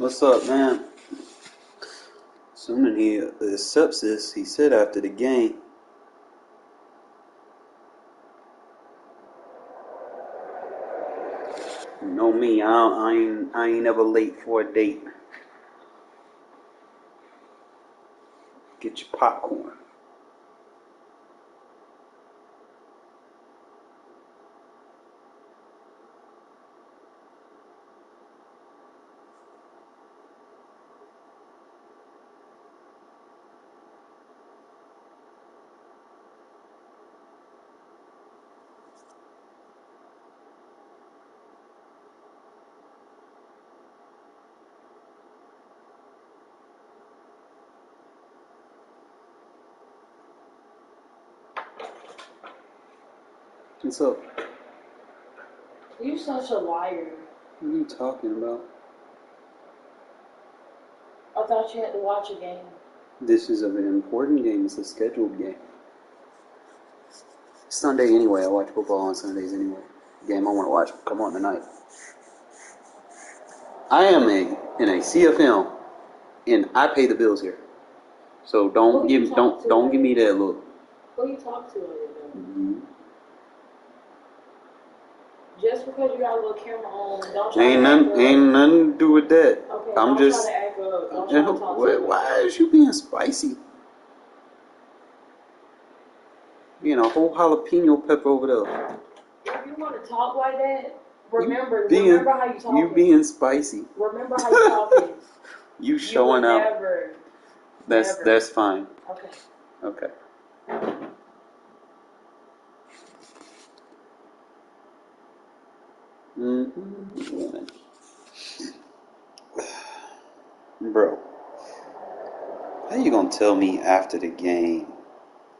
What's up, man? Assuming he accepts this, he said after the game. You know me, I ain't never late for a date. Get your popcorn. What's up? You're such a liar. What are you talking about? I thought you had to watch a game. This is an important game. It's a scheduled game. Sunday anyway. I watch football on Sundays anyway. Game I want to watch. Come on tonight. I am in a CFM, and I pay the bills here. So don't give me that look. Who you talk to over there? Mm-hmm. Just because you got a little camera on, don't try ain't nothing to do with that. Okay, I'm don't just. Try to act up. Don't try to talk to me. Why is you being spicy? Being a whole jalapeno pepper over there. If you want to talk like that, remember how you talk. You being spicy. Remember how you talking. You showing up. Never. That's fine. Okay. Okay. Mm-hmm. Bro, how you gonna tell me after the game,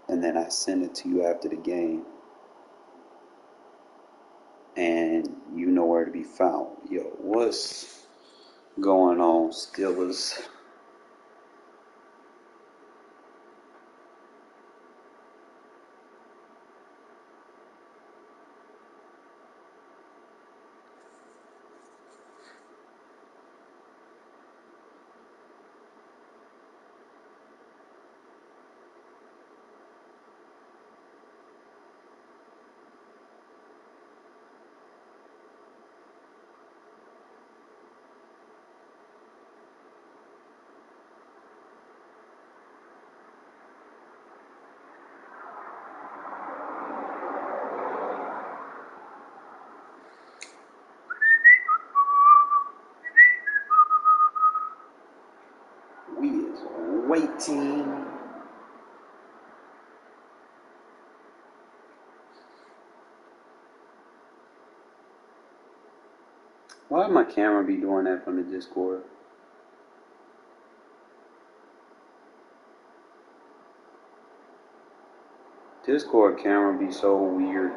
and then I send it to you after the game, and you nowhere to be found? Yo, what's going on, Steelers? We is waiting. Why would my camera be doing that from the Discord? Discord camera be so weird.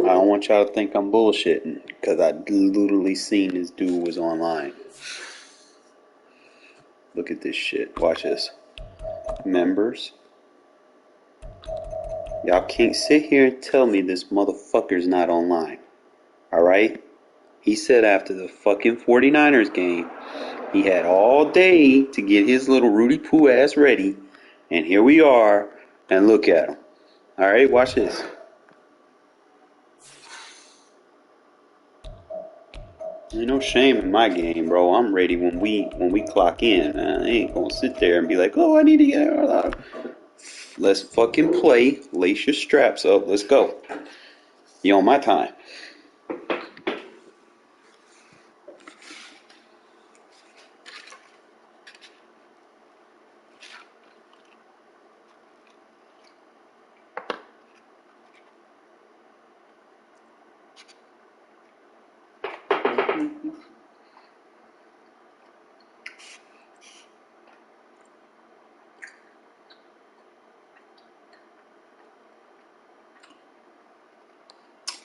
I don't want y'all to think I'm bullshitting, because I literally seen this dude was online. Look at this shit. Watch this. Members. Y'all can't sit here and tell me this motherfucker's not online. Alright? He said after the fucking 49ers game, he had all day to get his little Rudy Poo ass ready. And here we are. And look at him. Alright, watch this. Ain't no shame in my game, bro. I'm ready when we clock in. I ain't gonna sit there and be like, oh, I need to get out. Let's fucking play. Lace your straps up. Let's go. You on my time.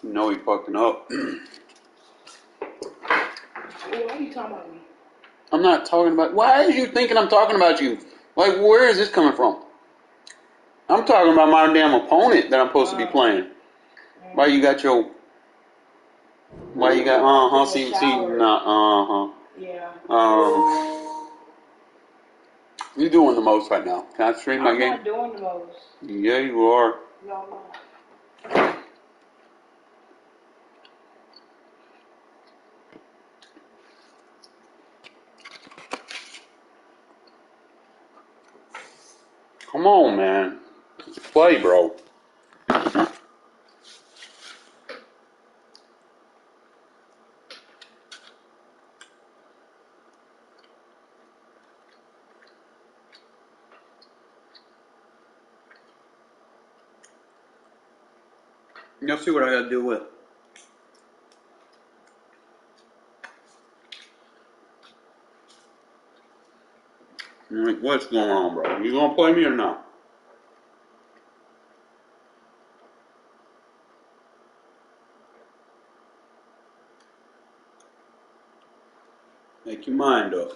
You know he fucking up. Why are you talking about me? I'm not talking about. Why are you thinking I'm talking about you? Like, where is this coming from? I'm talking about my damn opponent that I'm supposed to be playing. Why you got your? Why you got? See, nah. Yeah. You doing the most right now? Can I stream my game? I'm not doing the most. Yeah, you are. No, I'm not. Come on, man. Let's play, bro. Let's see what I gotta do with. Like, what's going on, bro? You gonna play me or not? Make your mind up.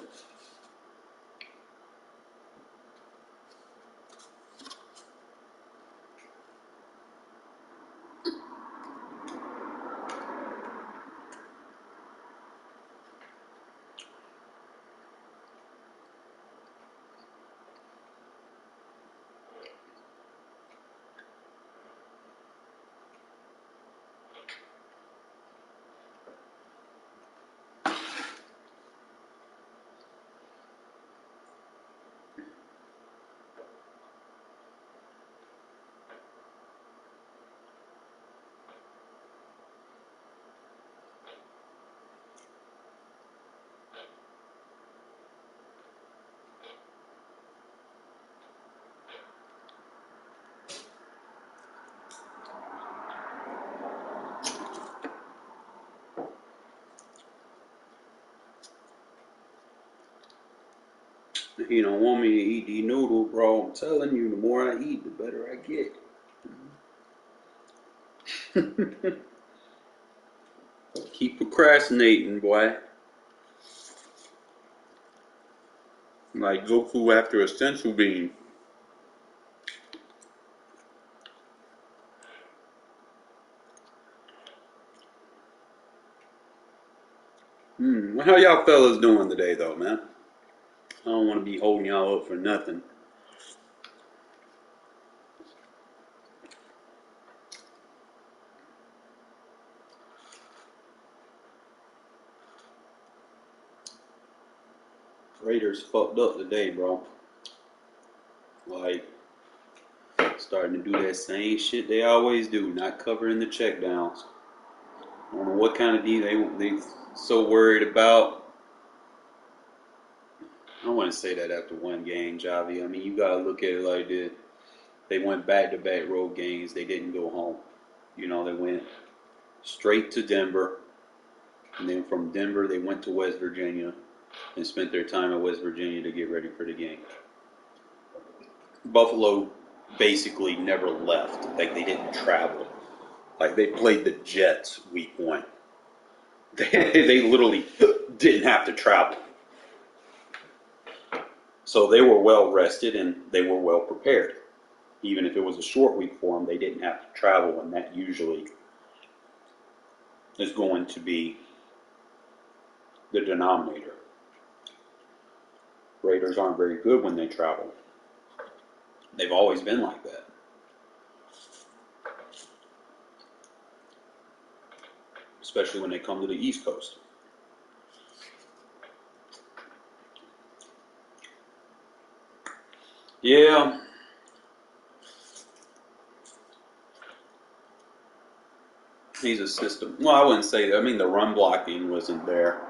You don't want me to eat the noodle, bro. I'm telling you, the more I eat, the better I get. Keep procrastinating, boy. Like Goku after a sensu bean. How y'all fellas doing today, though, man? I don't want to be holding y'all up for nothing. Raiders fucked up today, bro. Like, starting to do that same shit they always do, not covering the checkdowns. I don't know what kind of D they so worried about. I don't want to say that after one game, Javi. I mean, you gotta look at it like this. They went back-to-back road games. They didn't go home. You know, they went straight to Denver, and then from Denver they went to West Virginia and spent their time at West Virginia to get ready for the game. Buffalo basically never left. Like, they didn't travel. Like, they played the Jets week one. They literally didn't have to travel. So they were well rested and they were well prepared. Even if it was a short week for them, they didn't have to travel, and that usually is going to be the denominator. Raiders aren't very good when they travel. They've always been like that. Especially when they come to the East Coast. Yeah. He's a system. Well, I wouldn't say that. I mean, the run blocking wasn't there.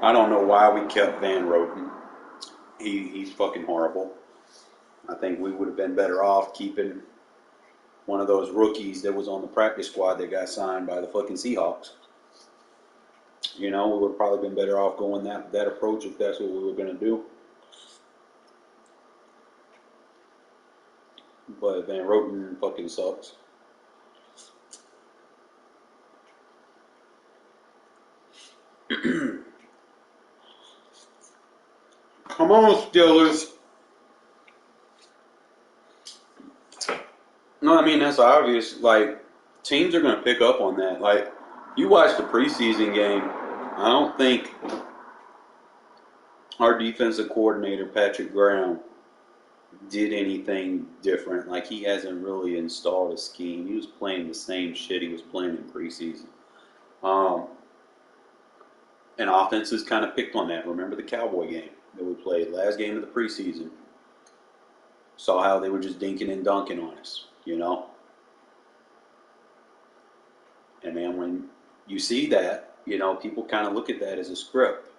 I don't know why we kept Van Roten. He's fucking horrible. I think we would have been better off keeping one of those rookies that was on the practice squad that got signed by the fucking Seahawks. You know, we would have probably been better off going that approach if that's what we were going to do. But Van Roten fucking sucks. Come on, Steelers. No, I mean, that's obvious. Like, teams are going to pick up on that. Like, you watch the preseason game, I don't think our defensive coordinator, Patrick Graham, did anything different. Like, he hasn't really installed a scheme. He was playing the same shit he was playing in preseason. And offenses kind of picked on that. Remember the Cowboy game that we played, last game of the preseason? Saw how they were just dinking and dunking on us, you know? And man, when you see that, you know, people kind of look at that as a script.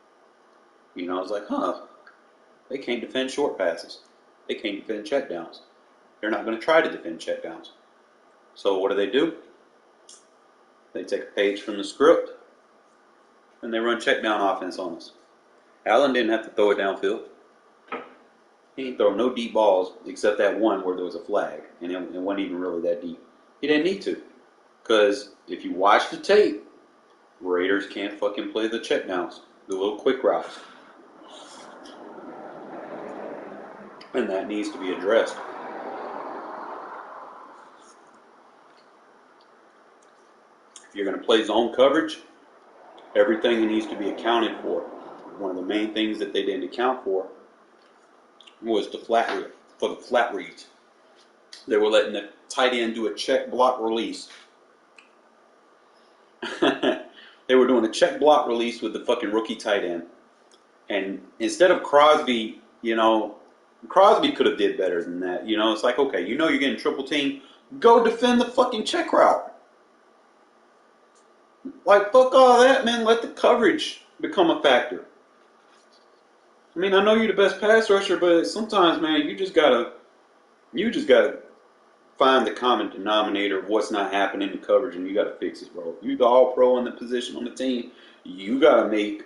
You know, it's like, huh, they can't defend short passes. They can't defend checkdowns. They're not going to try to defend checkdowns. So what do? They take a page from the script and they run checkdown offense on us. Allen didn't have to throw it downfield. He didn't throw no deep balls except that one where there was a flag, and it wasn't even really that deep. He didn't need to, because if you watch the tape, Raiders can't fucking play the checkdowns, the little quick routes. And that needs to be addressed. If you're going to play zone coverage, everything needs to be accounted for. One of the main things that they didn't account for was the flat reads. They were letting the tight end do a check block release. They were doing a check block release with the fucking rookie tight end. And instead of Crosby, you know, Crosby could have did better than that. You know, it's like, okay, you know you're getting triple team, go defend the fucking check route. Like, fuck all that, man. Let the coverage become a factor. I mean, I know you're the best pass rusher, but sometimes, man, you just gotta find the common denominator of what's not happening in coverage, and you gotta fix it, bro. You're the all-pro in the position on the team. You gotta make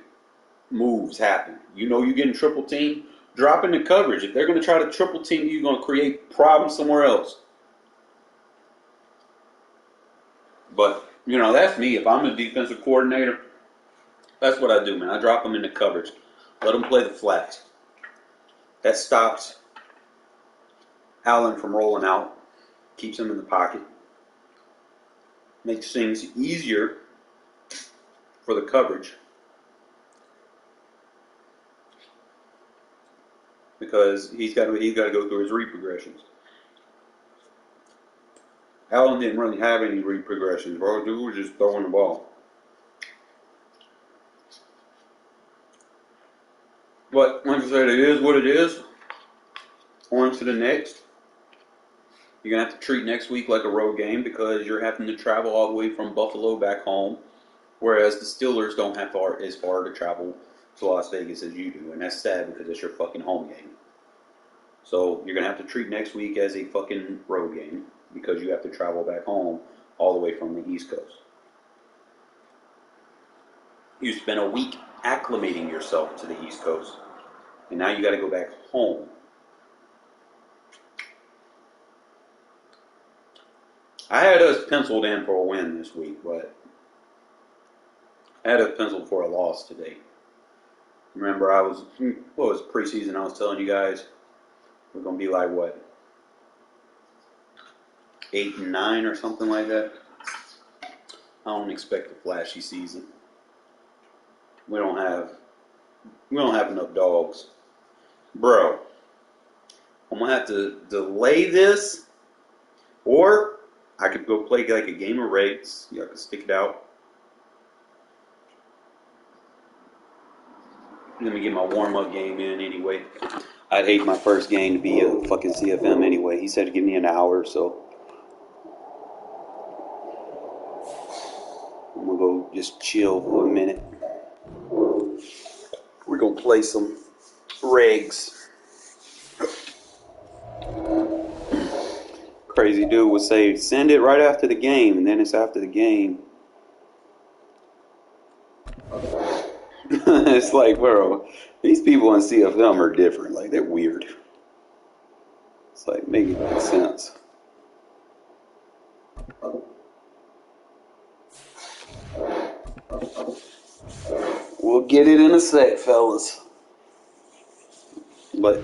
moves happen. You know you're getting triple team, drop into coverage. If they're gonna try to triple team you, you're gonna create problems somewhere else. But you know, that's me. If I'm a defensive coordinator, that's what I do, man. I drop them into coverage. Let them play the flats. That stops Allen from rolling out, keeps him in the pocket, makes things easier for the coverage. Because he's got to go through his read progressions. Allen didn't really have any read progressions, bro. Dude was just throwing the ball. But like I said, it is what it is. On to the next. You're going to have to treat next week like a road game because you're having to travel all the way from Buffalo back home, whereas the Steelers don't have as far to travel to Las Vegas as you do, and that's sad because it's your fucking home game. So you're going to have to treat next week as a fucking road game because you have to travel back home all the way from the East Coast. You spent a week acclimating yourself to the East Coast, and now you got to go back home. I had us penciled in for a win this week, but I had us penciled for a loss today. Remember, what was preseason? I was telling you guys we're going to be like, what, 8 and 9 or something like that. I don't expect a flashy season. We don't have enough dogs, bro. I'm gonna have to delay this, or I could go play like a game of rates. Yeah, I could stick it out. Let me get my warm-up game in anyway. I'd hate my first game to be a fucking CFM anyway. He said to give me an hour or so. I'm gonna go just chill for a minute. We're gonna play some regs. Crazy dude would say, send it right after the game, and then it's after the game. It's like, bro, these people in CFM are different. Like, they're weird. It's like, make it make sense. We'll get it in a sec, fellas. But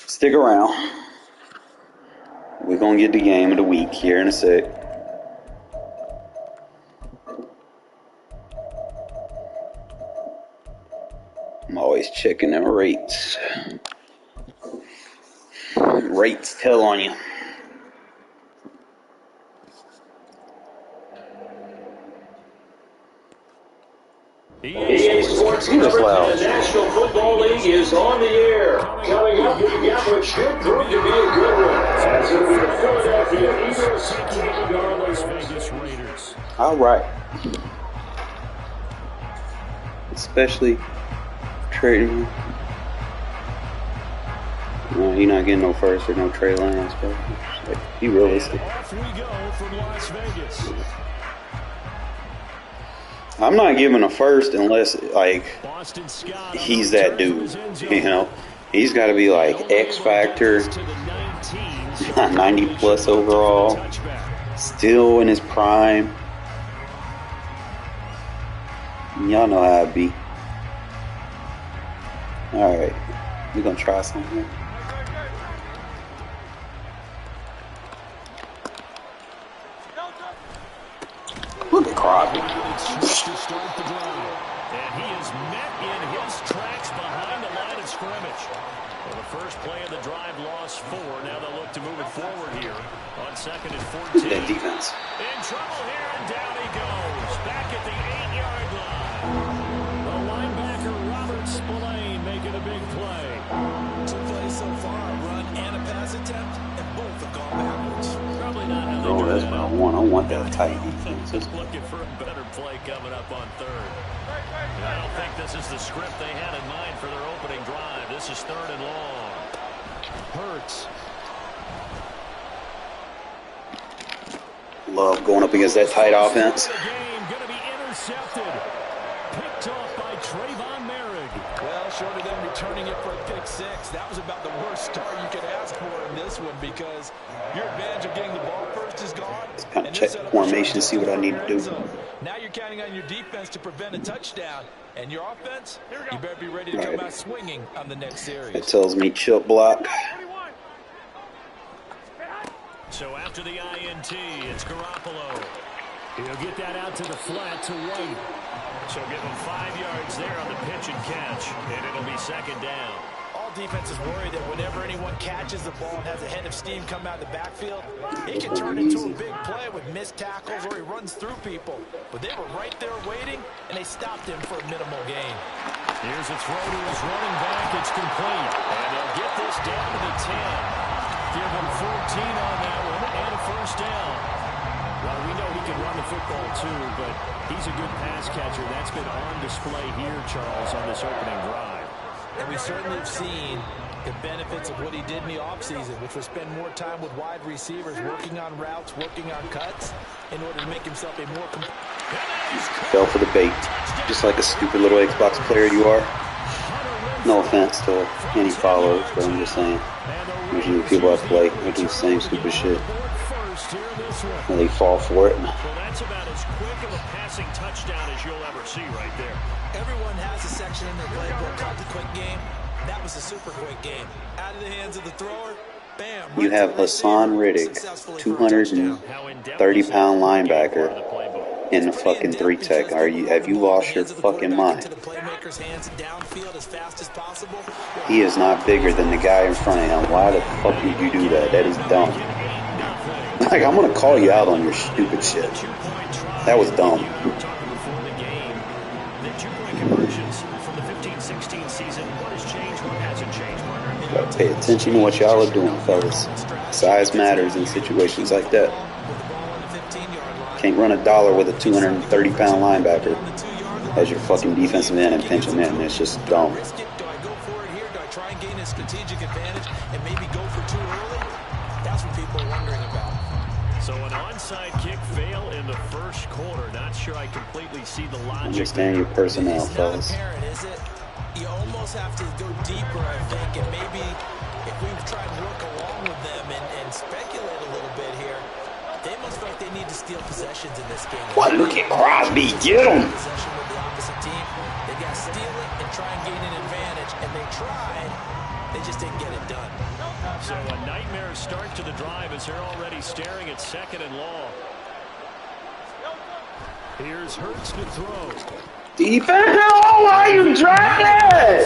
stick around. We're going to get the game of the week here in a sec. I'm always checking them rates. Rates tell on you. EA Sports coverage of the National Football League is on the air. Coming up, we've got what should prove to be a good one. As it'll be the Philadelphia Eagles taking on Las Vegas Raiders. All right. Especially trading. No, you're not getting no first or no Trey Lance, bro. Like, be realistic. Off we go from Las Vegas. I'm not giving a first unless, like, he's that dude, you know? He's got to be, like, X Factor, 90 plus overall, still in his prime. Y'all know how it be. All right, we're going to try something. Look at Crosby. And he is met in his tracks behind the line of scrimmage. Well, the first play of the drive lost 4. Now they'll look to move it forward here on 2nd and 14. That defense. In trouble here, and down he goes. Back at the 8-yard line. The linebacker, Robert Spillane, making a big play. 2 plays so far, a run and a pass attempt, and both have gone backwards. Probably not how they Oh, do that's that. what I want. I want that tight defense. Looking for a better play coming up on 3rd. And I don't think this is the script they had in mind for their opening drive. This is 3rd and long. Hurts. Love going up against that tight offense. The game going to be intercepted. Picked off by Trayvon Merrick. Well, short of them returning it for a pick 6, that was about the worst start you could ask for in this one because your advantage of getting the ball first is gone. Kind of check the formation, see what I need to do. Now you're counting on your defense to prevent a touchdown, and your offense, you better be ready to come out swinging on the next series. It tells me chip block. So after the INT, it's Garoppolo. He'll get that out to the flat to White. So give him 5 yards there on the pitch and catch, and it'll be 2nd down. All defenses worry that whenever anyone catches the ball and has a head of steam come out of the backfield, it can turn into a big play with missed tackles or he runs through people. But they were right there waiting, and they stopped him for a minimal gain. Here's a throw to his running back. It's complete. And they'll get this down to the 10. Give him 14 on that one and a first down. Well, we know he can run the football too, but he's a good pass catcher. That's been on display here, Charles, on this opening drive. And we certainly have seen the benefits of what he did in the offseason, which was spend more time with wide receivers, working on routes, working on cuts, in order to make himself a more complete. Fell for the bait. Just like a stupid little Xbox player you are. No offense to any followers, but I'm just saying. Usually people I play, they do the same stupid shit. And they fall for it. Well, that's about as quick of a passing touchdown as you'll ever see right there. Everyone has a section in their playbook called the quick game. That was a super quick game. Out of the hands of the thrower, bam. You have Hassan Riddick, 230-pound linebacker, in the fucking 3-tech. Have you lost your fucking mind? He is not bigger than the guy in front of him. Why the fuck would you do that? That is dumb. Like, I'm gonna call you out on your stupid shit. That was dumb. Gotta pay attention to what y'all are doing, fellas. Size matters in situations like that. Can't run a dollar with a 230-pound linebacker as your fucking defensive end and pinch him in. It's just dumb. Do I go for it here? Do I try and gain a strategic advantage and maybe go for too early? That's what people are wondering about. So an onside kick fail in the first quarter. Not sure I completely see the logic. Understand your personnel, It's fellas. not apparent, is it? You almost have to go deeper, I think, and maybe if we try and work along with them and speculate a little bit here, They must feel like they need to steal possessions in this game. What? Look at Crosby. Get him. Possession with the opposite team. They got to steal it and try and gain an advantage. And they tried. They just didn't get it done. So a nightmare start to the drive as they're already staring at 2nd and long. Here's Hurts to throw. Defense. Oh, why are you trying?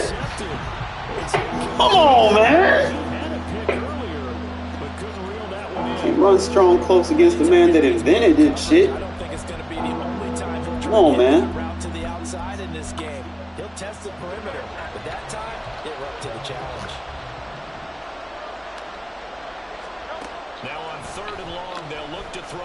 Come on, man. He runs strong close against the man that invented this shit. I don't think it's going to be the only time he'll Come on, man. route to the outside in this game. He'll test the perimeter, but that time, it were up to the challenge. Now on 3rd and long, they'll look to throw.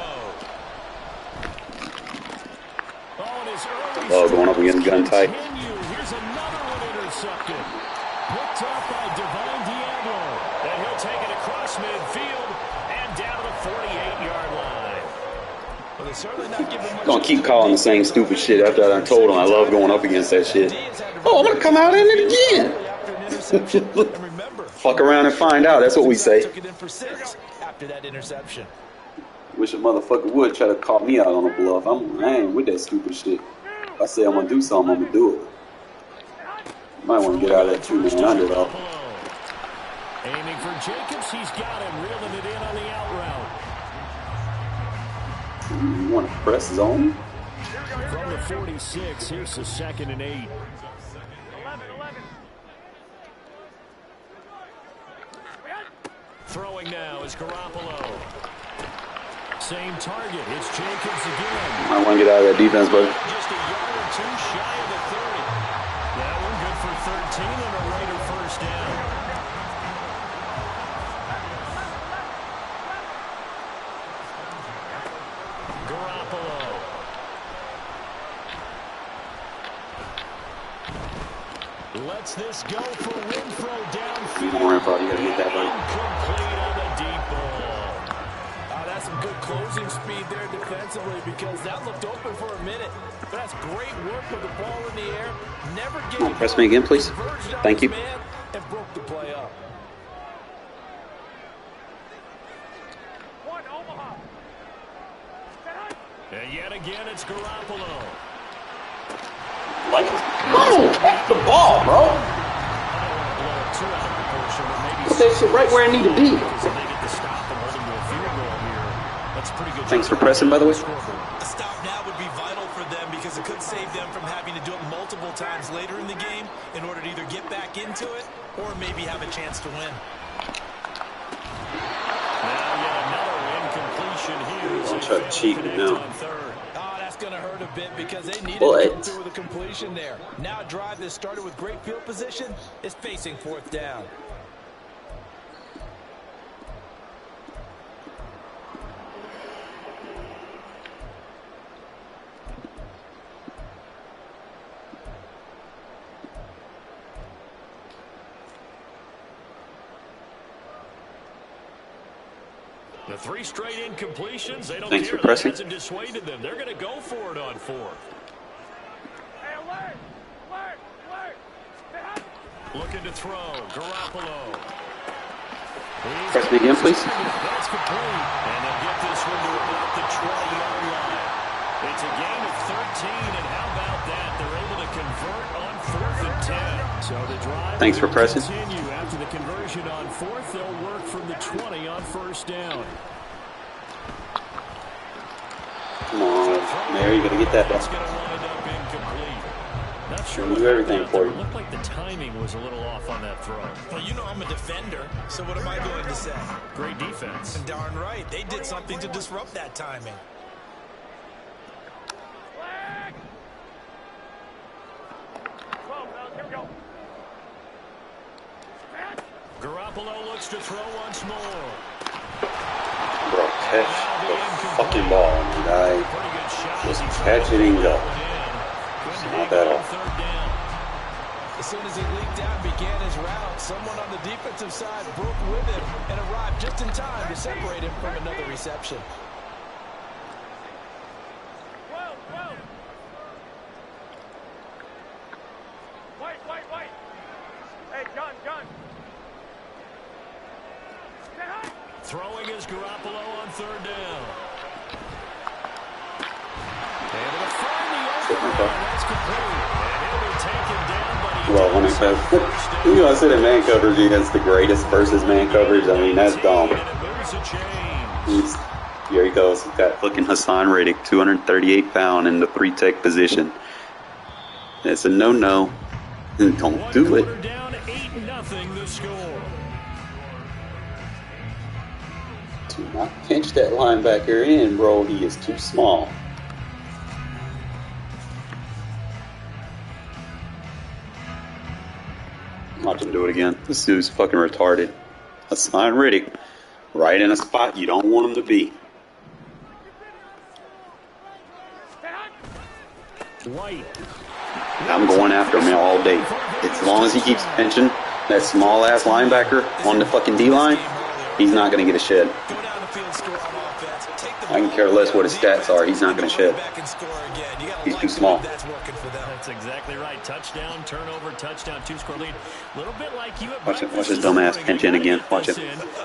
Oh, going up against gun tight. Here's another one intercepted. Picked up by Divine Diablo. And he'll take it across midfield and down to the 48-yard line. Well, they're certainly not giving much. Gonna keep calling the same stupid shit after I told him I love going up against that shit. Oh, I'm gonna come out in it again. Fuck around and find out. That's what we say. Took it in for 6 after that interception. Wish a motherfucker would try to call me out on a bluff. I ain't with that stupid shit. If I say I'm gonna do something, I'm gonna do it. Might want to get out of that 2-man underdog. Aiming for Jacobs, he's got him, reeling it in on the out route. You want to press zone? From the 46, here's the 2nd and 8. Throwing now is Garoppolo. Same target. It's Jacobs again. I want to get out of that defense, buddy. Just a yard or two shy of the 30. That one good for 13 and a Raider first down. Garoppolo. Lets this go for Renfro downfield. Come on, Renfro, you gotta get that, buddy. Incomplete on the deep ball. That's some good closing speed there defensively because that looked open for a minute. But that's great work with the ball in the air. Never Come on, press me again, please. Thank you. And broke the play up. And yet again, it's Garoppolo. Like, no, take the ball, bro. Put that shit right where it need to be. Thanks for pressing, by the way. A stop now would be vital for them because it could save them from having to do it multiple times later in the game in order to either get back into it or maybe have a chance to win. Now yet another incompletion here. Don't try to cheat me now. Oh, that's going to hurt a bit because they needed to come through with a completion there. Now a drive that started with great field position is facing 4th down. The 3 straight incompletions, they don't Thanks care. for pressing. That hasn't dissuaded them. They're going to go for it on 4th. Looking to throw. Garoppolo. Press me again, please. That's complete. And they'll get this one to about the 20-yard line. It's a gain of 13, and how about that? They're able to convert on 4th and 10. So the drive. Thanks for pressing. Continue after the conversion on 4th. They'll work from the 20 on 1st down. Come on, Mary, you gotta get that It's back. going to wind up incomplete. Not sure We'll what do everything happened out for there. you. It looked like the timing was a little off on that throw. Well, you know I'm a defender, so what am I going to say? Great defense. Darn right. They did something to disrupt that timing. Garoppolo looks to throw once more. Bro, catch the fucking ball, my guy. Just catch it and go. It's not that hard. As soon as he leaked out and began his route, someone on the defensive side broke with him and arrived just in time to separate him from another reception. Throwing is Garoppolo on 3rd down. That's complete. And he'll be taken down, but he Well, when does it have first down. you know, I said in man coverage, he has the greatest versus man coverage. I mean, that's dumb. And it moves the chains. Here he goes. He's got fucking Hassan Riddick, 238 pound in the 3-tech position. It's a no-no. Don't do it. One quarter down, 8-0 the score. Do not pinch that linebacker in, bro. He is too small. Watch him do it again. This dude's fucking retarded. Hassan Riddick, right in a spot you don't want him to be. White. I'm going after him all day. As long as he keeps pinching that small-ass linebacker on the fucking D-line, he's not going to get a shed. I can care less what his stats are. He's not going to shed. He's too small. That's exactly right. Touchdown, turnover, touchdown, 2-score lead. A little bit like you at Watch breakfast this this dumbass morning. pinch in again. Watch it.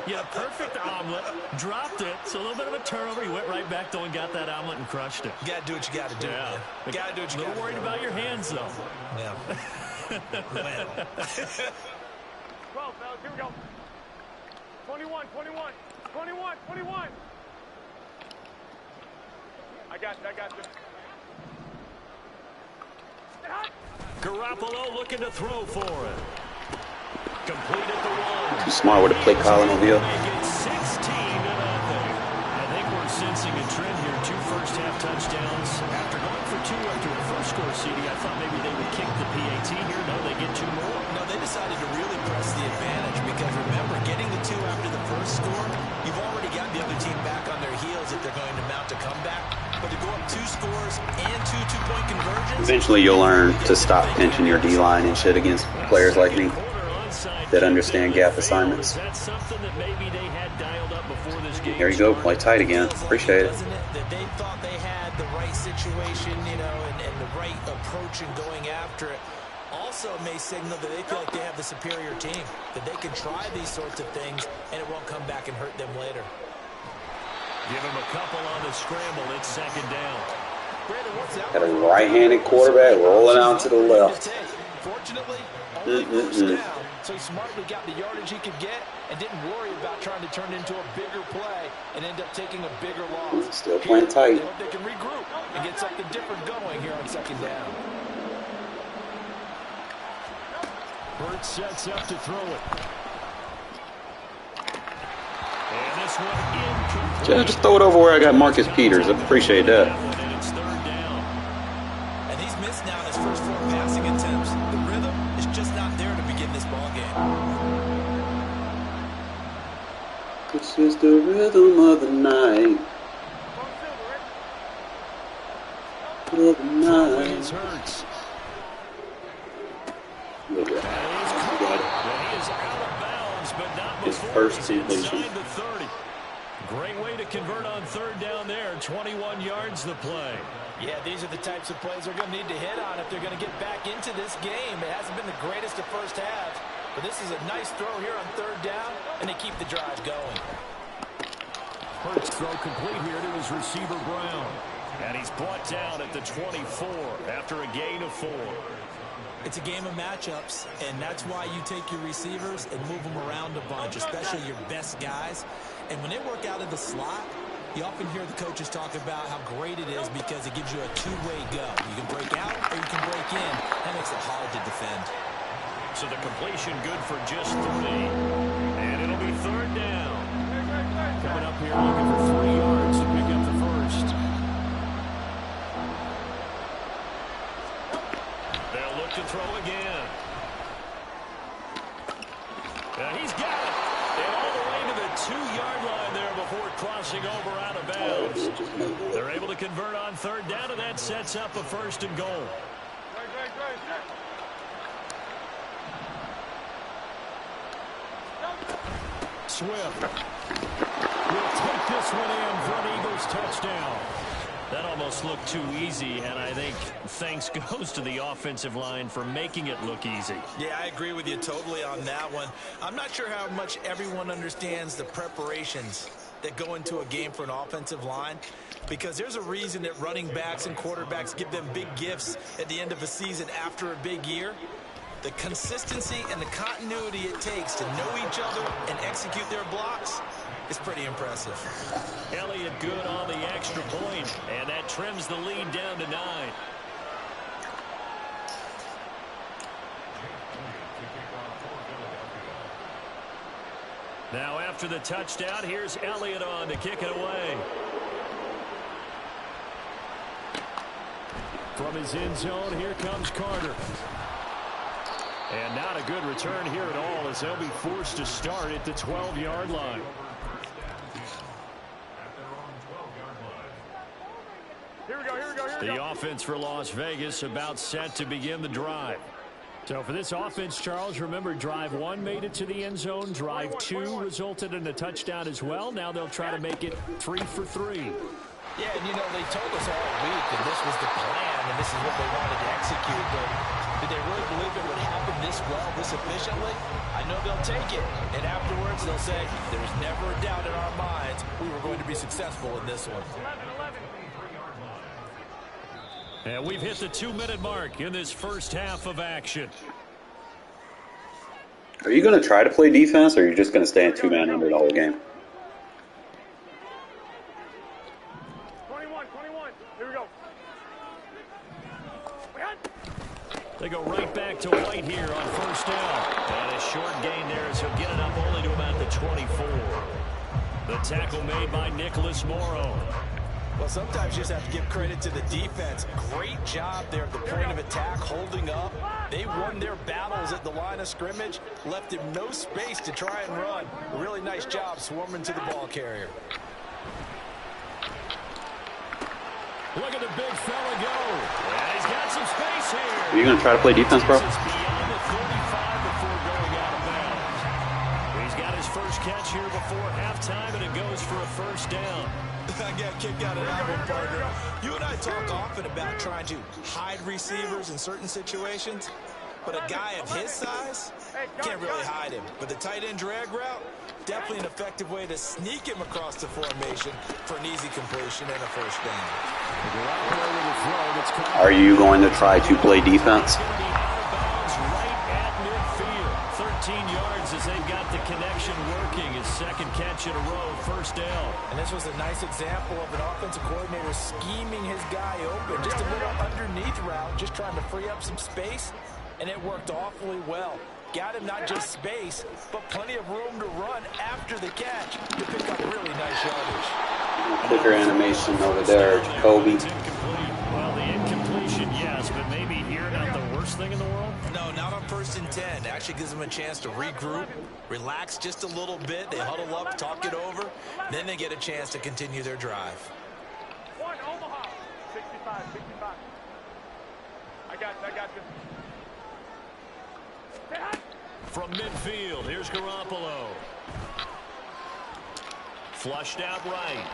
Yeah, perfect omelet. Dropped it. So a little bit of a turnover. He went right back though and got that omelet and crushed it. You got to do what you got to do. Yeah. You got to do what you got to do. A little worried about your hands though. Yeah. 12, fellas, here we go. 21, 21, 21, 21. I got you. Garoppolo looking to throw for it. Complete at the 1. Too smart with a play calling over here. Make it 16-0. I think we're sensing a trend here. 2 first-half touchdowns. After going for 2 after a first-score CD, I thought maybe they would kick the PAT here. No, they get 2 more. No, they decided to really press the advantage because remember, getting the 2 after the first score, you've already got the other team back on their heels if they're going to mount a comeback. But to go up 2 scores and 2 two-point conversions. Eventually you'll learn to stop pinching your D-line and shit against players like me that understand gap assignments. That's something that maybe they had dialed up before this game. Here you go. Play tight again. Appreciate it. That they thought they had the right situation, you know, and the right approach in going after it. Also may signal that they feel like they have the superior team, that they can try these sorts of things and it won't come back and hurt them later. Give him a couple on the scramble. It's 2nd down. Got a right-handed quarterback rolling out to the left. Fortunately, only first down, so he smartly got the yardage he could get and didn't worry about trying to turn it into a bigger play and end up taking a bigger loss. Still playing tight. They hope they can regroup and get something different going here on 2nd down. Burt sets up to throw it. And this one incomplete. Just throw it over where I got Marcus Peters. I appreciate that. And it's 3rd down. And he's missed now his first 4 passing attempts. The rhythm is just not there to begin this ball game. This is the rhythm of the night. Of the night. Hurts. Look at That is caught. He is out of bounds, but not His before first he's completion. inside the 30. Great way to convert on 3rd down there. 21 yards the play. Yeah, these are the types of plays they're going to need to hit on if they're going to get back into this game. It hasn't been the greatest of first halves, but this is a nice throw here on 3rd down, and they keep the drive going. Hurts throw complete here to his receiver Brown. And he's brought down at the 24 after a gain of 4. It's a game of matchups, and that's why you take your receivers and move them around a bunch, especially your best guys. And when they work out of the slot, you often hear the coaches talk about how great it is because it gives you a two-way go. You can break out or you can break in. That makes it hard to defend. So the completion good for just 3. And it'll be 3rd down. Coming up here looking for 3 yards to pick up the first. They'll look to throw again. And he's got it. And all the way to the 2-yard line there before crossing over out of bounds. They're able to convert on 3rd down, and that sets up a 1st and goal. Swift will take this one in for an Eagles touchdown. That almost looked too easy, and I think thanks goes to the offensive line for making it look easy. Yeah, I agree with you totally on that one. I'm not sure how much everyone understands the preparations that go into a game for an offensive line, because there's a reason that running backs and quarterbacks give them big gifts at the end of a season after a big year. The consistency and the continuity it takes to know each other and execute their blocks is pretty impressive. Elliott good on the extra point, and that trims the lead down to 9. Now after the touchdown, here's Elliott on to kick it away. From his end zone, here comes Carter. And not a good return here at all, as they'll be forced to start at the 12-yard line. Here we go, here we go, here we go. The offense for Las Vegas about set to begin the drive. So for this offense, Charles, remember drive 1 made it to the end zone. Drive 2 resulted in a touchdown as well. Now they'll try to make it 3 for 3. Yeah, and they told us all week that this was the plan and this is what they wanted to execute. But did they really believe it would happen this well, this efficiently? I know they'll take it. And afterwards they'll say, there's never a doubt in our minds we were going to be successful in this one. 11. And we've hit the 2-minute mark in this first half of action. Are you going to try to play defense, or are you just going to stay in 2-man under the whole game? 21. Here we go. They go right back to White here on first down. And a short gain there, so he'll get it up only to about the 24. The tackle made by Nicholas Morrow. Well, sometimes you just have to give credit to the defense. Great job there at the point of attack, holding up. They won their battles at the line of scrimmage, left him no space to try and run. A really nice job swarming to the ball carrier. Look at the big fella go. And he's got some space here. Are you going to try to play defense, bro? It's beyond the 35 before going out of bounds. He's got his first catch here before halftime, and it goes for a first down. I got kicked out of that one, partner. You and I talk often about trying to hide receivers in certain situations, but a guy of his size can't really hide him. But the tight end drag route, definitely an effective way to sneak him across the formation for an easy completion and a first down. Are you going to try to play defense? As they've got the connection working, his second catch in a row, first down. And this was a nice example of an offensive coordinator scheming his guy open. Just a little underneath route, just trying to free up some space, and it worked awfully well. Got him not just space, but plenty of room to run after the catch to pick up really nice yardage. Quicker animation over there, Jacoby. Well, the incompletion, yes, but maybe here not the worst thing in the world? No, not on 1st and 10. Actually gives them a chance to regroup, relax just a little bit. They huddle up, talk it over. Then they get a chance to continue their drive. 1 Omaha. 65. I got you. Stay hot. From midfield, here's Garoppolo. Flushed out right.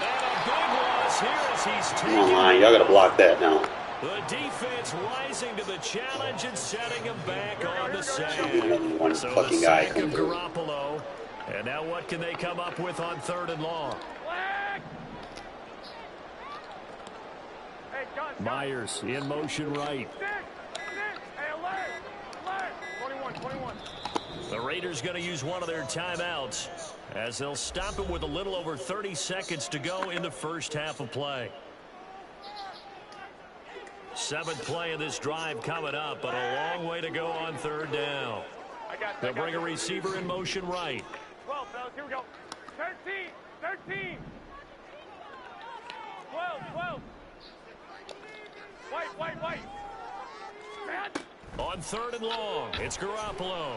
And a big loss here as he's taken. Come on, y'all got to block that now. The defense rising to the challenge and setting him back on the sand. One So fucking the guy sack can of do it. Garoppolo. And now what can they come up with on 3rd and long? Flag. Hey, gun. Myers in motion right. Six. Hey, alert. 21. The Raiders going to use one of their timeouts as they'll stop it with a little over 30 seconds to go in the first half of play. 7th play of this drive coming up, but a long way to go on 3rd down. They'll bring a receiver in motion right. 12, fellas, here we go. 13. 12. White. Man. On 3rd and long, it's Garoppolo.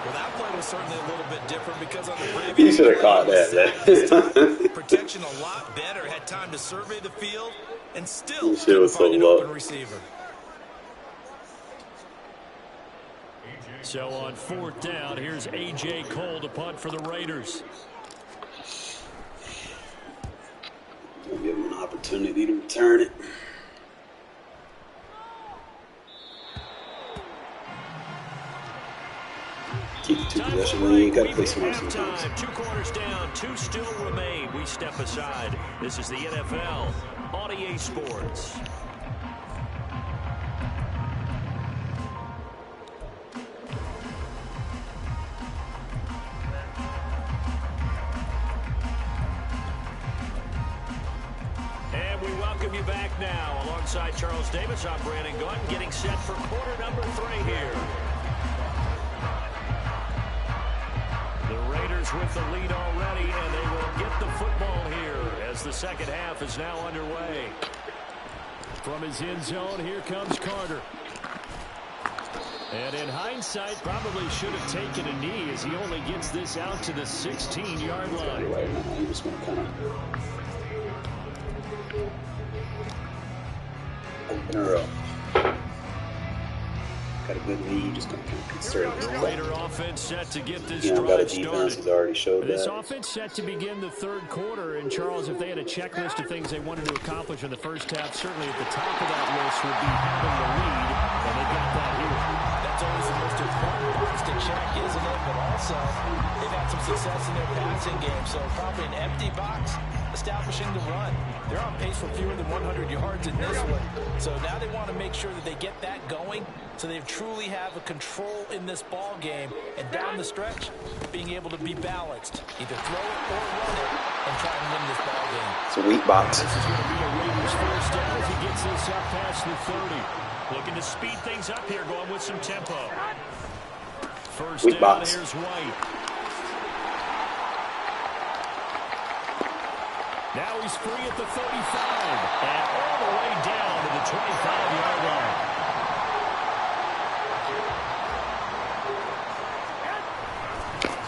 Well, that play was certainly a little bit different because on the previous You should have caught that. protection a lot better, had time to survey the field, and still This shit couldn't was so find an low. open receiver. So on 4th down, here's A.J. Cole to punt for the Raiders. We'll give him an opportunity to return it. Keep the two-possession lead. Got to play smart sometimes. 2 quarters down, 2 still remain. We step aside. This is the NFL on EA Sports. And we welcome you back now. Alongside Charles Davis, I'm Brandon Gunn, getting set for quarter number 3 here. The Raiders with the lead already, and they will get the football here as the second half is now underway. From his end zone, here comes Carter. And in hindsight, probably should have taken a knee as he only gets this out to the 16-yard line. Right now, you just want to kind of open her up. Got a good lead, just going to kind of conserve this The play. Raider offense set to get this Got a drive defense started. has already showed This that. offense set to begin the 3rd quarter. And, Charles, if they had a checklist of things they wanted to accomplish in the first half, certainly at the top of that list would be having the lead. And they got that here. That's always the most important box to check, isn't it? But also, they've had some success in their passing game. So probably an empty box, establishing the run. They're on pace for fewer than 100 yards in this one. So now they want to make sure that they get that going so they truly have a control in this ball game. And down the stretch, being able to be balanced. Either throw it or run it and try and win this ball game. It's a weak box. This is going to be a Raiders first down as he gets this up past the 30. Looking to speed things up here, going with some tempo. First Weak down, box. here's White. Now he's free at the 35 and all the way down to the 25-yard line.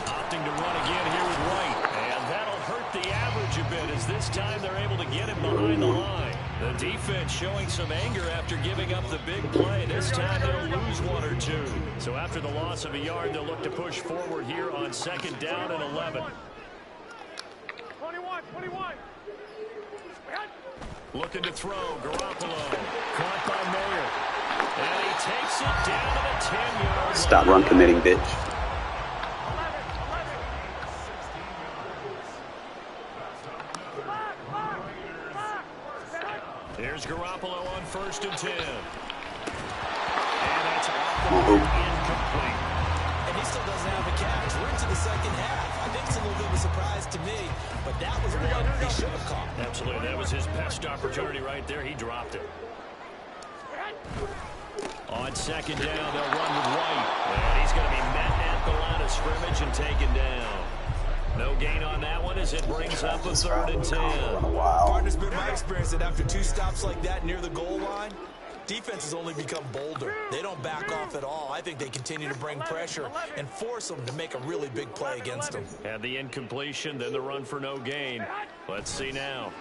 Opting to run again here with White, and that'll hurt the average a bit as this time they're able to get him behind the line. The defense showing some anger after giving up the big play. This time they'll lose 1 or 2. So after the loss of a yard, they'll look to push forward here on 2nd down and 11. 21. Looking to throw, Garoppolo. Caught by Mayer. And he takes it down to the 10-yard line. Stop run committing, bitch. Here's Garoppolo on 1st and 10. And that's incomplete. And he still doesn't have a catch. We're into the second half. I think it's a little bit of a surprise to me, but that was one he should have caught. Absolutely. That was his best opportunity right there. He dropped it. On 2nd down, they'll run with White. And he's going to be met at the line of scrimmage and taken down. No gain on that one as it brings up a 3rd and 10. Partner's been my experience that after 2 stops like that near the goal line, defense has only become bolder. They don't back off at all. I think they continue to bring pressure and force them to make a really big play against them. And the incompletion, then the run for no gain. Let's see now.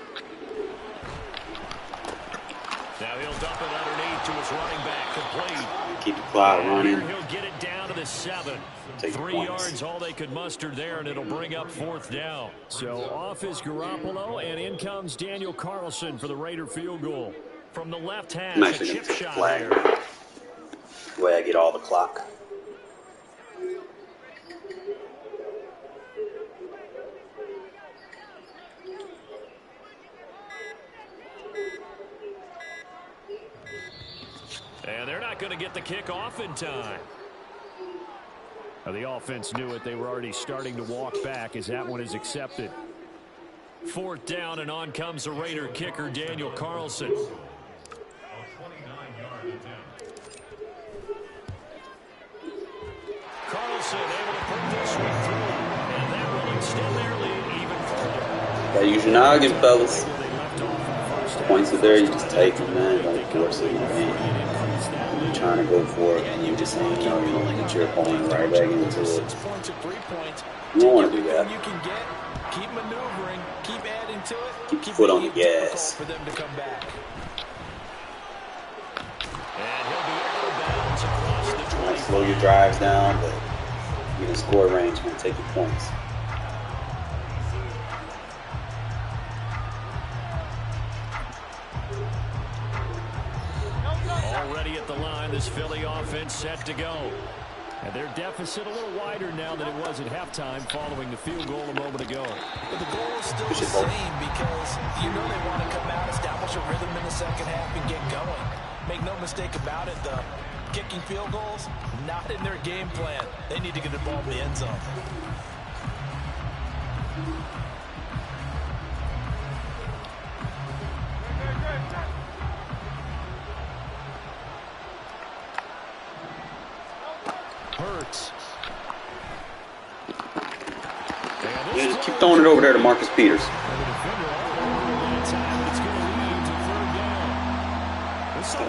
Now he'll dump it underneath to his running back, complete. Keep the clock running. Here he'll get it down to the 7. Take 3 points. yards, all they could muster there, and it'll bring up 4th down. So off is Garoppolo, and in comes Daniel Carlson for the Raider field goal. From the left hash, I'm a actually going chip to take a shot flag. there. The way I get all the clock. And they're not going to get the kick off in time. Now, the offense knew it. They were already starting to walk back as that one is accepted. 4th down, and on comes the Raider kicker, Daniel Carlson. Carlson able to put this one through, and that will extend their lead even further. Gotta use your noggin, fellas. They left off in the first half. Points are there, you just take them, man. Don't force it. You're trying to go for it, and you just saying, you know, get your opponent right back into it. 6 points or 3 points. You don't want to do that. You can get, Keep maneuvering, keep adding to it, Keep keep foot on the making it difficult gas. for them to come back. And he'll be out of bounds across the 20. Slow your drives down, but you can score range and take your points. Already at the line, this Philly offense set to go. And their deficit a little wider now than it was at halftime following the field goal a moment ago. But the goal is still the same because you know they want to come out, establish a rhythm in the second half, and get going. Make no mistake about it, though. Kicking field goals, not in their game plan. They need to get the ball in the end zone. Hurts. Yeah, just keep throwing it over there to Marcus Peters.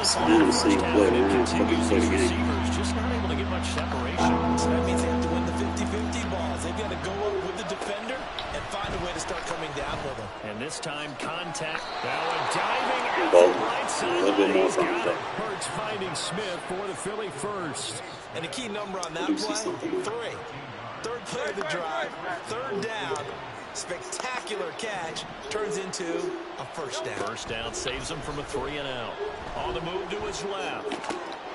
Same play, man. Receivers just not able to get much separation. So that means they have to win the 50-50 balls. They've got to go up with the defender and find a way to start coming down with them. And this time, contact. Now a diving out Ball. the right side. A little bit more He's from got it. it. Hurts finding Smith for the Philly first. And the key number on that play, 3. Third play of the drive, third down. Spectacular catch turns into a first down. First down saves him from a 3-and-out. On the move to his left.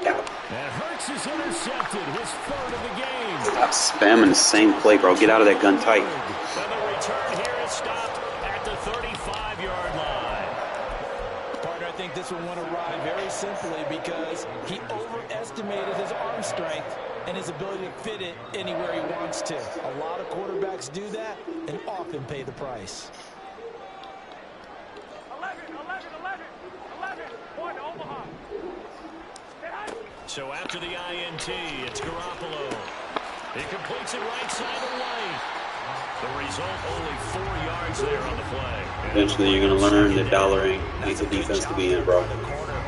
And Hurts is intercepted. His third of the game. Stop spamming the same play, bro. Get out of that gun tight. And the return here is stopped at the 35-yard line. Partner, I think this one went awry very simply because he overestimated his arm strength and his ability to fit it anywhere he wants to. A lot of quarterbacks do that and often pay the price. 1 Omaha. So after the INT, it's Garoppolo. He completes it right side of the lane. The result, only 4 yards there on the play. Eventually, you're going to learn that dollar ain't the defense to be in, bro.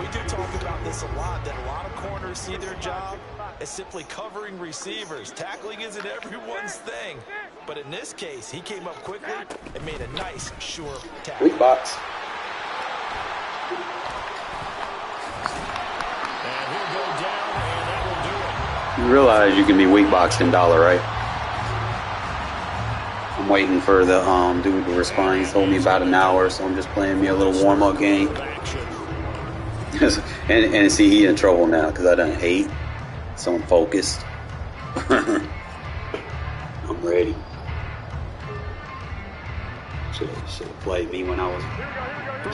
We do talk about this a lot, that a lot of corners see their job as simply covering receivers. Tackling isn't everyone's thing. But in this case, he came up quickly and made a nice, sure tackle. Weak box. And he'll go down, and that will do it. You realize you can be weak boxed in dollar, right? I'm waiting for the dude to respond. He's told me about an hour, so I'm just playing me a little warm-up game. and see, he in trouble now because I done 8, so I'm focused. I'm ready. Should have played me when I was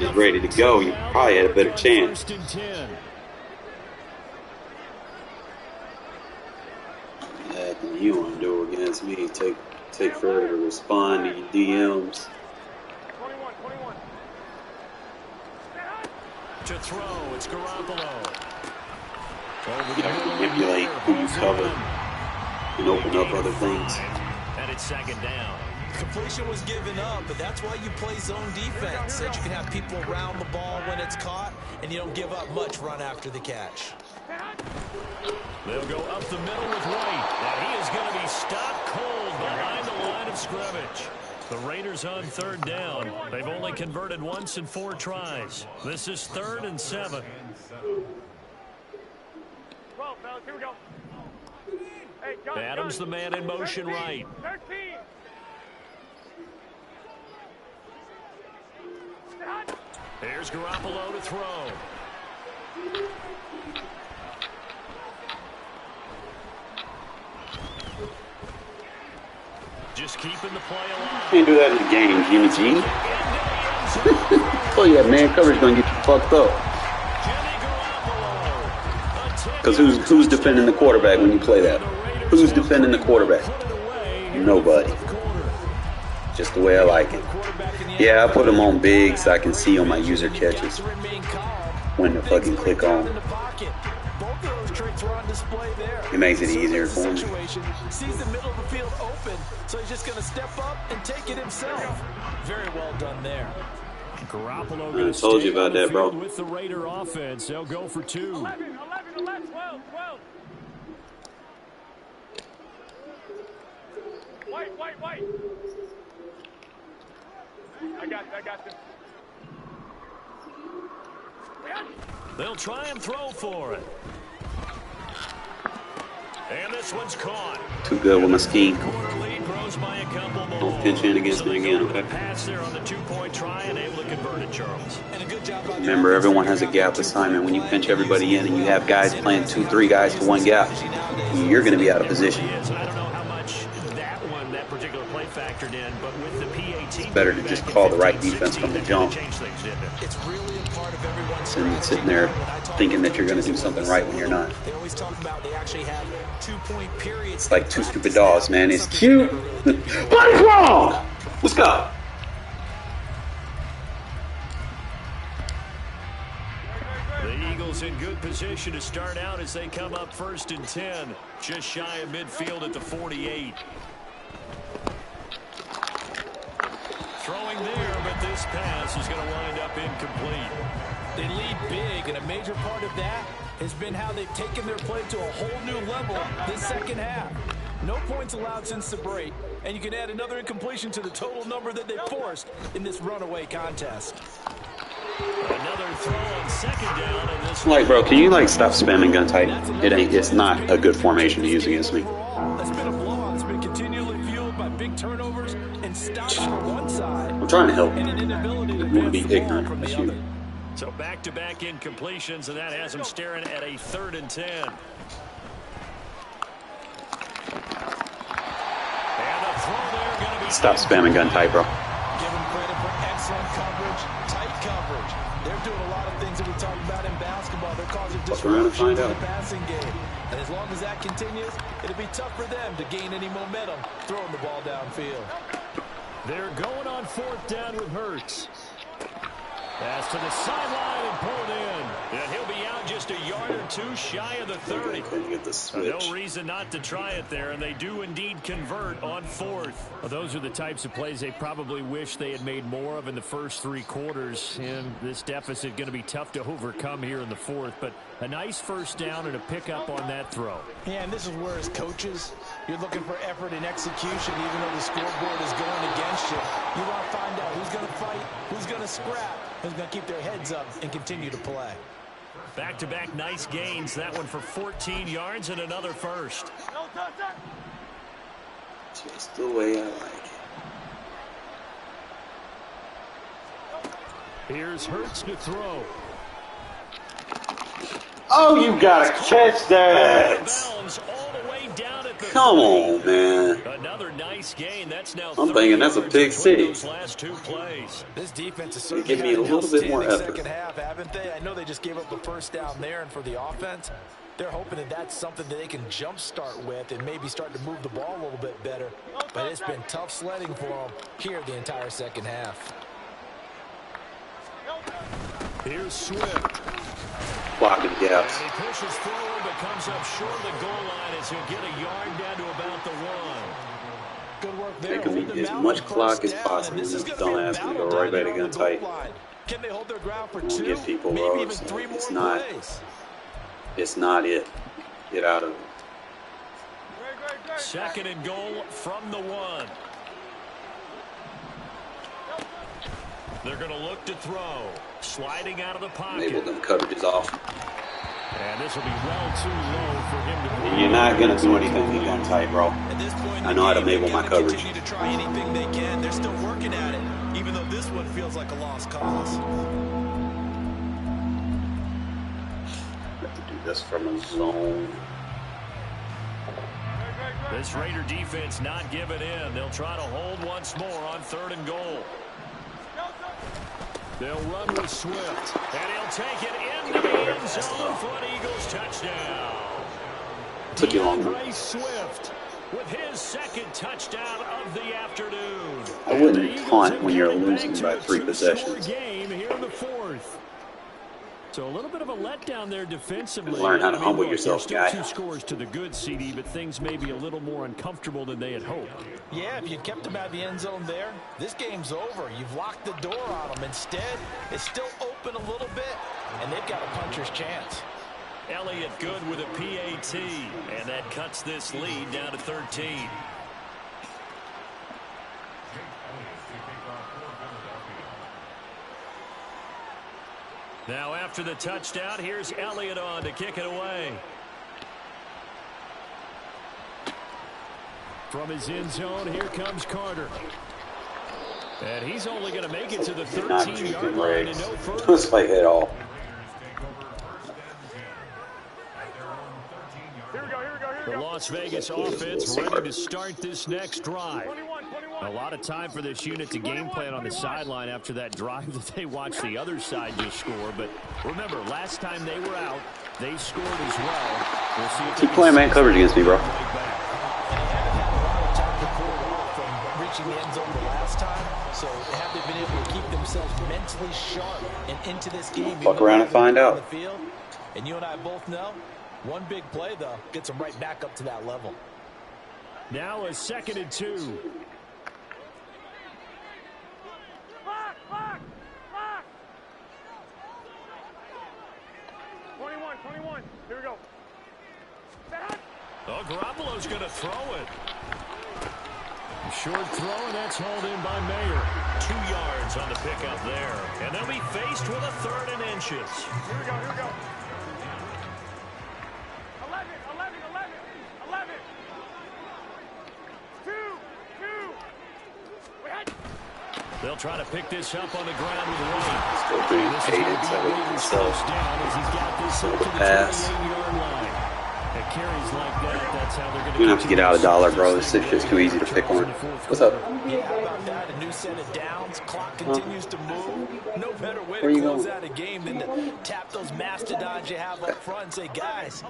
just ready to go. You probably had a better chance. First and 10. Yeah, you want to do against me? Take forever to respond to your DMs. 21. To throw, it's Garoppolo. You have to manipulate who you cover and open up other things. And it's second down. Completion was given up, but that's why you play zone defense, so that you can have people around the ball when it's caught, and you don't give up much run after the catch. They'll go up the middle with White, and he is going to be stopped cold behind the line of scrimmage. The Raiders on third down. They've only converted once in 4 tries. This is 3rd and 7. 12, fellas, here we go. Hey, gun, Adams, the man in motion 13, right. 13. Here's Garoppolo to throw. Just keeping the play alive. Can't do that in the game, Jimmy G. Oh yeah, man, coverage gonna get you fucked up. Because who's defending the quarterback when you play that? Who's defending the quarterback? Nobody. Just the way I like it. Yeah, I put them on big so I can see on my user catches when to fucking click on. It makes it easier for me. Sees the middle of the field open, so he's just going to step up and take it himself. Very well done there. Garoppolo I told you about that, bro. With the Raider offense, they'll go for 2. 11, 12. White. I got this. They'll try and throw for it. And this one's caught. Too good with my scheme. Quarter lead grows by a couple more. Don't pinch in against me again, okay? Pass there on the two-point try and able to convert it, Charles. And a good job by Remember, everyone has a gap assignment. When you pinch everybody in and you have guys playing 2-3 guys to one gap, you're going to be out of position. I don't know how much that particular play factored in, but with the PAT, It's better to just call the right defense from the jump. It's really a part of everyone's And sitting there thinking that you're going to do something right when you're not. They always talk about they actually have 2-point periods. It's like two stupid dogs, man. It's cute, but it's wrong. Let's go. The Eagles in good position to start out as they come up 1st and 10, just shy of midfield at the 48. Throwing there, but this pass is going to wind up incomplete. They lead big, and a major part of that has been how they've taken their play to a whole new level this second half. No points allowed since the break, and you can add another incompletion to the total number that they forced in this runaway contest. Another throw on 2nd down, and this Like, bro, can you like stop spamming gun tight? It's not a good formation to use against me. That's been a blowout. It's been continually fueled by big turnovers and stops from one side. I'm trying to help. And an inability to I want to be pass the ball ignorant. from That's the you. other. So back-to-back incompletions, and that has them staring at a 3rd and 10. And a throw there going to be... Stop spamming gun tight, bro. Give them credit for excellent coverage, tight coverage. They're doing a lot of things that we talked about in basketball. They're causing Fuck around and disruption find to the out. passing game. And as long as that continues, it'll be tough for them to gain any momentum throwing the ball downfield. They're going on 4th down with Hurts. Pass to the sideline and pulled in. And he'll be out just a yard or two shy of the 30. Couldn't get the switch. No reason not to try it there, and they do indeed convert on 4th. Well, those are the types of plays they probably wish they had made more of in the first 3 quarters. And this deficit going to be tough to overcome here in the 4th. But a nice 1st down and a pickup on that throw. Yeah, and this is where, as coaches, you're looking for effort and execution, even though the scoreboard is going against you. You want to find out who's going to fight, who's going to scrap, who's going to keep their heads up and continue to play. Back-to-back nice gains. That one for 14 yards and another 1st. Just the way I like it. Here's Hurts to throw. Oh, you gotta catch that! Bounds all the way down at the Come on, man. Another nice gain. That's now I'm thinking that's a 30 big yards between six. those last 2 plays. This defense is They certainly give me a had an little bit more outstanding effort. second half, haven't they? I know they just gave up the 1st down there, and for the offense, they're hoping that that's something that they can jumpstart with and maybe start to move the ball a little bit better. But it's been tough sledding for them here the entire second half. Here's Swift. Blocking gaps. And he pushes forward but comes up short of the goal line as he'll get a yard down to about the 1. Good work there. Making me Holding as them much out on clock 1st as down, possible. and this is This gonna be a dumbass gonna go battle right down back here on again the tight. goal line. Can they hold their ground for Won't 2, give people maybe love, even so 3 more it's not- plays? It's not it. Get out of it. 2nd and goal from the 1. They're going to look to throw. Sliding out of the pocket. Enable them coverages off. And this will be well too low for him to And you're not gonna do anything with gun tight, bro. At this point in I the know how to game, enable they my gotta coverage. continue to try anything they can. They're still working at it, even though this one feels like a lost cause. Have to do this from a zone. This Raider defense not giving in. They'll try to hold once more on 3rd and goal. They'll run with Swift. And he'll take it into the end zone for an Eagles touchdown. Took you long. DeAndre Swift with his 2nd touchdown of the afternoon. I wouldn't And the Eagles punt have when you're gotten losing back by to a 3 two-score possessions. game here in the 4th. So a little bit of a letdown there defensively. Learn how to I mean, humble look, yourself, still guy. 2 scores to the good, CD, but things may be a little more uncomfortable than they had hoped. Yeah, if you kept them out of the end zone there, this game's over. You've locked the door on them. Instead, it's still open a little bit, and they've got a puncher's chance. Elliott good with a PAT, and that cuts this lead down to 13. Now after the touchdown, here's Elliott on to kick it away. From his end zone, here comes Carter. And he's only going to make it to the 13-yard line and no further. Let's play it all. The Las Vegas offense ready to start this next drive. A lot of time for this unit to game plan on the sideline after that drive that they watched the other side just score. But remember, last time they were out, they scored as well. We'll see if Keep playing man coverage against me, bro. Reaching the end zone the last time, so have they been able to keep themselves mentally sharp and into this game? Fuck around and find out. And you and I both know, one big play though gets them right back up to that level. Now a 2nd and 2. Lock! 21. Here we go. Oh, Garoppolo's going to throw it. A short throw, and that's hauled in by Mayer. 2 yards on the pickup there. And they'll be faced with a 3rd and inches. Here we go. 11. 2. We had. They'll try to pick this up on the ground with Wayne. Still pretty hated, so he can sell the pass. Carries like that, that's how they're You're gonna have to get out $1, bro. This is just too easy to pick on. What's up? Yeah, how about that? A new set of downs. Clock continues to move. No better way Where to you close going? out a game than to tap those mastodons you have up front and say, guys,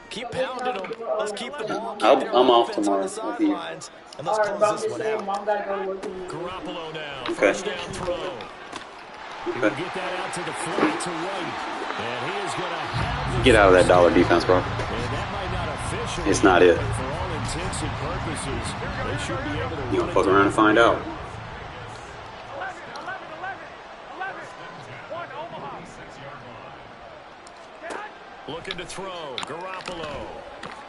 keep pounding them. Let's keep the ball. I'm off tomorrow. I'll be here. And let's close this one out. Garoppolo now. Okay. First down throw. He'll get that out to the flat to White. And he is going to have Get out of that dollar defense, bro. It's not it. For all intents and purposes, they should be able to You gonna fuck around and find out. 11. 1 Omaha. Looking to throw. Garoppolo.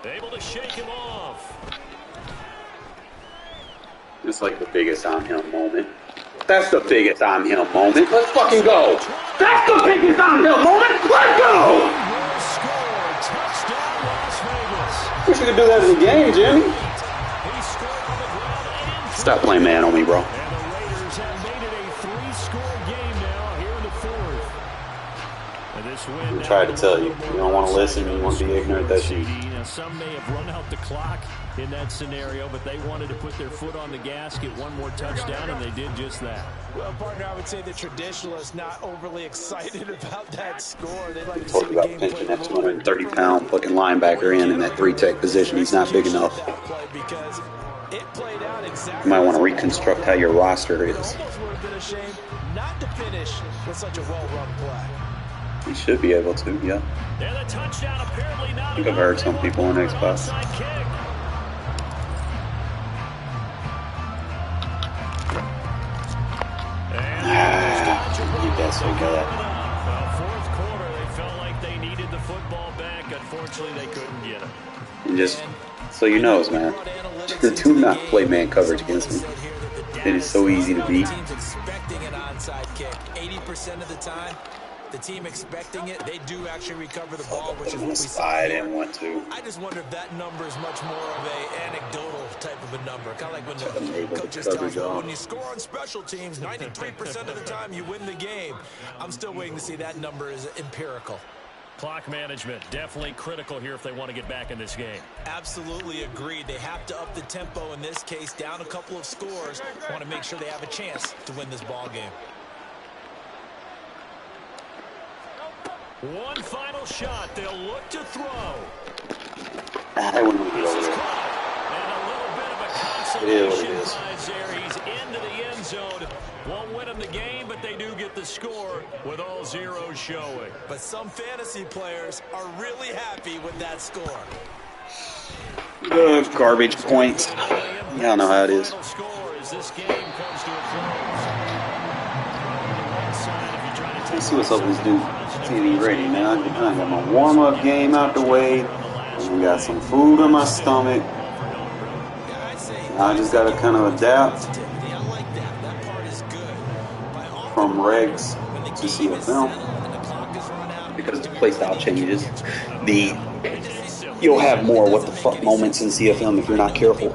Able to shake him off. It's like the biggest I'm him moment. That's the biggest I'm him moment. Let's fucking go. That's the biggest I'm him moment. Let's go. Touchdown, Las Vegas. Wish we could do that in the game, Jimmy. Stop playing man on me, bro. And the Raiders have made it a 3-score game now here in the 4th. And this win I tried to tell you. You don't want to listen. You want to be ignorant. That's you. Some may have run out the clock in that scenario, but they wanted to put their foot on the gas, get one more touchdown, and they did just that. Well, partner, I would say the traditionalists not overly excited about that score. They'd like to Talk see the about game pinching play that 230-pound fucking linebacker in that 3-tech position. He's not big enough. because it played out exactly. You might want to reconstruct how your roster is. Almost would have been a shame not to finish with such a well-run play. He should be able to, yeah. And the touchdown apparently not. I think I've heard some people in Xbox. You guess I got. Fourth quarter, they felt like they needed the football back. Unfortunately, they couldn't get it. And just so you know, man, do not play man coverage against me. It is so easy to beat. Team's expecting an onside kick. 80% of the time, the team expecting it, they do actually recover the ball, which is what we saw. I didn't want to. I just wonder if that number is much more of a anecdotal type of a number. Kind of like when the coaches tell us, when you score on special teams, 93% of the time you win the game. I'm still waiting to see that number is empirical. Clock management, definitely critical here if they want to get back in this game. Absolutely agreed. They have to up the tempo in this case, down a couple of scores. Want to make sure they have a chance to win this ball game. One final shot. They'll look to throw. I wouldn't be over there. And a little bit of a It is what it consolation is. prize there. He's into the end zone. Won't win them the game, but they do get the score with all zeros showing. But some fantasy players are really happy with that score. Garbage points. Y'all know how it is. Final score as this game comes to a close. Let's see what's up with this dude. TV ready, man. I got my warm-up game out the way. And we got some food in my stomach. I just gotta kind of adapt from regs to CFL. because the playstyle changes. You'll have more what the fuck moments in CFM if you're not careful.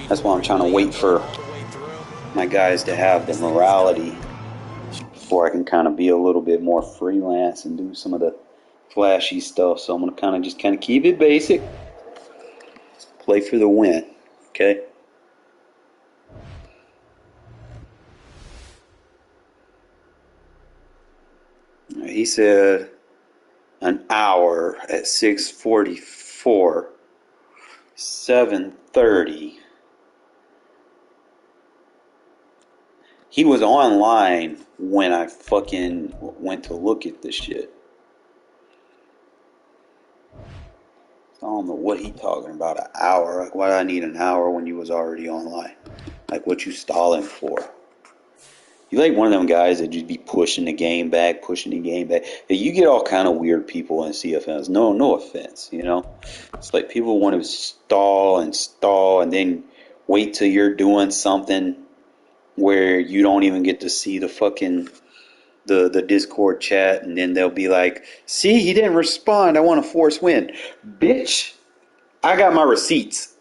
That's why I'm trying to wait for my guys to have the morality before I can kind of be a little bit more freelance and do some of the flashy stuff. So I'm gonna kind of keep it basic, play for the win. Okay. He said an hour at 6:44, 7:30. He was online when I fucking went to look at this shit. I don't know what he talking about, an hour. Like, why do I need an hour when you was already online? Like, what you stalling for? You like one of them guys that just be pushing the game back. You get all kind of weird people in CFNs. No offense, you know. It's like people want to stall, and then wait till you're doing something where you don't even get to see the fucking the Discord chat, and then they'll be like, "See, he didn't respond. I want a force win, bitch. I got my receipts.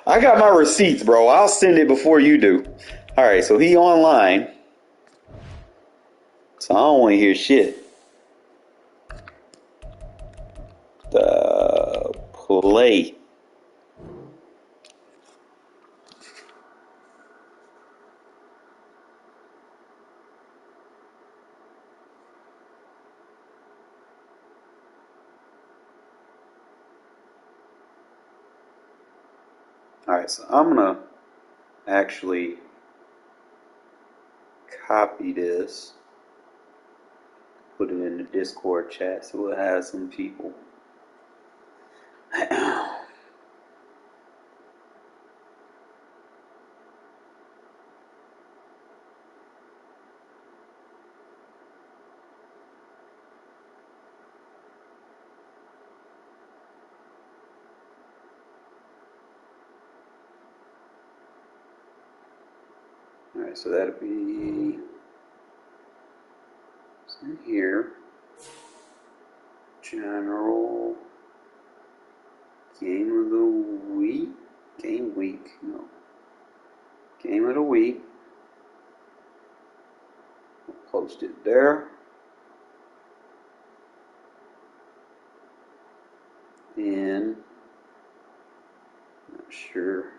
I got my receipts, bro. I'll send it before you do." All right, so he online, so I don't want to hear shit. The play. All right, so I'm gonna actually copy this, put it in the Discord chat, so we'll have some people. Alright, so that'll be in here. General game of the week. Game week, no. Game of the week. I'll post it there. And not sure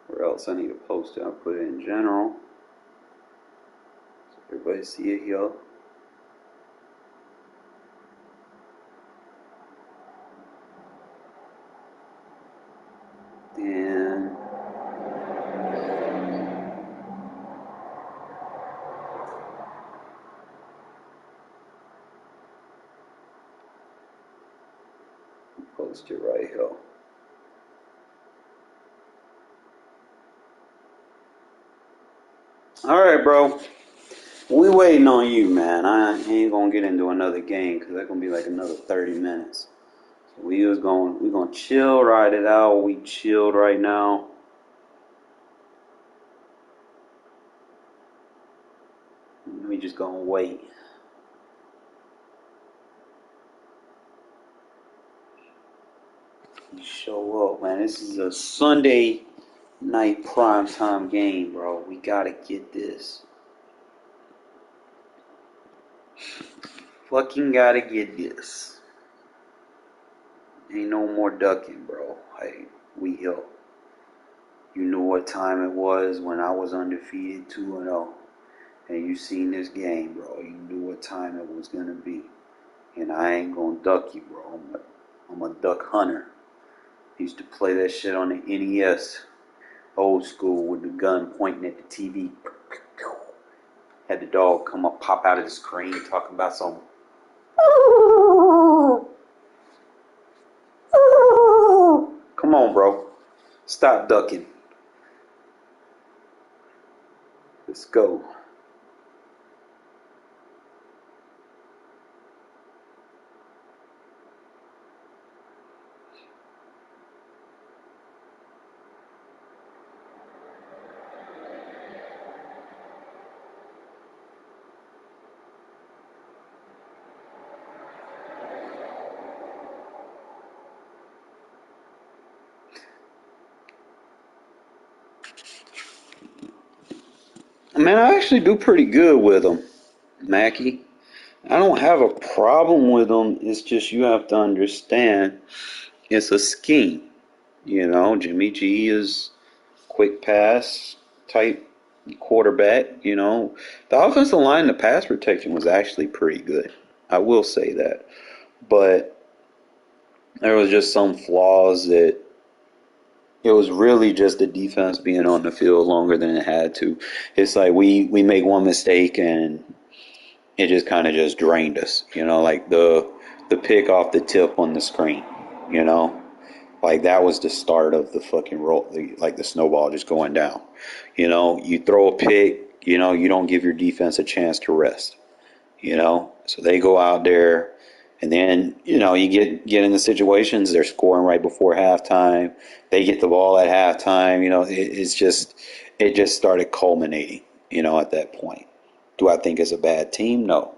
where else I need to post it. I'll put it in general, so everybody see it here. And post it right here. Alright, bro. We waiting on you, man. I ain't gonna get into another game because that's gonna be like another 30 minutes. So we gonna chill, ride it out. We chilled right now. We just gonna wait. You show up, man. This is a Sunday night primetime game, bro. We gotta get this. Fucking gotta get this. Ain't no more ducking, bro. We here. You knew what time it was when I was undefeated 2-0. And you seen this game, bro. You knew what time it was gonna be. And I ain't gonna duck you, bro. I'm a duck hunter. Used to play that shit on the NES. Old school with the gun pointing at the TV. Had the dog come up, pop out of the screen, talking about some. Come on, bro. Stop ducking. Let's go. Man, I actually do pretty good with them, Mackie. I don't have a problem with them. It's just you have to understand it's a scheme. Jimmy G is quick pass type quarterback. The offensive line, the pass protection was actually pretty good. I will say that. But there was just some flaws that it was really just the defense being on the field longer than it had to. It's like we make one mistake and it just kind of just drained us. Like the pick off the tip on the screen. You know, like that was the start of the fucking roll, like the snowball just going down. You throw a pick. You don't give your defense a chance to rest. So they go out there. And then, you get into situations, they're scoring right before halftime. They get the ball at halftime. It just started culminating, at that point. Do I think it's a bad team? No.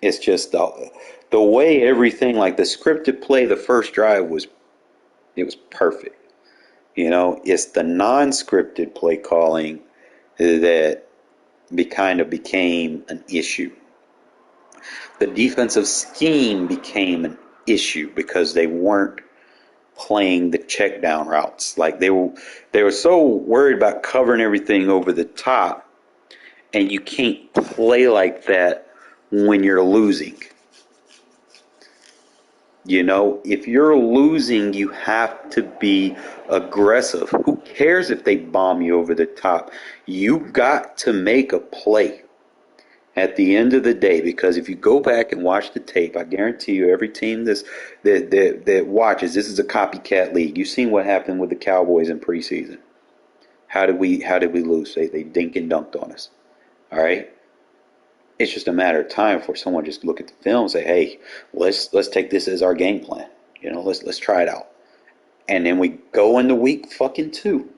It's just the way everything, like the scripted play, the first drive was perfect. It's the non-scripted play calling that kind of became an issue. The defensive scheme became an issue because they weren't playing the check down routes. Like they were so worried about covering everything over the top, and you can't play like that when you're losing. If you're losing, you have to be aggressive. Who cares if they bomb you over the top? You've got to make a play at the end of the day, because if you go back and watch the tape, I guarantee you every team that watches, this is a copycat league. You've seen what happened with the Cowboys in preseason. How did we lose? They dink and dunked on us. All right? It's just a matter of time for someone just look at the film and say, hey, let's take this as our game plan. Let's try it out. And then we go into week fucking 2.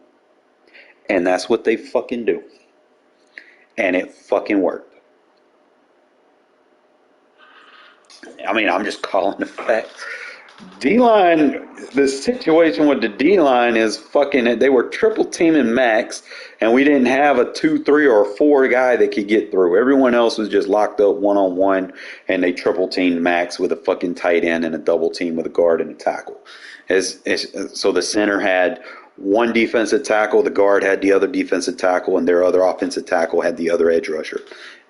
And that's what they fucking do. And it fucking worked. I mean, I'm just calling the facts. D-line, the situation with the D-line is fucking, they were triple teaming Max, and we didn't have a 2, 3, or 4 guy that could get through. Everyone else was just locked up one-on-one, and they triple teamed Max with a fucking tight end and a double team with a guard and a tackle. So the center had one defensive tackle, the guard had the other defensive tackle, and their other offensive tackle had the other edge rusher.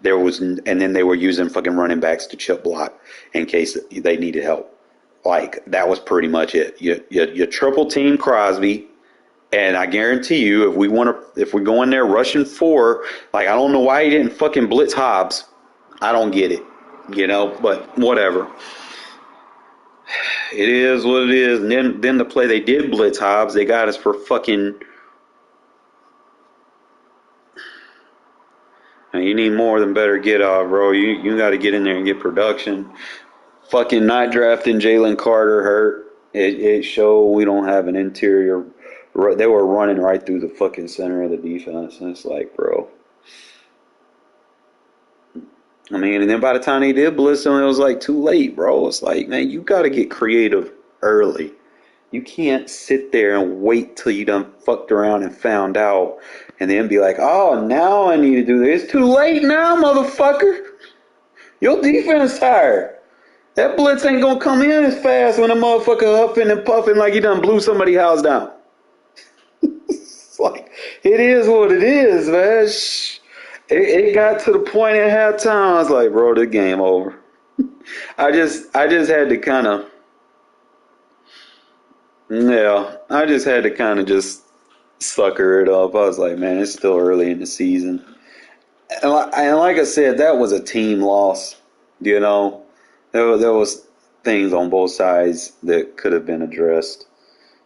And then they were using fucking running backs to chip block in case they needed help. Like, that was pretty much it. You triple team Crosby, and I guarantee you, if we go in there rushing 4, like, I don't know why he didn't fucking blitz Hobbs. I don't get it, but whatever. It is what it is. And then the play they did blitz Hobbs, they got us for fucking. Now, you need more than better get off, bro. You got to get in there and get production. Fucking not drafting Jalen Carter hurt. It showed we don't have an interior. They were running right through the fucking center of the defense, and it's like, bro. I mean, and then by the time they did blitz them, it was like too late, bro. It's like, man, you got to get creative early. You can't sit there and wait till you done fucked around and found out, and then be like, oh, now I need to do this. It's too late now, motherfucker. Your defense tired. That blitz ain't gonna come in as fast when a motherfucker huffing and puffing like he done blew somebody's house down. It's like, it is what it is, man. It got to the point at halftime. I was like, bro, the game over. I just had to kind of, I just had to kind of just sucker it up. I was like, man, it's still early in the season. And like I said, that was a team loss, There was things on both sides that could have been addressed.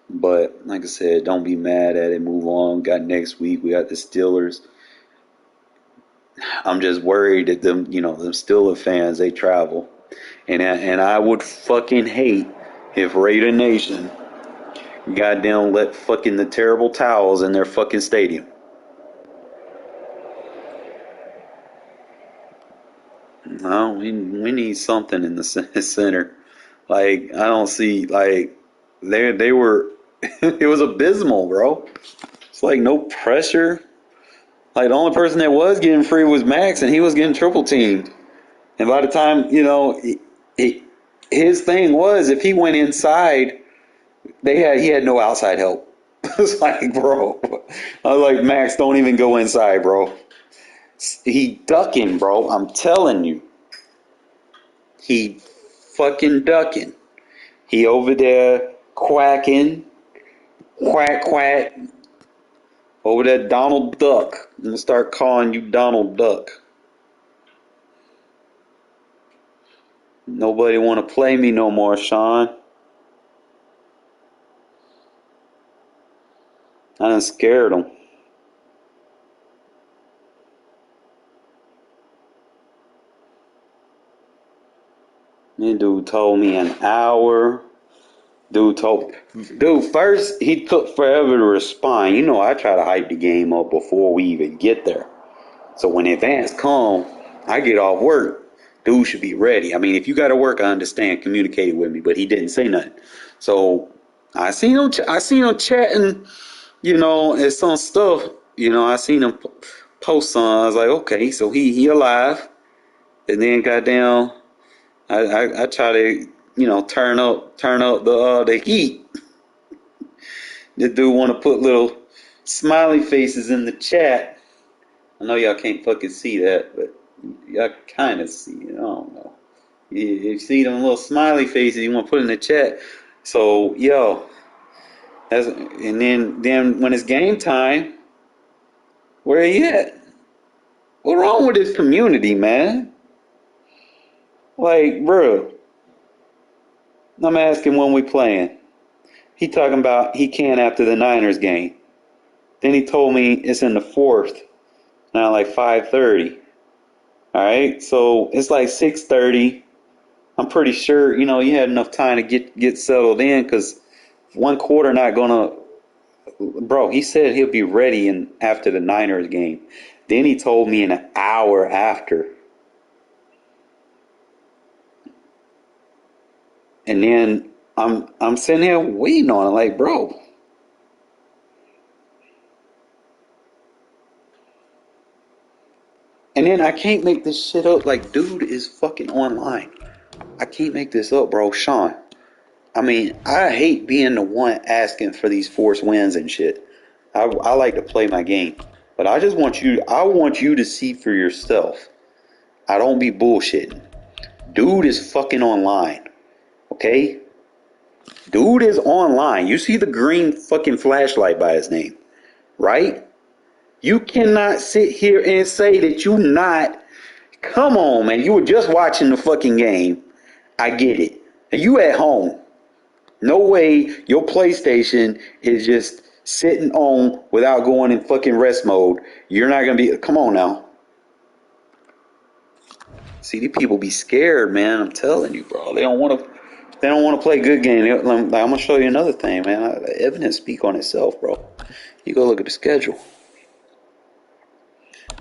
But like I said, don't be mad at it. Move on. Got next week. We got the Steelers. I'm just worried that them Steelers fans, they travel. And I would fucking hate if Raider Nation goddamn let fucking the terrible towels in their fucking stadium. No, we need something in the center. Like, I don't see, like, they were, it was abysmal, bro. It's like no pressure. Like the only person that was getting free was Max, and he was getting triple teamed. And by the time his thing was if he went inside, he had no outside help. It's like, bro, I was like, Max, don't even go inside, bro. He ducking, bro. I'm telling you, he fucking ducking. He over there quacking, quack quack. Over there, Donald Duck. I'm gonna start calling you Donald Duck. Nobody want to play me no more, Sean. I done scared him. That dude told me an hour. Dude, first he took forever to respond. You know, I try to hype the game up before we even get there. So when advance come, I get off work. Dude should be ready. I mean, if you got to work, I understand. Communicated with me, but he didn't say nothing. So I seen him chatting. And some stuff. I seen him post some. I was like, okay, so he alive. And then goddamn, I try to turn up the heat. This dude want to put little smiley faces in the chat. I know y'all can't fucking see that, but y'all kind of see it. I don't know. You see them little smiley faces you want to put in the chat. So and then when it's game time, where he at? What wrong with this community, man? Like, bro, I'm asking when we playing. He talking about he can't after the Niners game. Then he told me it's in the fourth. Now like 5:30. All right, so it's like 6:30. I'm pretty sure you had enough time to get settled in because one quarter not gonna. Bro, he said he'll be ready after the Niners game. Then he told me an hour after. And then I'm sitting here waiting on it, like, bro. And then I can't make this shit up. Like, dude is fucking online. I can't make this up, bro. Sean. I mean, I hate being the one asking for these forced wins and shit. I like to play my game. But I want you to see for yourself. I don't be bullshitting. Dude is fucking online. Okay? Dude is online. You see the green fucking flashlight by his name, right? You cannot sit here and say that you not. Come on, man. You were just watching the fucking game. I get it. And you at home. No way your PlayStation is just sitting on without going in fucking rest mode. You're not going to be. Come on now. See, these people be scared, man. I'm telling you, bro. They don't want to. They don't want to play good game. I'm gonna show you another thing, man. Evidence speak on itself, bro. You go look at the schedule.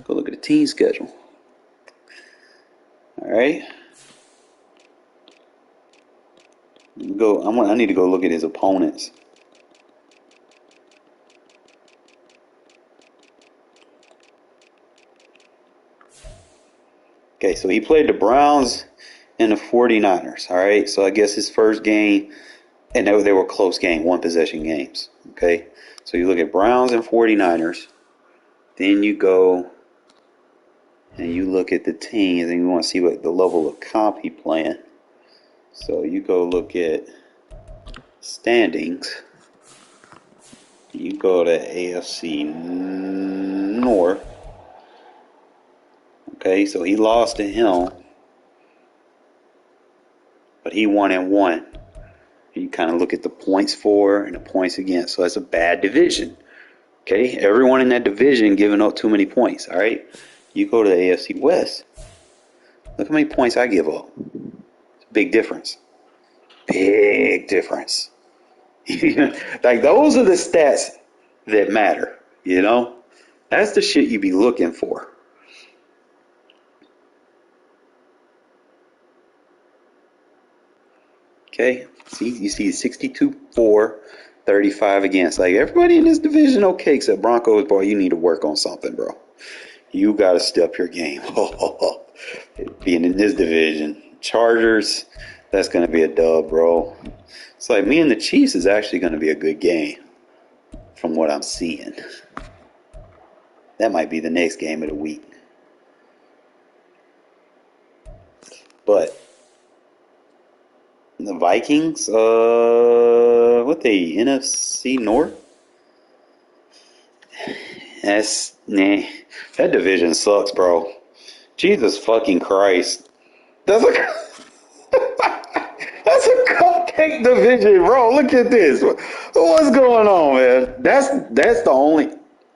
Go look at the team schedule. All right. I need to go look at his opponents. Okay, so he played the Browns and the 49ers. All right, so I guess his first game, and they were close game, one possession games. Okay, so you look at Browns and 49ers. Then you go and you look at the teams, and you want to see what the level of comp he playing. So you go look at standings. You go to AFC North. Okay, so he lost to him, but he won and won. You kind of look at the points for and the points against. So that's a bad division. Okay, everyone in that division giving up too many points. All right, you go to the AFC West. Look how many points I give up. It's a big difference. Big difference. Like those are the stats that matter. That's the shit you be looking for. Okay, you see 62-4, 35 against. Like everybody in this division okay except Broncos, boy, you need to work on something, bro. You got to step your game. Being in this division. Chargers, that's going to be a dub, bro. It's like me and the Chiefs is actually going to be a good game from what I'm seeing. That might be the next game of the week. But the Vikings, what they, NFC North? Nah. That division sucks, bro. Jesus fucking Christ. That's a that's a cupcake division, bro. Look at this. What's going on, man? That's the only,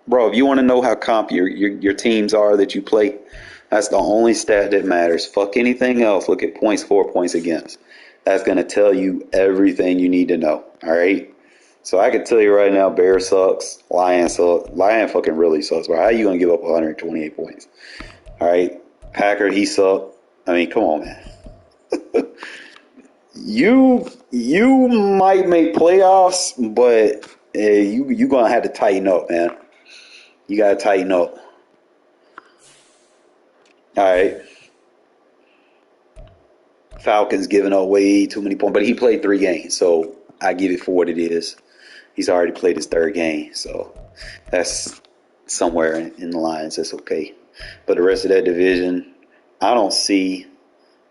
bro. If you want to know how comp your teams are that you play, that's the only stat that matters. Fuck anything else. Look at points for, points against. That's gonna tell you everything you need to know. All right. So I can tell you right now, Bear sucks. Lion sucks. Lion fucking really sucks, bro. How are you gonna give up 128 points? All right. Packer, he sucked. I mean, come on, man. You might make playoffs, but you gonna have to tighten up, man. You gotta tighten up. All right. Falcons giving up way too many points, but he played 3 games, so I give it for what it is. He's already played his 3rd game, so that's somewhere in the lines. That's okay. But the rest of that division, I don't see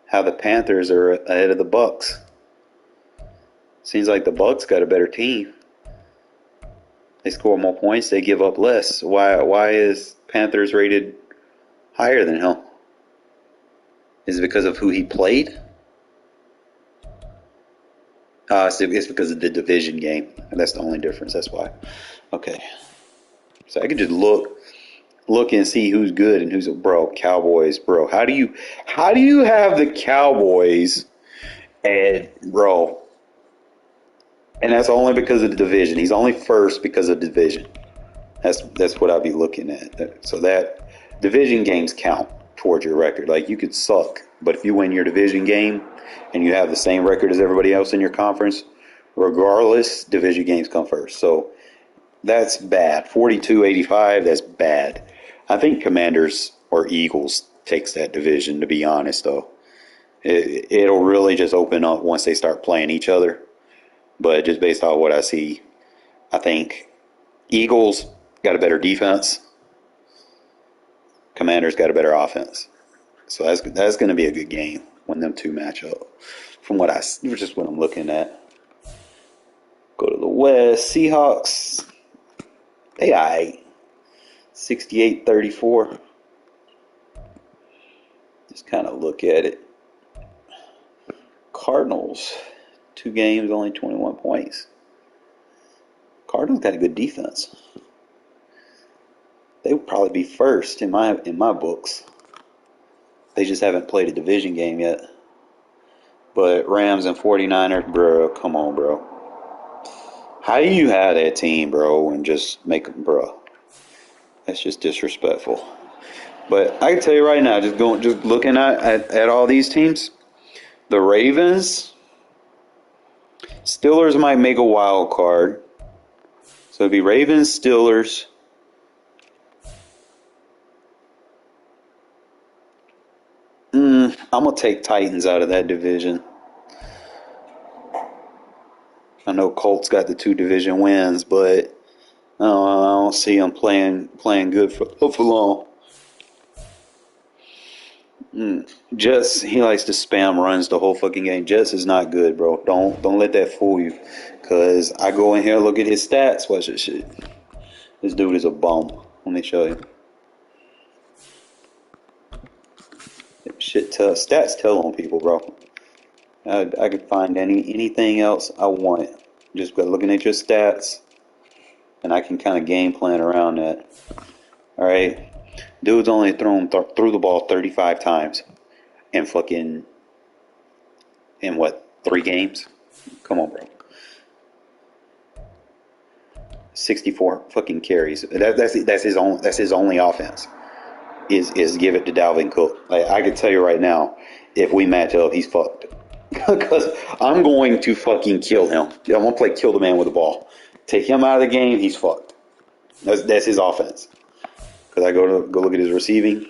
how the Panthers are ahead of the Bucks. Seems like the Bucks got a better team. They score more points, they give up less. Why is Panthers rated higher than him? Is it because of who he played? It's because of the division game. That's the only difference. That's why. Okay. So I can just look and see who's good and who's, bro. Cowboys, bro. How do you have the Cowboys and, bro? And that's only because of the division. He's only first because of division. That's what I'll be looking at. So that division games count towards your record. Like, you could suck, but if you win your division game and you have the same record as everybody else in your conference, regardless, division games come first. So that's bad. 42-85, that's bad. I think Commanders or Eagles takes that division, to be honest, though. It'll really just open up once they start playing each other. But just based off what I see, I think Eagles got a better defense. Commanders got a better offense. So that's going to be a good game when them two match up. From what just what I'm looking at. Go to the West. Seahawks. They aight. 68-34. Just kind of look at it. Cardinals. 2 games, only 21 points. Cardinals got a good defense. They would probably be first in my books. They just haven't played a division game yet. But Rams and 49ers, bro, come on, bro. How do you have that team, bro, and just make them, bro? That's just disrespectful. But I can tell you right now, just looking at all these teams, the Ravens, Steelers might make a wild card. So it'd be Ravens, Steelers. I'm going to take Titans out of that division. I know Colts got the 2 division wins, but I don't see them playing good for long. Jets, he likes to spam runs the whole fucking game. Jets is not good, bro. Don't let that fool you. Because I go in here and look at his stats. Watch this shit. This dude is a bum. Let me show you. Stats tell on people, bro. I could find anything else I want. Just by looking at your stats. And I can kind of game plan around that. Alright. Dude's only threw the ball 35 times. In 3 games? Come on, bro. 64 fucking carries. That's his only offense. Is give it to Dalvin Cook. Like, I can tell you right now, if we match up, he's fucked. Because I'm going to fucking kill him. I'm going to play kill the man with the ball. Take him out of the game, he's fucked. That's his offense. because I go look at his receiving,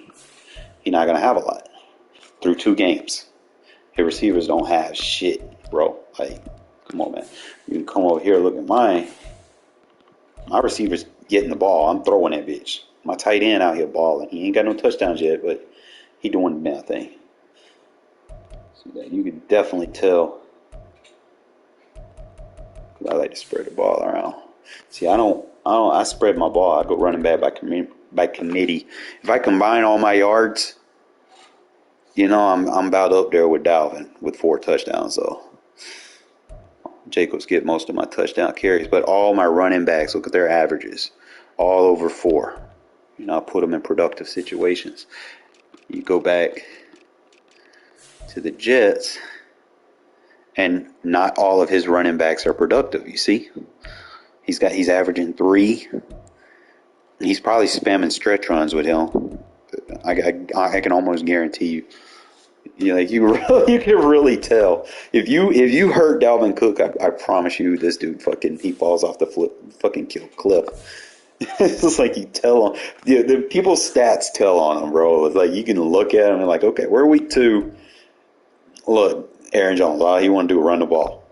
he's not gonna have a lot through 2 games. His receivers don't have shit, bro. Like, come on, man. You can come over here, look at mine. My receivers getting the ball. I'm throwing that bitch. My tight end out here balling. He ain't got no touchdowns yet, but he doing the damn thing. So that you can definitely tell. I like to spread the ball around. See, I spread my ball. I go running back by committee. If I combine all my yards, I'm about up there with Dalvin with 4 touchdowns. So Jacobs get most of my touchdown carries, but all my running backs, look at their averages, all over 4. I put them in productive situations. You go back to the Jets, and not all of his running backs are productive. You see, he's averaging 3. He's probably spamming stretch runs with him. I can almost guarantee you. You can really tell if you hurt Dalvin Cook. I promise you, this dude he falls off the cliff. It's just like you tell him. The people's stats tell on him, bro. It's like you can look at him and like, okay, we're week 2. Look, Aaron Jones, all he want to do is run the ball.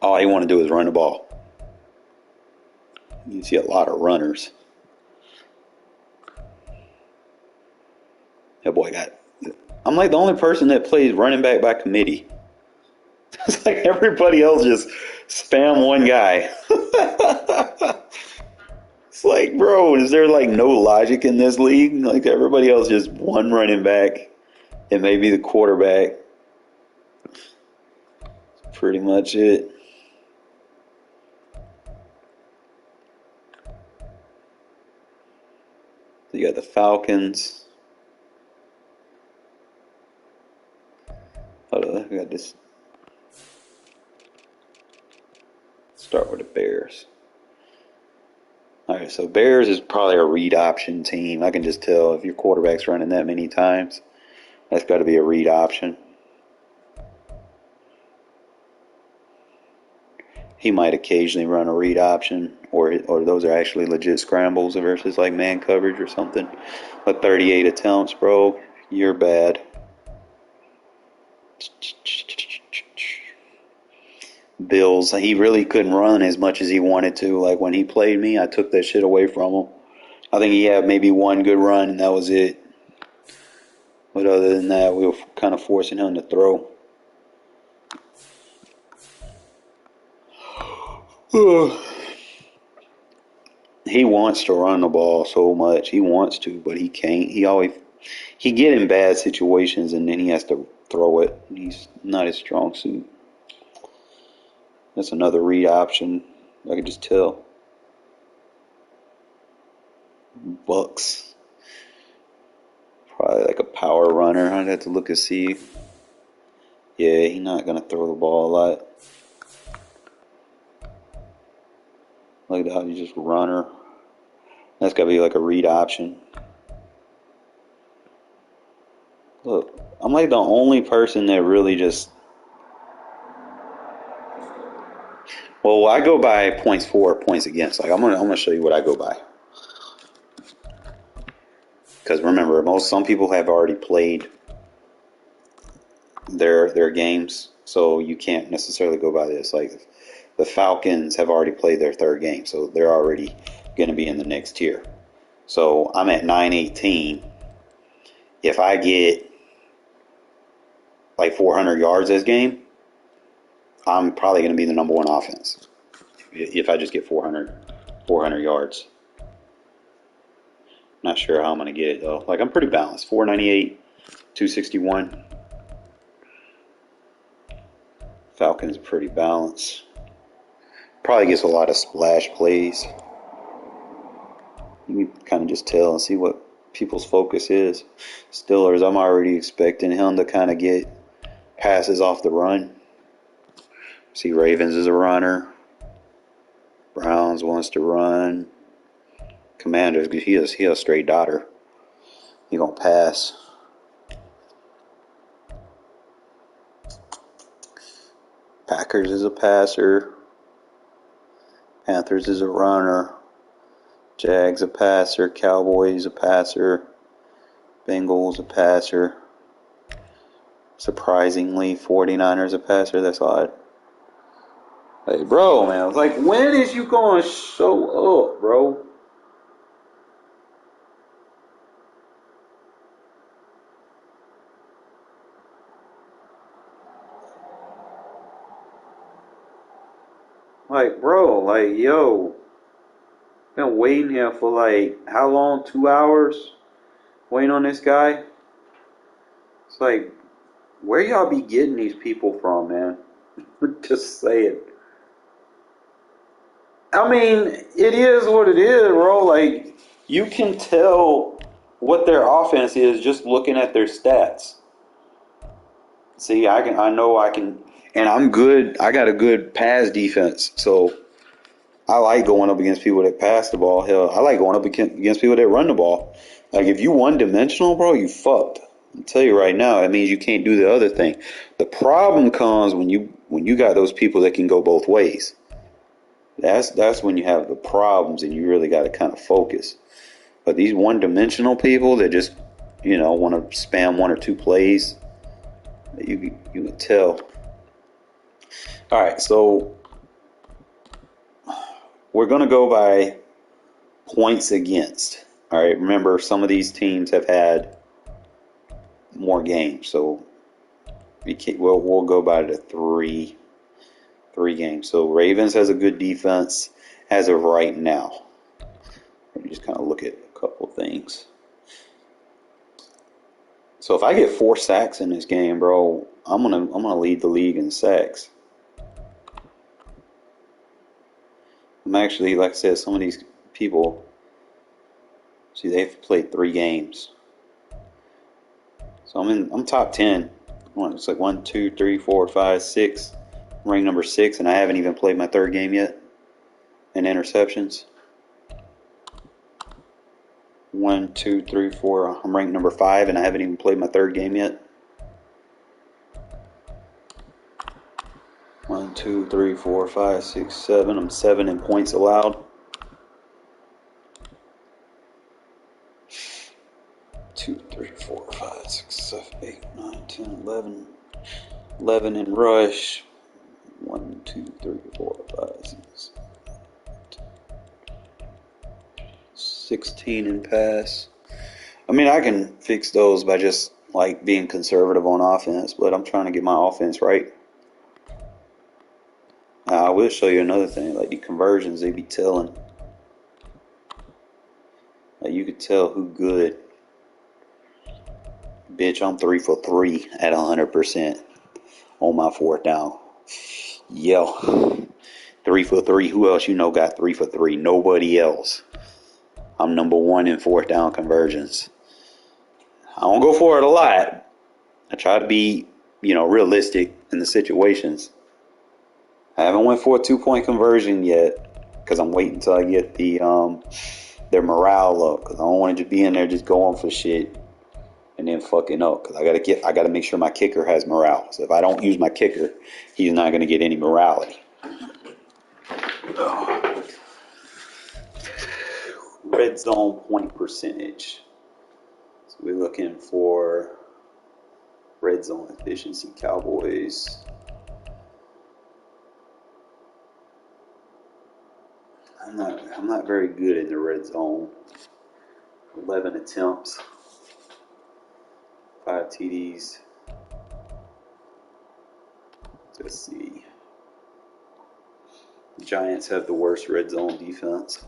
All he want to do is run the ball. You see a lot of runners. That boy I'm like the only person that plays running back by committee. It's like everybody else just spam one guy. It's like, bro, is there like no logic in this league? Like everybody else just one running back and maybe the quarterback. That's pretty much it. So you got the Falcons. Hold on, I got this. Start with the Bears. All right, so Bears is probably a read option team. I can just tell if your quarterback's running that many times, that's got to be a read option. He might occasionally run a read option, or those are actually legit scrambles versus like man coverage or something. But 38 attempts, bro, you're bad. Bills, he really couldn't run as much as he wanted to. Like when he played me, I took that shit away from him. I think he had maybe one good run, and that was it. But other than that, we were kind of forcing him to throw. He wants to run the ball so much. He wants to, but he can't. He get in bad situations, and then he has to throw it. He's not his strong suit. That's another read option. I could just tell. Bucks. Probably like a power runner. I'd have to look and see. Yeah, he's not going to throw the ball a lot. Look at how you just runner. That's got to be like a read option. Look, I'm like the only person that really just... Well, I go by points for, points against. Like I'm gonna show you what I go by. Because remember, some people have already played their games, so you can't necessarily go by this. Like the Falcons have already played their 3rd game, so they're already going to be in the next tier. So I'm at 918. If I get like 400 yards this game, I'm probably going to be the number 1 offense. If I just get 400 yards. Not sure how I'm going to get it though. Like I'm pretty balanced. 498, 261. Falcons are pretty balanced. Probably gets a lot of splash plays. You can kind of just tell and see what people's focus is. Steelers, I'm already expecting him to kind of get passes off the run. See, Ravens is a runner. Browns wants to run. Commanders, he a straight dotter. He gonna pass. Packers is a passer. Panthers is a runner. Jags a passer, Cowboys a passer, Bengals a passer. Surprisingly, 49ers a passer. That's odd. Hey, bro, man. I was like, when is you going to show up, bro? Like, bro, like, yo. Been waiting here for like, how long? 2 hours? Waiting on this guy? It's like, where y'all be getting these people from, man? Just saying. I mean, it is what it is, bro. Like, you can tell what their offense is just looking at their stats. See, I know I can, and I'm good. I got a good pass defense, so I like going up against people that pass the ball. Hell, I like going up against people that run the ball. Like, if you one-dimensional, bro, you fucked. I'll tell you right now, that means you can't do the other thing. The problem comes when you got those people that can go both ways. That's when you have the problems, and you really got to kind of focus. But these one-dimensional people that just, want to spam one or two plays, you can tell. All right, so we're going to go by points against. All right, remember, some of these teams have had more games, so we'll go by the three games. So Ravens has a good defense as of right now. Let me just kind of look at a couple of things. So if I get 4 sacks in this game, bro, I'm gonna lead the league in sacks. I'm actually, like I said, some of these people, see, they've played 3 games. So I'm top 10. It's like 1, 2, 3, 4, 5, 6. I'm ranked number 6, and I haven't even played my 3rd game yet in interceptions. 1, 2, 3, 4. I'm ranked number 5, and I haven't even played my 3rd game yet. 1, 2, 3, 4, 5, 6, 7. I'm 7 in points allowed. 2, 3, 4, 5, 6, 7, 8, 9, 10, 11. 11 in rush. 1, 2, 3, 4, 5, 6. 16 in pass. I mean, I can fix those by just like being conservative on offense, but I'm trying to get my offense right. I will show you another thing, like the conversions, they be telling. Like, you could tell who good. Bitch, I'm 3 for 3 at 100% on my 4th down. Yo, 3 for 3. Who else got 3 for 3? Nobody else. I'm number 1 in 4th down conversions. I don't go for it a lot. I try to be, realistic in the situations. I haven't went for a 2-point conversion yet because I'm waiting until I get their morale up, because I don't want to just be in there just going for shit and then fucking up, because I gotta make sure my kicker has morale. So if I don't use my kicker, he's not gonna get any morality. Red zone point percentage. So we're looking for red zone efficiency. Cowboys. I'm not very good in the red zone. 11 attempts, 5 TDs. Let's see. The Giants have the worst red zone defense.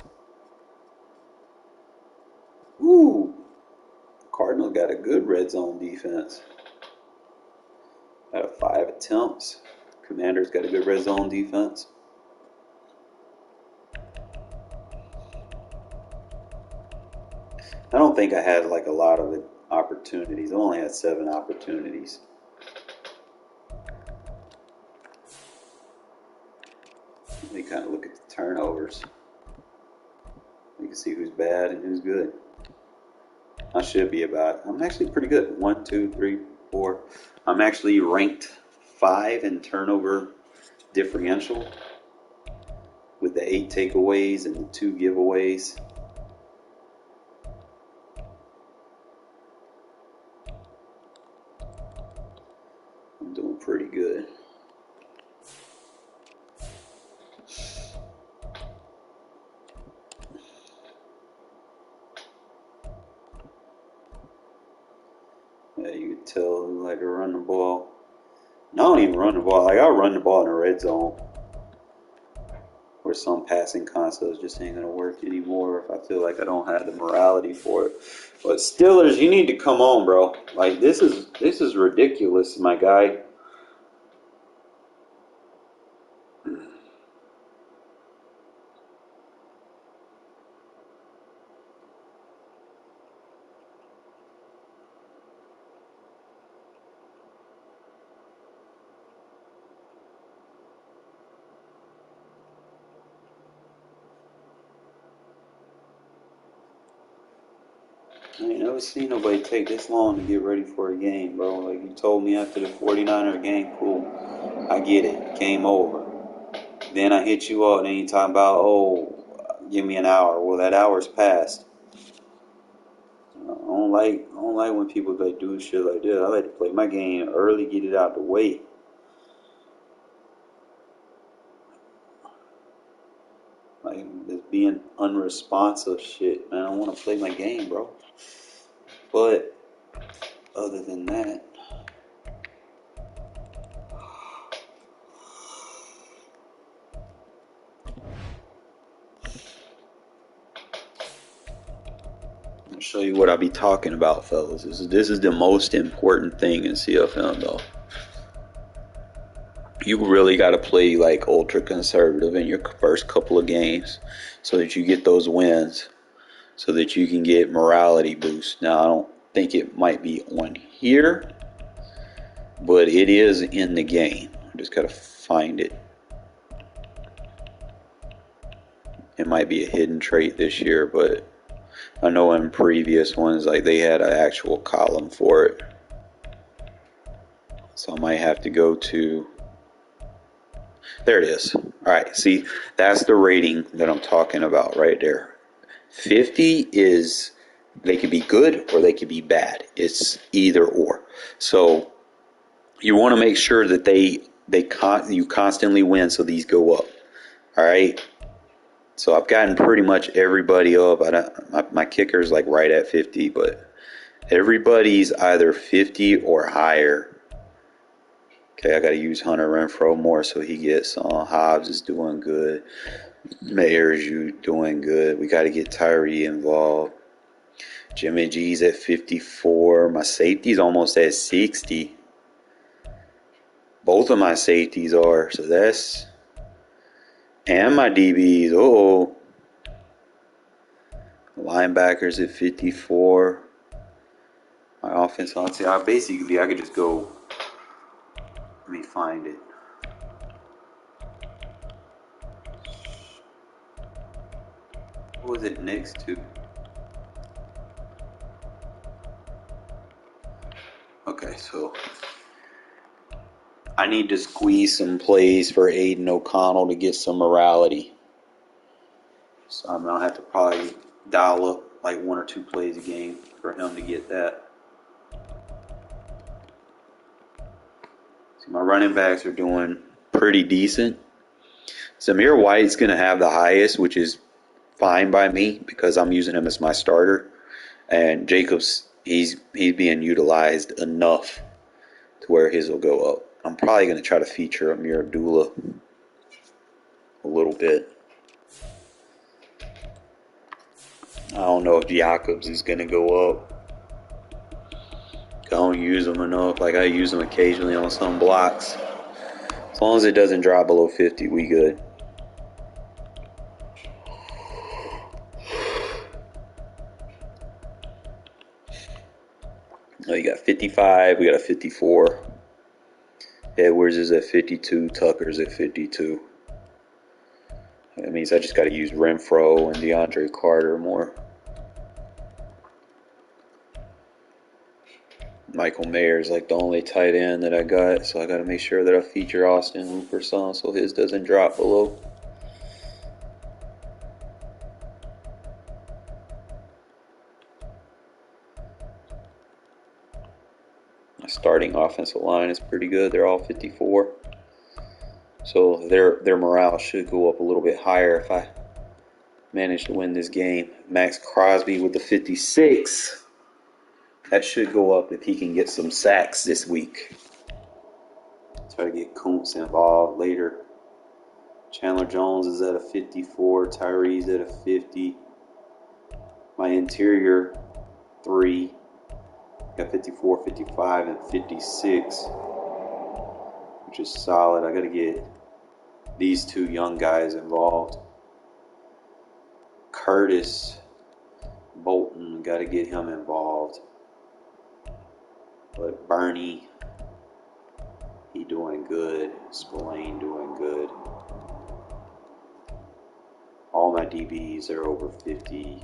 Ooh, Cardinals got a good red zone defense. Out of 5 attempts. Commanders got a good red zone defense. I don't think I had like a lot of opportunities. I only had 7 opportunities. Let me kind of look at the turnovers. You can see who's bad and who's good. I should be I'm actually pretty good. 1, 2, 3, 4. I'm actually ranked 5 in turnover differential with the 8 takeaways and the 2 giveaways. Yeah, you could tell like I run the ball. No, I don't even run the ball. Like I'll run the ball in the red zone. Where some passing concepts just ain't gonna work anymore if I feel like I don't have the morality for it. But Steelers, you need to come on, bro. Like this is ridiculous, my guy. I ain't never seen nobody take this long to get ready for a game, bro. Like you told me after the 49er game, cool. I get it. Game over. Then I hit you up and then you talking about, oh, give me an hour. Well, that hour's passed. I don't like when people like do shit like this. I like to play my game early, get it out the way. Like this being unresponsive shit, man. I want to play my game, bro. But other than that, I'll show you what I be talking about, fellas. This is the most important thing in CFM, though. You really got to play like ultra conservative in your first couple of games so that you get those wins, so that you can get morality boost. Now, I don't think it might be on here, but it is in the game. I just got to find it. It might be a hidden trait this year, but I know in previous ones, like they had an actual column for it. So I might have to go to, there it is. All right, see, that's the rating that I'm talking about right there. 50 is, they could be good or they could be bad. It's either or. So you want to make sure that you constantly win so these go up. All right. So I've gotten pretty much everybody up. My kicker's like right at 50, but everybody's either 50 or higher. Okay, I got to use Hunter Renfro more so he gets on. Hobbs is doing good. Mayers, you doing good. We got to get Tyree involved. Jimmy G's at 54. My safety's almost at 60. Both of my safeties are. So that's... And my DBs. Oh. Linebackers at 54. My offense, let's see. I could just go... Let me find it. What was it next to? Okay, so I need to squeeze some plays for Aiden O'Connell to get some morality. So I'm going to have to probably dial up like 1 or 2 plays a game for him to get that. See, my running backs are doing pretty decent. Zamir White's going to have the highest, which is fine by me because I'm using him as my starter. And Jacobs, he's being utilized enough to where his will go up. I'm probably going to try to feature Amir Abdullah a little bit. I don't know if Jacobs is going to go up. I don't use him enough. Like I use him occasionally on some blocks. As long as it doesn't drop below 50, we good. Oh, you got 55. We got a 54. Edwards is at 52. Tucker's at 52. That means I just got to use Renfro and DeAndre Carter more. Michael Mayer's like the only tight end that I got, so I got to make sure that I feature Austin Hooper some so his doesn't drop below. My starting offensive line is pretty good. They're all 54. So their morale should go up a little bit higher if I manage to win this game. Max Crosby with the 56. That should go up if he can get some sacks this week. Try to get Kuntz involved later. Chandler Jones is at a 54. Tyree's at a 50. My interior 3. Got 54, 55, and 56, which is solid. I got to get these two young guys involved. Curtis Bolton, got to get him involved. But Bernie, he doing good. Spillane doing good. All my DBs are over 50.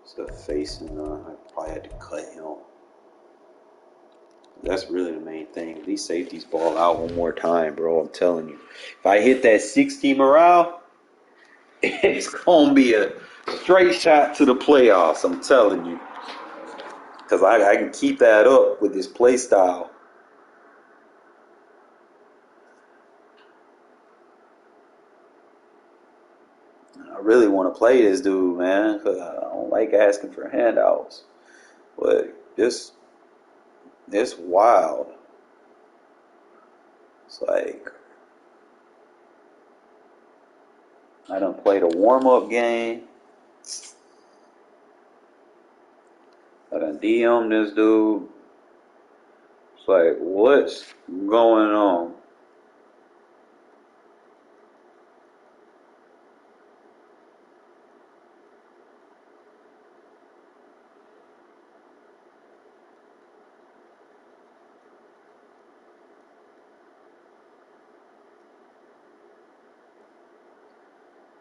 So facing, I probably had to cut him. That's really the main thing. These safeties ball out one more time, bro. I'm telling you. If I hit that 60 morale, it's going to be a straight shot to the playoffs. I'm telling you. Because I can keep that up with this play style. I really want to play this dude, man. Because I don't like asking for handouts. But it's wild. It's like, I done played a warm-up game. I done DM'd this dude. It's like, what's going on?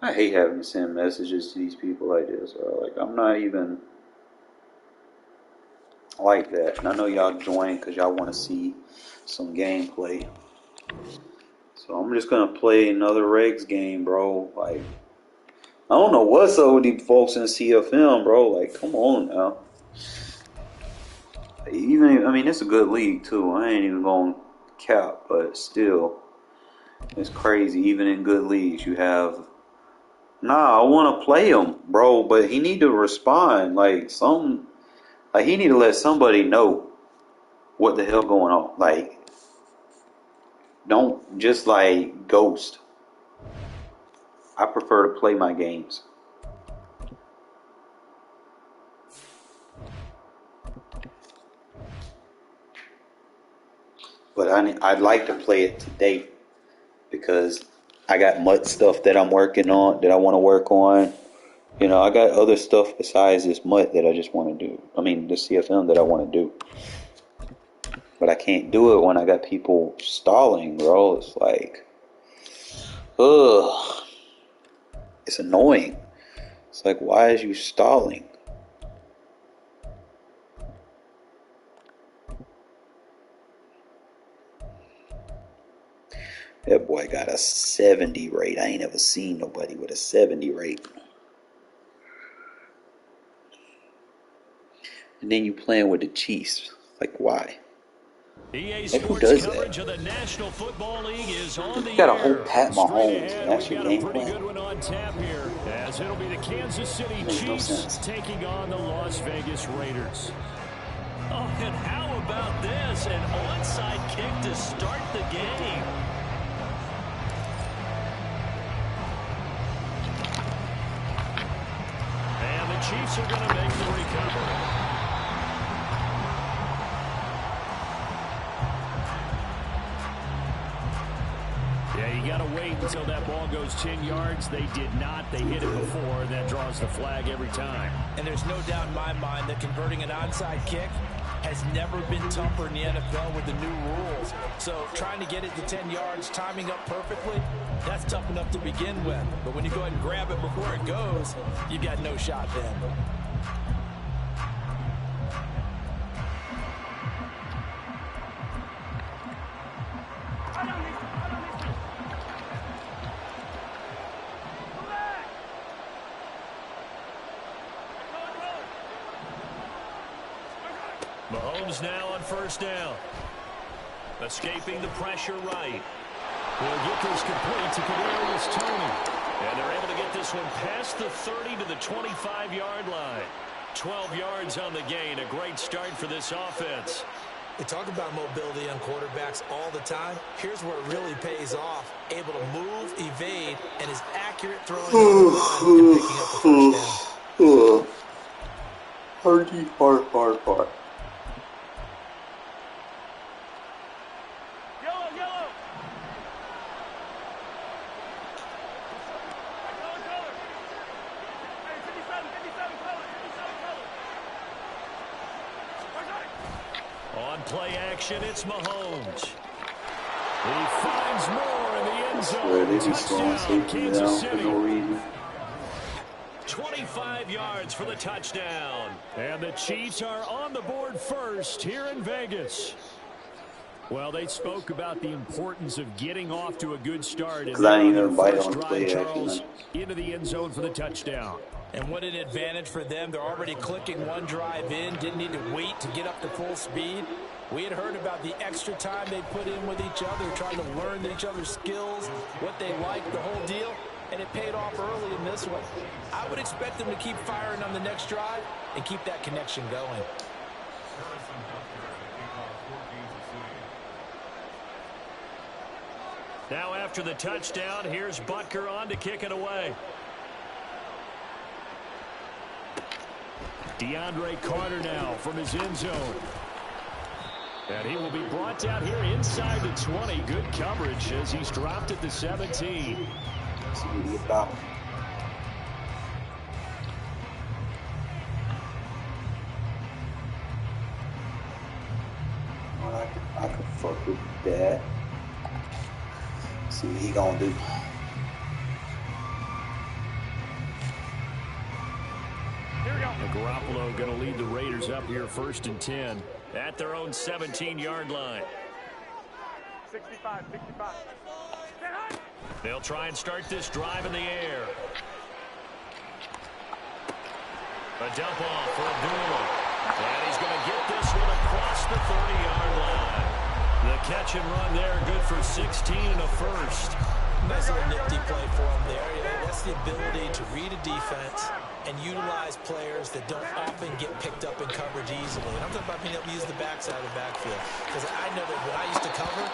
I hate having to send messages to these people like this. Like, I'm not even like that. And I know y'all join because y'all want to see some gameplay. So I'm just going to play another Regs game, bro. Like, I don't know what's up with these folks in CFM, bro. Like, come on now. Even, I mean, it's a good league, too. I ain't even going to cap, but still. It's crazy. Even in good leagues, you have... Nah, I want to play him, bro, but he need to respond. Like, he need to let somebody know what the hell going on. Like, don't just, like, ghost. I prefer to play my games. But I'd like to play it today because I got MUT stuff that I'm working on, that I want to work on. You know, I got other stuff besides this MUT that I just want to do. I mean, the CFM that I want to do. But I can't do it when I got people stalling, bro. It's like, ugh. It's annoying. It's like, why is you stalling? That boy got a 70 rate. I ain't ever seen nobody with a 70 rate. And then you playing with the Chiefs. Like, why? EA Like, who Sports does coverage that? of the National Football League is on the You got a whole air. Pat Straight Mahomes, and ahead, that's we your got a game pretty plan? good one on tap here, as it'll be the Kansas City Makes no Chiefs sense. taking on the Las Vegas Raiders. Oh, and how about this? An onside kick to start the game. And the Chiefs are going to make the recovery. Yeah, you got to wait until that ball goes 10 yards. They did not. They hit it before. That draws the flag every time. And there's no doubt in my mind that converting an onside kick has never been tougher in the NFL with the new rules. So trying to get it to 10 yards, timing up perfectly, that's tough enough to begin with. But when you go ahead and grab it before it goes, you've got no shot then. Mahomes now on first down. Escaping the pressure right. We'll get this complete to Kadarius Toney. And they're able to get this one past the 30 to the 25-yard line. 12 yards on the gain. A great start for this offense. They talk about mobility on quarterbacks all the time. Here's where it really pays off. Able to move, evade, and is accurate throwing on the line and picking up the first down. Hard. Yellow, yellow. Color. Hey, 57 color. On play action, it's Mahomes. He finds more in the end zone. Touchdown, Kansas City. 25 yards for the touchdown. And the Chiefs are on the board first here in Vegas. Well, they spoke about the importance of getting off to a good start. Because I didn't even bite first on drive, play Charles, action. into the end zone for the touchdown. And what an advantage for them. They're already clicking one drive in. Didn't need to wait to get up to full speed. We had heard about the extra time they put in with each other, trying to learn each other's skills, what they like, the whole deal. And it paid off early in this one. I would expect them to keep firing on the next drive and keep that connection going. Now after the touchdown, here's Butker on to kick it away. DeAndre Carter now from his end zone. And he will be brought down here inside the 20. Good coverage as he's dropped at the 17. I could fuck with that. See what he gonna do. Here we go. Garoppolo going to lead the Raiders up here 1st and 10 at their own 17-yard line. 65. They'll try and start this drive in the air. A dump off for Abdullah. And he's going to get this one across the 30-yard line. The catch and run there, good for 16 and a first. Nice little nifty play for him there. That's the ability to read a defense and utilize players that don't often get picked up in coverage easily. And I'm talking about being able to use the backside of the backfield. Because I know that when I used to cover,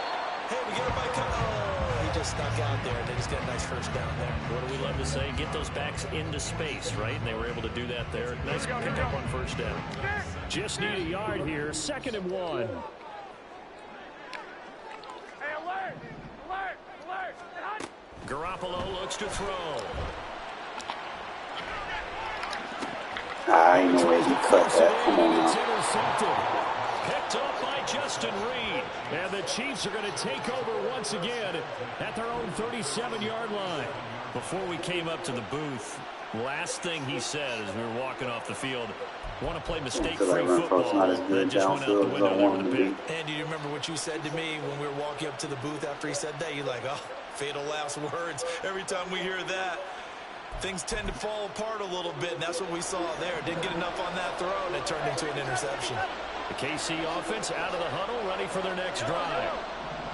hey, we get everybody cover. Oh, he just snuck out there, and they just got a nice first down there. What do we love to say? Get those backs into space, right? And they were able to do that there. Nice pickup on first down. Just need a yard here. 2nd and 1. Hey, alert. Garoppolo looks to throw. I ain't no way he cut that. Come on It's now. intercepted. Picked up by Justin Reed. And the Chiefs are going to take over once again at their own 37-yard line. Before we came up to the booth, last thing he said as we were walking off the field, want to play mistake-free football. Not as good That just went out the downfield as I window there want with him the to pick. be. And do you remember what you said to me when we were walking up to the booth after he said that? You're like, oh, fatal last words. Every time we hear that, things tend to fall apart a little bit, and that's what we saw there. Didn't get enough on that throw, and it turned into an interception. The KC offense out of the huddle, ready for their next drive.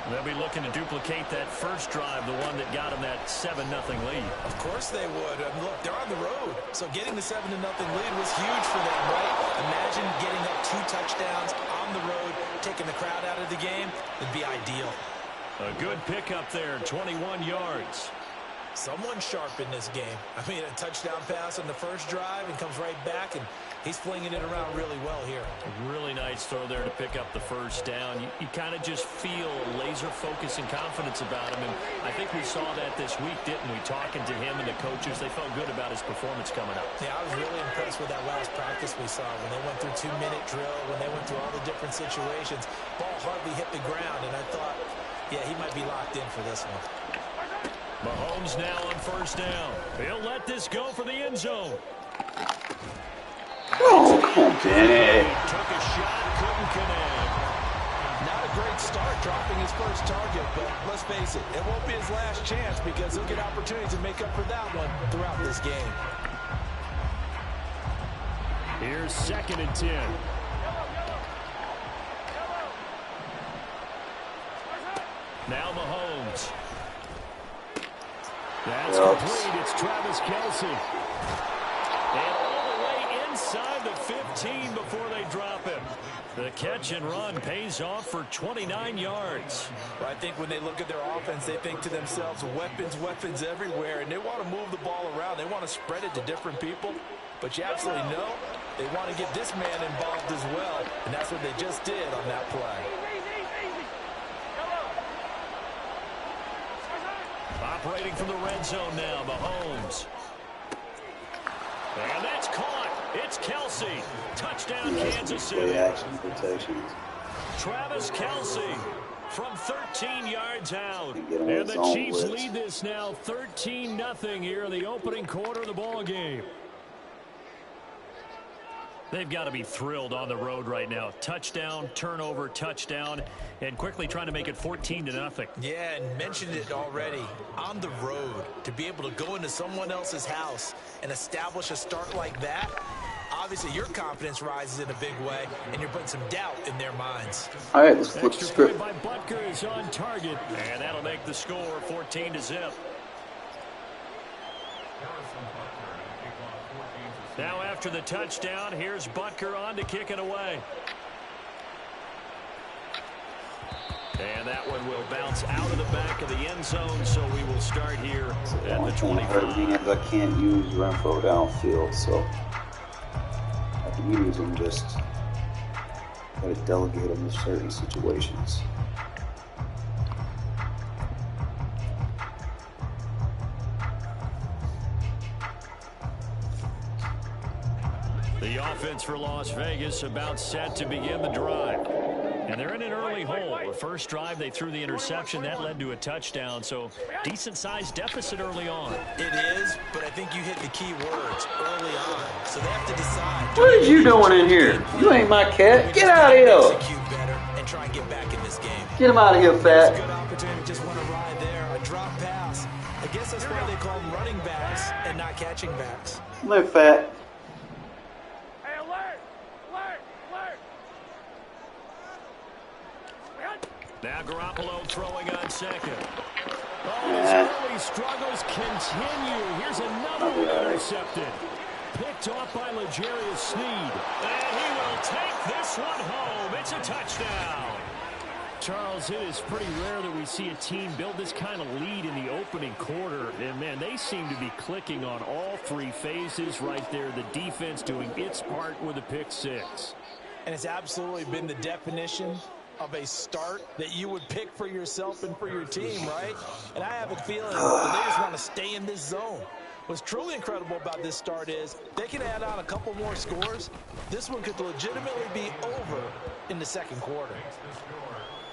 They'll be looking to duplicate that first drive, the one that got them that 7-0 lead. Of course they would. Look, they're on the road, so getting the 7-0 lead was huge for them, right? Imagine getting up 2 touchdowns on the road, taking the crowd out of the game. It'd be ideal. A good pickup there, 21 yards. Someone sharp in this game. I mean, a touchdown pass on the first drive and comes right back, and he's flinging it around really well here. A really nice throw there to pick up the first down. You kind of just feel laser focus and confidence about him, and I think we saw that this week, didn't we? Talking to him and the coaches, they felt good about his performance coming up. Yeah, I was really impressed with that last practice we saw when they went through 2-minute drill, when they went through all the different situations. Ball hardly hit the ground, and I thought, yeah, he might be locked in for this one. Mahomes now on first down. He'll let this go for the end zone. Oh, come on, Bennett. Took a shot, couldn't connect. Not a great start dropping his first target, but let's face it, it won't be his last chance because he'll get opportunities to make up for that one throughout this game. Here's 2nd and 10. Now Mahomes. That's complete. It's Travis Kelce. And all the way inside the catch and run pays off for 29 yards. I think when they look at their offense, they think to themselves, weapons, weapons everywhere, and they want to move the ball around. They want to spread it to different people, but you absolutely know they want to get this man involved as well, and that's what they just did on that play. Operating from the red zone now, Mahomes. And that's caught. It's Kelsey. Touchdown, Kansas City. Action protections. Travis Kelsey from 13 yards out. And the Chiefs lead this now 13-0 here in the opening quarter of the ball game. They've got to be thrilled on the road right now. Touchdown, turnover, touchdown, and quickly trying to make it 14-0. Yeah, and mentioned it already. On the road, to be able to go into someone else's house and establish a start like that, obviously your confidence rises in a big way, and you're putting some doubt in their minds. All right, let's flip the script. By Butker is on target, and that'll make the score 14-0. Now after the touchdown, here's Butker on to kick it away. And that one will bounce out of the back of the end zone, so we will start here at the 25. I can't use Renfro downfield, so I can use him, just gotta delegate him in certain situations. The offense for Las Vegas about set to begin the drive. And they're in an early hole. The first drive, they threw the interception. That led to a touchdown, so decent-sized deficit early on. It is, but I think you hit the key words early on. So they have to decide. What is you doing in here? You ain't my cat. Get out of here. Execute better and try and get back in this game. Get him out of here, fat. Good opportunity, just want to ride there. A drop pass. I guess that's why they call them running backs and not catching backs. Look, fat. Now Garoppolo throwing on second. Oh, his early struggles continue. Here's another one intercepted. Picked off by L'Jarius Sneed. And he will take this one home. It's a touchdown. Charles, it is pretty rare that we see a team build this kind of lead in the opening quarter. And, man, they seem to be clicking on all three phases right there. The defense doing its part with a pick six. And it's absolutely been the definition of a start that you would pick for yourself and for your team, right? And I have a feeling that they just want to stay in this zone. What's truly incredible about this start is they can add on a couple more scores. This one could legitimately be over in the second quarter.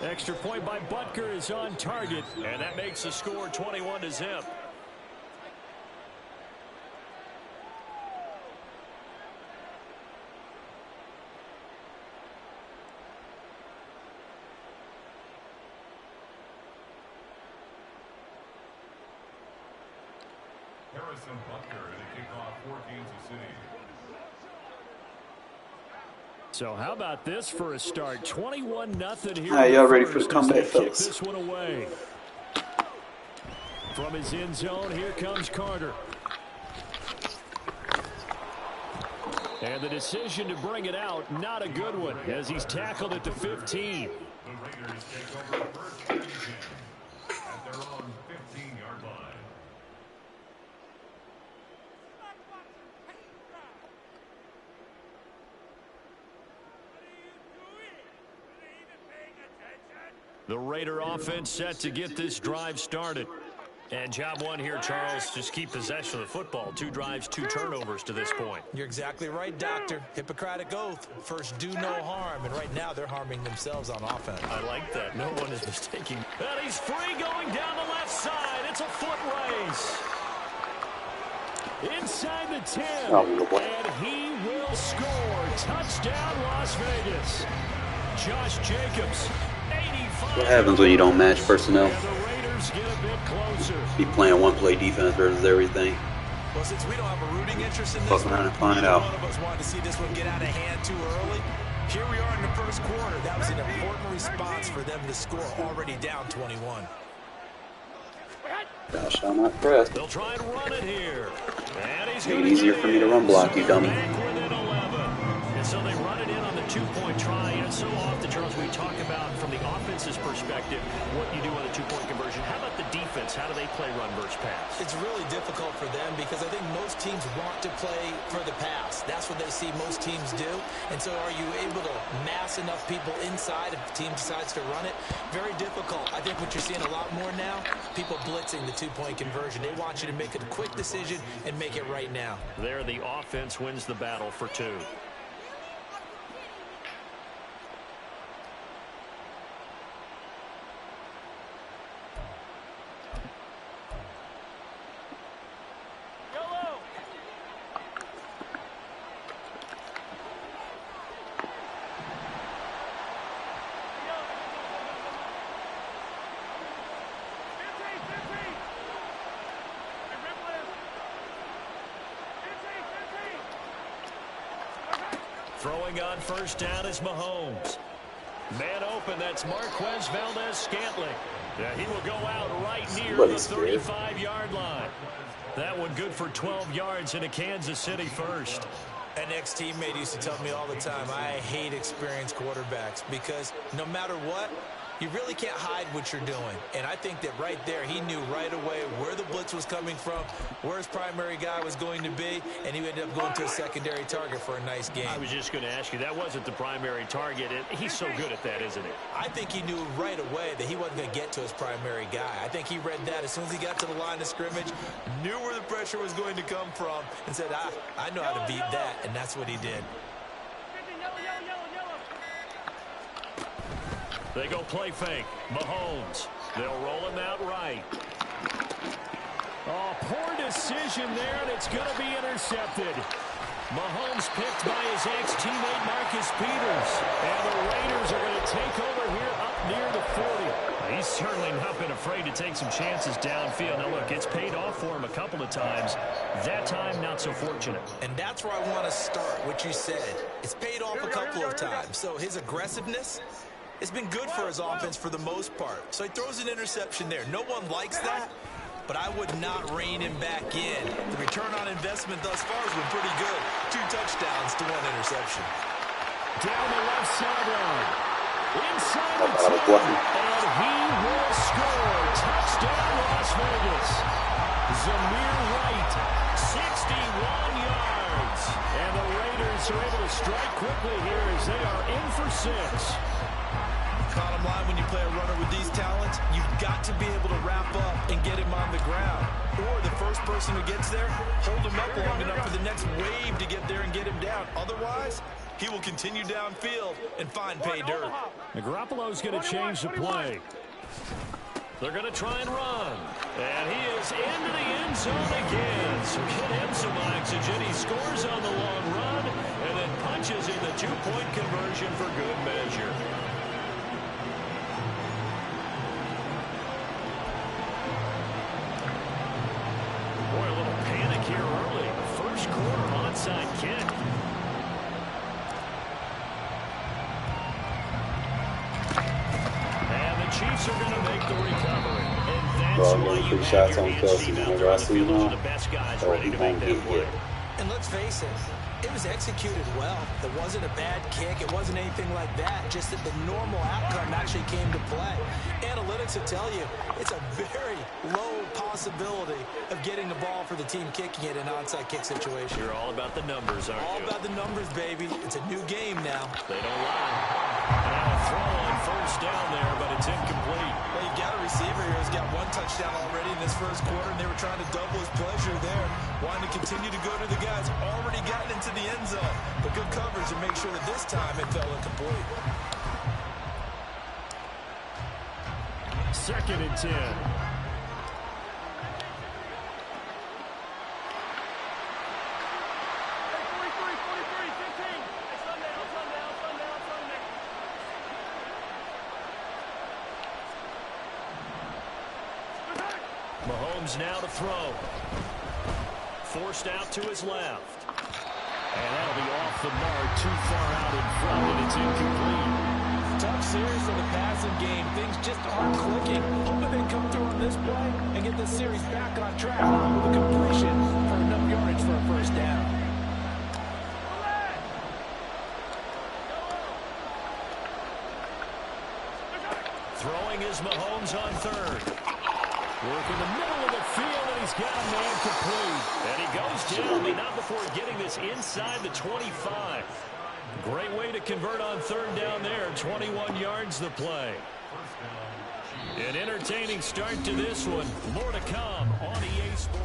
Extra point by Butker is on target, and that makes the score 21-0. So how about this for a start? 21-0 here. All right, y'all ready for the comeback, fellas? Kick this one away. From his end zone, here comes Carter. And the decision to bring it out, not a good one, as he's tackled at the 15. The Raiders take over first and 10 at their own 15-yard line. The Raider offense set to get this drive started. And job one here, Charles, just keep possession of the football. 2 drives, 2 turnovers to this point. You're exactly right, Doctor. Hippocratic oath. First, do no harm. And right now, they're harming themselves on offense. I like that. No one is mistaking. And he's free going down the left side. It's a foot race. Inside the 10. And he will score. Touchdown, Las Vegas. Josh Jacobs. What happens when you don't match personnel? And the Raiders get a bit closer. Be playing one-play defense versus everything. Well, since we don't have a rooting interest in this Fuck around and find out. one of us wanted to see this one get out of hand too early. Here we are in the first quarter. That was an important response for them to score, already down 21. Thou shalt not press. They'll try and run it here. And he's Make it easier for me to run block, you dummy. back within 11. And so they run it in on the two-point try. And so often, Charles, we talk about from the offense's perspective what you do on a two-point conversion. How about the defense? How do they play run versus pass? It's really difficult for them because I think most teams want to play for the pass. That's what they see most teams do. And so are you able to mass enough people inside if the team decides to run it? Very difficult. I think what you're seeing a lot more now, people blitzing the two-point conversion. They want you to make a quick decision and make it right now. There, the offense wins the battle for two. Throwing on first down is Mahomes. Man open, that's Marquez Valdez-Scantling. Yeah, he will go out right near the 35-yard line. That one good for 12 yards into Kansas City first. An ex-teammate used to tell me all the time, I hate experienced quarterbacks because no matter what, you really can't hide what you're doing. And I think that right there, he knew right away where the blitz was coming from, where his primary guy was going to be, and he ended up going to a secondary target for a nice game. I was just going to ask you, that wasn't the primary target, and he's so good at that, isn't he? I think he knew right away that he wasn't going to get to his primary guy. I think he read that as soon as he got to the line of scrimmage, knew where the pressure was going to come from, and said, I know how to beat that, and that's what he did. They go play fake. Mahomes. They'll roll him out right. Oh, poor decision there, and it's going to be intercepted. Mahomes picked by his ex-teammate Marcus Peters. And the Raiders are going to take over here up near the 40. He's certainly not been afraid to take some chances downfield. Now, look, it's paid off for him a couple of times. That time, not so fortunate. And that's where I want to start, what you said. It's paid off a couple of times. So his aggressiveness, it's been good for his offense for the most part. So he throws an interception there. No one likes that, but I would not rein him back in. The return on investment thus far has been pretty good. 2 touchdowns to 1 interception. Down the left sideline. Inside the 10. And he will score. Touchdown, Las Vegas. Zamir White, 61 yards. And the Raiders are able to strike quickly here as they are in for 6. Bottom line, when you play a runner with these talents, you've got to be able to wrap up and get him on the ground. Or the first person who gets there, hold him up long enough for the next wave to get there and get him down. Otherwise, he will continue downfield and find pay dirt. Garoppolo's going to change the play. They're going to try and run. And he is into the end zone again. So get him some oxygen. He scores on the long run and then punches in the 2-point conversion for good measure. Boy, a little panic here early. First quarter onside kick. And the Chiefs are going to make the recovery. And that's why you have your hands team out there on the field. Those are the best guys ready to make that play. And let's face it, it was executed well. It wasn't a bad kick. It wasn't anything like that. Just that the normal outcome actually came to play. Analytics will tell you it's a very low possibility of getting the ball for the team kicking it in an onside kick situation. You're all about the numbers, aren't you? All about the numbers, baby. It's a new game now. They don't lie. Now a throw on first down there, but it's incomplete. Well, you got a receiver here who's got 1 touchdown already in this first quarter, and they were trying to double his pleasure there. Wanting to continue to go to the guys already gotten into the end zone. But good coverage to make sure that this time it fell incomplete. 2nd and 10. Mahomes now to throw. Forced out to his left. And that'll be off the mark, too far out in front, and it's incomplete. Tough series for the passing game. Things just aren't clicking. Hoping they come through on this play and get this series back on track with a completion for enough yardage for a first down. Here's Mahomes on third. Work in the middle of the field, and he's got a man complete. And he goes down, but not before getting this inside the 25. Great way to convert on third down there. 21 yards the play. An entertaining start to this one. More to come on EA Sports.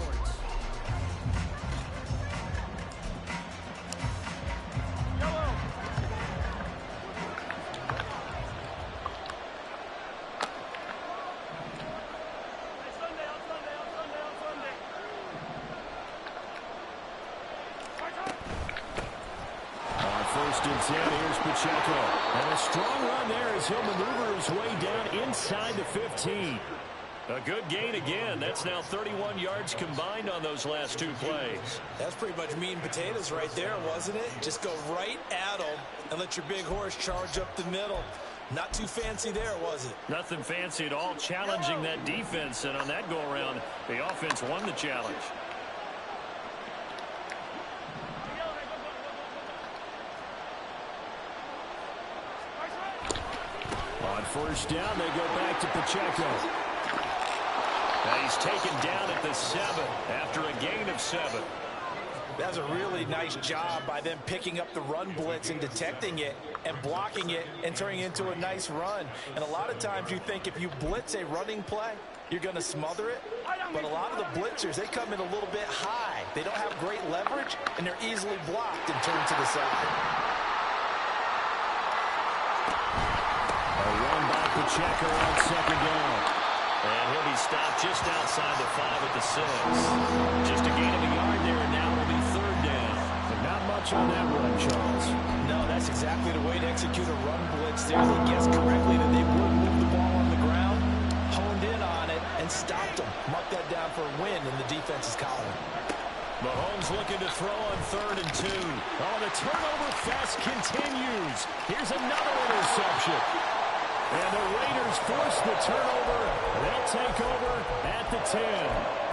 First and 10, here's Pacheco. And a strong run there as he'll maneuver his way down inside the 15. A good gain again. That's now 31 yards combined on those last two plays. That's pretty much meat and potatoes right there, wasn't it? Just go right at them and let your big horse charge up the middle. Not too fancy there, was it? Nothing fancy at all, challenging that defense. And on that go-around, the offense won the challenge. On first down, they go back to Pacheco. And he's taken down at the 7 after a gain of 7. That's a really nice job by them picking up the run blitz and detecting it and blocking it and turning it into a nice run. And a lot of times you think if you blitz a running play, you're going to smother it. But a lot of the blitzers, they come in a little bit high. They don't have great leverage, and they're easily blocked and turned to the side. A run by Pacheco on second down. And he'll be stopped just outside the 5 at the 6. Just a gain of a yard there, and now will be third down. But not much on that run, Charles. No, that's exactly the way to execute a run blitz there. They guessed correctly that they would move the ball on the ground, honed in on it, and stopped them. Mark that down for a win in the defense's column. Mahomes looking to throw on third and 2. Oh, the turnover fest continues. Here's another interception. And the Raiders force the turnover. They'll take over at the 10.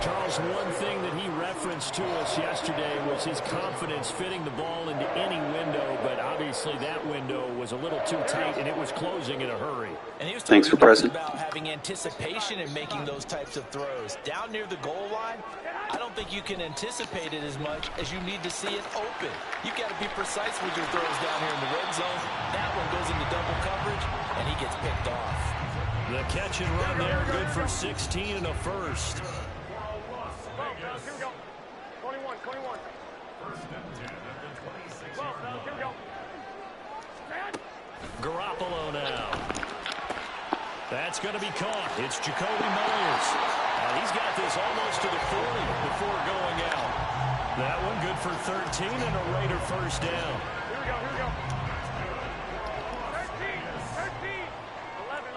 Charles, one thing that he referenced to us yesterday was his confidence fitting the ball into any window, but obviously that window was a little too tight, and it was closing in a hurry. And he was Thanks for pressing. about having anticipation in making those types of throws. Down near the goal line, I don't think you can anticipate it as much as you need to see it open. You've got to be precise with your throws down here in the red zone. That one goes into double coverage, and he gets picked off. The catch and run there, good for 16 and a first. Here we go. 21, 21. First and 10 at the 26. Here we go. Garoppolo now. That's going to be caught. It's Jacoby Myers. He's got this almost to the 40 before going out. That one good for 13 and a Raider first down. Here we go, here we go. 13, 11,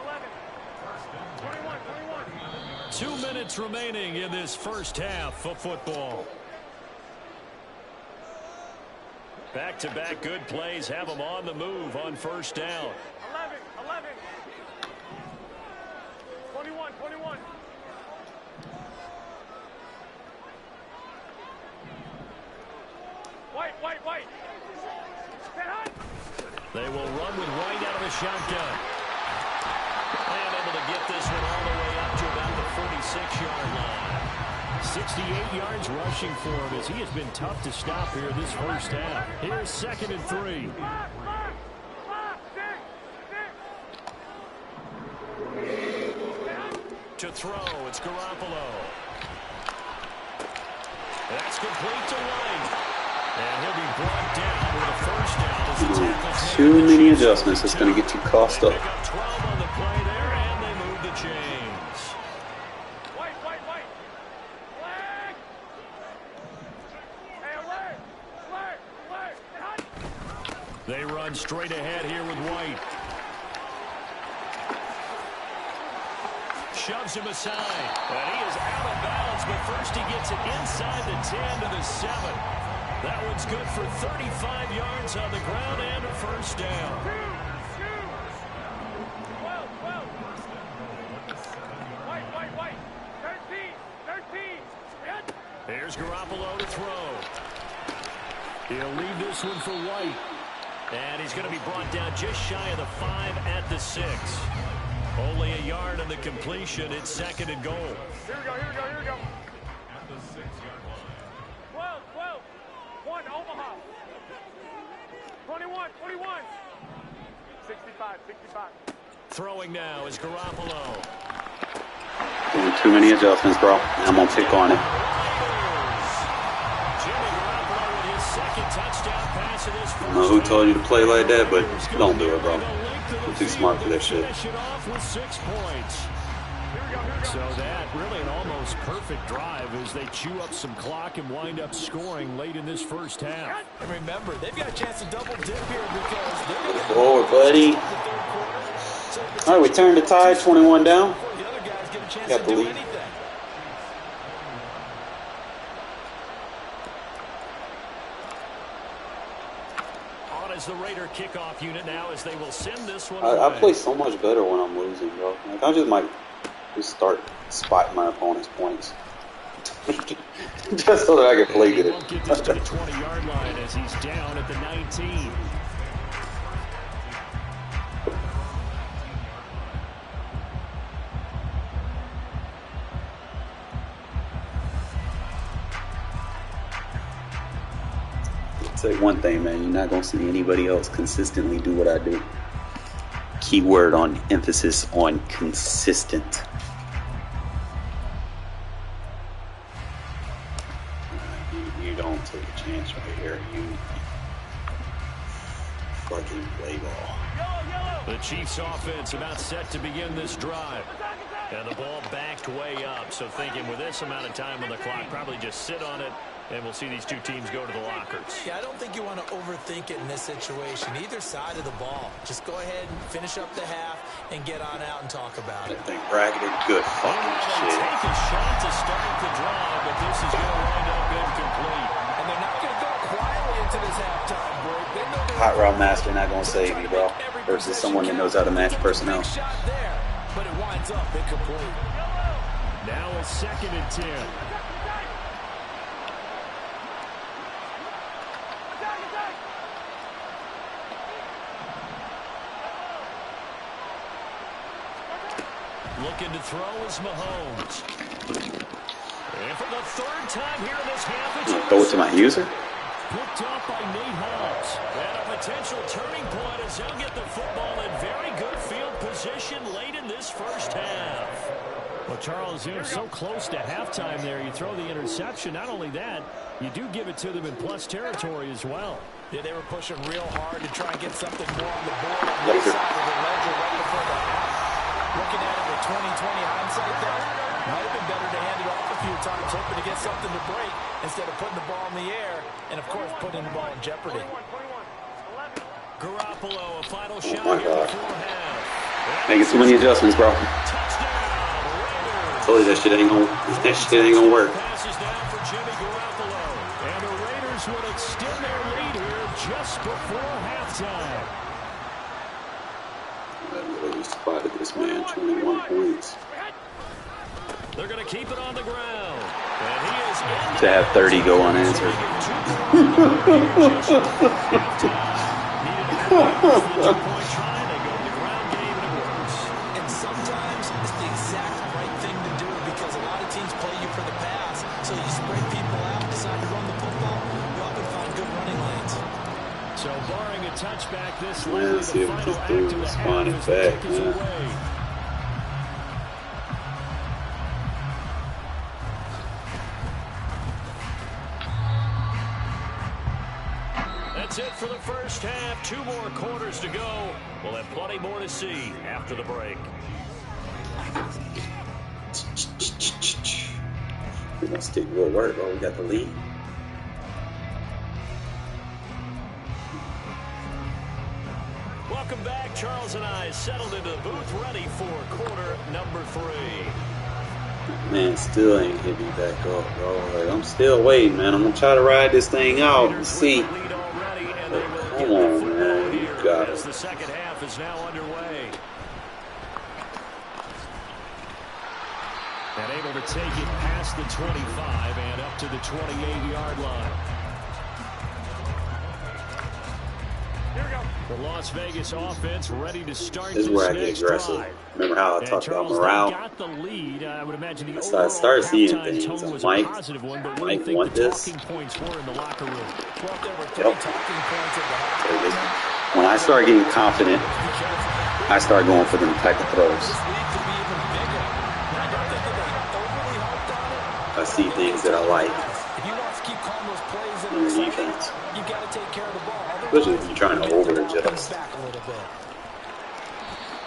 21, 21. 2 minutes remaining in this first half of football. Back-to-back good plays have them on the move on first down. 11. 21, 21. White. They will run with White out of the shotgun. And able to get this one all the way up to about the 46-yard line. 68 yards rushing for him as he has been tough to stop here this first half. Here's 2nd and 3. To throw, it's Garoppolo. That's complete to White. And he'll be brought down with a first down as the tackle's Too many adjustments. It's going to get you cost up. Pick up 12 on the play there, and they move the chains. White. Flag. Hey, alert. They run straight ahead here with White. Shoves him aside. And he is out of bounds, but first he gets it inside the 10 to the 7. That one's good for 35 yards on the ground and a first down. 12. White. 13. Here's Garoppolo to throw. He'll leave this one for White. And he's going to be brought down just shy of the 5 at the 6. Only a yard on the completion. It's 2nd and goal. Here we go, here we go, here we go. At the 6-yard line. 12, 12. 1, Omaha. 21, 21. 65, 65. Throwing now is Garoppolo. Doing too many adjustments, bro. I'm gonna pick on it. Jimmy Garoppolo with his 2nd touchdown pass of this I don't know who told you to play like that, but don't do it, bro. I'm too smart for that shit. Finish it off with 6 points. So that really an almost perfect drive as they chew up some clock and wind up scoring late in this first half. And remember, they've got a chance to double dip here because they're going to Forward, buddy. All right, we turned the tide, 21 down. the other guys get a chance Got to the do lead. anything. On as the Raider kickoff unit now as they will send this one I away. play so much better when I'm losing, bro. Like, I just might just start spotting my opponent's points. Just so that I can play He good. won't get this to the 20-yard line as he's down at the 19. I'll say one thing, man. You're not gonna see anybody else consistently do what I do. Keyword on emphasis on consistent. You don't take a chance right here. You fucking play ball. The Chiefs offense about set to begin this drive. And the ball backed way up. So thinking with this amount of time on the clock, probably just sit on it. And we'll see these two teams go to the lockers. Yeah, I don't think you want to overthink it in this situation. Either side of the ball. Just go ahead and finish up the half and get on out and talk about it. I think bracketed good fucking They shit. take a shot to start the drive, but this is going to wind up incomplete. And they're not going to go quietly into this halftime break. They know they're Hot route master not gonna save me, bro. Versus someone that knows how to match personnel. big shot there, but it winds up incomplete. Now it's 2nd and 10. Looking to throw is Mahomes. And for the 3rd time here in this half, it's Throw it to my user. picked off by Nate Hobbs. And a potential turning point as he'll get the football in very good field position late in this first half. Well, Charles, you're so close to halftime there. You throw the interception. Not only that, you do give it to them in plus territory as well. Yeah, they were pushing real hard to try and get something more on the board on Yep, this sir. side of the ledger right before the half. Looking at it with 20/20 hindsight there, might have been better to hand it off a few times, hoping to get something to break instead of putting the ball in the air and, of course, putting the ball in jeopardy. 21, 11. Garoppolo, a final shot my here God. before half. Making too many adjustments, bro. Touchdown, Raiders. Told you that shit ain't gonna work. Passes down for Jimmy Garoppolo. And the Raiders would extend their lead here just before halftime. I really spotted this man, 21 points. They're going to keep it on the ground. And he is in To have 30 go unanswered. And sometimes it's the exact right thing to do because a lot of teams play you for the pass. So you spread people out, decide to run the football, you often find good running lanes. So barring a touchback, this Man, likely let's see the if final this act dude of the responded half as the back, kick is man. away. That's it for the first half. 2 more quarters to go. We'll have plenty more to see after the break. We're gonna stick good work, bro. We got the lead. Welcome back. Charles and I settled into the booth ready for quarter number 3. Man, still ain't hit me back up, bro. Like, I'm still waiting, man. I'm gonna try to ride this thing out and see. Lead already, and they will Come get the on, football man. You here got as it. the second half is now underway. And able to take it past the 25 and up to the 28-yard line. Here we go. The Las Vegas offense ready to start This is this where I get next aggressive. drive. Remember how I And talked about Charles, they morale? got the lead. I would imagine the So I overall started seeing halftime things. tone I was a positive one, but what do you might think the want this. talking points were in the locker room? Well, there were three Yep. talking points at the So halftime. when I start getting confident, I start going for them type of throws. This lead could be even bigger. Now, I don't think that they overly helped on it. I see things that I like If you want to keep calling those plays that in are the exciting, defense. you got to take care of the ball. Especially if you're trying to the ball comes over-adjust. back a little bit.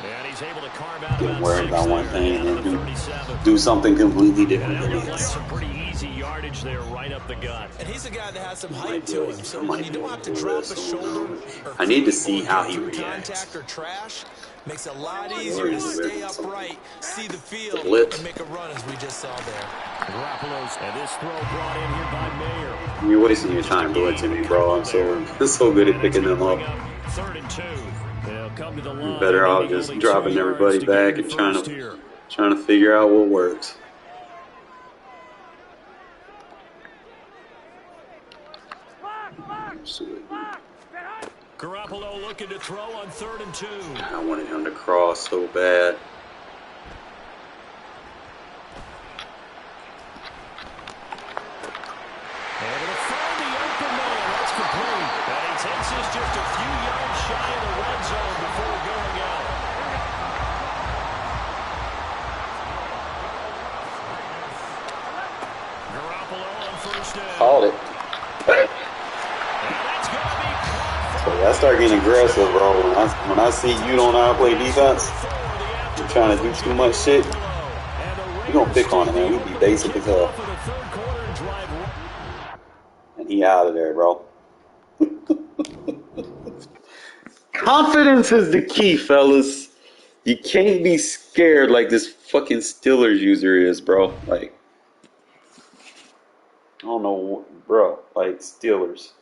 And he's able to carve out Getting about worried 6 about one there thing down and to the then 37. do something completely different And that than looked like it. some pretty easy yardage there right up the gut. And he's a guy that has some I height might to do him, it. so I when might you do don't it have to for drop this. a shoulder or I need to creep see or how get he through reacts. contact or trash, makes it a lot Or easier to is it stay something? upright, see the It's a field, blitz. and make a run as we just saw there. Garoppolo's, and this throw brought in here by Mayer. You're wasting your time blitzing me, bro. I'm so good at picking them up. 3rd and 2. They'll come to the You're line. better off needing just only 2 dropping yards everybody to gain back the and first here. trying to figure out what works. Garoppolo looking to throw on 3rd and 2. I wanted him to cross so bad. Able to find the open man. That's complete. And he takes this just a few yards shy of the red zone before going out. Garoppolo on 1st down. Called it. And that's going to be caught. So I start getting aggressive, bro. When I see you don't know how to play defense, you're trying to do too much shit, you're going to pick on him, man. He'd be basic as hell. And he out of there, bro. Confidence is the key, fellas. You can't be scared like this fucking Steelers user is, bro. Like, I don't know, bro. Like, Steelers.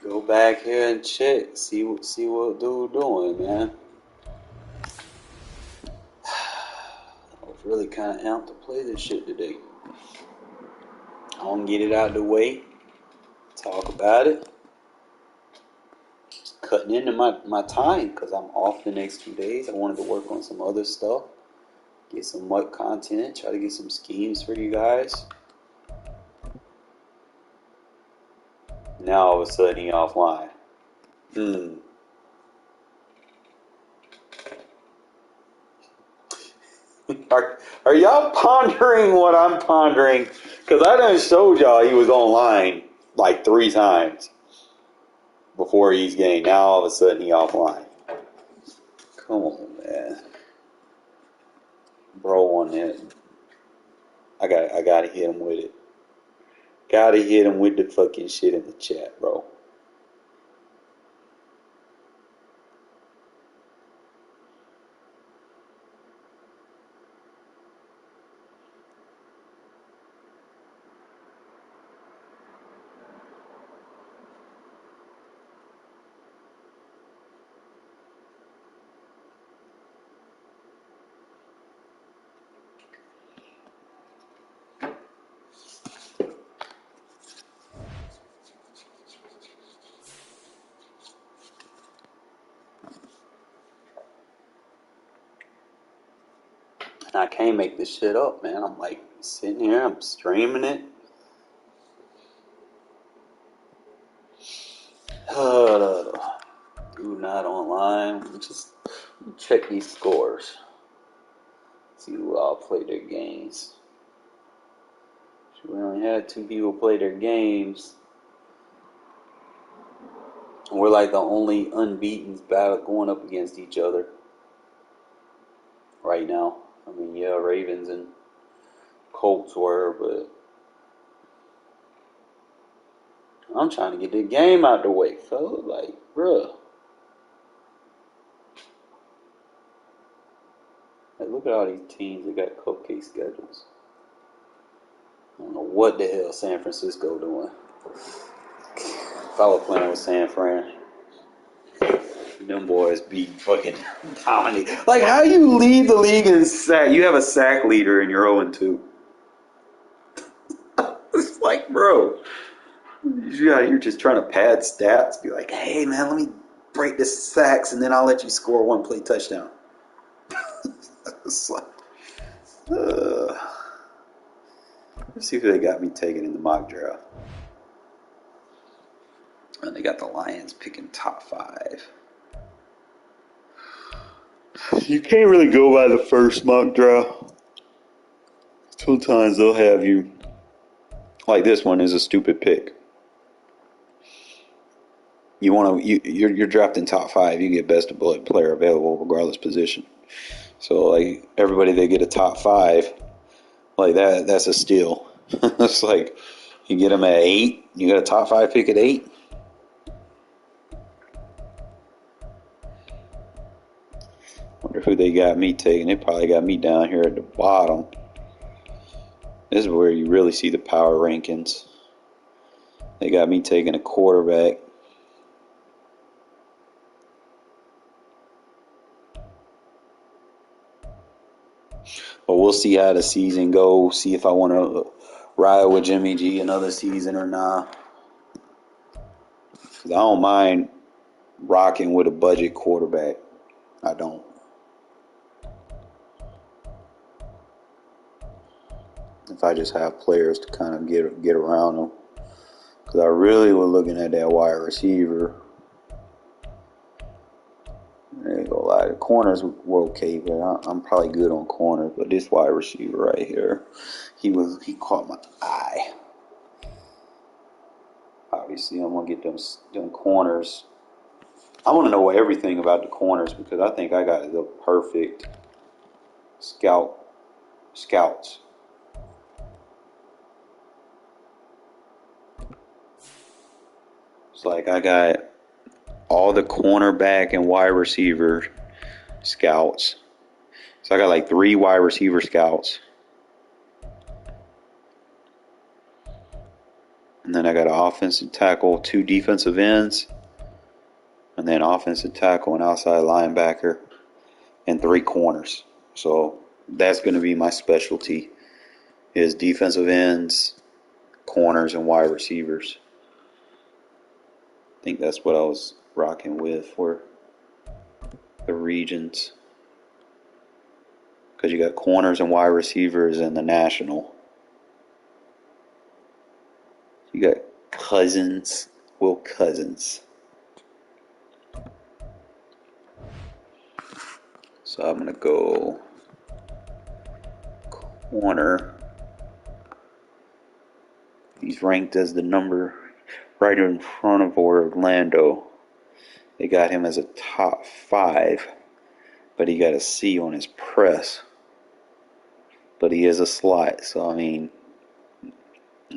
Go back here and check. See what dude doing, man. I was really kind of amped to play this shit today. I don't get it out of the way. Talk about it. Just cutting into my time because I'm off the next 2 days. I wanted to work on some other stuff. Get some MUT content. Try to get some schemes for you guys. Now all of a sudden he offline. Are y'all pondering what I'm pondering? Because I done showed y'all he was online like 3 times before he's game. Now all of a sudden he offline. Come on, man. Bro on that. I gotta hit him with it. Gotta hit him with the fucking shit in the chat, bro. And I can't make this shit up, man. I'm like sitting here, I'm streaming it. Dude, not online. Just check these scores. See who all play their games. We only had 2 people play their games. We're like the only unbeaten battle going up against each other right now. I mean, yeah, Ravens and Colts were, but I'm trying to get the game out the way, fella. Like, bruh. Like, look at all these teams that got cupcake schedules. I don't know what the hell San Francisco doing. If I were playing with San Fran. Them boys be fucking dominated. Like, how you lead the league in sack? You have a sack leader and you're 0-2. It's like, bro, you out here just trying to pad stats. Be like, hey, man, let me break the sacks and then I'll let you score one play touchdown. It's like, let's see who they got me taking in the mock draft. And they got the Lions picking top 5. You can't really go by the first mock draft. Sometimes they'll have you, like this one is a stupid pick. You're drafting top 5. You get best of bullet player available regardless position. So like everybody they get a top 5, like that's a steal. It's like you get them at 8. You got a top 5 pick at 8. Wonder who they got me taking. They probably got me down here at the bottom. This is where you really see the power rankings. They got me taking a quarterback. But we'll see how the season goes. See if I want to ride with Jimmy G another season or not. Because I don't mind rocking with a budget quarterback. I don't. If I just have players to kind of get around them. Because I really was looking at that wide receiver. I ain't gonna lie, the corners were okay, but I'm probably good on corners. But this wide receiver right here, he caught my eye. Obviously, I'm gonna get them corners. I want to know everything about the corners because I think I got the perfect scouts. It's like I got all the cornerback and wide receiver scouts. So I got like 3 wide receiver scouts. And then I got an offensive tackle, 2 defensive ends, and then offensive tackle and outside linebacker, and 3 corners. So that's going to be my specialty is defensive ends, corners, and wide receivers. I think that's what I was rocking with for the regions. Because you got corners and wide receivers in the national. You got Will Cousins. So I'm going to go corner. He's ranked as the number right in front of Orlando. They got him as a top 5, but he got a C on his press. But he is a slot, so I mean,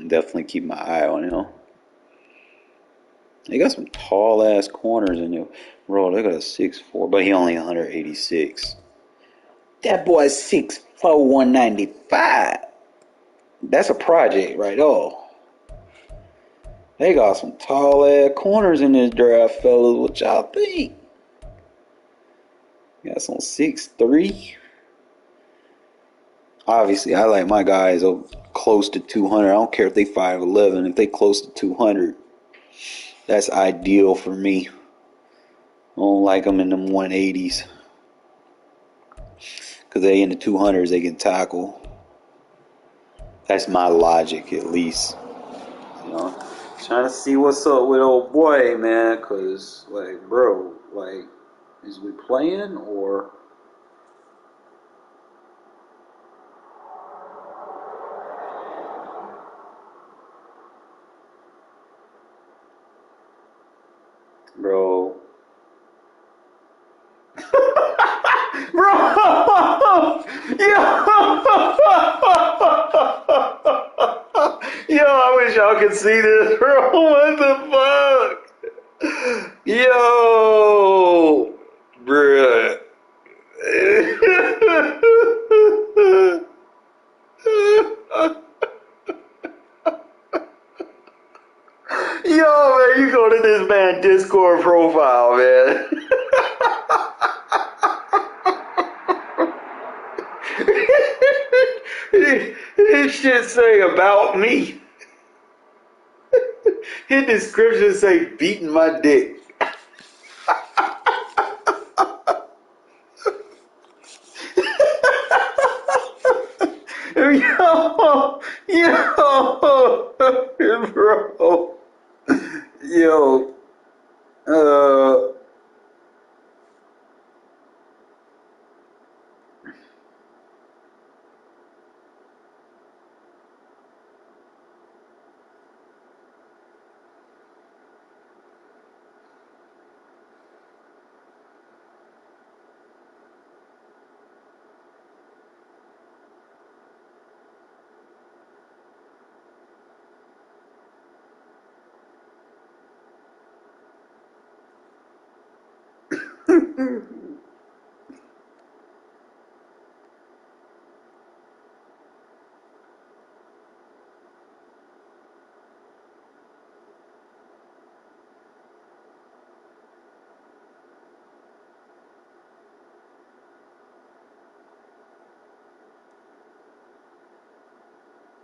definitely keep my eye on him. They got some tall ass corners in there. Bro, they got a 6'4", but he only 186. That boy's 6'4", 195. That's a project right there. They got some tall ass corners in this draft, fellas. What y'all think? Got some 6'3". Obviously, I like my guys close to 200. I don't care if they 5'11". If they close to 200, that's ideal for me. I don't like them in them 180s. Because they in the 200s, they can tackle. That's my logic, at least. You know, trying to see what's up with old boy, man. Because, like, bro, like, is we playing or... Bro. Bro! Yo! Yo, I wish y'all could see this, bro. What the fuck? Yo! Bruh. Yo, man, you go to this man Discord profile, man. This shit say about me. His description say beating my dick. Yo, bro. Yo,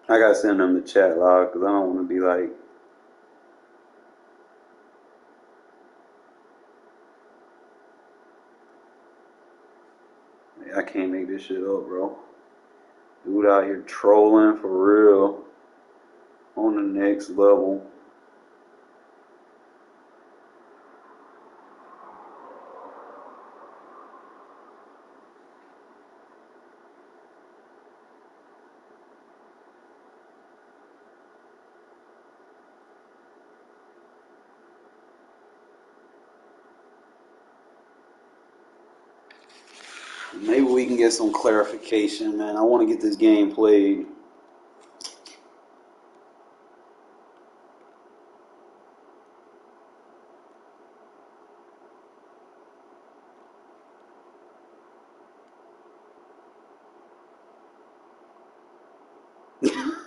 I gotta send them the chat log because I don't want to be like, I can't make this shit up, bro. Dude out here trolling for real on the next level. Maybe we can get some clarification, man. I want to get this game played.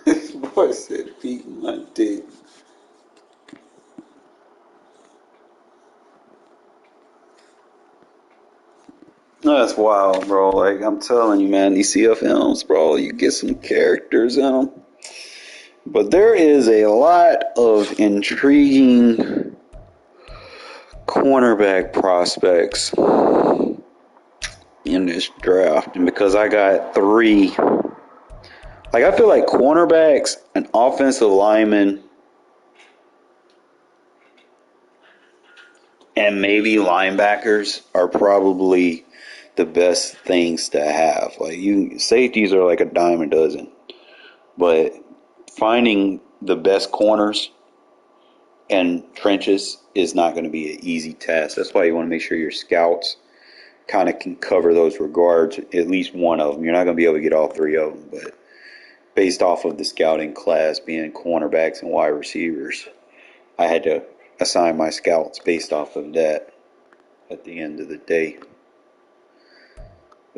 This boy said beating my dick. That's wild, bro. Like, I'm telling you, man, these CFMs, bro, you get some characters in them. But there is a lot of intriguing cornerback prospects in this draft. And because I got three, like, I feel like cornerbacks and offensive linemen and maybe linebackers are probably the best things to have. Like, safeties are like a dime a dozen. But finding the best corners and trenches is not going to be an easy task. That's why you want to make sure your scouts kind of can cover those regards, at least one of them. You're not going to be able to get all three of them, but based off of the scouting class being cornerbacks and wide receivers, I had to assign my scouts based off of that at the end of the day.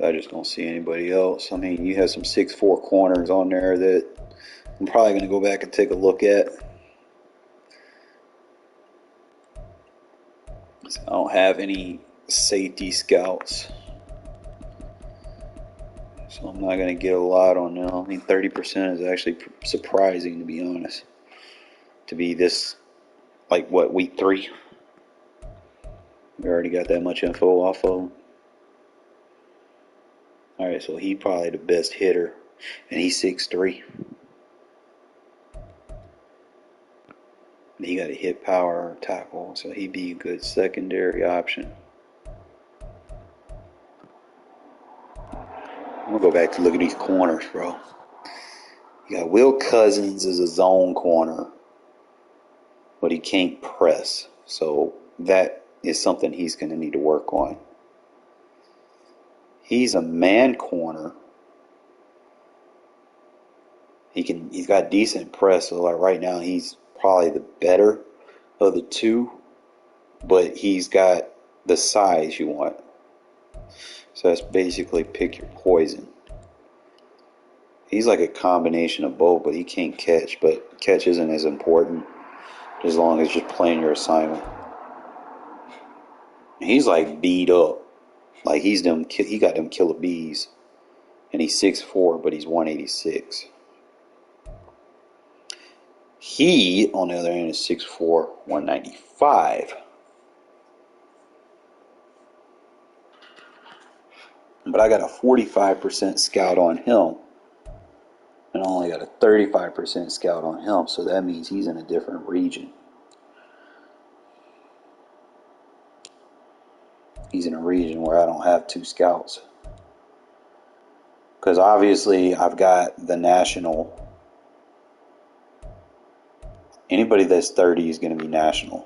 I just don't see anybody else. I mean, you have some 6'4" corners on there that I'm probably going to go back and take a look at. So I don't have any safety scouts, so I'm not going to get a lot on them. I mean, 30% is actually surprising, to be honest, to be this, like, what, week 3? We already got that much info off of him. Alright, so he probably the best hitter, and he's 6'3". He got a hit power tackle, so he'd be a good secondary option. I'm going to go back to look at these corners, bro. You got Will Cousins as a zone corner, but he can't press. So that is something he's going to need to work on. He's a man corner. He's got decent press, so like right now he's probably the better of the two, but he's got the size you want. So that's basically pick your poison. He's like a combination of both, but he can't catch. But catch isn't as important as long as you're playing your assignment. He's like beat up. Like he got them killer bees And he's 6'4", but he's 186. He, on the other hand, is 6'4", 195. But I got a 45% scout on him. And I only got a 35% scout on him. So that means he's in a different region. He's in a region where I don't have 2 scouts. Because obviously I've got the national. Anybody that's 30 is going to be national.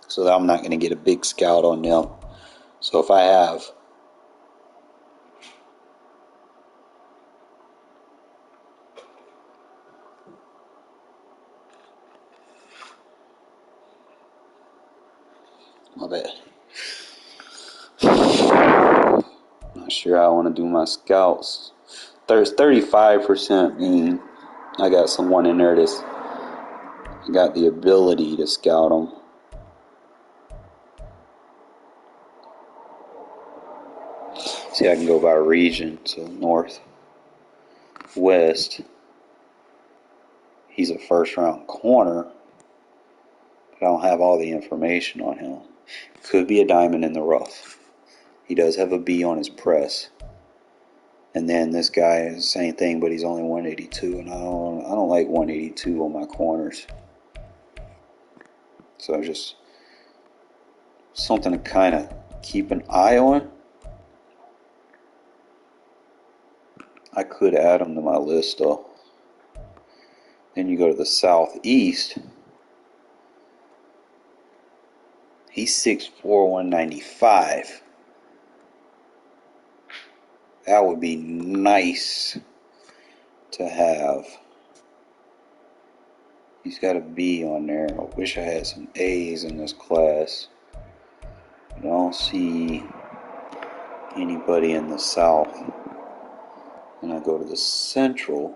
So I'm not going to get a big scout on them. So if I have my bad. Not sure how I want to do my scouts. There's 35% mean I got someone in there that's got the ability to scout them. See, I can go by region. So north, west. He's a first round corner, but I don't have all the information on him. Could be a diamond in the rough. He does have a B on his press. And then this guy is the same thing, but he's only 182, and I don't like 182 on my corners. So just something to kind of keep an eye on. I could add him to my list though. Then you go to the southeast. He's 6'4", 195. That would be nice to have. He's got a B on there. I wish I had some A's in this class. I don't see anybody in the south. And I go to the central.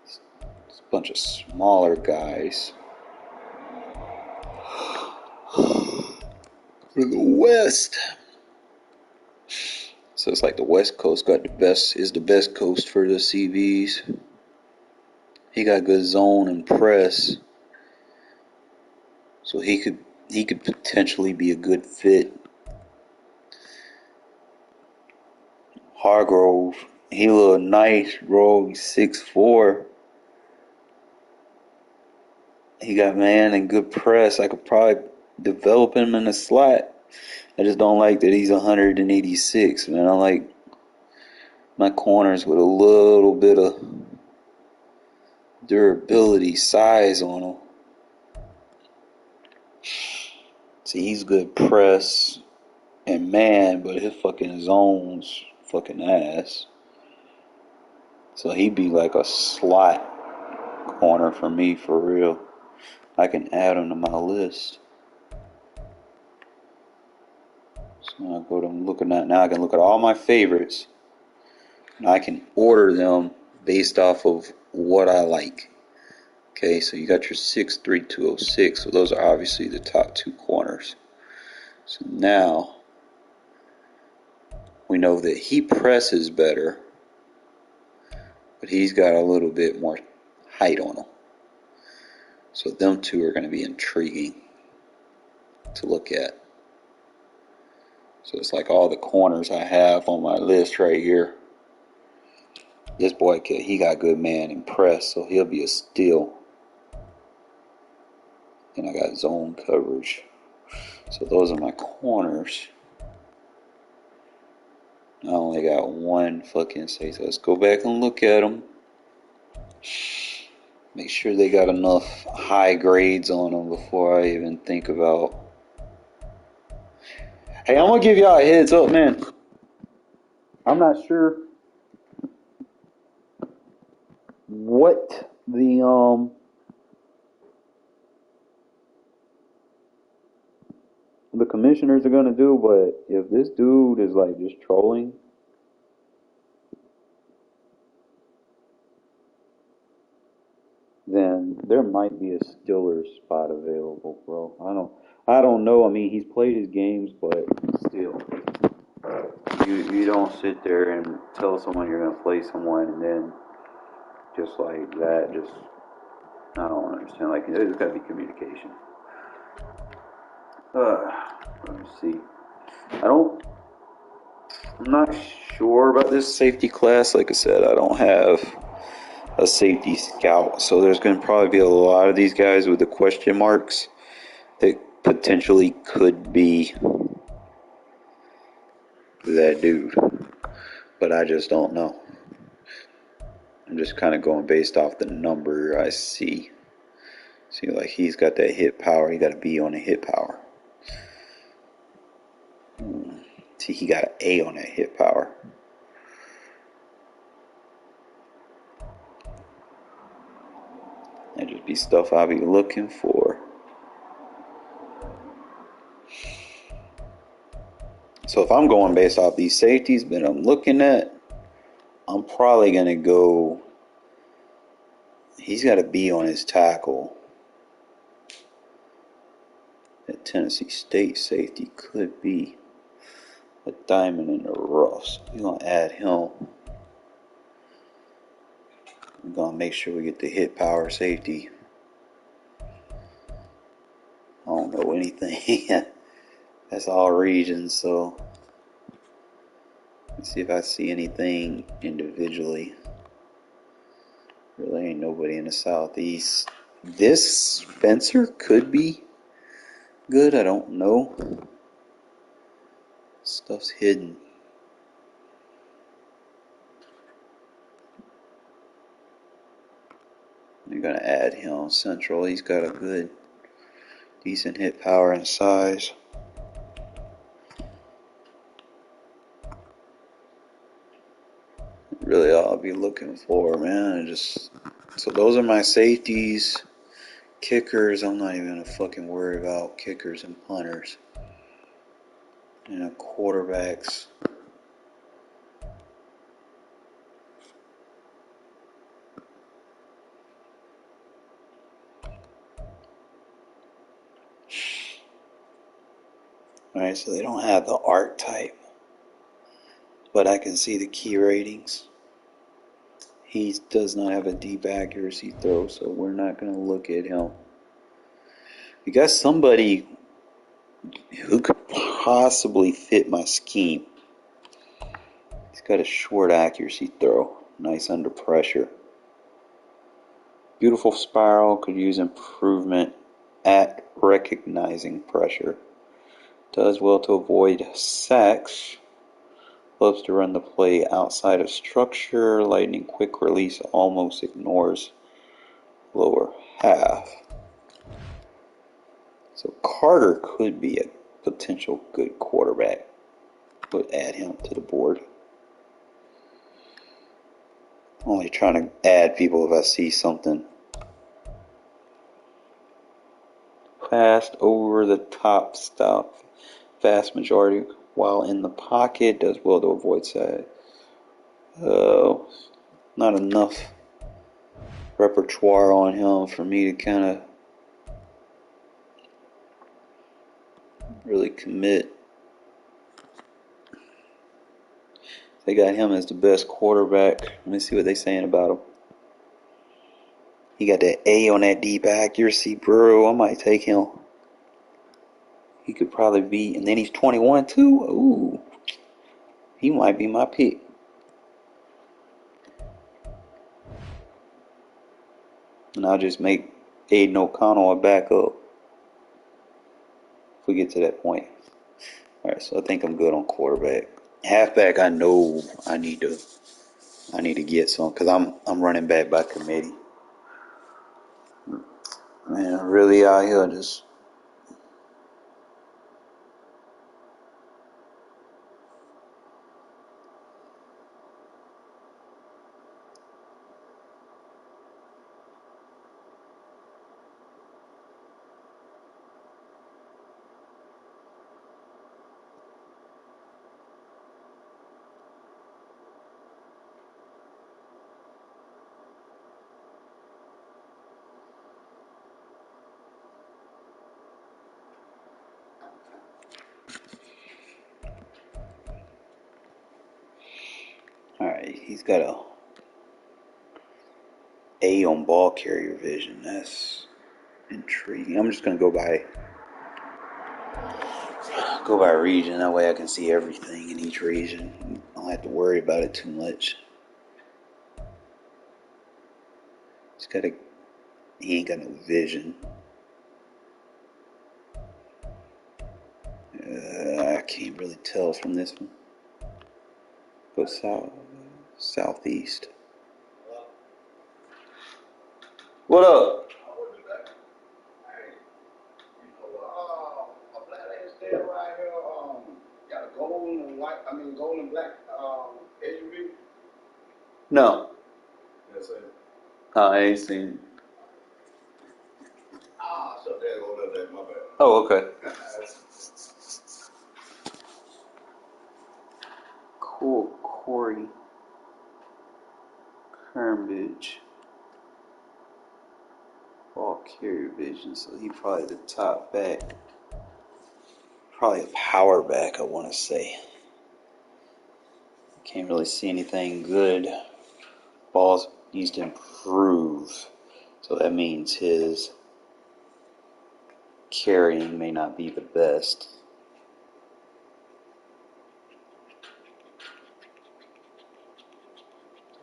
It's a bunch of smaller guys. For the west. So it's like the West Coast got is the best coast for the CVs. He got good zone and press. So he could potentially be a good fit. Hargrove, he look nice, bro. He's 6'4". He got man and good press. I could probably develop him in the slot. I just don't like that he's 186, man. I like my corners with a little bit of durability, size on them. See, he's good press and man, but his fucking zone's fucking ass. So he'd be like a slot corner for me for real. I can add him to my list. So I go to looking at now. I can look at all my favorites, and I can order them based off of what I like. Okay, so you got your 6'3", 206. So those are obviously the top 2 corners. So now we know that he presses better, but he's got a little bit more height on him. So them two are going to be intriguing to look at. So it's like all the corners I have on my list right here. This boy, he got good man and press, so he'll be a steal. And I got zone coverage. So those are my corners. I only got one fucking say. So let's go back and look at them. Make sure they got enough high grades on them before I even think about. Hey, I'm gonna give y'all a heads up, man. I'm not sure what the commissioners are gonna do, but if this dude is like just trolling, then there might be a Steelers spot available, bro. I don't know. I mean, he's played his games, but still, you don't sit there and tell someone you're gonna play someone and then just like that. Just I don't understand. Like there's got to be communication. Let me see. I don't. I'm not sure about this safety class. Like I said, I don't have a safety scout, so there's going to probably be a lot of these guys with the question marks that potentially could be that dude, but I just don't know. I'm just kind of going based off the number I see. See, like he's got that hit power. He got a B on the hit power. See, he got an A on that hit power. That just be stuff I'll be looking for. So if I'm going based off these safeties that I'm looking at, I'm probably going to go. He's got a B on his tackle. That Tennessee State safety could be a diamond in the rough. So we're going to add him. We're going to make sure we get the hit power safety. I don't know anything. That's all regions, so let's see if I see anything individually. Really ain't nobody in the southeast. This Spencer could be good, I don't know. Stuff's hidden. You're gonna add him central. He's got a good, decent hit power and size. Really all I'll be looking for, man. So those are my safeties. Kickers, I'm not even gonna fucking worry about kickers and punters. And quarterbacks. Alright, so they don't have the art type, but I can see the key ratings. He does not have a deep accuracy throw, so we're not going to look at him. We got somebody who could possibly fit my scheme. He's got a short accuracy throw, nice under pressure. Beautiful spiral, could use improvement at recognizing pressure. Does well to avoid sacks. Loves to run the play outside of structure. Lightning quick release almost ignores lower half. So Carter could be a potential good quarterback. Would add him to the board. Only trying to add people if I see something. Fast over the top stop. Vast majority while in the pocket. Does well to avoid side. Not enough repertoire on him for me to kind of really commit. They got him as the best quarterback. Let me see what they're saying about him. He got that A on that deep accuracy, bro. I might take him. He could probably be, and then he's 21 too. Ooh, he might be my pick. And I'll just make Aiden O'Connell a backup if we get to that point. All right, so I think I'm good on quarterback. Halfback, I know I need to get some because I'm running back by committee. Man, really out here just. Alright, he's got A on ball carrier vision. That's intriguing. I'm just gonna go by region. That way I can see everything in each region. I don't have to worry about it too much. He ain't got no vision. I can't really tell from this one. Go southeast. What up? A black lady standing right here, got a gold and white, gold and black, SUV. No. Yes, sir. I ain't seen. So there go that, my bad. Oh, okay. Cool, Corey Kermbridge. Ball carrier vision, so he probably the top back. Probably a power back, I want to say. Can't really see anything good. Ball needs to improve, so that means his carrying may not be the best.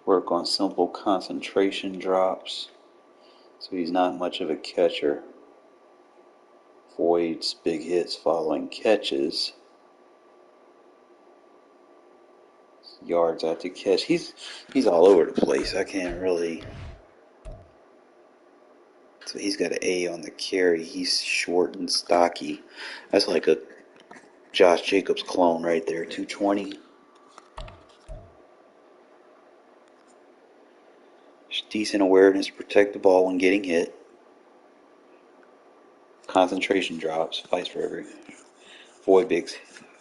Work on simple concentration drops, so he's not much of a catcher. Avoids big hits following catches. Yards after catch. He's all over the place. I can't really. So he's got an A on the carry. He's short and stocky. That's like a Josh Jacobs clone right there. 220. Decent awareness, protect the ball when getting hit. Concentration drops, fights for every. Avoid big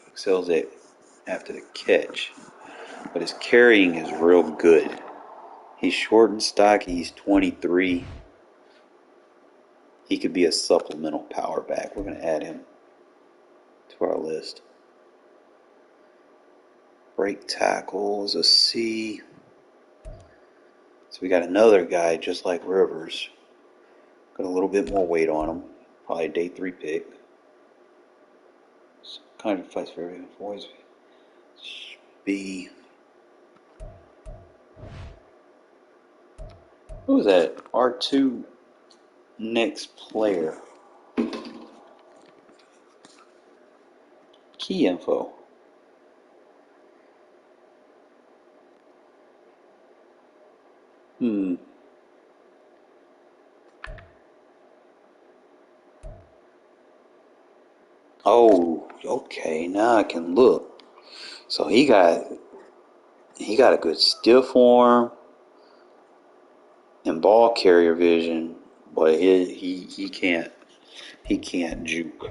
excels it after the catch. But his carrying is real good. He's short and stocky. He's 23. He could be a supplemental power back. We're going to add him to our list. Break tackles, a C. So we got another guy just like Rivers. Got a little bit more weight on him. Probably a day 3 pick. Kind of fights for everything. Boys. B. Who was that? R2 next player. Key info. Oh, okay. Now I can look. So he got a good stiff arm and ball carrier vision, but he can't juke.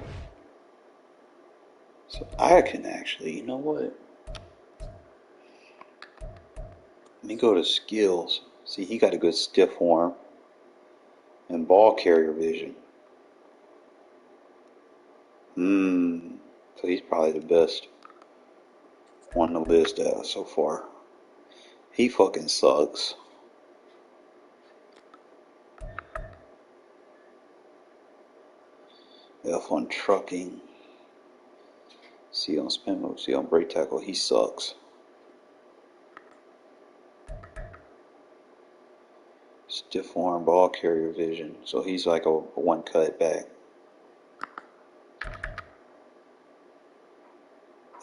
So I can actually, you know what? Let me go to skills. See, he got a good stiff arm and ball carrier vision. So he's probably the best one to list out so far. He fucking sucks. F on trucking. C on spin move. C on break tackle. He sucks. Stiff arm, ball carrier vision. So he's like a one cut back.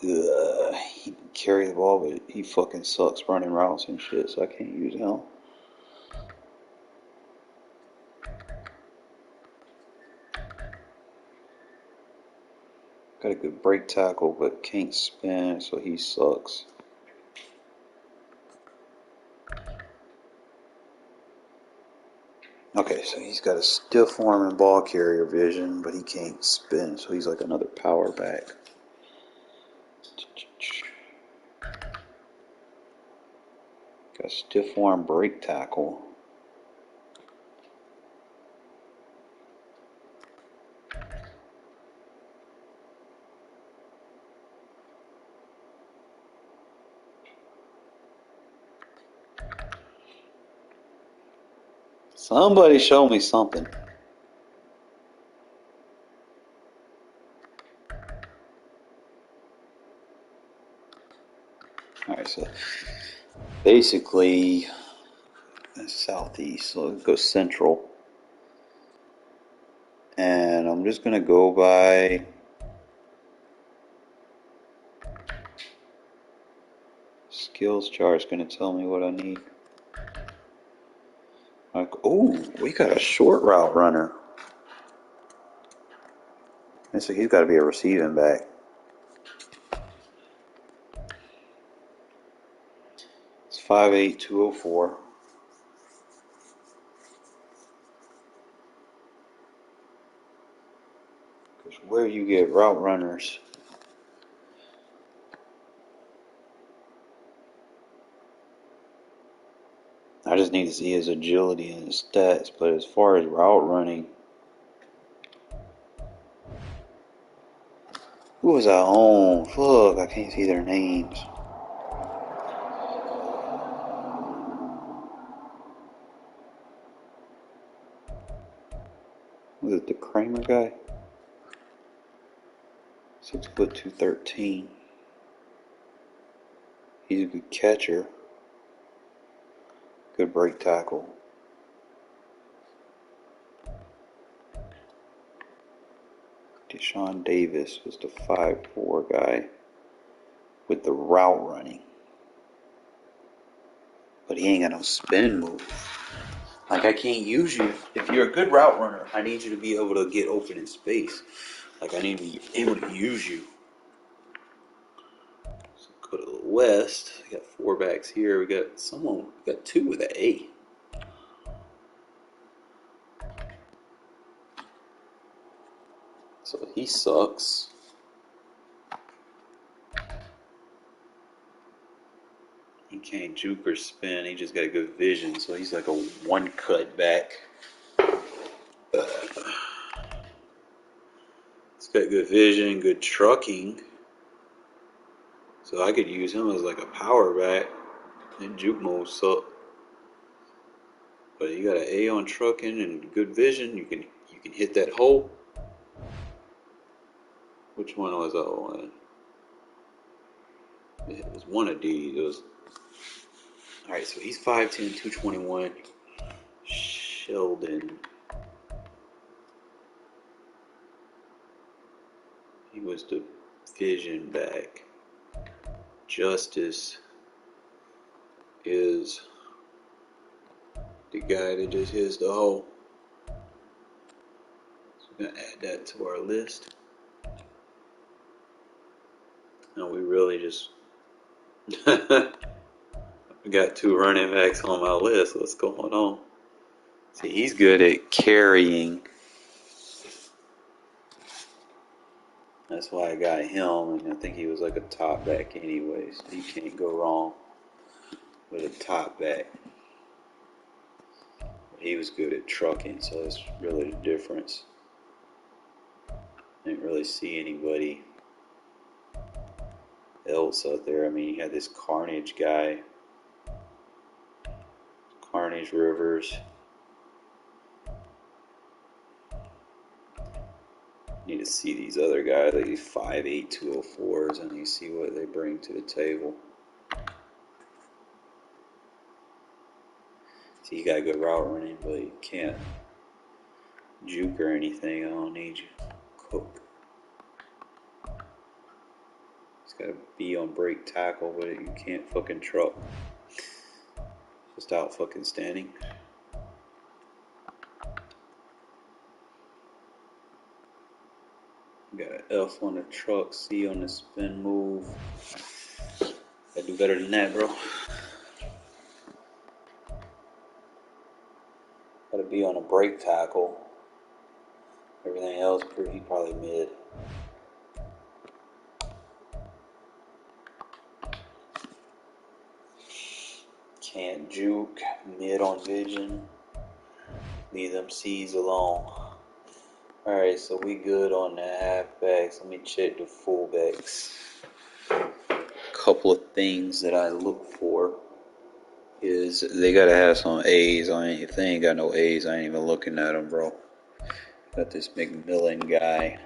He can carry the ball, but he fucking sucks running routes and shit, so I can't use him. Got a good break tackle, but can't spin, so he sucks. Okay, so he's got a stiff arm and ball carrier vision, but he can't spin, so he's like another power back. Got stiff arm break tackle. Somebody show me something. Alright, so basically that's southeast, so let's go central. And I'm just gonna go by skills chart's gonna tell me what I need. Like, oh, we got a short route runner. And so he's got to be a receiving back. It's 5'8", 204. Because where you get route runners, I just need to see his agility and his stats. But as far as route running, who was I on? Fuck, I can't see their names. Was it the Kramer guy? 6', 213. He's a good catcher. Good break tackle. Deshaun Davis was the 5'4" guy with the route running. But he ain't got no spin move. Like, I can't use you. If you're a good route runner, I need you to be able to get open in space. Like, I need to be able to use you. So go to the west. We got 4 backs here. We got 2 with an A. So he sucks. He can't juke or spin. He just got good vision. So he's like a one-cut back. He's got good vision, good trucking. So I could use him as like a power back. And juke moves suck. But you got an A on trucking and good vision. You can hit that hole. Which one was that one? It was one of these. It was. Alright, so he's 5'10", 221. Sheldon. He was the vision back. Justice is the guy that just hits the hole. So we're going to add that to our list. Now we really just we got 2 running backs on my list. What's going on? See, he's good at carrying. That's why I got him, and I think he was like a top back anyway, so you can't go wrong with a top back. He was good at trucking, so that's really the difference. Didn't really see anybody else out there. I mean, you had this Carnage guy, Carnage Rivers. Need to see these other guys, like these 5'8", 204s, and you see what they bring to the table. See, you got a good route running, but you can't juke or anything. I don't need you. Cook. It's got to be on break tackle, but you can't fucking truck. Just out fucking standing. Got an F on the truck, C on the spin move. Gotta do better than that, bro. Gotta be on a break tackle. Everything else pretty probably mid. Can't juke, mid on vision. Leave them C's alone. Alright, so we good on the halfbacks. Let me check the fullbacks. Couple of things that I look for. is they gotta have some A's. If they ain't got no A's, I ain't even looking at them, bro. Got this McMillan guy.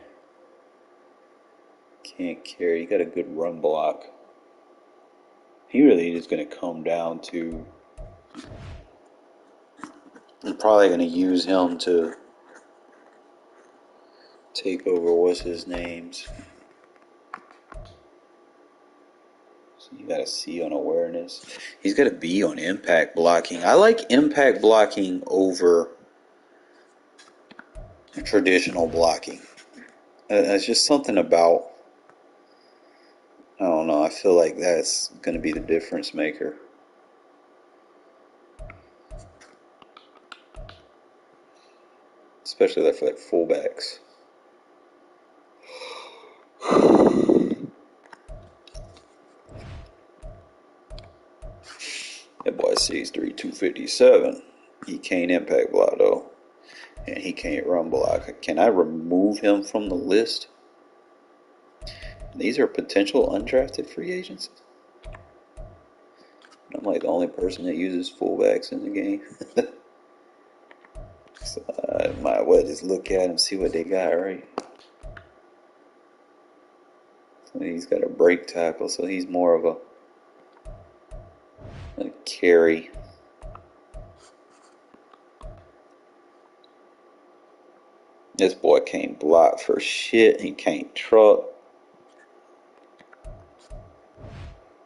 Can't carry. He got a good run block. He really is gonna come down to. I'm probably gonna use him to take over. What's his name's? So you got a C on awareness. He's got a B on impact blocking. I like impact blocking over traditional blocking. It's just something about. I don't know. I feel like that's going to be the difference maker. Especially for like fullbacks. That boy 6'3", 257. He can't impact block though. And he can't run block. Can I remove him from the list? These are potential undrafted free agents. I'm like the only person that uses fullbacks in the game. So I might well just look at them, see what they got, right? So he's got a break tackle, so he's more of a carry. This boy can't block for shit. He can't truck.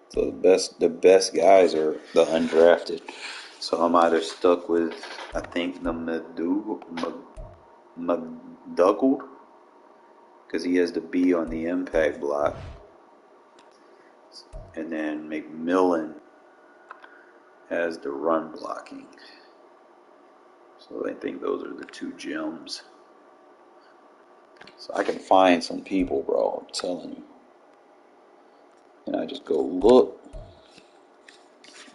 So the best guys are the undrafted. So I'm either stuck with, I think, the McDougald, because he has the B on the impact block. And then McMillan has the run blocking. So I think those are the two gems. So I can find some people, bro, I'm telling you. And I just go look.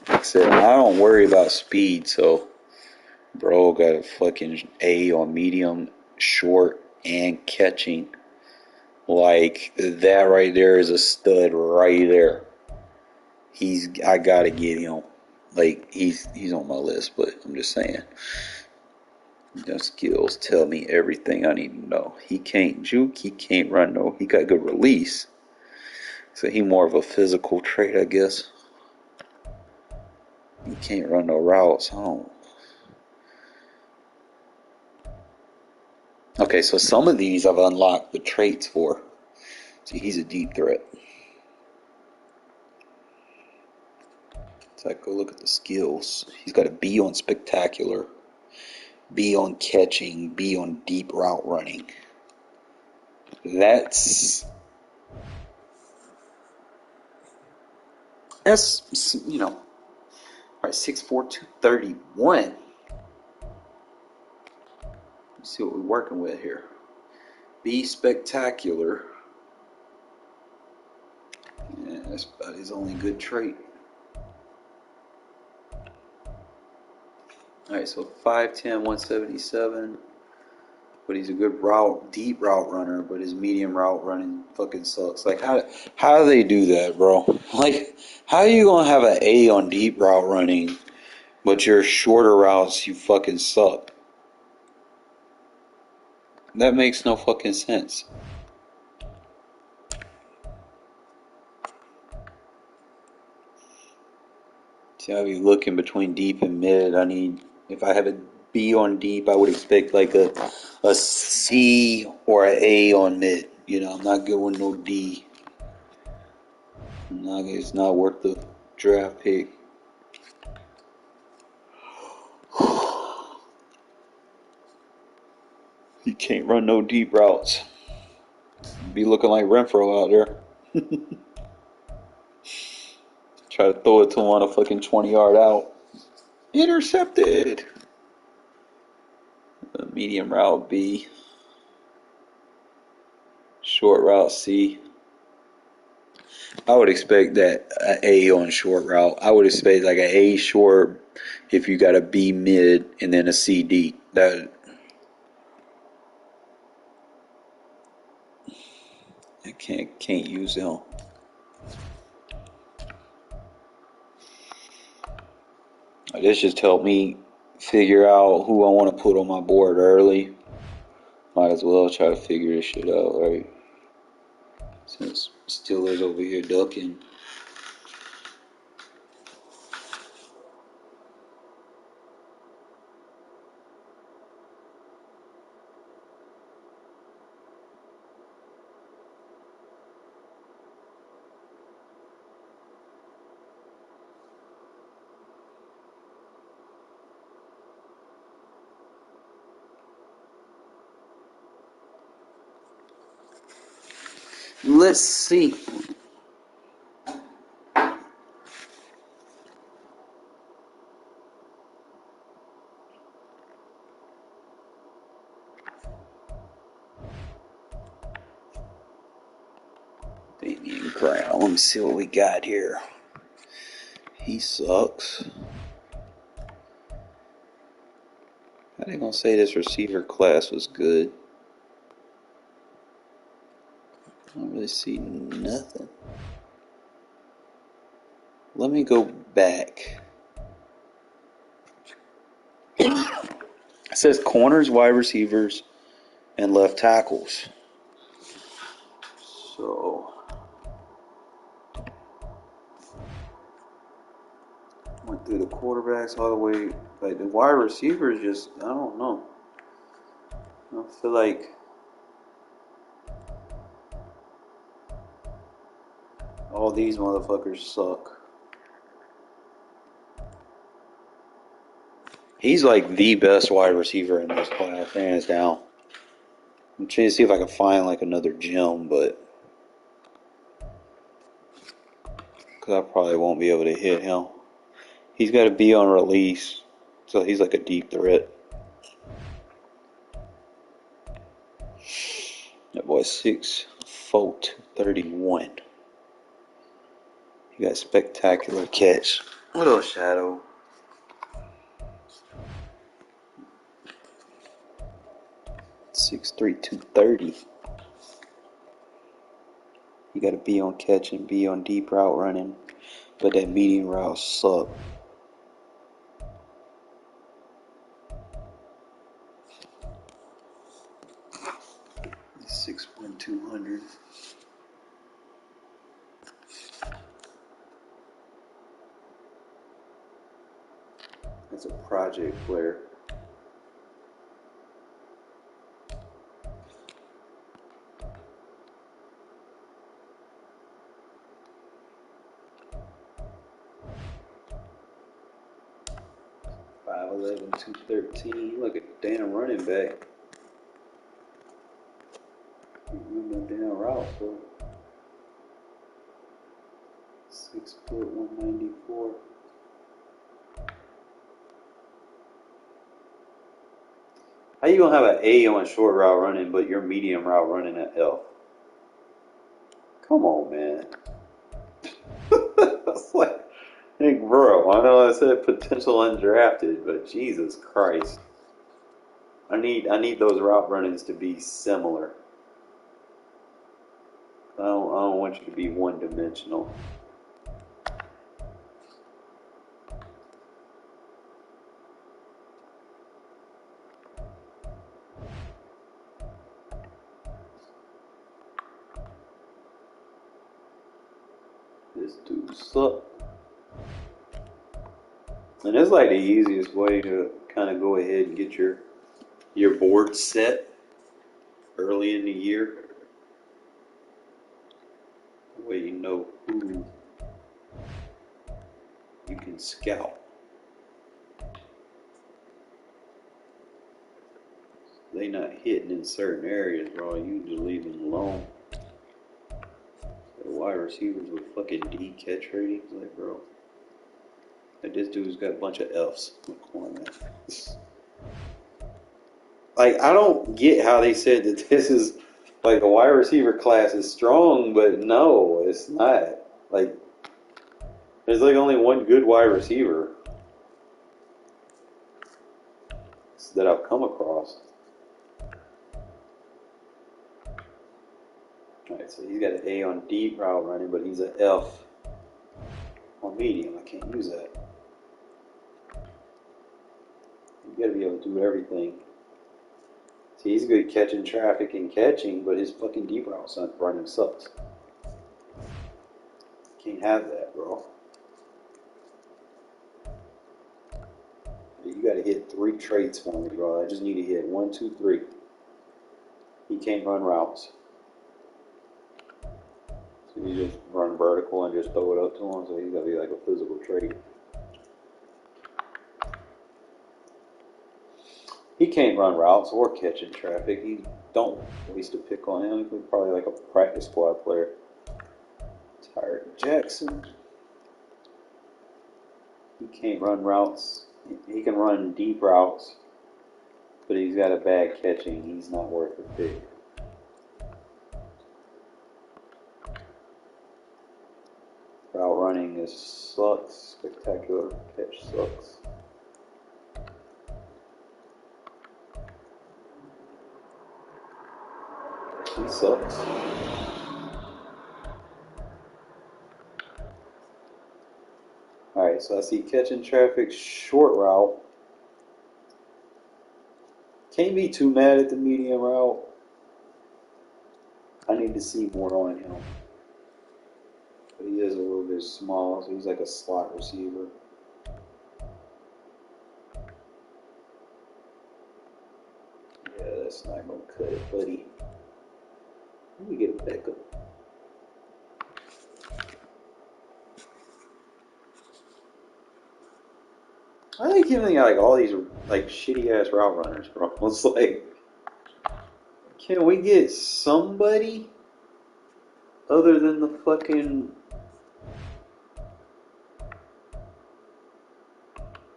Like I said, I don't worry about speed, so bro got a fucking A on medium, short, and catching. Like, that right there is a stud right there. I gotta get him. Like, he's on my list, but I'm just saying. The skills tell me everything I need to know. He can't juke, he can't run, no. He got good release. So he more of a physical trait, I guess. He can't run no routes. Okay, so some of these I've unlocked the traits for. See, he's a deep threat. So I go look at the skills. He's got a B on spectacular, B on catching, B on deep route running. That's all right, 6'4", 231. Let's see what we're working with here. B spectacular. Yeah, that's about his only good trait. Alright, so 5'10", 177. But he's a good deep route runner, but his medium route running fucking sucks. Like, how do they do that, bro? Like, how are you gonna have an A on deep route running, but your shorter routes, you fucking suck? That makes no fucking sense. See, I'll be looking between deep and mid. If I have a B on deep, I would expect like a C or an A on mid. I'm not going no D. It's not worth the draft pick. You can't run no deep routes. Be looking like Renfro out there. Try to throw it to him on a fucking 20-yard out. Intercepted. Medium route B. Short route C. I would expect that A on short route. I would expect like an A short if you got a B mid and then a C deep. That I can't use him. This just helped me figure out who I want to put on my board early. Might as well try to figure this shit out, right? Since Steelers over here ducking. Let's see. Damian Brown. Let me see what we got here. He sucks. How they gonna say this receiver class was good? I don't really see nothing. Let me go back. It says corners, wide receivers, and left tackles. So went through the quarterbacks all the way. Like the wide receivers, just I don't know. I feel like all these motherfuckers suck. He's like the best wide receiver in this class, hands down. I'm trying to see if I can find like another gem, but because I probably won't be able to hit him. He's got to be on release, so he's like a deep threat. That boy's 6'4", 231. He got a spectacular catch. What else, Shadow? Six-three, 230. You got to be on catch and be on deep route running, but that medium route suck. 6'1", 200. That's a project player. $5'11", 213. Like a damn running back. Running damn route, so 6', 194. How you gonna have an A on short route running, but your medium route running at F? Come on, man. That's like, hey, bro. I know I said potential undrafted, but Jesus Christ, I need those route runnings to be similar. I don't want you to be one dimensional. This dude sucks. And it's like the easiest way to kind of go ahead and get your board set early in the year. That way you know who you can scout. They not hitting in certain areas, bro. You just leave them alone. The wide receivers with fucking D catch ratings, like, bro. Like, this dude's got a bunch of F's in the corner. Like, I don't get how they said that this is like the wide receiver class is strong, but no, it's not. Like, there's like only one good wide receiver that I've come across. Alright, so he's got an A on deep route running, but he's an F on medium. I can't use that. You gotta be able to do everything. See, he's good catching traffic and catching, but his fucking deep route running sucks. Can't have that, bro. You gotta hit 3 traits for me, bro. I just need to hit 1, 2, 3. He can't run routes. So you just run vertical and just throw it up to him, so he's gotta be like a physical trait. He can't run routes or catch in traffic. He don't waste a pick on him. He's probably like a practice squad player. Tyler Jackson. He can't run routes. He can run deep routes, but he's got a bad catching. He's not worth a pick. Route running sucks. Spectacular catch sucks. He sucks. Alright, so I see catching traffic, short route. Can't be too mad at the medium route. I need to see more on him. But he is a little bit small, so he's like a slot receiver. Yeah, that's not gonna cut it, buddy. Let me get a backup. I think giving like all these like shitty ass route runners, bro. It's like, can we get somebody other than the fucking?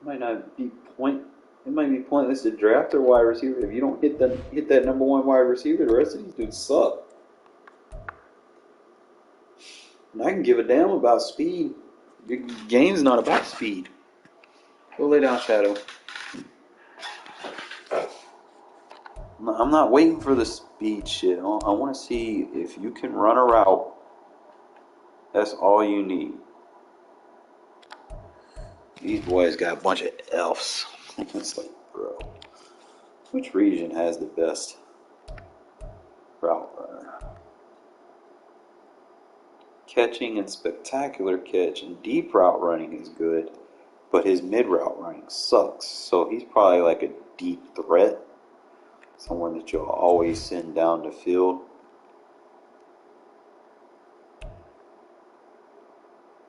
Might not be It might be pointless to draft their wide receiver if you don't hit that number 1 wide receiver. The rest of these dudes suck. And I can give a damn about speed. Your game's not about speed. Go lay down, Shadow. I'm not waiting for the speed shit. I want to see if you can run a route. That's all you need. These boys got a bunch of elves. It's like, bro, which region has the best route runner? Catching and spectacular catch and deep route running is good, but his mid route running sucks. So he's probably like a deep threat. Someone that you'll always send down the field.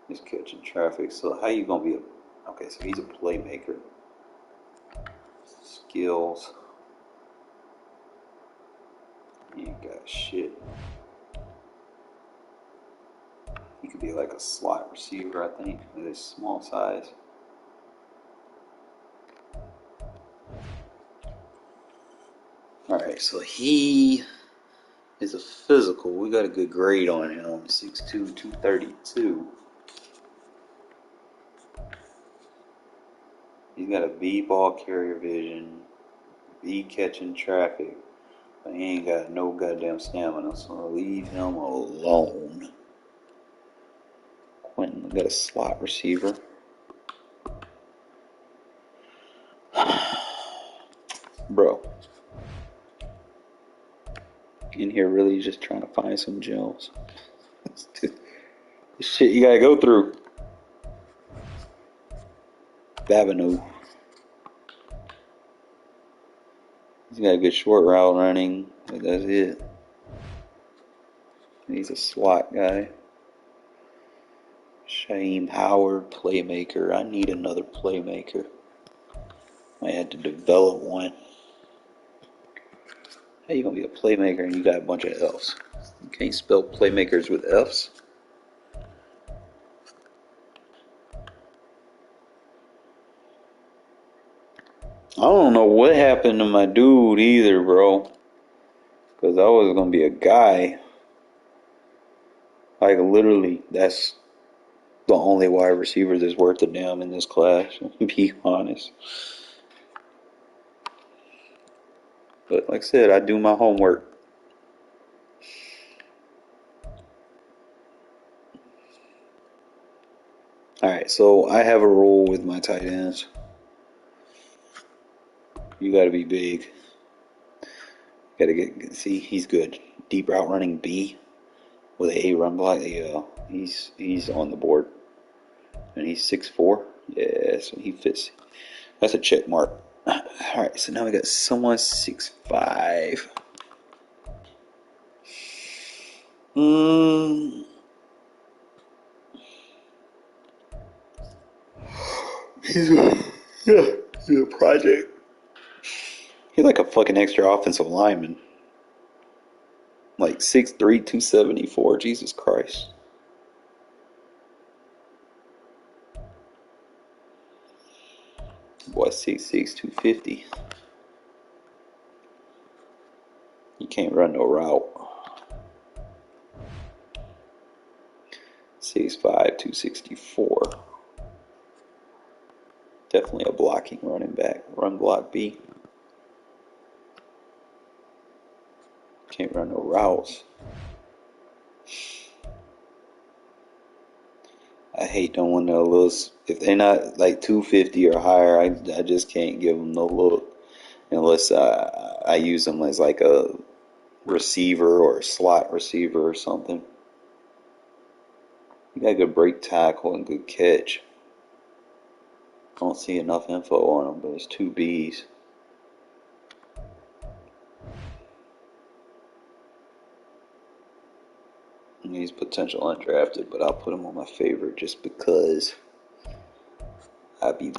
He's catching traffic. So how you gonna be okay, so he's a playmaker. Skills. You ain't got shit. He could be like a slot receiver, I think, with his small size. Alright, so he is a physical. We got a good grade on him. 6'2", 232. He's got a B ball carrier vision, B catching traffic, but he ain't got no goddamn stamina, so I'll leave him alone. Quentin got a slot receiver. Bro. In here really just trying to find some gems. This shit you gotta go through. Babino. He's got a good short route running, but that's it. He's a slot guy. Shaheem Howard, playmaker. I need another playmaker. I had to develop one. How you gonna be a playmaker and you got a bunch of F's? You can't spell playmakers with F's. I don't know what happened to my dude either, bro. Because I was going to be a guy. Like, literally, that's the only wide receiver that's worth a damn in this class, to be honest. But like I said, I do my homework. Alright, so I have a rule with my tight ends. You got to be big. Got to see, he's good. Deep route running B with an A run block. Yeah, he's on the board. And he's 6'4". Yeah, so he fits. That's a check mark. Alright, so now we got someone 6'5". He's a project. He's like a fucking extra offensive lineman. Like 6'3", 274. Jesus Christ. Boy, 6'6", 250. You can't run no route. 6'5", 264. Definitely a blocking running back. Run block B. Can't run no routes. I hate them when they're little. If they're not like 250 or higher, I just can't give them no look unless I use them as like a receiver or a slot receiver or something. You got good break tackle and good catch. I don't see enough info on him, but it's 2 Bs. He's potential undrafted, but I'll put him on my favorite just because I be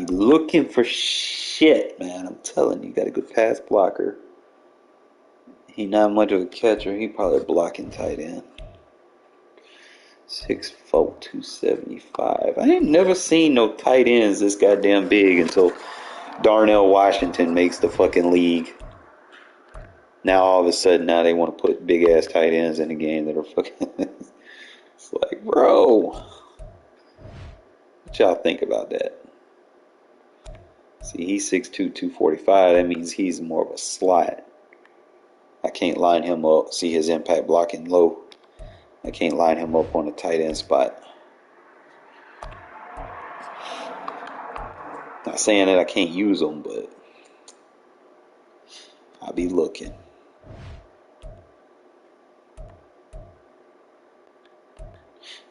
looking for shit, man. I'm telling you, got a good pass blocker. He not much of a catcher. He probably a blocking tight end. 6'4", 275. I ain't never seen no tight ends this goddamn big until Darnell Washington makes the fucking league. Now all of a sudden, now they want to put big ass tight ends in the game that are fucking. It's like, bro, what y'all think about that? See, he's 6'2", 245. That means he's more of a slot. I can't line him up. See his impact blocking low. I can't line him up on a tight end spot. Not saying that I can't use him, but I'll be looking.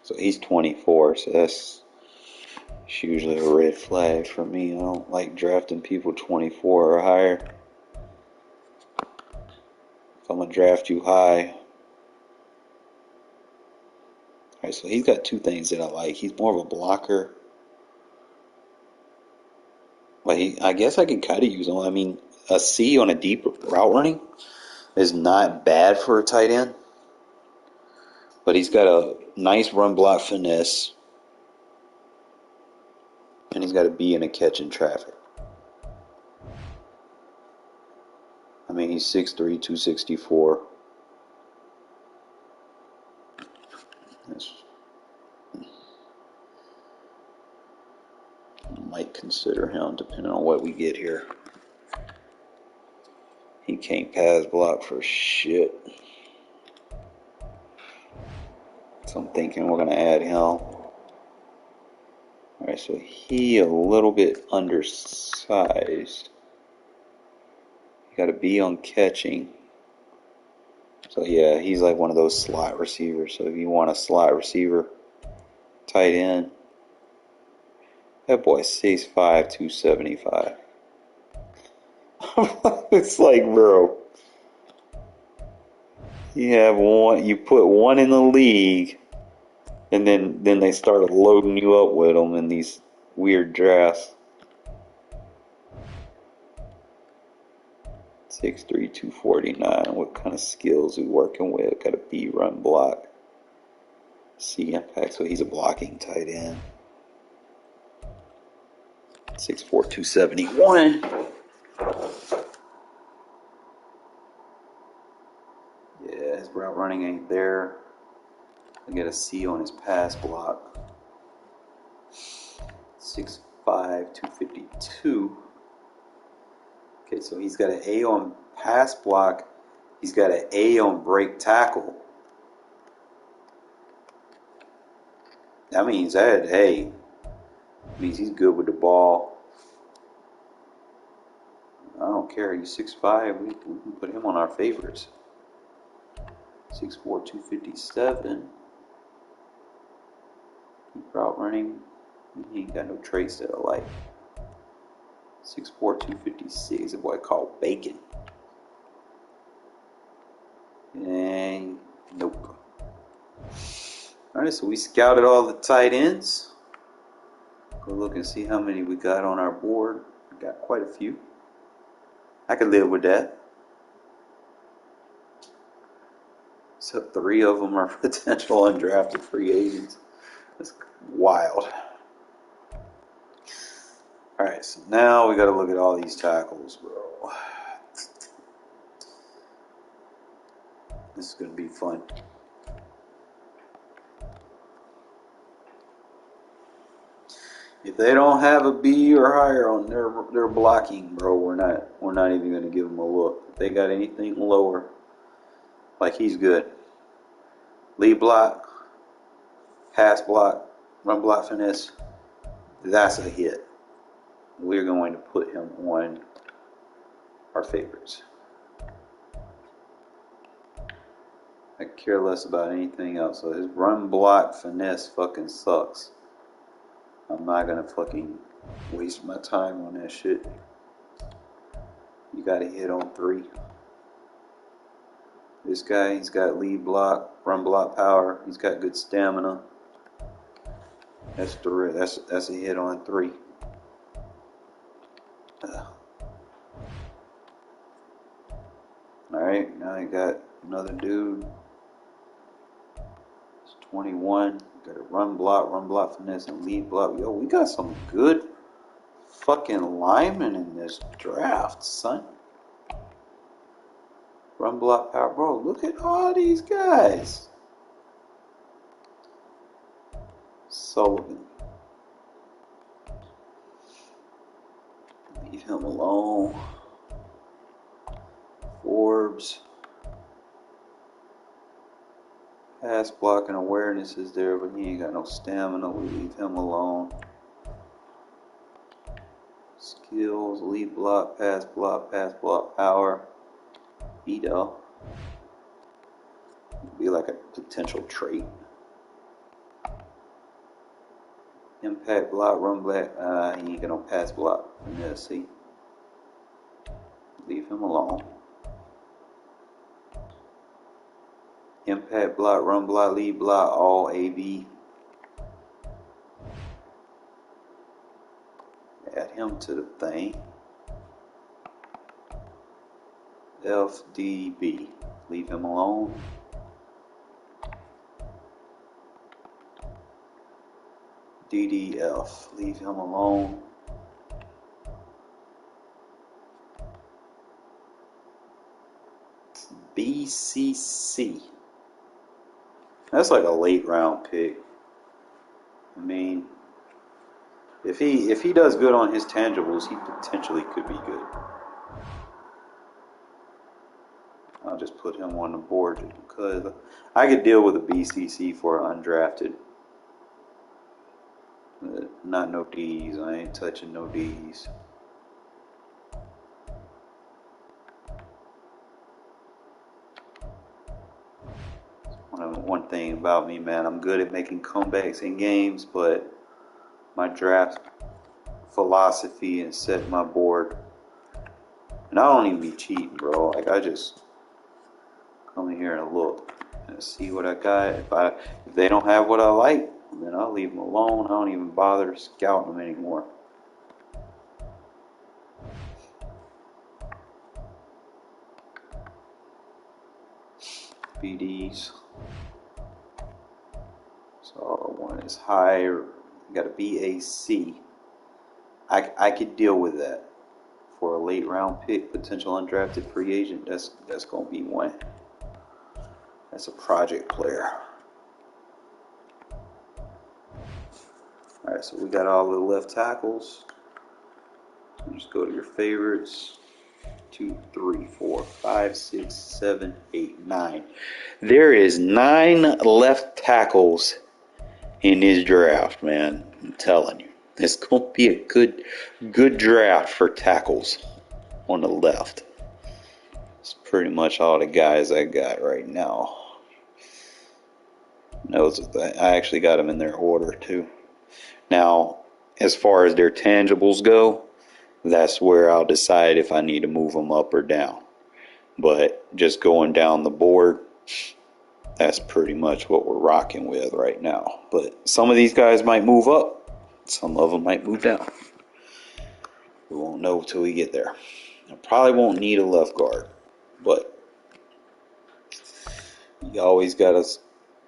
So he's 24, so that's usually a red flag for me. I don't like drafting people 24 or higher. If I'm going to draft you high. Alright, so he's got two things that I like. He's more of a blocker. But I guess I can kind of use him. I mean, a C on a deep route running is not bad for a tight end. But he's got a nice run block finesse. And he's got a B in a catch in traffic. I mean, he's 6'3", 264. Might consider him depending on what we get here. He can't pass block for shit. So I'm thinking we're going to add him. Alright, so he a little bit undersized. You got to be on catching. So yeah, he's like one of those slot receivers. So if you want a slot receiver, tight end, that boy's 6'5", 275. It's like, bro, you have one, you put one in the league, and then they started loading you up with them in these weird drafts. 6'3", 249. What kind of skills we working with? Got a B run block. C impact, so he's a blocking tight end. 6'4", 271. Yeah, his route running ain't there. I got a C on his pass block. 6'5", 252. Okay, so he's got an A on pass block. He's got an A on break tackle. That means means he's good with the ball. don't care. He's 6'5". We can put him on our favorites. 6'4", 257. Keep route running. He ain't got no traits that I like. 6'4", 256. A boy called Bacon. And nope. Alright, so we scouted all the tight ends. Go look and see how many we got on our board. We got quite a few. I could live with that. So 3 of them are potential undrafted free agents. That's wild. Alright, so now we got to look at all these tackles, bro. This is going to be fun. If they don't have a B or higher on their blocking, bro, we're not even going to give them a look. If they got anything lower, like he's good. Lead block, pass block, run block finesse, that's a hit. We're going to put him on our favorites. I care less about anything else. So his run block finesse fucking sucks. I'm not gonna fucking waste my time on that shit. You gotta hit on 3. This guy, he's got lead block, run block power. He's got good stamina. That's 3. That's a hit on 3. All right, now you got another dude. It's 21. Got a run block finesse, and lead block. Yo, we got some good fucking linemen in this draft, son. Run block power, bro. Look at all these guys. Sullivan. Leave him alone. Forbes. Pass blocking awareness is there, but he ain't got no stamina. We leave him alone. Skills, lead block, pass block power. Edo. Be like a potential trait. Impact block, run block. He ain't got no pass block. Yeah, see. Leave him alone. Impact block, run block, lead block, all AB. Add him to the thing. FDB. Leave him alone. DDF. Leave him alone. BCC. That's like a late round pick. I mean, if he does good on his tangibles, he potentially could be good. I'll just put him on the board just because I could deal with a BCC for undrafted. Not no D's. I ain't touching no D's. One thing about me, man, I'm good at making comebacks in games, but my draft philosophy and set my board, and I don't even be cheating, bro. Like, I just come in here and look and see what I got. If they don't have what I like, then I'll leave them alone. I don't even bother scouting them anymore. BDs. So one is higher. You got a BAC. I could deal with that for a late round pick, potential undrafted free agent. That's gonna be one. That's a project player. All right, so we got all the left tackles. So just go to your favorites. 2, 3, 4, 5, 6, 7, 8, 9. There is 9 left tackles in this draft, man. I'm telling you, it's gonna be a good draft for tackles. on the left. It's pretty much all the guys I got right now. I actually got them in their order too. Now, as far as their tangibles go, that's where I'll decide if I need to move them up or down. But just going down the board, that's pretty much what we're rocking with right now. But some of these guys might move up. Some of them might move down. We won't know until we get there. I probably won't need a left guard, but you always got to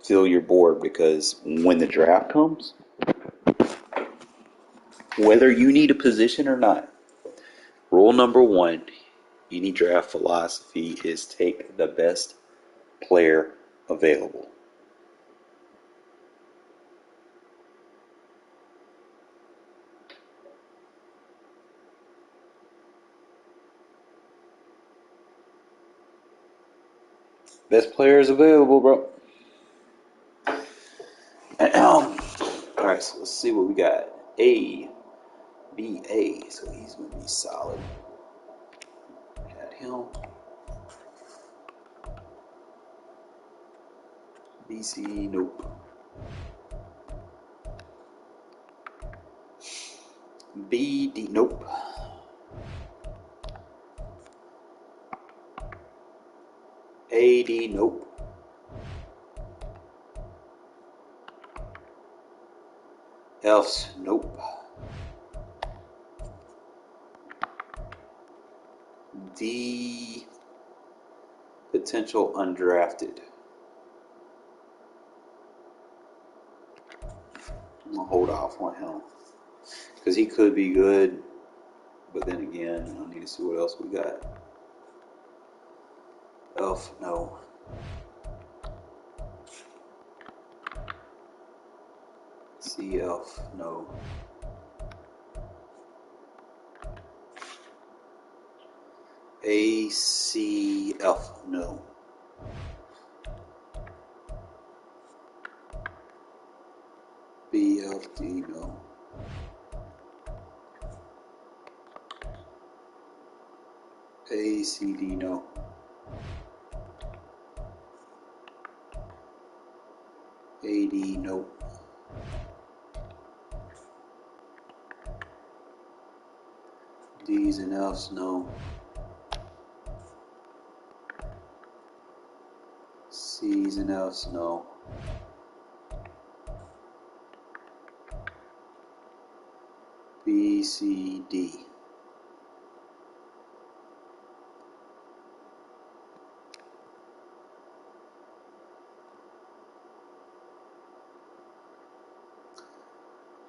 fill your board, because when the draft comes, whether you need a position or not, rule number one, any draft philosophy is take the best player available. Best player is available, bro. Alright, so let's see what we got. A, B, A. So he's going to be solid. Got him. B, C, nope. B, D, nope. A, D, nope. F's, nope. D, potential undrafted. I'm going to hold off on him, because he could be good, but then again, I need to see what else we got. Elf, no. C, Elf, no. A, C, Elf, no. B, F, D, no. A, C, D, no. A, D, no. D's and F's, no. C's and F's, no. B, C, D.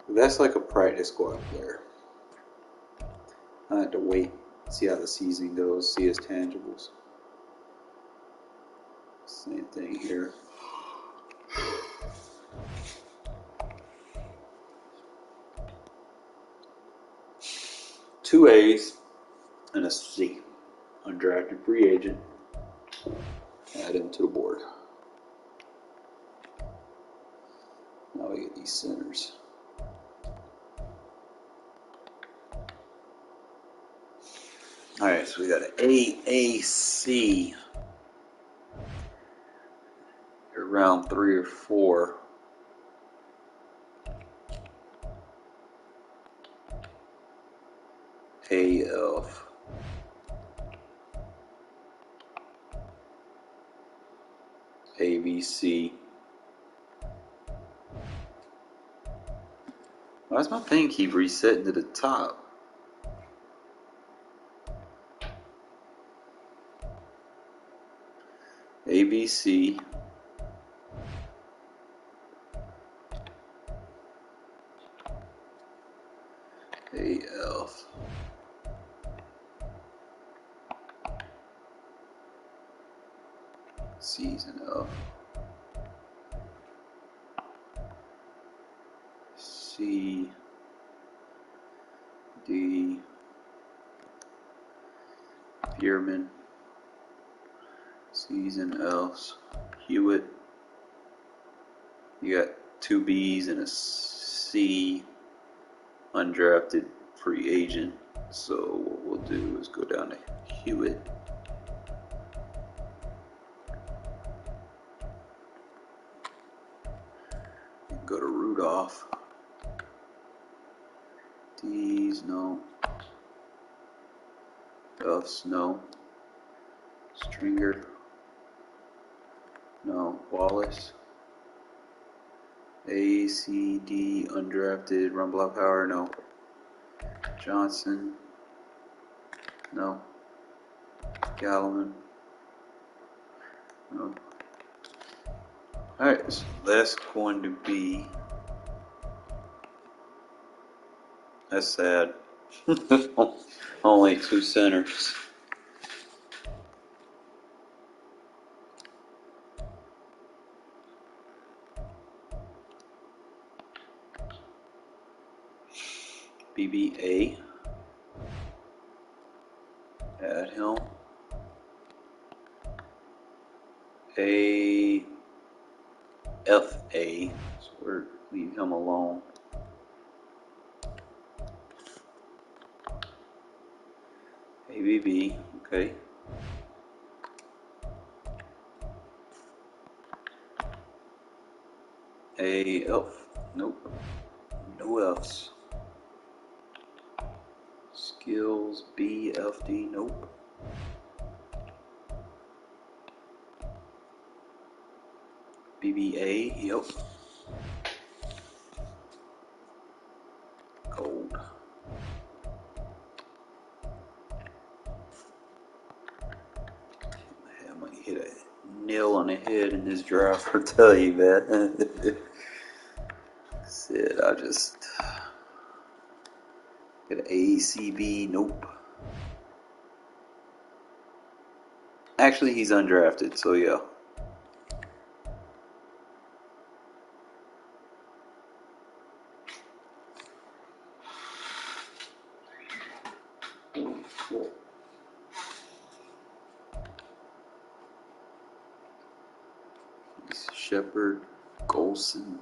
That's like a practice squad player. I have to wait, see how the season goes, see his tangibles. Same thing here. Two A's and a C. Undrafted free agent. Add him to the board. Now we get these centers. Alright, so we got an AAC. Around 3 or 4. AF. ABC. Why does my thing keep resetting to the top? ABC. AF. C's and F. C. D. Bierman. C's and F's. Hewitt. You got 2 B's and a C. Undrafted free agent. So what we'll do is go down to Hewitt. And go to Rudolph. D's, no. Duff's, no. Stringer, no. Wallace. A, C, D, undrafted. Run block power, no. Johnson, no. Galliman, no. Alright, so that's going to be. That's sad. Only 2 centers. BBA. Add him. AFA. So we're leave him alone. ABB. Okay. AF. Nope. No F's. Skills BFD. Nope. BBA. Yep. Gold. I might hit a nail on the head in this draft. I'll tell you, man. Said I just get an ACB. Nope. Actually, he's undrafted, so yeah. Shepard, Golson,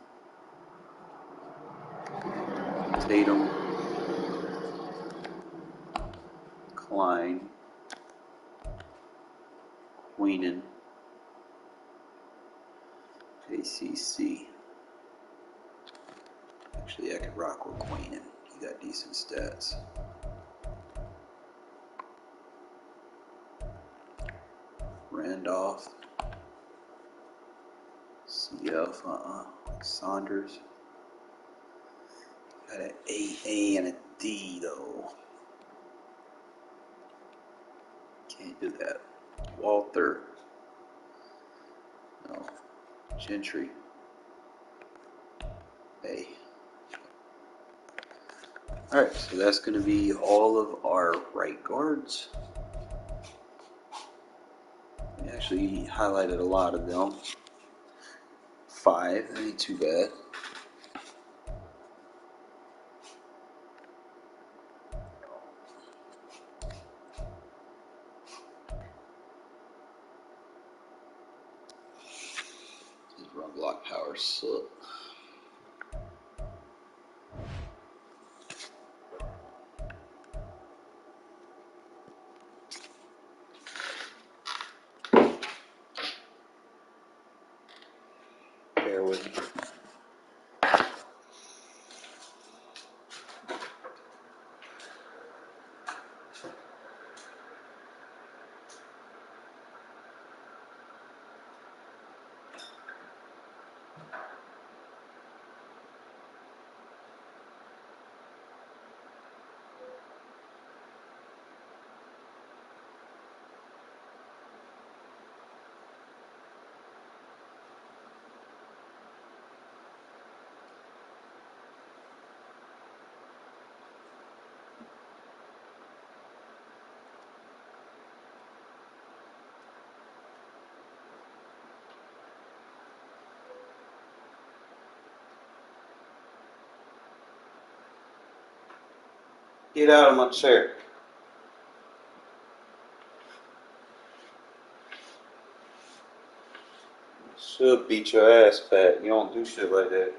Tatum, Klein, Queenan, ACC. Actually, I could rock with Queenan. He got decent stats. Randolph, CF, Saunders. Got an AA and a D though. Can't do that. Walther. No. Gentry. A. Alright, so that's going to be all of our right guards. We actually highlighted a lot of them. 5, that ain't too bad. His run block power suck. Bear with me. Get out of my chair. Should beat your ass, Pat. You don't do shit like that.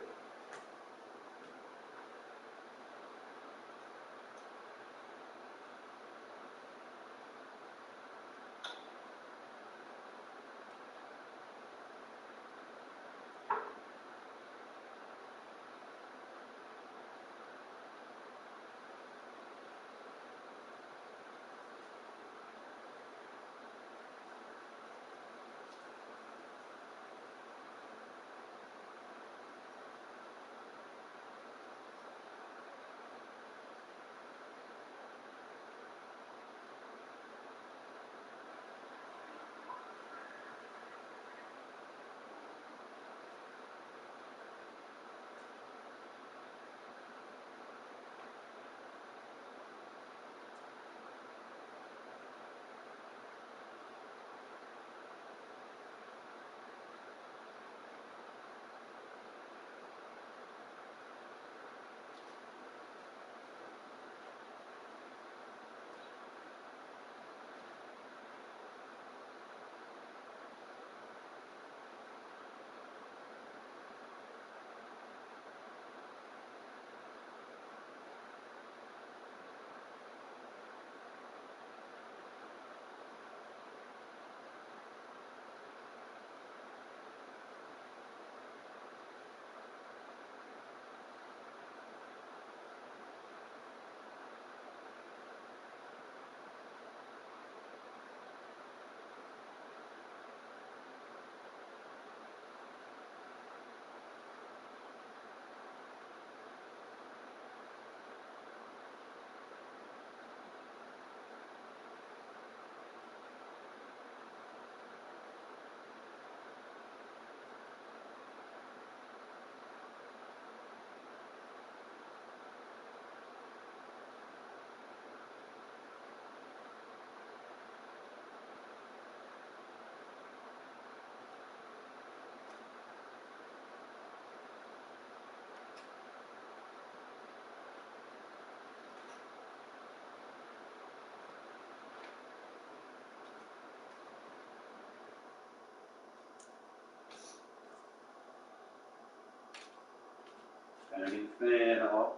Turning the fan off.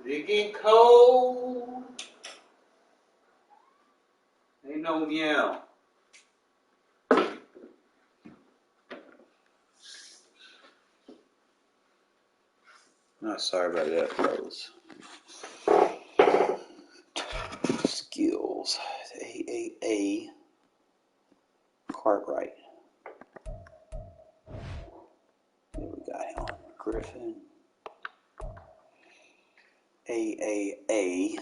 It get cold. Ain't no meow. Oh, sorry about that, fellas. Skills. AAA. Cartwright. There we got him. Griffin. AAA.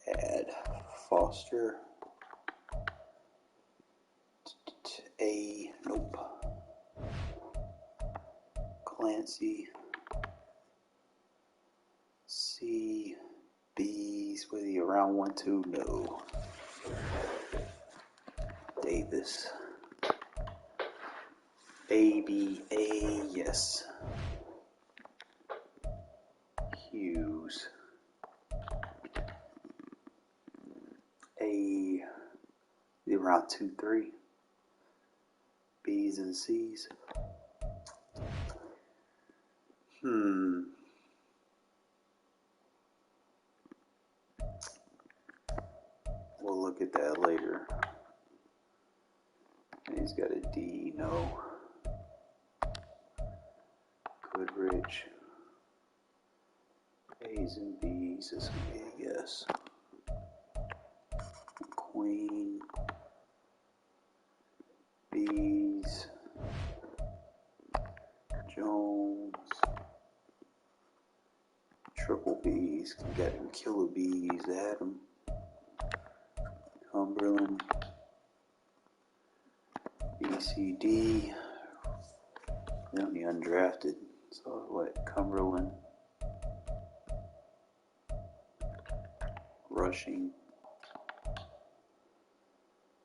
Add Foster. Nope. Clancy. C. B's. Was he around 1-2? No. Davis. ABA. Yes. Hughes. Around 2-3. B's and C's. We'll look at that later. He's got a D, no. Goodrich. A's and B's, this would be a yes. Queen. B's. Jones. Triple B's. Got him killer B's. Adam. Cumberland. BCD. Then the undrafted. So what? Cumberland. Rushing.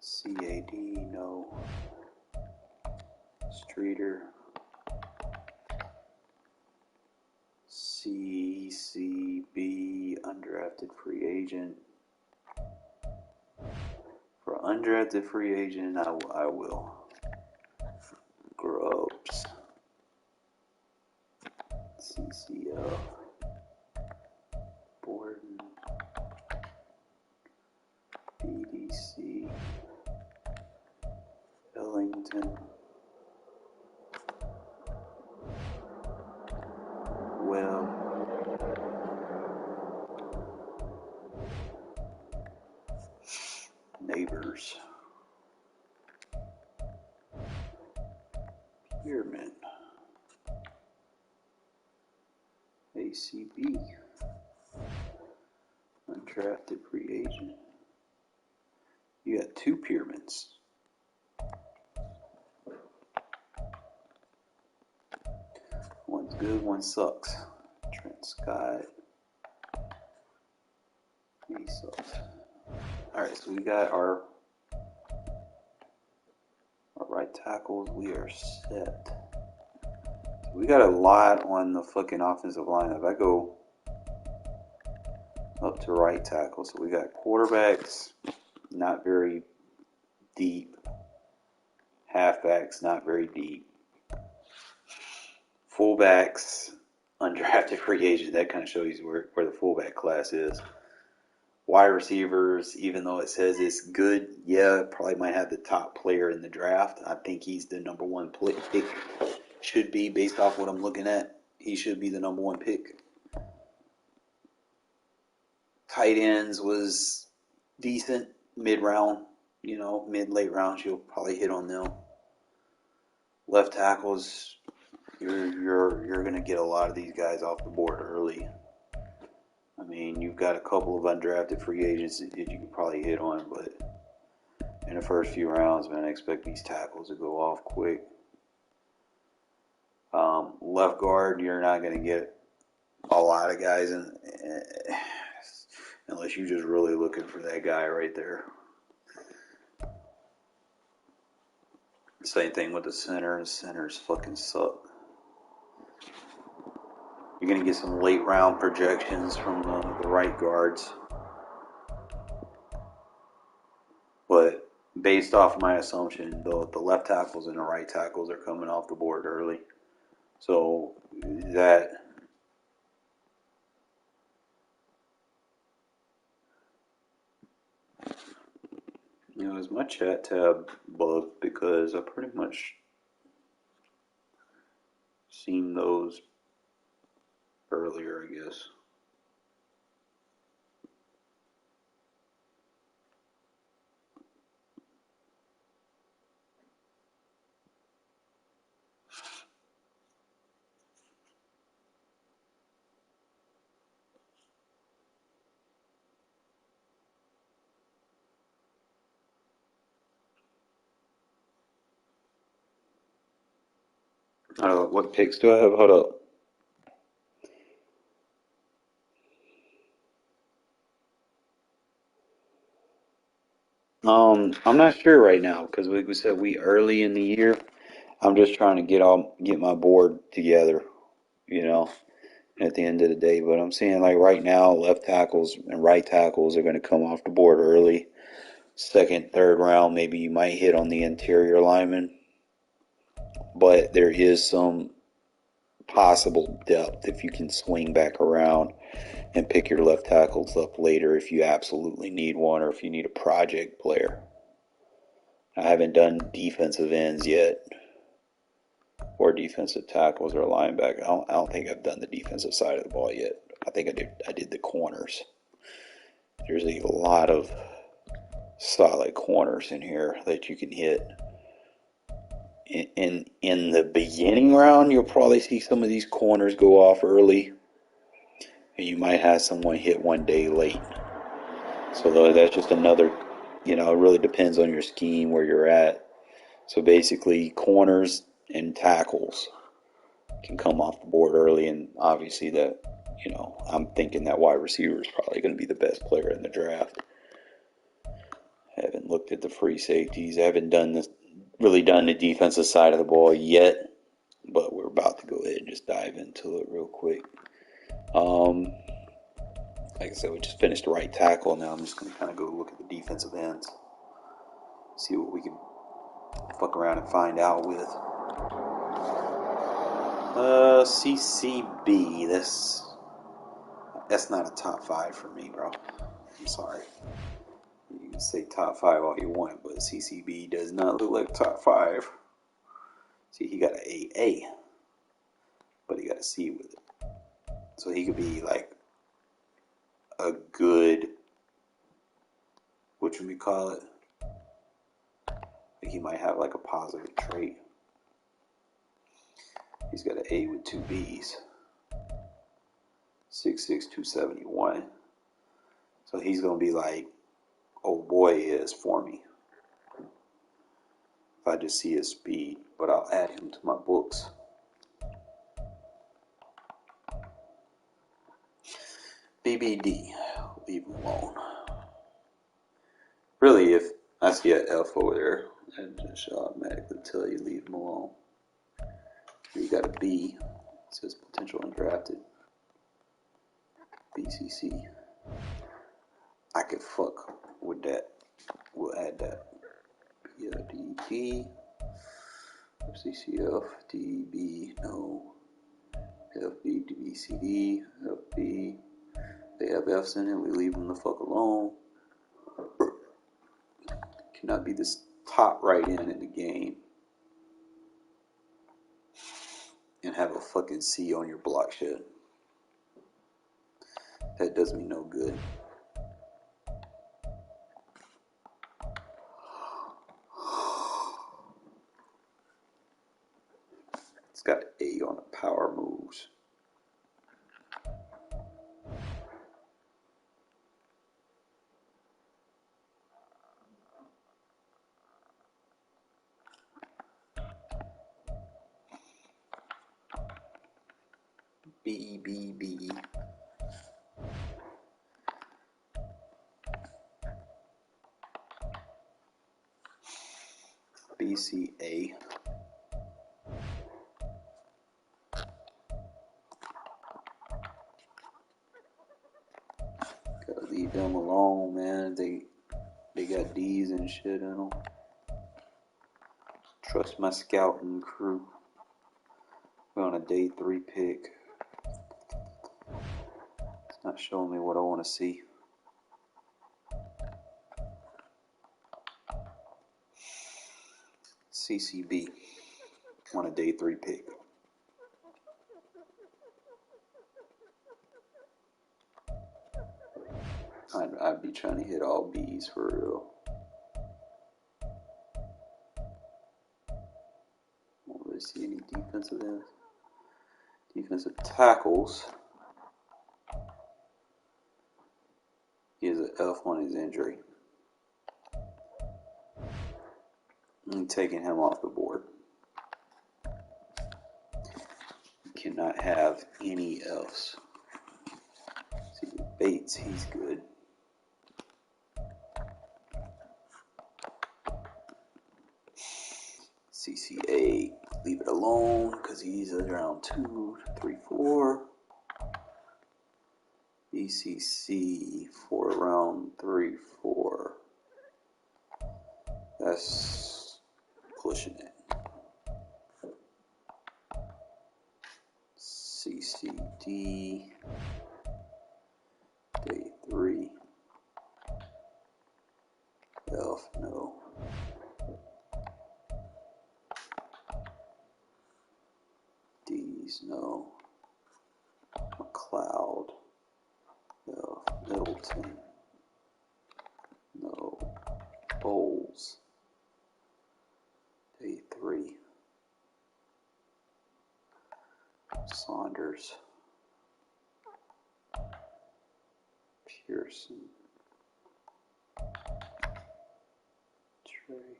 CAD. No. Streeter. CCB. Undrafted free agent. For undrafted free agent, I will. Grubbs. CCL. Borden. BDC. Ellington. Webb. Neighbors. Spearman. ACB. Undrafted free agent. You got two Piermans. One's good, one sucks. Trent Scott. He sucks. Alright, so we got our right tackles. We are set. So we got a lot on the fucking offensive line. If I go up to right tackle, so we got quarterbacks, not very deep. Halfbacks, not very deep. Fullbacks, undrafted free agent. That kind of shows you where the fullback class is. Wide receivers, even though it says it's good, yeah, probably might have the top player in the draft. I think he's the number one pick. Should be, based off what I'm looking at. He should be the number one pick. Tight ends was decent, mid-round, mid-late rounds. You'll probably hit on them. Left tackles, you're gonna get a lot of these guys off the board early. I mean, you've got a couple of undrafted free agents that you can probably hit on, but in the first few rounds, man, I expect these tackles to go off quick. Left guard, you're not going to get a lot of guys unless you're just really looking for that guy right there. Same thing with the center. Centers fucking suck. You're going to get some late round projections from the right guards. But based off my assumption, the left tackles and the right tackles are coming off the board early. So that is my chat tab bugged because I pretty much seen those earlier, I guess. What picks do I have? Hold up. I'm not sure right now because we said we early in the year. I'm just trying to get my board together, you know, at the end of the day. But I'm seeing like right now, left tackles and right tackles are going to come off the board early. Second, third round, maybe you might hit on the interior lineman, but there is some possible depth if you can swing back around and pick your left tackles up later if you absolutely need one or if you need a project player. I haven't done defensive ends yet, or defensive tackles or linebacker. I don't think I've done the defensive side of the ball yet. I think I did the corners. There's a lot of solid corners in here that you can hit. In the beginning round, you'll probably see some of these corners go off early, and you might have someone hit one day late. So that's just another, it really depends on your scheme where you're at. So basically, corners and tackles can come off the board early, and obviously that, I'm thinking that wide receiver is probably going to be the best player in the draft. I haven't looked at the free safeties. I haven't really done the defensive side of the ball yet, but we're about to go ahead and just dive into it real quick. Like I said, we just finished the right tackle. Now I'm just going to kind of go look at the defensive ends, see what we can fuck around and find out with. CCB. That's not a top 5 for me, bro. I'm sorry. You can say top 5 all you want, but CCB does not look like top 5. See, he got an AA, but he got a C with it. So he could be like a good, what should we call it? He might have like a positive trait. He's got an A with 2 B's. 6'6", 271. So he's going to be like, oh boy is for me. If I just see his speed, but I'll add him to my books. BBD, leave him alone. Really, if I see an F over there, I just automatically tell you leave him alone. You got a B, it says potential undrafted. BCC. I could fuck with that. We'll add that. PLDD. FCCF. DB. No. FB. DBCD. FB. They have F's in it. We leave them the fuck alone. Cannot be this top right end in the game and have a fucking C on your block shed. That does me no good. It's got an A on the power moves. BBB. BCA. Gotta leave them alone, man. They got D's and shit in them. Trust my scouting crew. We're on a day 3 pick. It's not showing me what I want to see. CCB on a day 3 pick. I'd be trying to hit all B's for real. Don't really see any defensive tackles. He has an F on his injury. I'm taking him off the board. You cannot have any Fs. See, Bates, he's good. CCA, leave it alone because he's around 2, 3, 4. BCC for around 3, 4. That's pushing it. CCD, day 3. F, no. D's, no. McLeod, F. Middleton, no. Bowles, day 3. Saunders, Pearson, Trey,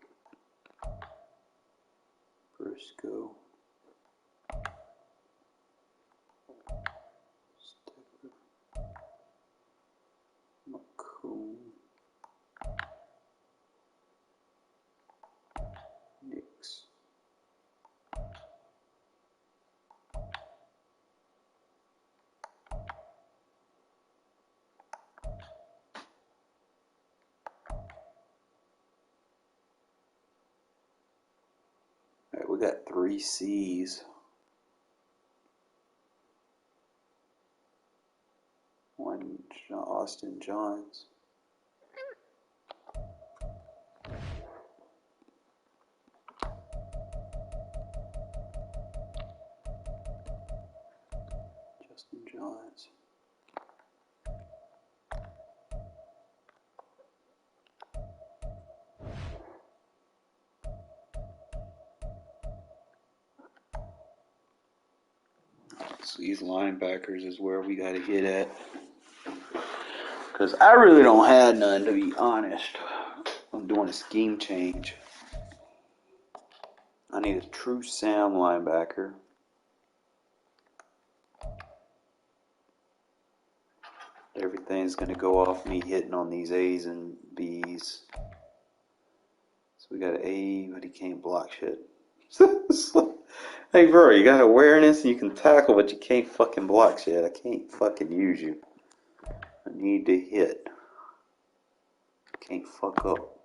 Briscoe, Sticker, McCoon, Nix, Alright, we got 3 C's. One Austin Johns. Justin Johns. So these linebackers is where we got to get at. Because I really don't have none, to be honest. I'm doing a scheme change. I need a true Sam linebacker. Everything's going to go off me hitting on these A's and B's. So we got an A, but he can't block shit. Hey, bro, you got awareness and you can tackle, but you can't fucking block shit. I can't fucking use you. I need to hit. Can't fuck up.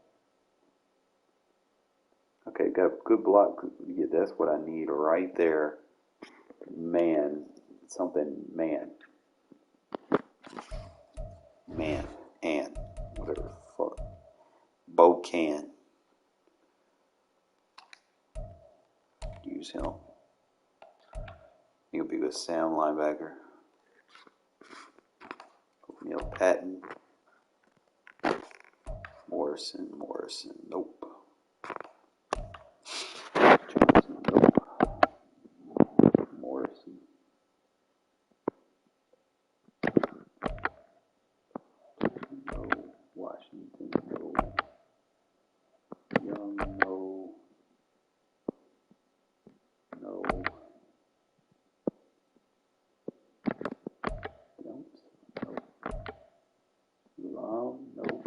Okay, got a good block. Yeah, that's what I need right there. Man. Something, man. Man. And. Whatever the fuck. Bocan. Use him. He'll be with Sam linebacker. Neil Patton. Morrison. Nope. Johnson. Nope. Morrison. No. Washington. No. Young. No. No. Jones. No. No.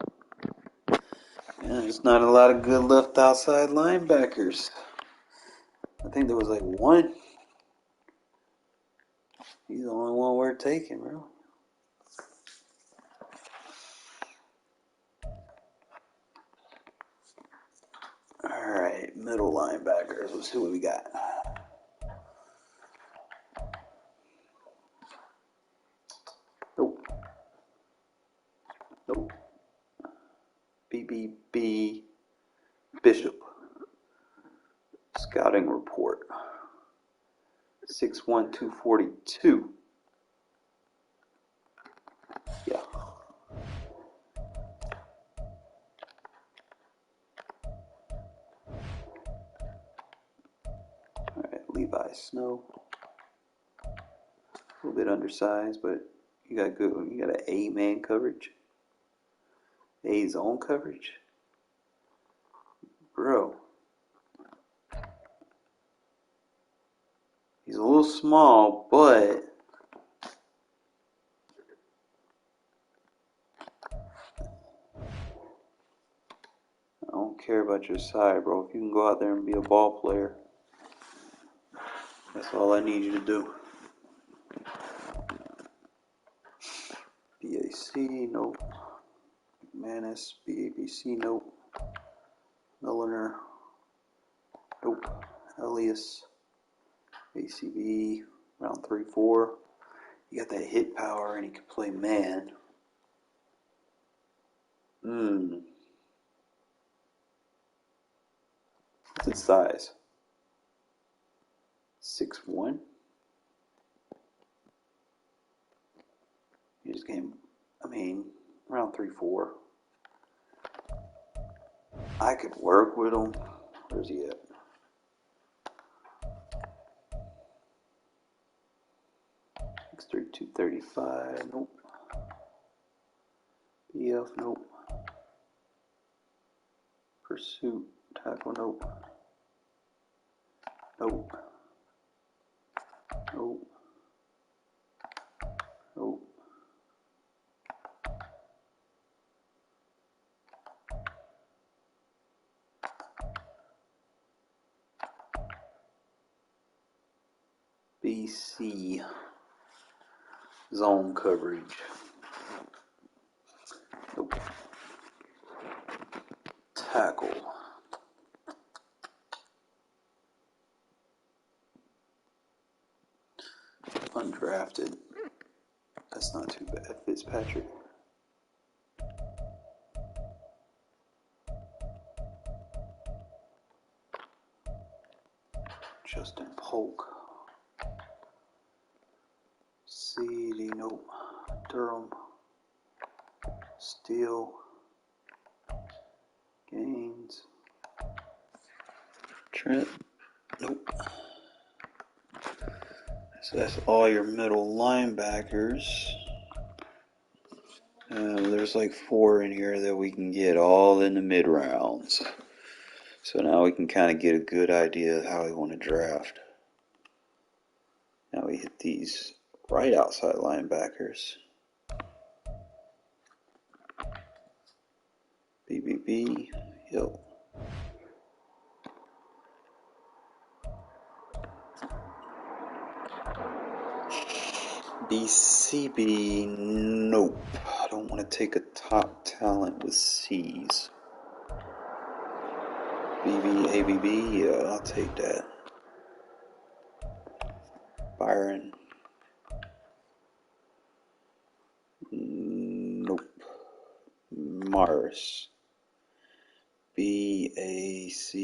Yeah, there's not a lot of good left outside linebackers. I think there was like one. He's the only one we're taking, really. Middle linebackers. Let's see what we got. Nope. Nope. BBB Bishop. Scouting report. 6'1", 242. Yeah. Alright, Levi Snow. A little bit undersized, but you got good. You got an A-man coverage. A zone coverage. Bro. He's a little small, but I don't care about your size, bro. If you can go out there and be a ball player, that's all I need you to do. BAC, nope. McManus, BABC, nope. Milliner, nope. Elias, ACB, round 3-4. You got that hit power and he can play man. What's his size? 6'1"? He just came, round 3-4. I could work with him. Where's he at? X3 235, nope. BF, nope. Pursuit, tackle, nope. Nope. Nope. Nope. BC zone coverage. Nope. Tackle. Undrafted. That's not too bad. Fitzpatrick. Justin Polk. CD, nope. Durham. Steele. Gaines. Trent. Nope. So that's all your middle linebackers. There's like 4 in here that we can get all in the mid rounds. So now we can kind of get a good idea of how we want to draft. Now we hit these right outside linebackers. BBB, yep. BCB, nope. I don't want to take a top talent with C's. BB, ABB, yeah, I'll take that. Byron, nope. Mars, BAC,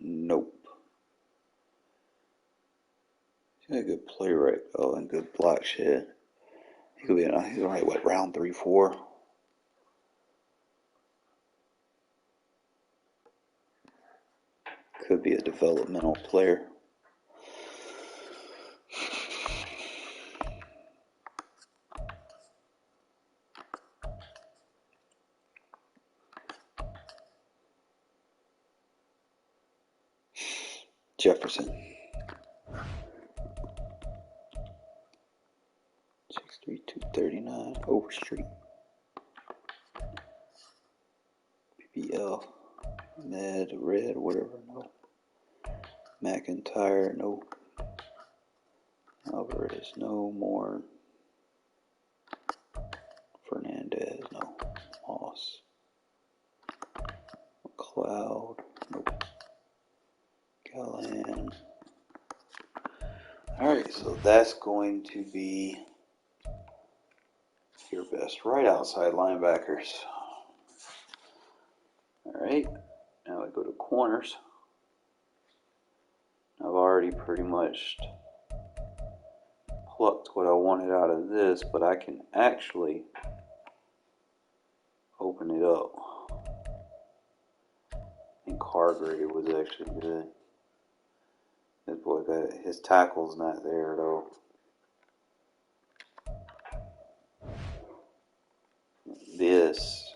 nope. He's got a good play rate, and good block shit. He could be he's right, round 3-4? Could be a developmental player. Jefferson. 6'3", 239. Overstreet. BBL. Med, Red, whatever, no. McIntyre, no. Alvarez, no. More. Fernandez, no. Moss. McLeod, nope. so that's going to be your best right outside linebackers. Alright, now we go to corners. I've already pretty much plucked what I wanted out of this, but I can actually open it up. And Cargrave was actually good. This boy got his tackle's not there though. This.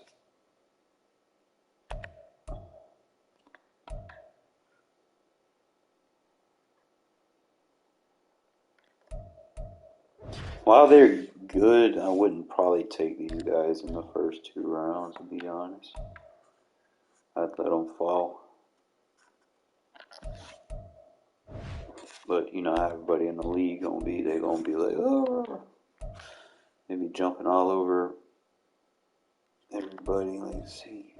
While they're good, I wouldn't probably take these guys in the first 2 rounds, to be honest. I'd let them fall. But you know how everybody in the league gonna be. They gonna be like, oh, they be jumping all over everybody. Let's see.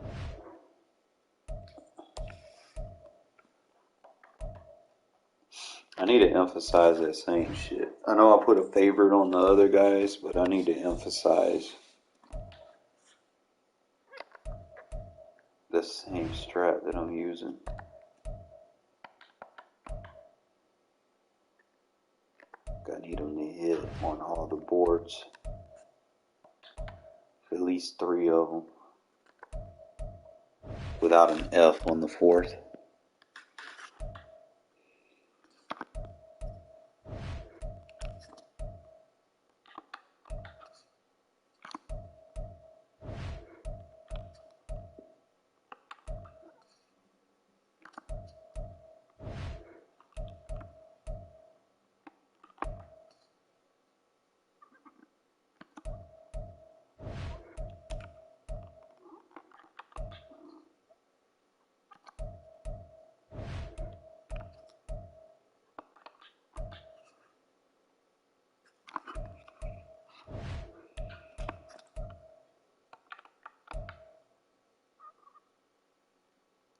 I need to emphasize that same shit. I know I put a favorite on the other guys, but I need to emphasize the same strat that I'm using. I need them to hit on all the boards. At least 3 of them. Without an F on the 4th.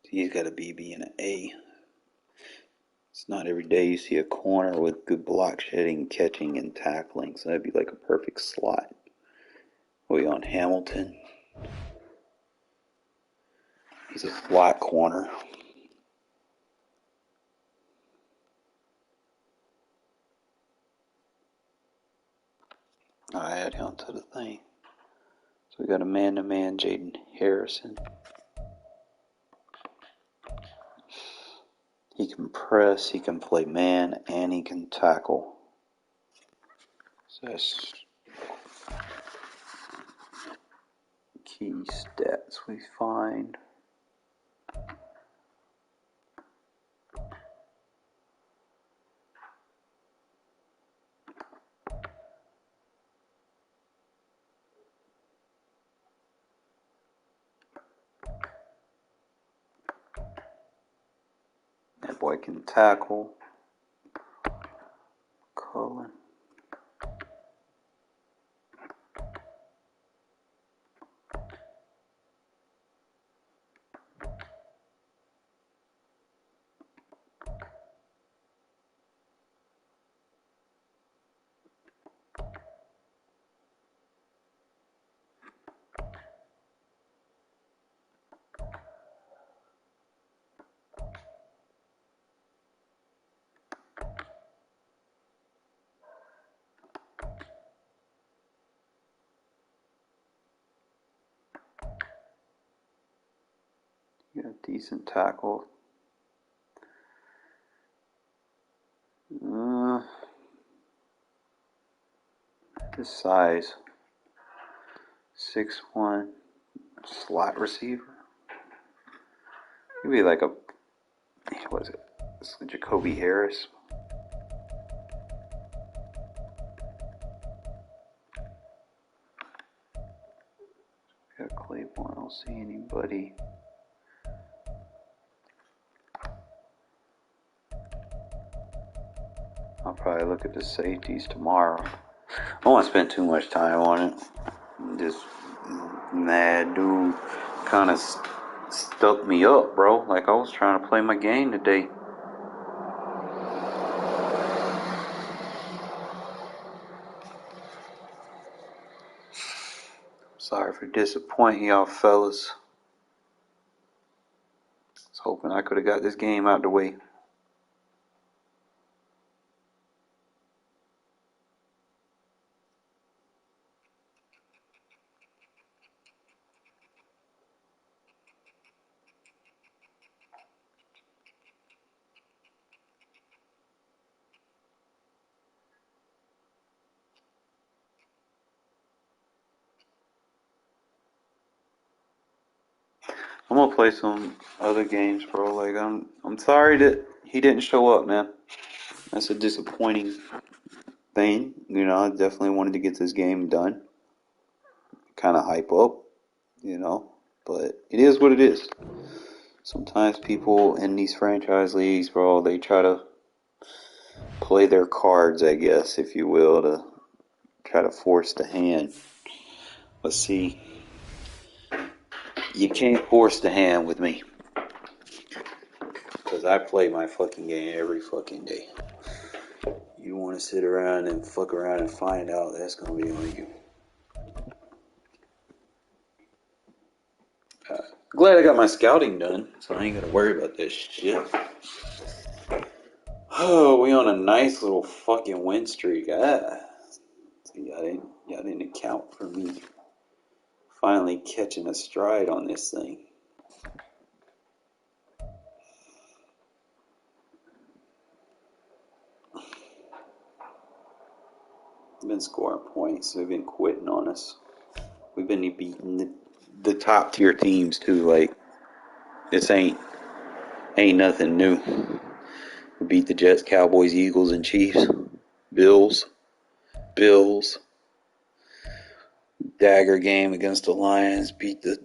He's got a BB and an A. It's not every day you see a corner with good block shedding, catching, and tackling. So that'd be like a perfect slot. We on Hamilton. He's a flat corner. I add him to the thing. So we got a man-to-man Jaden Harrison. He can press, he can play man, and he can tackle. So that's key stats we find. That boy can tackle. Cullen. Got a decent tackle. This size. 6'1", slot receiver. Maybe like a, what is it? It's Jacoby Harris. Got Claiborne. I don't see anybody. I'll probably look at the safeties tomorrow. I don't want to spend too much time on it. Just mad dude kind of stuck me up, bro. Like I was trying to play my game today. Sorry for disappointing y'all fellas. I was hoping I could have got this game out the way. I'm gonna play some other games, bro. Like I'm sorry that he didn't show up, man. That's a disappointing thing. You know, I definitely wanted to get this game done. Kind of hype up, you know, but it is what it is. Sometimes people in these franchise leagues, bro, they try to play their cards, I guess, if you will, to try to force the hand. But see, you can't force the hand with me. Because I play my fucking game every fucking day. You want to sit around and fuck around and find out, that's going to be on you. Glad I got my scouting done, so I ain't got to worry about this shit. Oh, we on a nice little fucking win streak. See, y'all didn't account for me finally catching a stride on this thing. We've been scoring points. They've been quitting on us. We've been beating the top tier teams too. Like, this ain't nothing new. We beat the Jets, Cowboys, Eagles, and Chiefs. Bills. Dagger game against the Lions. Beat the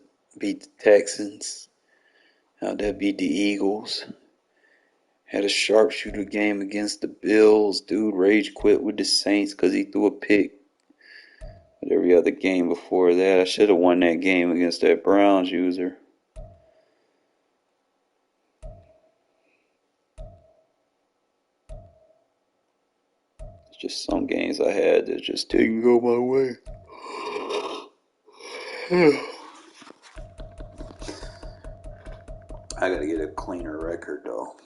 Texans. How'd that beat the Eagles? Had a sharpshooter game against the Bills. Dude rage quit with the Saints because he threw a pick. But every other game before that, I should have won that game against that Browns user. It's just some games I had that just didn't go my way. I gotta get a cleaner record though.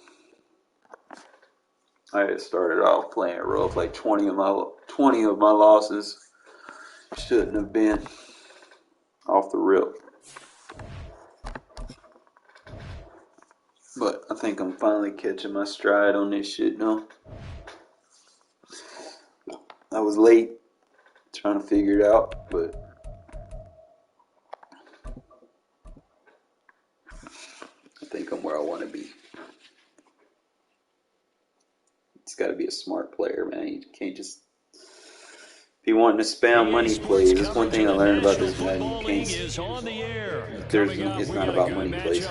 I had started off playing rough, like 20 of my losses shouldn't have been off the rip. But I think I'm finally catching my stride on this shit now. I was late trying to figure it out, but I think I'm where I want to be. It's got to be a smart player, man. You can't just be wanting to spam money plays. That's one thing I learned about this Madden. You can't. It's not about money plays.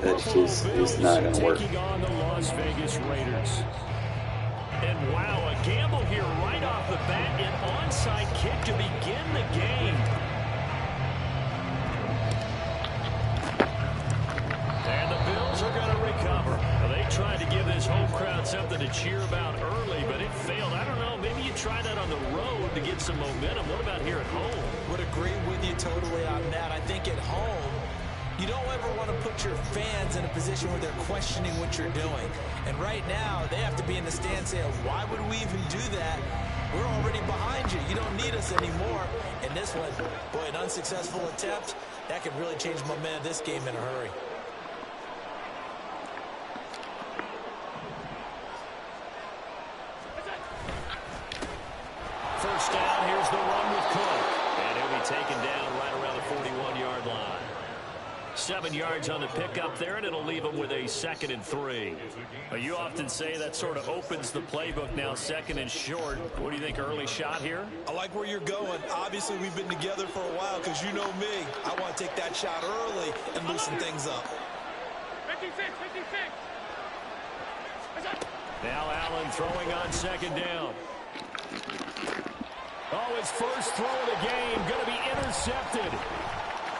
That's just, it's not going to work. And wow, a gamble here right off the bat. An onside kick to begin the game. And the Bills are going to recover. Well, they tried to give this home crowd something to cheer about early, but it failed. I don't know, maybe you try that on the road to get some momentum. What about here at home? Would agree with you totally on that. I think at home, you don't ever want to put your fans in a position where they're questioning what you're doing. And right now, they have to be in the stand saying, why would we even do that? We're already behind you. You don't need us anymore. And this one, boy, an unsuccessful attempt, that could really change momentum of this game in a hurry. First down, here's the run with Cook. And he'll be taken down right around the 41-yard line. 7 yards on the pickup there, and it'll leave them with a 2nd and 3. You often say that sort of opens the playbook now, 2nd and short. What do you think, early shot here? I like where you're going. Obviously, we've been together for a while because you know me. I want to take that shot early and loosen things up. 56. Now Allen throwing on 2nd down. Oh, his first throw of the game going to be intercepted.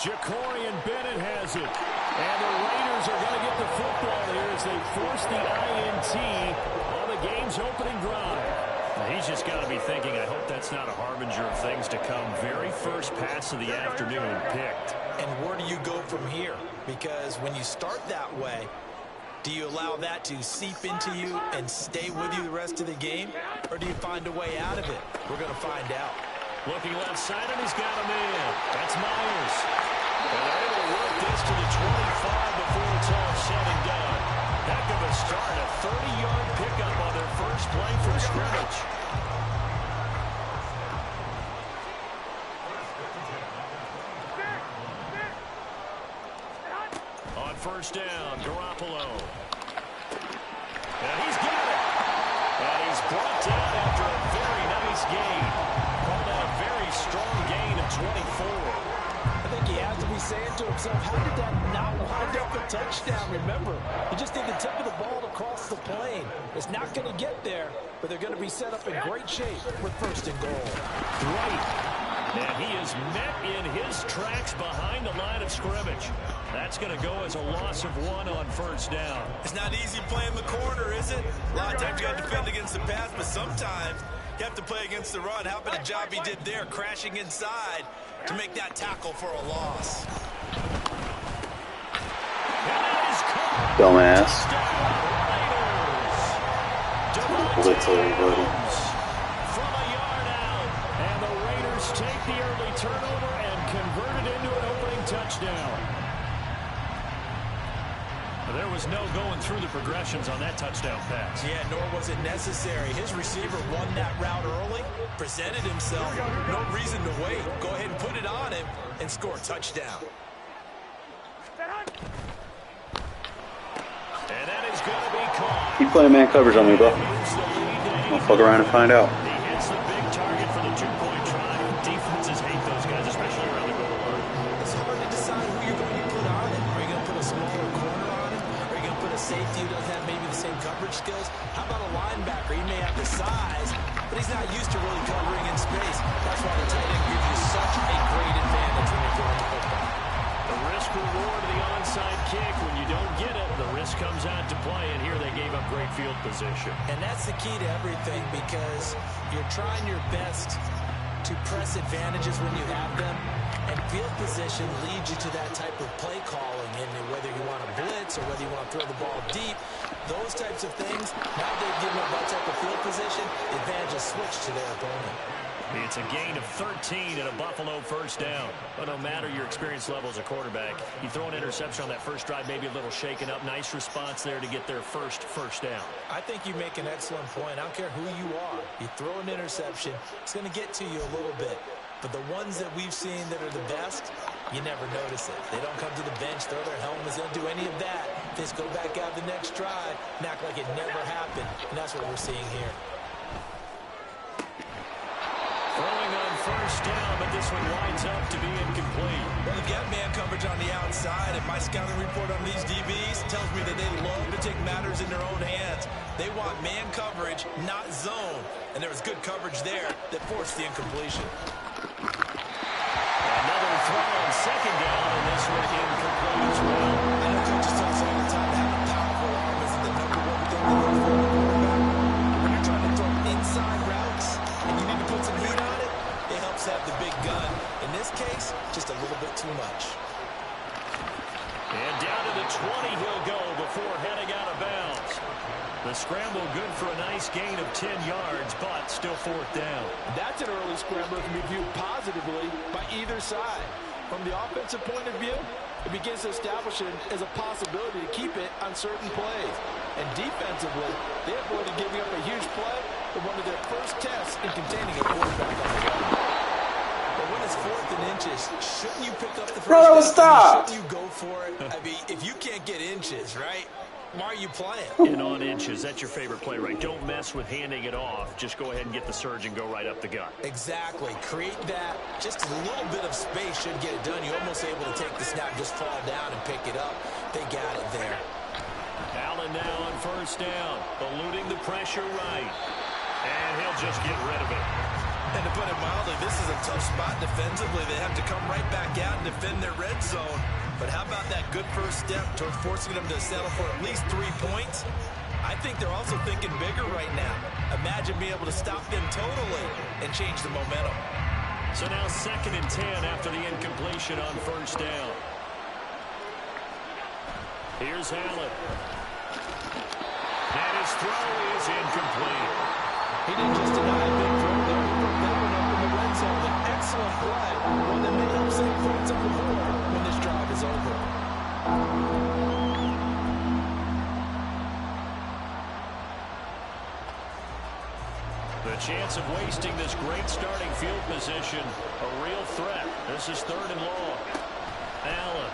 Jacorian Bennett has it. And the Raiders are going to get the football here as they force the INT on the game's opening drive. He's just got to be thinking, I hope that's not a harbinger of things to come. Very first pass of the afternoon picked. And where do you go from here? Because when you start that way, do you allow that to seep into you and stay with you the rest of the game? Or do you find a way out of it? We're going to find out. Looking left side, and he's got him in. That's Myers. And they're able to work this to the 25 before it's all said and done. Heck of a start, a 30-yard pickup on their first play from scrimmage. On first down, Garoppolo. And he's got it. And he's brought down after a very nice gain. Called that a very strong gain of 24. I think he has to be saying to himself, how did that not wind up a touchdown? Remember, you just need the tip of the ball to cross the plane. It's not going to get there, but they're going to be set up in great shape for first and goal. Right. And he is met in his tracks behind the line of scrimmage. That's going to go as a loss of 1 on first down. It's not easy playing the corner, is it? A lot of times you got to defend against the pass, but sometimes you have to play against the run. How about a job he did there, crashing inside to make that tackle for a loss. Dumbass. Blitz everybody. From a yard out. And the Raiders take the early turnover and convert it into an opening touchdown. There was no going through the progressions on that touchdown pass. Yeah, nor was it necessary. His receiver won that route early, presented himself. No reason to wait. Go ahead and put it on him and score a touchdown. And that is going to be caught. Keep playing man coverage on me, bro. I'll fuck around and find out. He hits the big target for the two-point try. Defenses hate those guys, especially around the goal line. It's hard to decide who you're going to put on it. Are you going to put a smaller corner on it? Are you going to put a safety who doesn't have maybe the same coverage skills? How about a linebacker? He may have the size, but he's not used to really covering in space. That's why the tight end gives you such a great advantage when you're throwing the football. The risk reward of the onside kick. When you don't get it, the risk comes out to play, and here they gave up great field position. And that's the key to everything, because you're trying your best to press advantages when you have them, and field position leads you to that type of play calling, and whether you want to blitz or whether you want to throw the ball deep, those types of things, now they've given up that type of field position, the advantage is switched to their opponent. It's a gain of 13 and a Buffalo first down. But no matter your experience level as a quarterback, you throw an interception on that first drive, maybe a little shaken up. Nice response there to get their first down. I think you make an excellent point. I don't care who you are. You throw an interception, it's going to get to you a little bit. But the ones that we've seen that are the best, you never notice it. They don't come to the bench, throw their helmets, they don't do any of that. They just go back out the next drive and act like it never happened. And that's what we're seeing here. Throwing on first down, but this one winds up to be incomplete. Well, they've got man coverage on the outside, and my scouting report on these DBs tells me that they love to take matters in their own hands. They want man coverage, not zone. And there was good coverage there that forced the incompletion. Another throw on second down, and this one incomplete as well. I know coaches talk all the time that having a powerful arm is the number one thing to look for in a quarterback. When you're trying to throw inside routes and you need to put some heat on it, it helps have the big gun. In this case, just a little bit too much. And down to the 20 he'll go before heading out of bounds. The scramble good for a nice gain of 10 yards, but still fourth down. That's an early scramble that can be viewed positively by either side. From the offensive point of view, it begins to establish it as a possibility to keep it on certain plays. And defensively, they avoided giving up a huge play in one of their first tests in containing a quarterback on the run. But when it's 4th and inches, shouldn't you pick up the first Bro, down? stop! Shouldn't you go for it? I mean, if you can't get inches, right, why are you playing? And on inches, that's your favorite play, right? Don't mess with handing it off. Just go ahead and get the surge and go right up the gut. Exactly. Create that. Just a little bit of space should get it done. You're almost able to take the snap, just fall down and pick it up. They got it there. Allen now on first down, eluding the pressure right. And he'll just get rid of it. And to put it mildly, this is a tough spot defensively. They have to come right back out and defend their red zone. But how about that good first step towards forcing them to settle for at least 3 points? I think they're also thinking bigger right now. Imagine being able to stop them totally and change the momentum. So now 2nd and 10 after the incompletion on 1st down. Here's Allen. And his throw is incomplete. He didn't just deny a big throw there. He broke that one up in the red zone. An excellent play. One that may help save points on the board when this drive is over. The chance of wasting this great starting field position, a real threat. This is 3rd and long. Allen.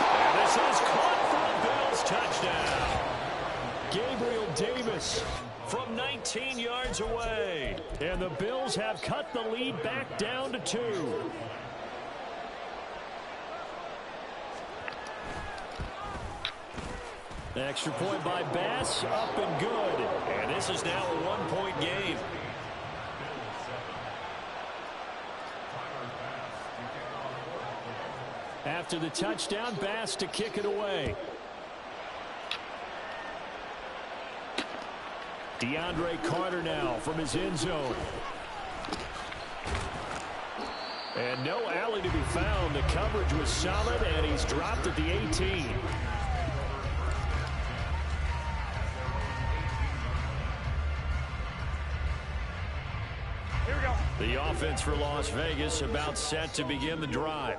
And this is caught for a Bills touchdown. Gabriel Davis from 19 yards away. And the Bills have cut the lead back down to 2. Extra point by Bass, up and good. And this is now a 1-point game. After the touchdown, Bass to kick it away. DeAndre Carter now from his end zone. And no alley to be found. The coverage was solid, and he's dropped at the 18. The offense for Las Vegas about set to begin the drive.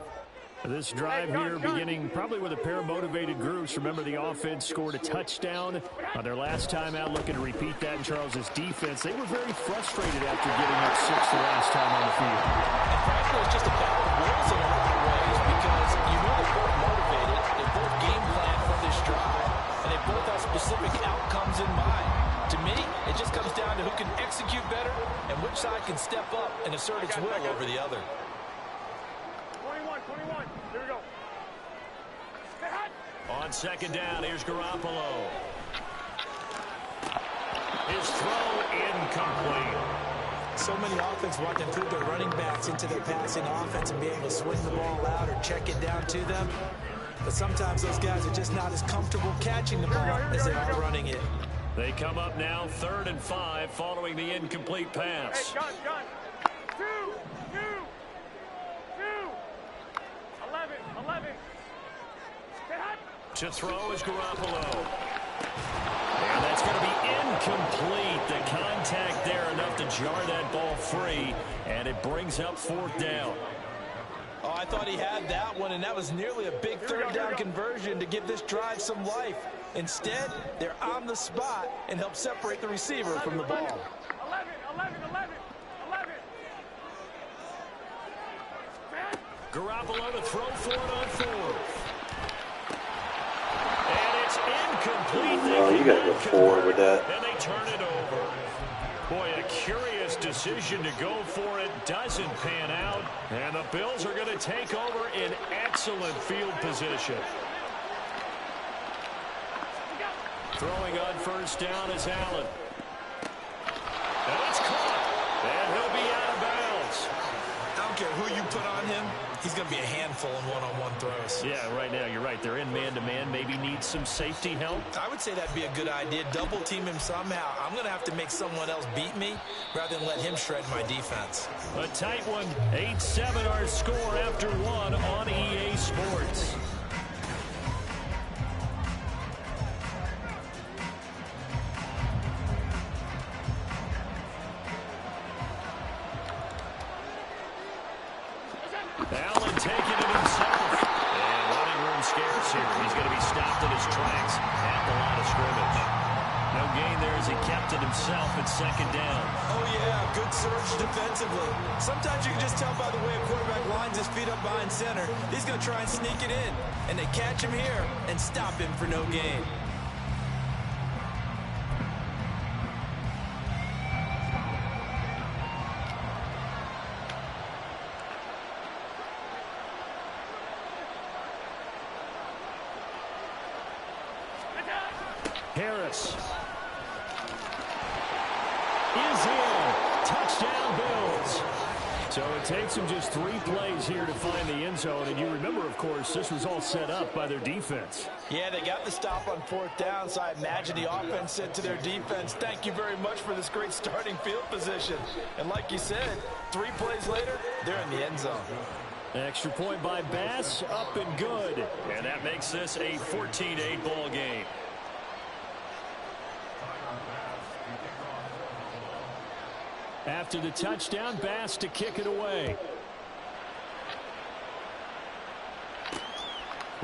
This drive here beginning probably with a pair of motivated groups. Remember, the offense scored a touchdown on their last time out. Looking to repeat that in Charles's defense. They were very frustrated after giving up 6 the last time on the field. And frankly, it's just a battle of wills in a lot of ways because you know they're both motivated. They both game plan for this drive, and they both have specific outcomes in mind. To me, it just comes down to who can execute better and which side can step up and assert its will over the other. 21, here we go. On 2nd down, here's Garoppolo. His throw incomplete. So many offenses want to improve their running backs into their passing offense and be able to swing the ball out or check it down to them. But sometimes those guys are just not as comfortable catching the ball as they are running it. They come up now 3rd and 5 following the incomplete pass. Hey, John. 2. 11. To throw is Garoppolo. And that's going to be incomplete. The contact there enough to jar that ball free. And it brings up 4th down. Oh, I thought he had that one, and that was nearly a big 3rd down conversion to give this drive some life. Instead, they're on the spot and help separate the receiver from the ball. 11. Garoppolo to throw for it on 4th. And it's incomplete. Oh, you gotta go forward with that. And they turn it over. Boy, a curious decision to go for it. Doesn't pan out. And the Bills are going to take over in excellent field position. Throwing on 1st down is Allen. And it's caught. And he'll be out of bounds. I don't care who you put on him. He's going to be a handful in one-on-one throws. Yeah, right now, you're right. They're in man-to-man. Maybe need some safety help. I would say that'd be a good idea. Double team him somehow. I'm going to have to make someone else beat me rather than let him shred my defense. A tight one. 8-7 our score after 1 on EA Sports. Allen taking it himself. And running room scarce here. He's going to be stopped in his tracks at the line of scrimmage. No gain there as he kept it himself at 2nd down. Oh, yeah, good surge defensively. Sometimes you can just tell by the way a quarterback lines his feet up behind center. He's going to try and sneak it in. And they catch him here and stop him for no gain. Harris is in. Touchdown, Bills. So it takes them just 3 plays here to find the end zone. And you remember, of course, this was all set up by their defense. Yeah, they got the stop on 4th down, so I imagine the offense said to their defense, thank you very much for this great starting field position. And like you said, 3 plays later, they're in the end zone. Extra point by Bass, up and good. And that makes this a 14-8 ball game. After the touchdown, Bass to kick it away.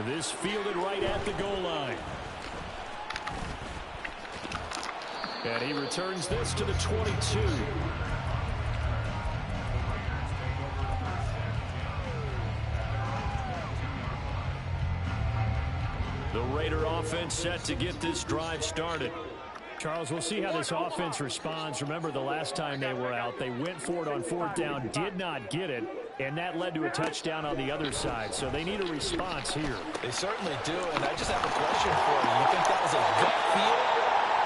This fielded right at the goal line. And he returns this to the 22. The Raider offense set to get this drive started. Charles, we'll see how this offense responds. Remember, the last time they were out, they went for it on 4th down, did not get it, and that led to a touchdown on the other side. So they need a response here. They certainly do, and I just have a question for you. You think that was a gut feel,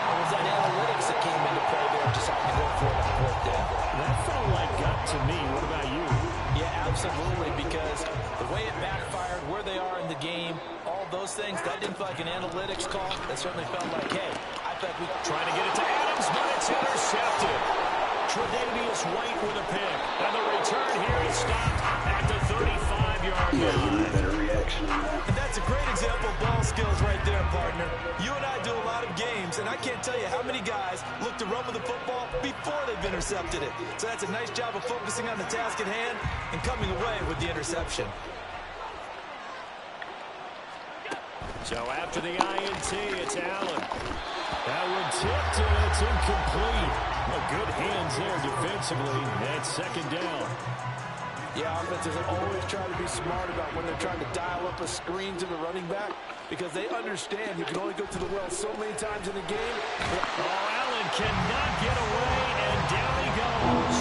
or was that analytics that came into play there and decided to go for it on 4th down? That felt like gut to me. What about you? Yeah, absolutely, because the way it backfired, where they are in the game, all those things, that didn't feel like an analytics call. That certainly felt like, hey, I bet we trying to get it to Adams, but it's intercepted. Tre'Davious White with a pick. And the return here is stopped at the 35-yard line. Yeah, give me a better reaction on that. And that's a great example of ball skills right there, partner. You and I do a lot of games, and I can't tell you how many guys look to run with the football before they've intercepted it. So that's a nice job of focusing on the task at hand and coming away with the interception. So after the INT, it's Allen. That one tipped, and it's incomplete. Well, good hands there defensively. That's 2nd down. Yeah, offenses always try to be smart about when they're trying to dial up a screen to the running back because they understand you can only go to the well so many times in the game. Oh, Allen cannot get away, and down he goes.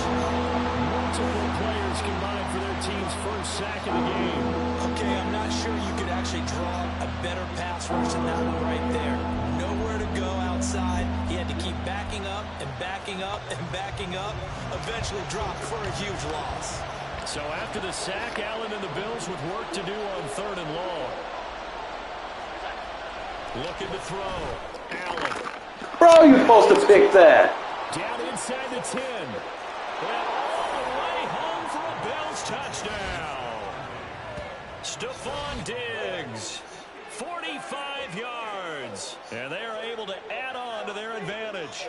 Multiple players combined for their team's first sack of the game. Okay, I'm not sure you could actually draw a better pass rush than that one right there. Nowhere to go outside. He had to keep backing up and backing up and backing up. Eventually dropped for a huge loss. So after the sack, Allen and the Bills with work to do on 3rd and long. Looking to throw. Allen. Bro, you're supposed to pick that. Down inside the 10. And all the way home for a Bills touchdown. Stephon Diggs. 45 yards. And they are able to add on to their advantage.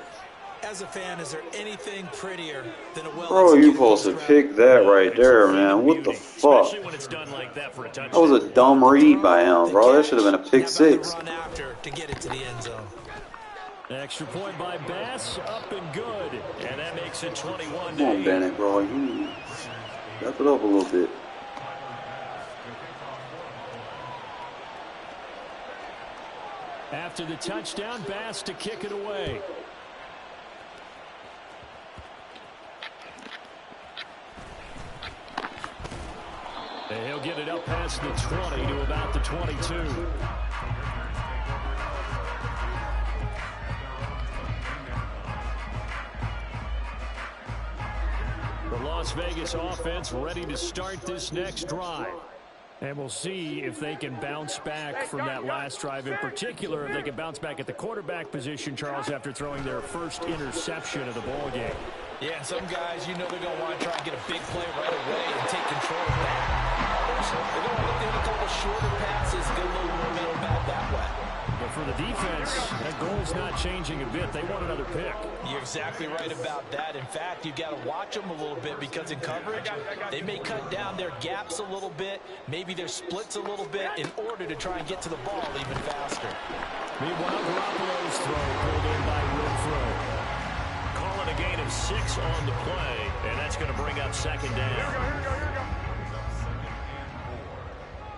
As a fan, is there anything prettier than a well? Bro, you're supposed to pick that right there, man. What the fuck? Especially when it's done like that for a touchdown. That was a dumb read by him, bro. That should have been a pick 6. Run after to get it to the end zone. Extra point by Bass, up and good. And that makes it 21-8. Come on, Bennett, bro. You wrap it up a little bit. After the touchdown, Bass to kick it away. And he'll get it up past the 20 to about the 22. The Las Vegas offense ready to start this next drive. And we'll see if they can bounce back from that last drive. In particular, if they can bounce back at the quarterback position, Charles, after throwing their first interception of the ball game. Yeah, and some guys, you know they're going to want to try and get a big play right away and take control back. Others, they're going to look at a couple shorter passes, get a little momentum back that way. But for the defense, that goal's not changing a bit. They want another pick. You're exactly right about that. In fact, you've got to watch them a little bit because in coverage, they may cut down their gaps a little bit, maybe their splits a little bit in order to try and get to the ball even faster. Meanwhile, Garoppolo's throw pulled in by Renfro. Calling a gain of 6 on the play, and that's going to bring up 2nd down. Here we go.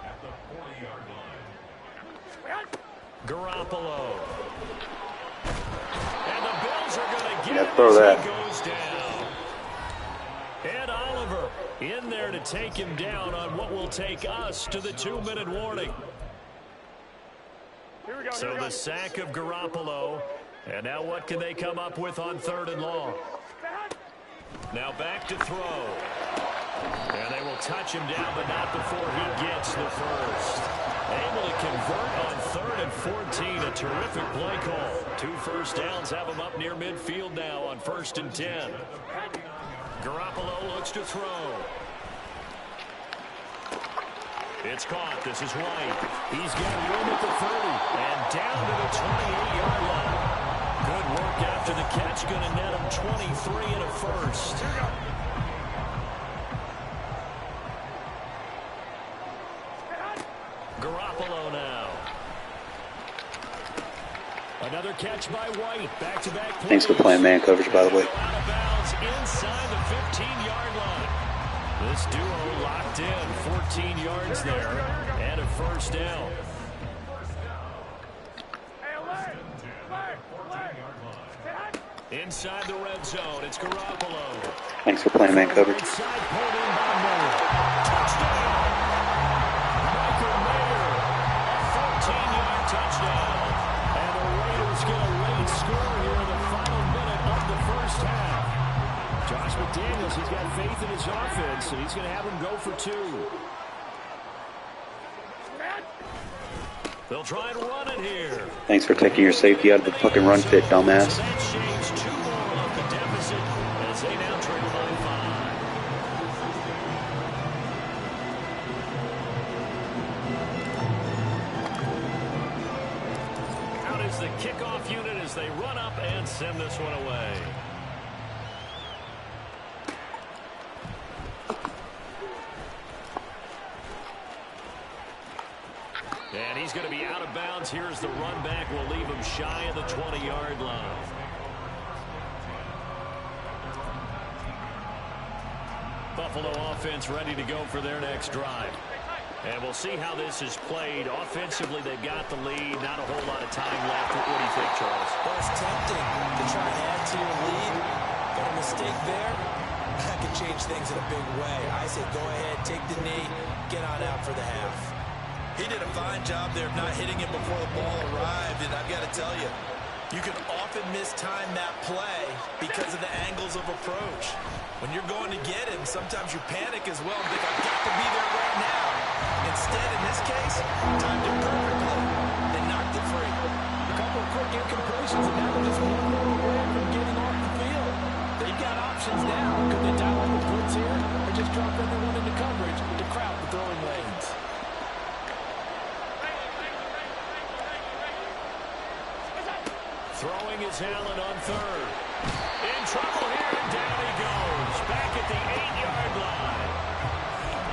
At the 40-yard line. Garoppolo. And the Bills are going to get Yeah, throw it that. as he goes down. Ed Oliver in there to take him down on what will take us to the 2-minute warning. Here we go. So the sack of Garoppolo. And now what can they come up with on 3rd and long? Now back to throw. And they will touch him down, but not before he gets the first. Able to convert on 3rd and 14. A terrific play call. 2 first downs have him up near midfield now on 1st and 10. Garoppolo looks to throw. It's caught. This is White. He's got room at the 30 and down to the 28-yard line. Good work after the catch. Going to net him 23 and a first. Garoppolo now. Another catch by White. Back-to-back plays. Thanks for playing man coverage, by the way. Out of bounds inside the 15-yard line. This duo locked in. 14 yards there and a first down. Inside the red zone, it's Garoppolo. Thanks for playing man coverage. Touchdown. Michael Mayer, a 14-yard touchdown. And the Raiders get a late score here in the final minute of the first half. Josh McDaniels, he's got faith in his offense, and he's going to have him go for 2. They'll try and run it here. Thanks for taking your safety out of the fucking run fit, dumbass. That shaves 2 more off the deficit as they now trail by 5. Out is the kickoff unit as they run up and send this one away. And he's going to be out of bounds. Here's the run back. Will leave him shy of the 20-yard line. Buffalo offense ready to go for their next drive. And we'll see how this is played. Offensively, they've got the lead. Not a whole lot of time left. What do you think, Charles? Well, it's tempting to try and add to your lead. But a mistake there, that could change things in a big way. I say go ahead, take the knee, get on out for the half. He did a fine job there of not hitting him before the ball arrived, and I've got to tell you, you can often mistime that play because of the angles of approach. When you're going to get him, sometimes you panic as well and think, I've got to be there right now. Instead, in this case, timed it perfectly and knocked it free. A couple of quick incompletions, and now they're just one more away from getting off the field. They've got options now. Could they dial up the blitz here or just drop everyone into coverage to crowd the throwing lanes? Throwing is Allen on 3rd. In trouble here, and down he goes. Back at the 8-yard line.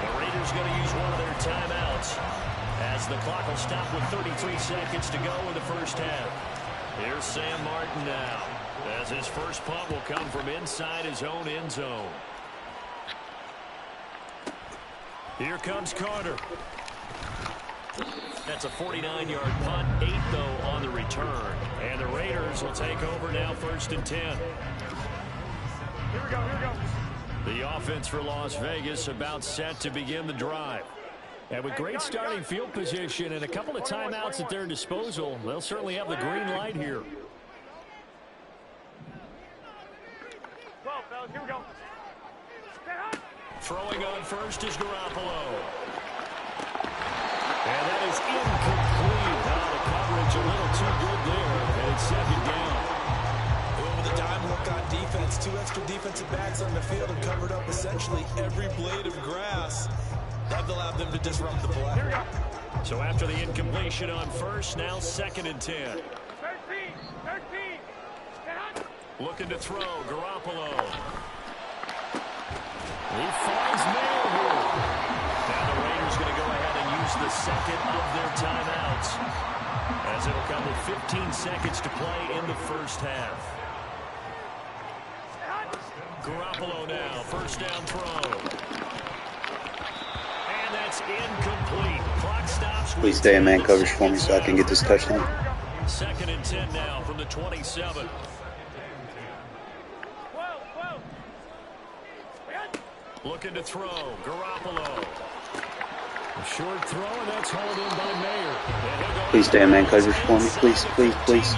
The Raiders going to use one of their timeouts as the clock will stop with 33 seconds to go in the first half. Here's Sam Martin now, as his first punt will come from inside his own end zone. Here comes Carter. That's a 49-yard punt, 8 though on the return. And the Raiders will take over now 1st and 10. Here we go, here we go. The offense for Las Vegas about set to begin the drive. And with great starting field position and a couple of timeouts at their disposal, they'll certainly have the green light here. 12, fellas, here we go. Throwing on first is Garoppolo. And that is incomplete. The coverage a little too good there, and it's 2nd down. With a dime look on defense, 2 extra defensive backs on the field and covered up essentially every blade of grass. That allowed them to disrupt the play. Here we go. So after the incompletion on first, now 2nd and 10. 13, 13. Looking to throw, Garoppolo. He finds Mayer here. Now the Raiders going to go ahead and use the second of their timeouts, as it'll come with 15 seconds to play in the first half. Garoppolo now, first down throw. And that's incomplete. Clock stops. Please stay in man coverage for me so I can get this touchdown. 2nd and 10 now from the 27. 12. Looking to throw, Garoppolo. A short throw, and that's hauled in by Mayer. Please stay in man coverage for me, please, please, please.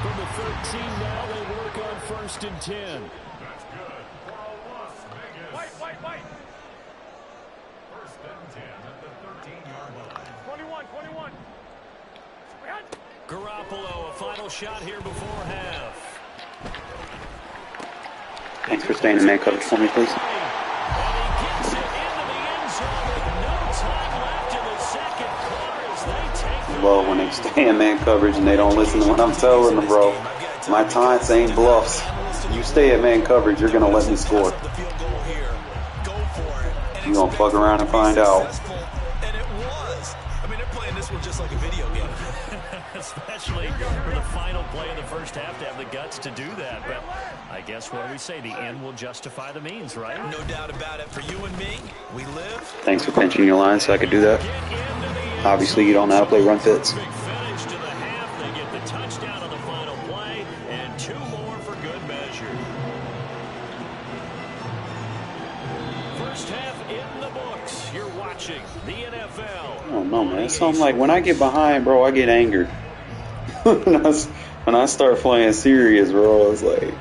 From the 13 now, they work on 1st and 10. White. Garoppolo, a final shot here before half. Thanks for staying in man coverage for me, please. And he gets it into the end zone with no time left in the second quarter as they take the Love when they stay in man coverage and they don't listen to what I'm telling them, bro. My taunts ain't bluffs. You stay in man coverage, you're gonna let me score. You gonna fuck around and find out. And it was. I mean, they're playing this one just like a video game. especially for the final play of the first half to have the guts to do that. But I guess what do we say? The end will justify the means, right? No doubt about it. For you and me, we live. Thanks for pinching your line so I could do that. Obviously, you don't know how to play run fits. Big finish to the half. They get the touchdown on the final play, and 2 more for good measure. First half in the books. You're watching the NFL. I don't know, man. It's something like when I get behind, bro, I get angered. when I start playing serious, bro, it's like...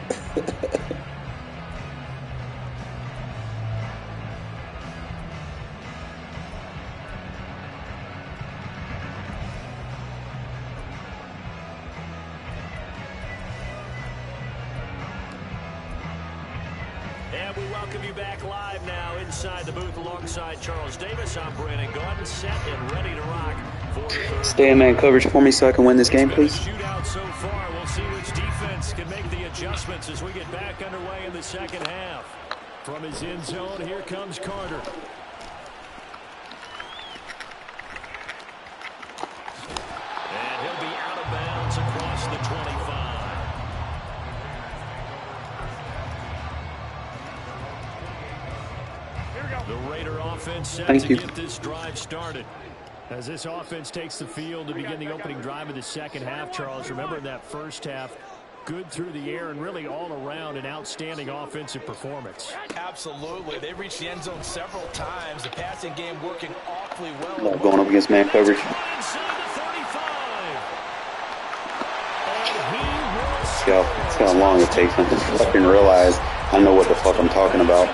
And we welcome you back live now inside the booth alongside Charles Davis. I'm Brandon Gordon, set and ready to rock for the third. Stay in man coverage for me so I can win this game, please. Shootout so far. We'll see which defense can make the adjustments as we get back underway in the second half. From his end zone, here comes Carter. And he'll be out of bounds across the 25. The Raider offense set to get this drive started. As this offense takes the field to begin the opening drive of the second half, Charles, remember in that first half, good through the air and really all around an outstanding offensive performance. Absolutely. They reached the end zone several times. The passing game working awfully well. Love going up against man coverage. See how long it takes them to fucking realize I know what the fuck I'm talking about.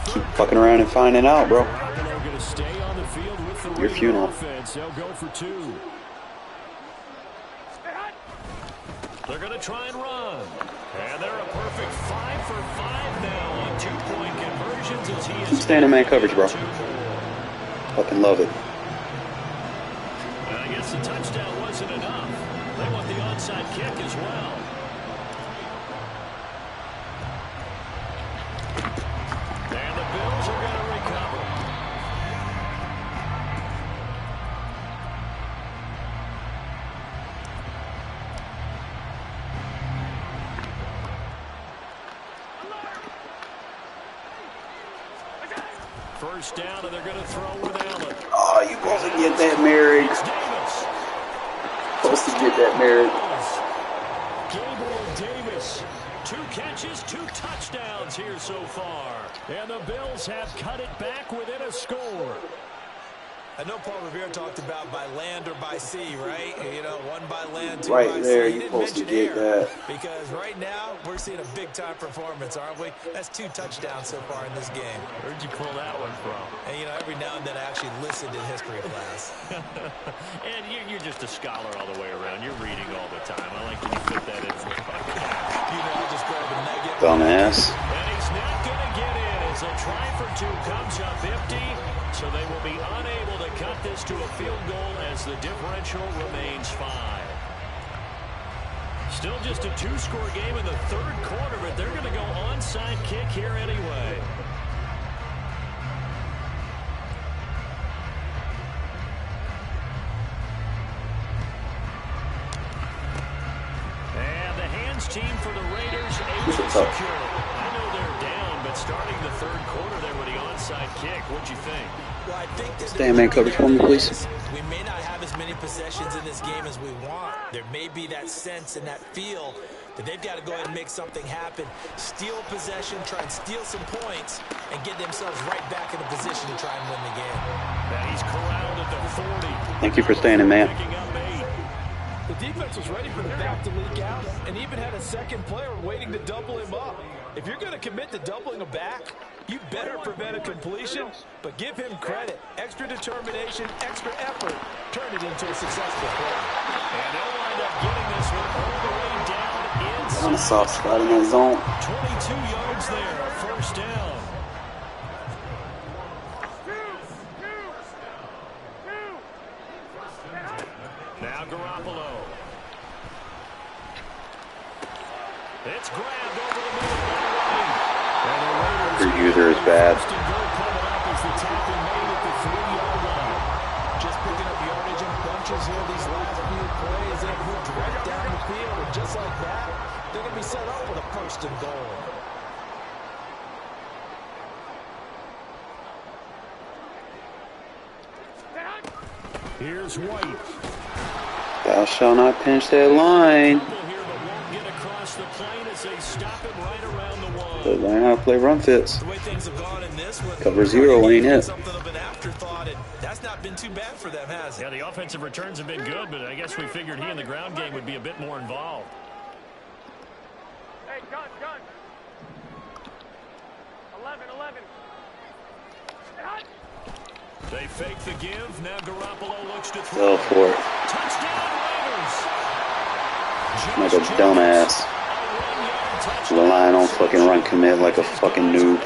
Keep fucking around and finding out, bro. Your funeral. They'll go for 2. They're going to try and run. And they're a perfect 5 for 5 now on 2-point conversions as he is. Keep staying in man coverage, bro. Fucking love it. And I guess the touchdown wasn't enough. They want the onside kick as well. And the Bills are going to recover. First down, and they're going to throw with Allen. Oh, you supposed to get that married. Supposed to get that married. Gabriel Davis, 2 catches, 2 touchdowns here so far. And the Bills have cut it back within a score. I know Paul Revere talked about by land or by sea, right? You know, 1 by land, 2 Right by there, sea. you're supposed to get that. Because right now, we're seeing a big-time performance, aren't we? That's 2 touchdowns so far in this game. Where'd you pull that one from? And, you know, every now and then I actually listened in history class. And you're just a scholar all the way around. You're reading all the time. I like when you fit that in. You know, I just grabbed a nugget. Dumbass. And he's not going to get in as a try for 2 comes up empty. So they will be unable to cut this to a field goal as the differential remains 5. Still just a 2-score game in the third quarter, but they're going to go onside kick here anyway. And the hands team for the Raiders able to secure it. I know they're down, but starting the third quarter there with the onside kick, what'd you think? Well, I think that Stay in man coverage for me, please. we may not have as many possessions in this game as we want. There may be that sense and that feel that they've got to go ahead and make something happen. Steal possession, try and steal some points, and get themselves right back in a position to try and win the game. And he's corralled at the 40. Thank you for staying in, man. Picking up 8. The defense was ready for the back to leak out and even had a second player waiting to double him up. If you're going to commit to doubling a back, you better prevent a completion, but give him credit. Extra determination, extra effort, turn it into a successful play. And they'll wind up getting this one all the way down inside. On the soft spot in that zone. 22 yards there, first down. Now Garoppolo. It's grabbed over the middle. Your user is bad. Just picking up yardage in bunches here these last few plays. They've moved right down the field, and just like that, they're going to be set up with a first and goal. Here's White. Thou shalt not pinch that line. But learn how to play run fits. The way things have gone in this one, Cover zero ain't it. Something of an afterthought, and that's not been too bad for them, has it? Yeah, the offensive returns have been good, but I guess we figured he in the ground game would be a bit more involved. Hey, gun. 11. They fake the give. Now Garoppolo looks to Go throw. for it. Touchdown Like Raiders. a dumbass. Relying on fucking run commit like a fucking noob.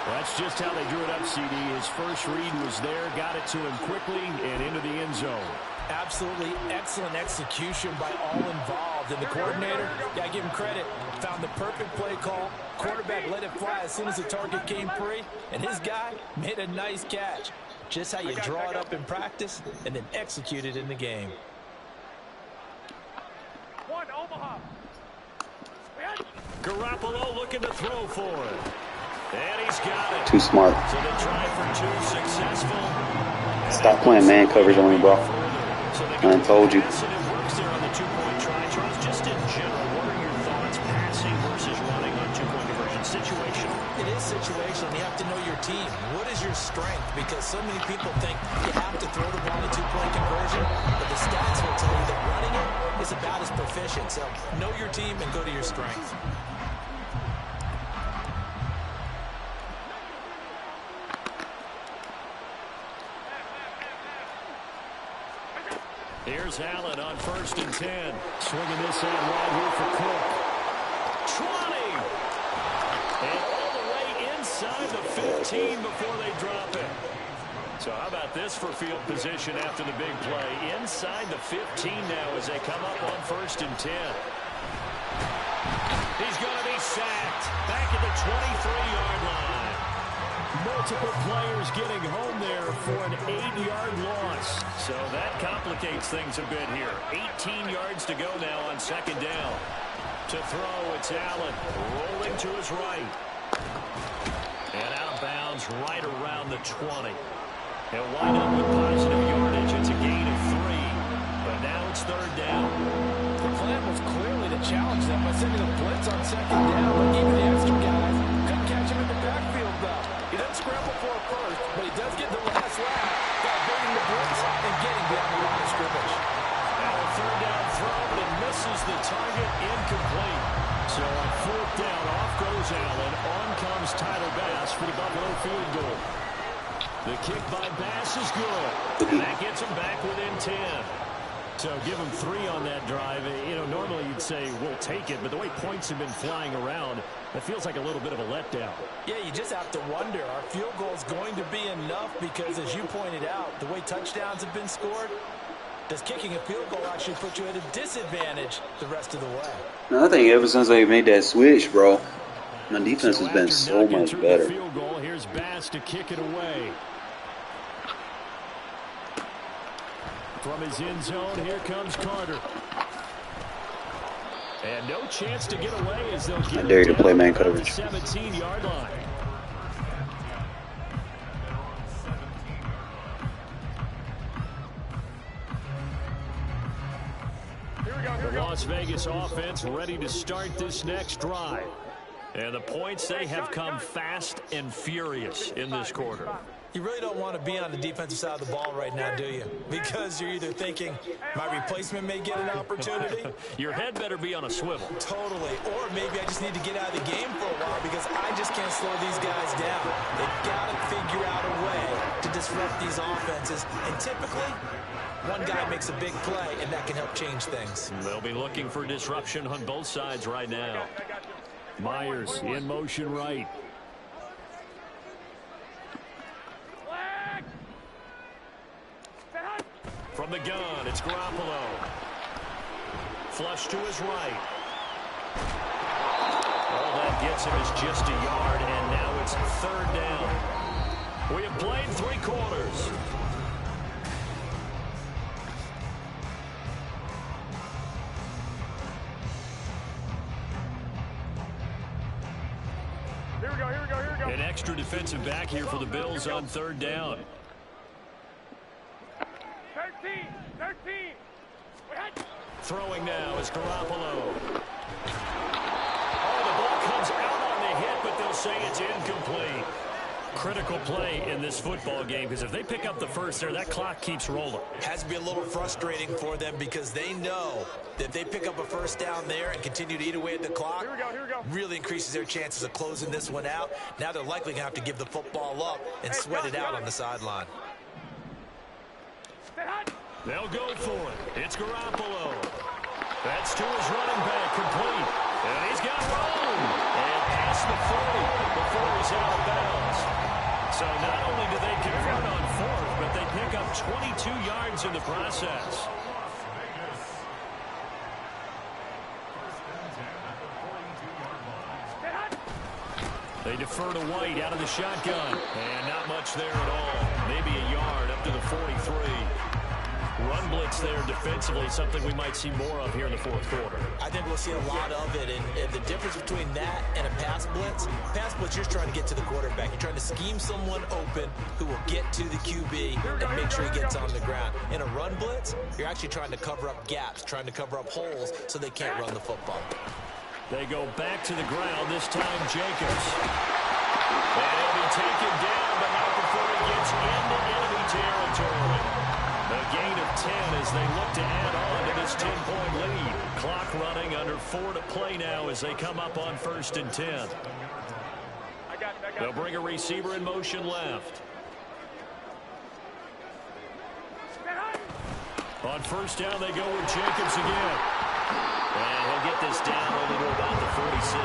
That's just how they drew it up, CD. His first read was there, got it to him quickly, and into the end zone. Absolutely excellent execution by all involved. And the coordinator, yeah, give him credit, found the perfect play call. Quarterback let it fly as soon as the target came free, and his guy made a nice catch. Just how you draw it up in practice and then execute it in the game. One, Omaha. Garoppolo looking to throw for it. And he's got it. Too smart. So the try for two successful. Stop playing man coverage on me, bro. I told you. It works there on the two-point try. Charles, just in general, what are your thoughts passing versus running on two-point conversion? Situational. It is situational. You have to know your team. What is your strength? Because so many people think you have to throw the ball in two-point conversion, but the stats will tell you that running it is about as proficient. So know your team and go to your strength. Here's Allen on 1st and 10. Swinging this out right here for Cook. 20. And all the way inside the 15 before they drop it. So how about this for field position after the big play? Inside the 15 now as they come up on 1st and 10. He's going to be sacked. Back at the 23-yard line. Multiple players getting home there for an 8-yard loss. So that complicates things a bit here. 18 yards to go now on 2nd down. To throw, it's Allen rolling to his right. And out of bounds right around the 20. He'll wind up with positive yardage. It's a gain of 3. But now it's 3rd down. The plan was clearly to challenge them by sending a blitz on 2nd down, but even the extra guys couldn't catch him in the backfield, though. He doesn't scramble for a first, but he does get the last lap by avoiding the blitz and getting beyond the line of scrimmage. Now a 3rd down throw, but it misses the target, incomplete. So on 4th down, off goes Allen. On comes Tyler Bass for the Buffalo field goal. The kick by Bass is good. And that gets him back within 10. So give him 3 on that drive. You know, normally you'd say we'll take it, but the way points have been flying around, it feels like a little bit of a letdown. Yeah, you just have to wonder, are field goals going to be enough? Because as you pointed out, the way touchdowns have been scored, does kicking a field goal actually put you at a disadvantage the rest of the way? No, I think ever since they made that switch, bro, my defense has been so much better. Field goal, here's Bass to kick it away. From his end zone, here comes Carter. And no chance to get away as they'll get I dare you to play man the coverage. 17-yard line. The Las Vegas offense ready to start this next drive. And the points, they have come fast and furious in this quarter. You really don't want to be on the defensive side of the ball right now, do you? Because you're either thinking, my replacement may get an opportunity. Your head better be on a swivel. Totally. Or maybe I just need to get out of the game for a while because I just can't slow these guys down. They've got to figure out a way to disrupt these offenses. And typically, one guy makes a big play, and that can help change things. They'll be looking for disruption on both sides right now. Myers in motion right. From the gun, it's Garoppolo. Flush to his right. All that gets him is just a yard, and now it's 3rd down. We have played 3 quarters. Here we go, here we go, here we go. An extra defensive back here for the Bills on 3rd down. 13, 13. Throwing now is Garoppolo. Oh, the ball comes out on the hit, but they'll say it's incomplete. Critical play in this football game, because if they pick up the first there, that clock keeps rolling. Has to be a little frustrating for them because they know that if they pick up a first down there and continue to eat away at the clock, Here we go, here we go. really increases their chances of closing this one out. Now they're likely going to have to give the football up and sweat it out on the sideline. They'll go for it. It's Garoppolo. That's to his running back, complete. And he's got room. And past the 40 before he's out of bounds. So not only do they convert on 4th, but they pick up 22 yards in the process. They defer to White out of the shotgun. And not much there at all. Maybe a yard up to the 43. Run blitz there defensively, something we might see more of here in the 4th quarter. I think we'll see a lot of it, and the difference between that and a pass blitz, you're trying to get to the quarterback. You're trying to scheme someone open who will get to the QB and make sure he gets on the ground. In a run blitz, you're actually trying to cover up gaps, trying to cover up holes so they can't run the football. They go back to the ground, this time Jacobs. And he'll be taken down, but not before he gets into enemy territory. A gain of 10 as they look to add on to this 10-point lead. Clock running, under 4 to play now as they come up on 1st and 10. They'll bring a receiver in motion left. On 1st down, they go with Jacobs again. And he'll get this down only to about the 46.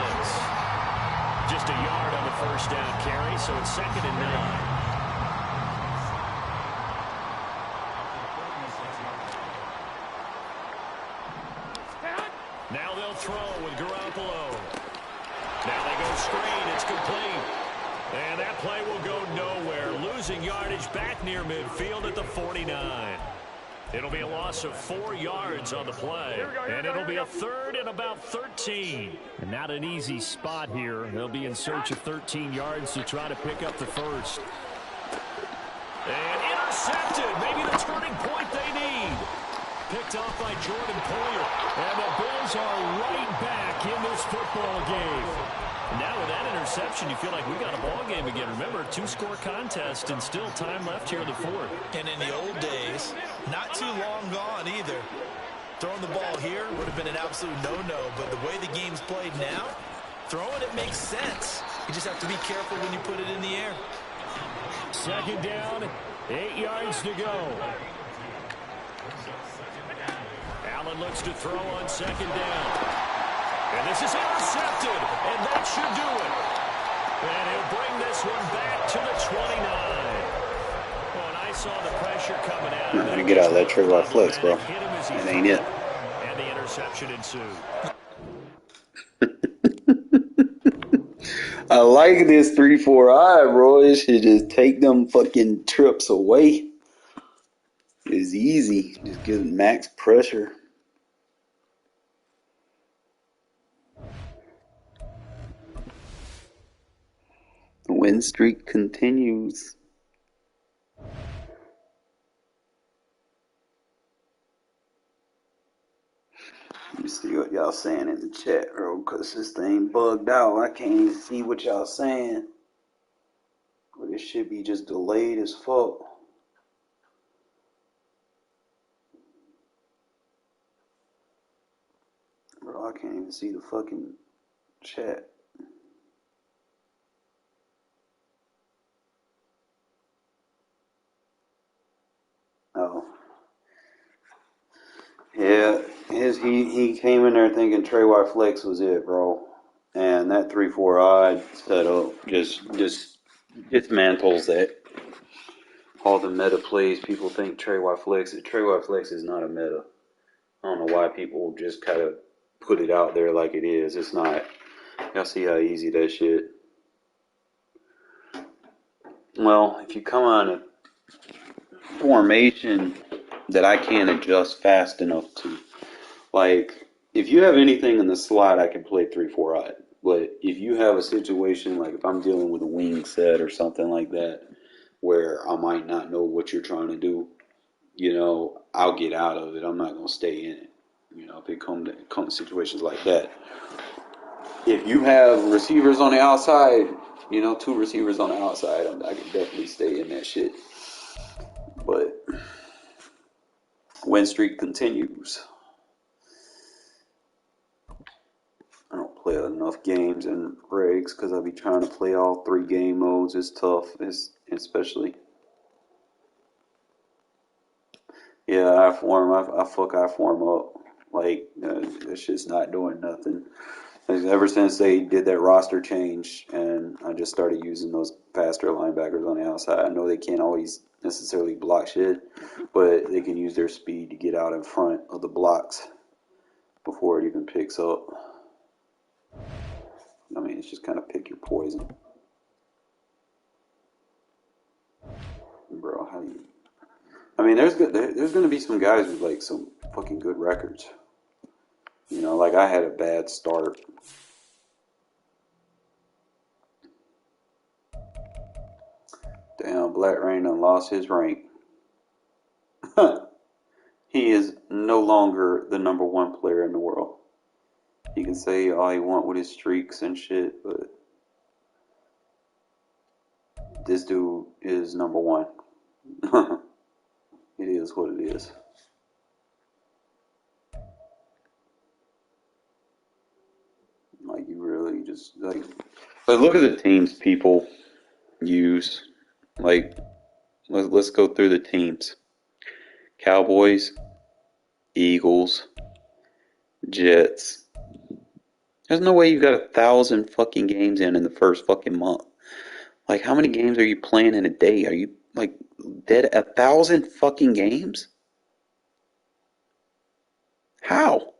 Just a yard on the 1st down carry, so it's 2nd and 9. Now they'll throw with Garoppolo. Now they go screen. It's complete. And that play will go nowhere. Losing yardage back near midfield at the 49. It'll be a loss of 4 yards on the play. And it'll be a 3rd and about 13. And not an easy spot here. They'll be in search of 13 yards to try to pick up the first. And intercepted. Maybe the turning point they need. Picked off by Jordan Poyer. And the Bills are right back in this football game. And now with that interception, you feel like we got a ball game again. Remember, a 2-score contest and still time left here in the 4th. And in the old days, not too long gone either. Throwing the ball here would have been an absolute no-no, but the way the game's played now, throwing it makes sense. You just have to be careful when you put it in the air. 2nd down, 8 yards to go. Allen looks to throw on 2nd down. And this is intercepted, and that should do it. And he'll bring this one back to the 29. When I saw the pressure coming out. I'm going to get out of that Trayvon flex, bro. That ain't it. And the interception ensued. I like this 3-4-I, bro. It should just take them fucking trips away. It's easy. Just give max pressure. The win streak continues. Let me see what y'all saying in the chat, bro, because this thing bugged out. I can't even see what y'all saying. What This shit be just delayed as fuck. Bro, I can't even see the fucking chat. Oh. Yeah, he came in there thinking Trey White Flex was it, bro. And that 3-4 odd setup just dismantles that. All the meta plays people think Trey White Flex. Trey White Flex is not a meta. I don't know why people just kind of put it out there like it is. It's not. Y'all see how easy that shit. Well, if you come on a formation that I can't adjust fast enough to, like if you have anything in the slot, I can play 3-4 odd. But if you have a situation like if I'm dealing with a wing set or something like that, where I might not know what you're trying to do, I'll get out of it. I'm not gonna stay in it. If it come to situations like that. If you have receivers on the outside, 2 receivers on the outside, I can definitely stay in that shit. But win streak continues. I don't play enough games and regs because I be trying to play all 3 game modes. It's tough, especially. Yeah, I form up. Like that shit's not doing nothing. Ever since they did that roster change and I just started using those faster linebackers on the outside, I know they can't always necessarily block shit, but they can use their speed to get out in front of the blocks before it even picks up. I mean, it's just kind of pick your poison. Bro, how do you... I mean, there's going to be some guys with, like, some fucking good records. Like I had a bad start. Damn, Black Rain done lost his rank. He is no longer the number 1 player in the world. He can say all he want with his streaks and shit, but this dude is number 1. It is what it is. Like you really just like. But look at the teams people use. Like, let's go through the teams. Cowboys, Eagles, Jets. There's no way you got 1,000 fucking games in the first fucking month. Like, how many games are you playing in a day? Are you, like, dead 1,000 fucking games? How?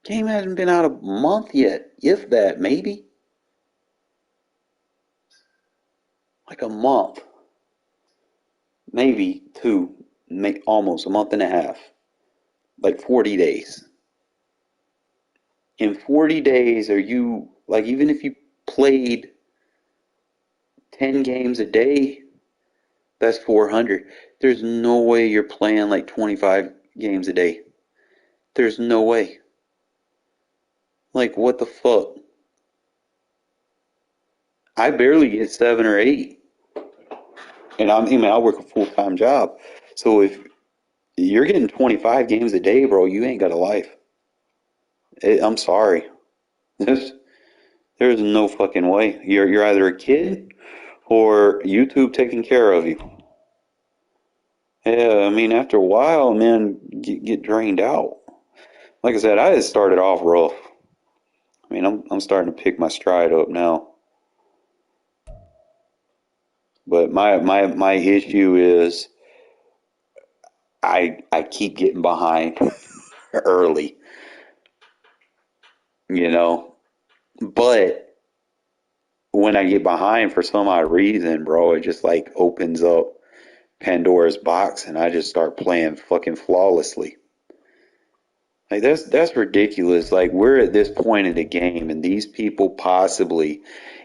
Game hasn't been out a month yet, if that, maybe. Like a month. Maybe 2, almost a month and a half. Like 40 days. In 40 days, are you, like, even if you played 10 games a day, that's 400. There's no way you're playing like 25 games a day. There's no way. Like, what the fuck? I barely get 7 or 8. And I work a full-time job. So if you're getting 25 games a day, bro, you ain't got a life. I'm sorry. There's no fucking way. You're either a kid or YouTube taking care of you. Yeah, I mean, after a while, man, get drained out. Like I said, I just started off rough. I mean, I'm starting to pick my stride up now. But my issue is I keep getting behind early, But when I get behind for some odd reason, bro, it just like opens up Pandora's box and I just start playing fucking flawlessly. Like that's ridiculous. Like we're at this point in the game and these people possibly,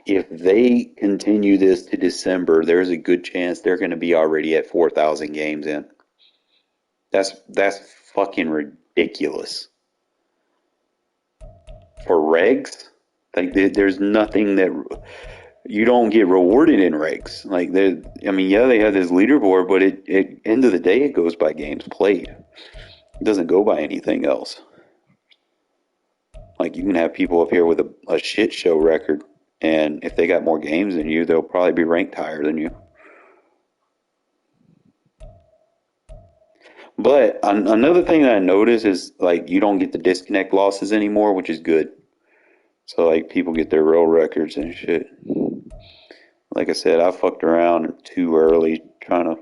if they continue this to December, there's a good chance they're going to be already at 4,000 games in. That's fucking ridiculous. For regs, like there's nothing that you don't get rewarded in ranks. Like, I mean, yeah, they have this leaderboard, but end of the day, it goes by games played. It doesn't go by anything else. Like, you can have people up here with a shit show record, and if they got more games than you, they'll probably be ranked higher than you. But another thing that I noticed is, like, you don't get the disconnect losses anymore, which is good. So, like, people get their real records and shit. Like I said, I fucked around too early trying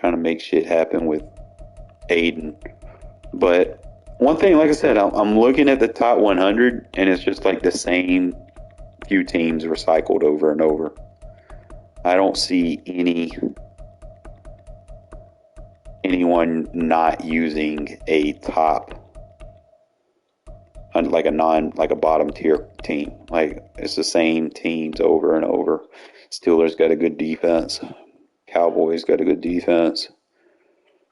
to make shit happen with Aiden. But one thing, like I said, I'm looking at the top 100, and it's just like the same few teams recycled over and over. I don't see anyone not using a top, like a bottom tier team. Like, it's the same teams over and over. Steelers got a good defense. Cowboys got a good defense.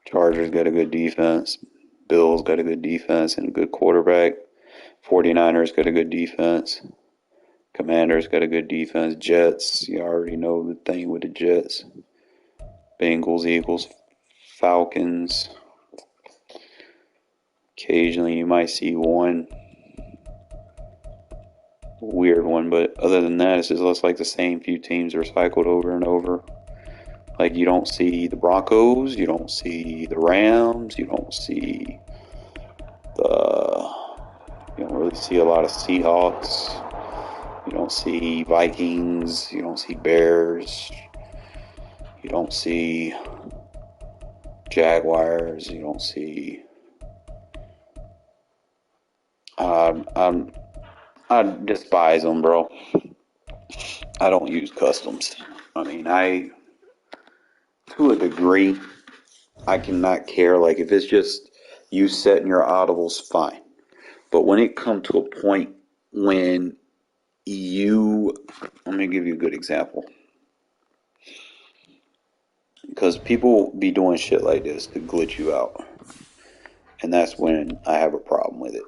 Chargers got a good defense. Bills got a good defense and a good quarterback. 49ers got a good defense. Commanders got a good defense. Jets, you already know the thing with the Jets. Bengals, Eagles, Falcons. Occasionally you might see one weird one, but other than that, it's just like the same few teams recycled over and over. Like, you don't see the Broncos, you don't see the Rams, you don't really see a lot of Seahawks. You don't see Vikings, you don't see Bears, you don't see Jaguars, you don't see I despise them, bro. I don't use customs. I mean, to a degree, I cannot care. Like, if it's just you setting your audibles, fine. But when it comes to a point when let me give you a good example. Because people be doing shit like this to glitch you out. And that's when I have a problem with it.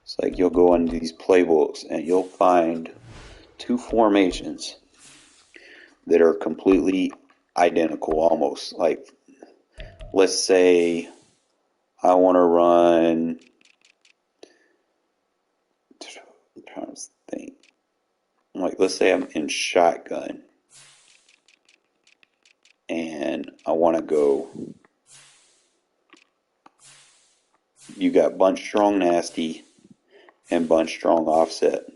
It's like, you'll go into these playbooks and you'll find two formations that are completely identical almost. Like, let's say I want to run, I'm trying to think. Like, let's say I'm in shotgun and I want to go, you got bunch strong nasty and bunch strong offset.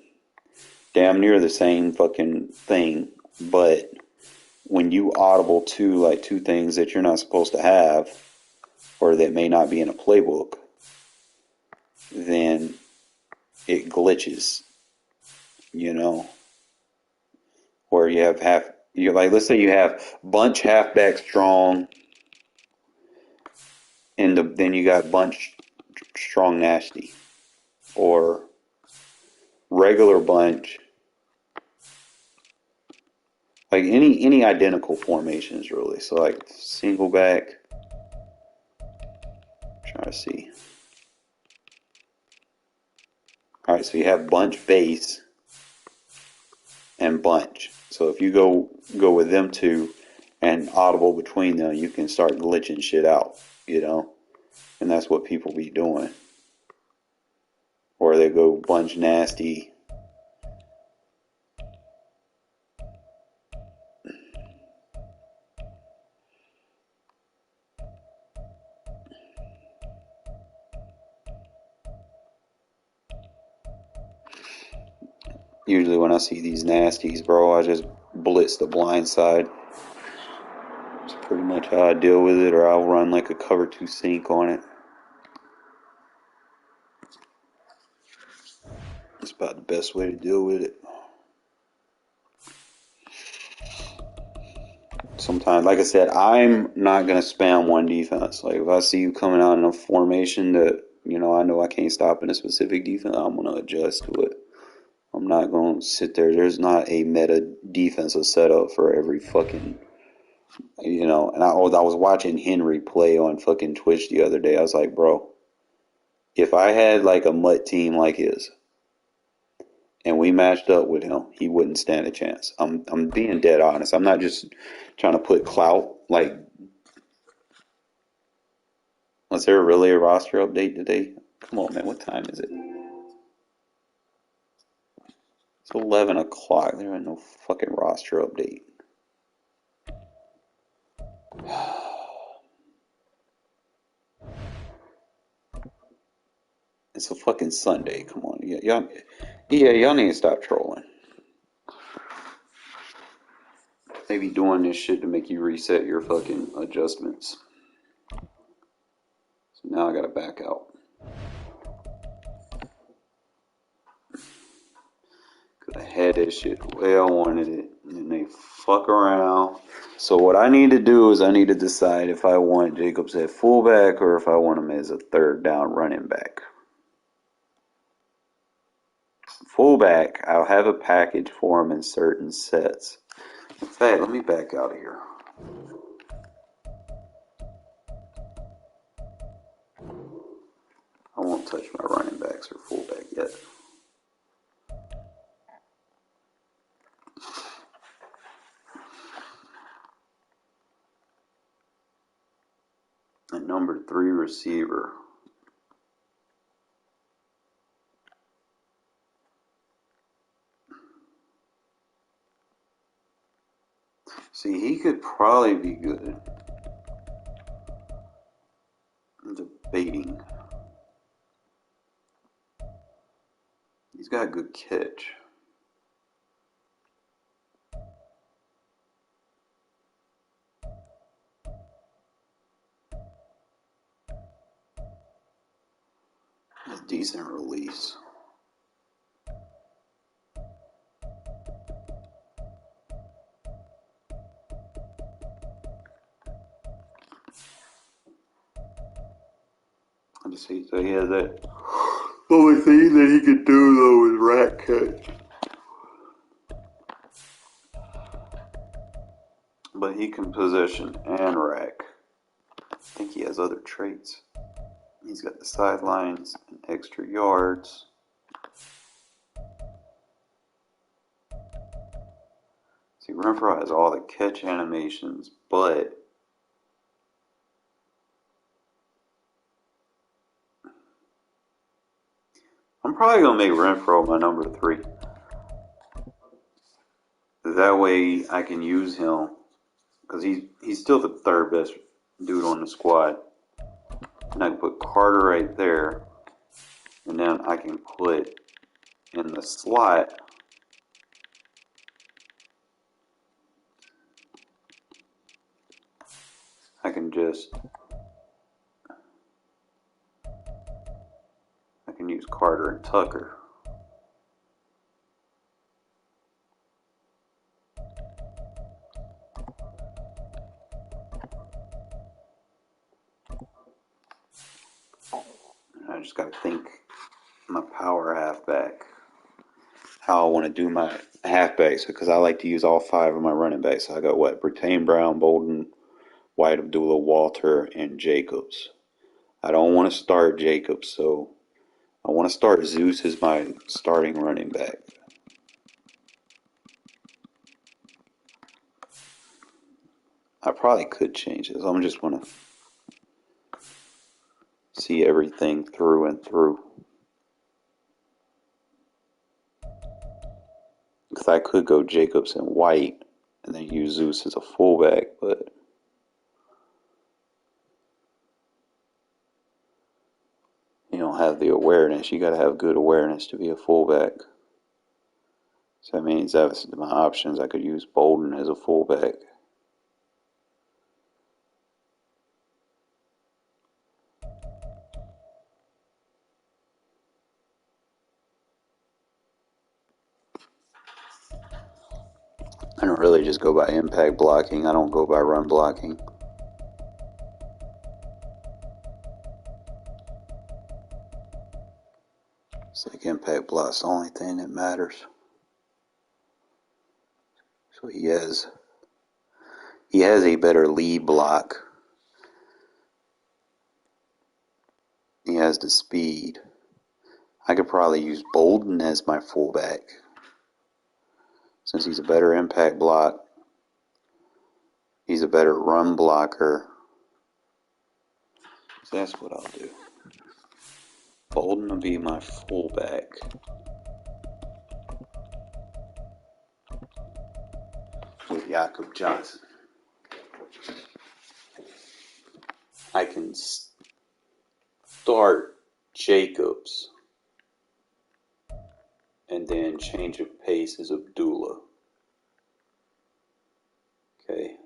Damn near the same fucking thing, but when you audible to like two things that you're not supposed to have, or that may not be in a playbook, then it glitches, you know. Or you have let's say you have bunch halfback strong, and then you got bunch strong nasty, or regular bunch, like any identical formations really. So like single back, trying to see. All right, so you have bunch base and bunch. So if you go with them two and audible between them, you can start glitching shit out, you know? And that's what people be doing. Or they go bunch nasty. Usually when I see these nasties, bro, I just blitz the blind side. It's pretty much how I deal with it, or I'll run like a cover 2 sink on it. It's about the best way to deal with it. Sometimes, like I said, I'm not going to spam one defense. Like, if I see you coming out in a formation that, you know I can't stop in a specific defense, I'm going to adjust to it. I'm not going to sit there. There's not a meta defensive setup for every fucking, you know. And I was watching Henry play on fucking Twitch the other day. I was like, bro, if I had like a MUT team like his, and we matched up with him, he wouldn't stand a chance. I'm being dead honest. I'm not just trying to put clout. Like, was there really a roster update today? Come on, man. What time is it? It's 11 o'clock. There ain't no fucking roster update. It's a fucking Sunday. Come on. Y'all need to stop trolling. They be doing this shit to make you reset your fucking adjustments. So now I gotta back out. Cause I had that shit the way I wanted it. And then they fuck around. So what I need to do is I need to decide if I want Jacobs at fullback or if I want him as a third down running back. Fullback, I'll have a package for him in certain sets. In fact, let me back out of here. I won't touch my running backs or fullback yet. A number 3 receiver. See, he could probably be good. I'm debating. He's got a good catch. A decent release. I just hate that he has that. The only thing that he could do though is rack catch. But he can position and rack. I think he has other traits. He's got the sidelines and extra yards. See, Renfro has all the catch animations, but I'm probably going to make Renfro my number 3. That way I can use him, because he's still the third best dude on the squad. And I can put Carter right there, and then I can put in the slot I can use Carter and Tucker. And I just got to think my power halfback, how I want to do my halfbacks, because I like to use all 5 of my running backs. So I got what? Bertain, Brown, Bolden, White, Abdullah, Walter, and Jacobs. I don't want to start Jacobs, so I want to start Zeus as my starting running back. I probably could change this. I'm just going to see everything through and through. Because I could go Jacobs and White and then use Zeus as a fullback, but you don't have the awareness. You got to have good awareness to be a fullback. So that means that's my options. I could use Bolden as a fullback. I don't really just go by impact blocking. I don't go by run blocking. It's like impact block's the only thing that matters. So he has a better lead block. He has the speed. I could probably use Bolden as my fullback, since he's a better impact block. He's a better run blocker. So that's what I'll do. Bolden will be my fullback. With Jakob Johnson. I can start Jacobs and then change of pace as Abdullah. Okay.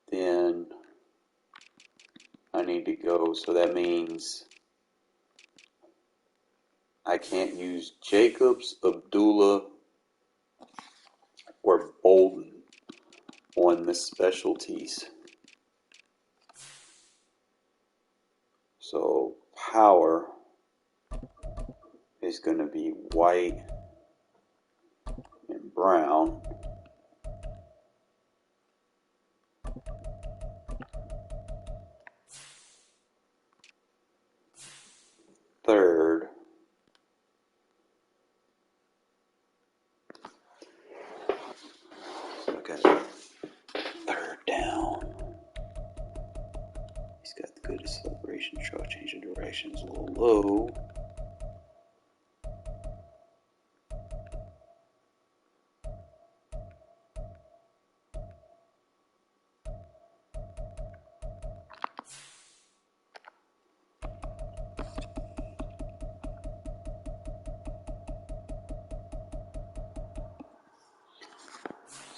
Then I need to go, so that means I can't use Jacobs, Abdullah, or Bolden on the specialties. So power is going to be White and Brown. Third, so I got third down. He's got the good acceleration, short change of direction is a little low.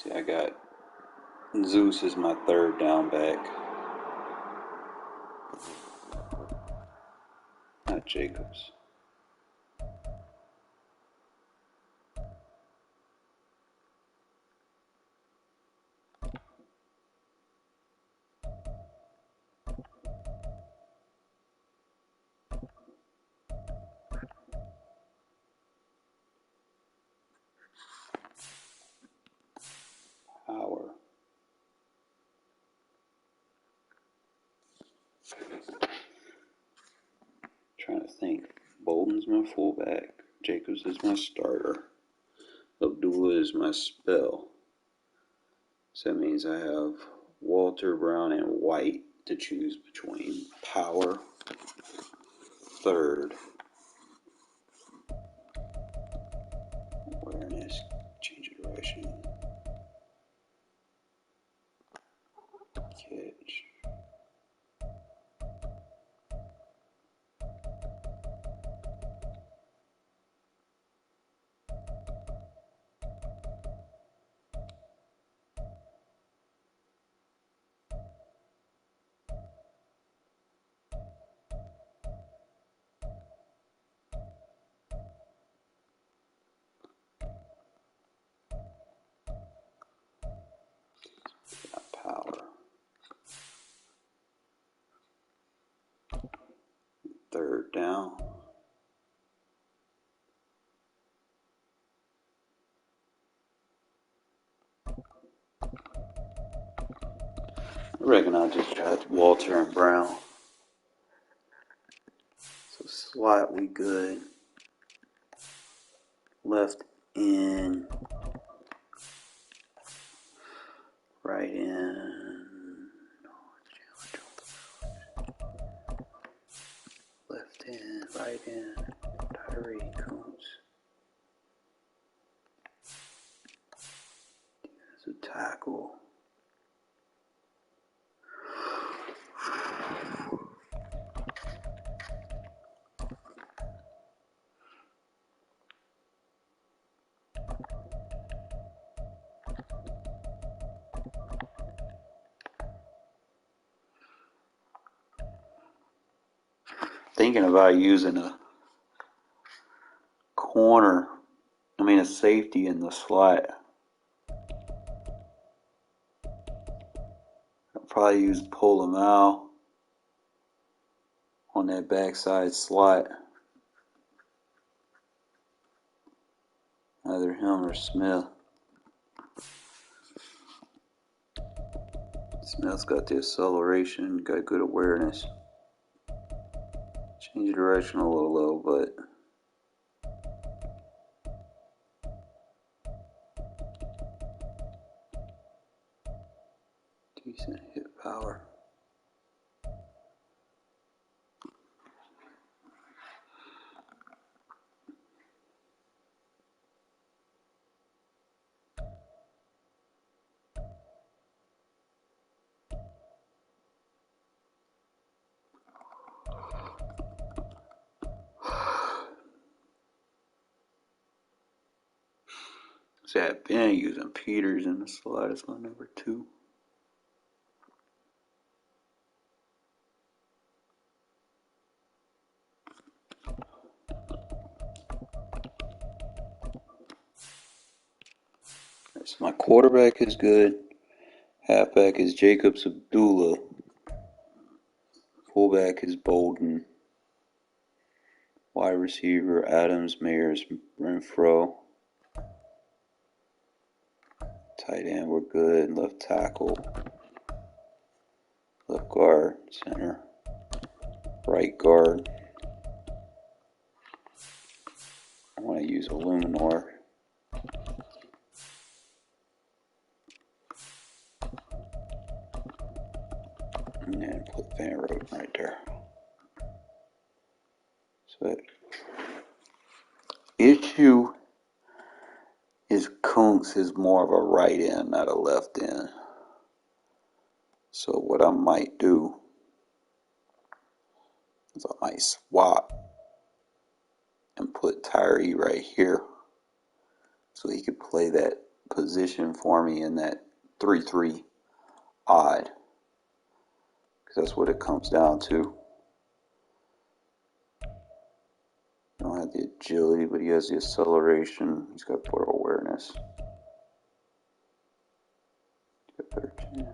See, I got Zeus as my third down back. Not Jacobs. Power. Trying to think. Bolden's my fullback. Jacobs is my starter. Abdullah is my spell. So that means I have Walter, Brown, and White to choose between. Power. Third. Awareness. Change of direction. Catch. Power. Third down. I reckon I'll just try Walter and Brown. So slot we good. Left in. Right in. Left in. Right in. Tyree Coons. As a tackle. Thinking about using a a safety in the slot. I'll probably use pull him out on that backside slot. Either him or Smith. Smith's got the acceleration, got good awareness. change direction a little, but decent hit power. See, I've been using Peters in the slot as my number 2. So my quarterback is good. Halfback is Jacobs Abdullah. Fullback is Bolden. Wide receiver Adams, Mayers, Renfro. Tight end, we're good. Left tackle. Left guard, center. Right guard. I want to use Illuminor. And then put Van Roten right there. So that issue is Kuntz is more of a right end, not a left end. So what I might do is I might swap and put Tyree right here so he could play that position for me in that 3-3 odd. Because that's what it comes down to. He don't have the agility, but he has the acceleration. He's got better awareness. He's got better chin.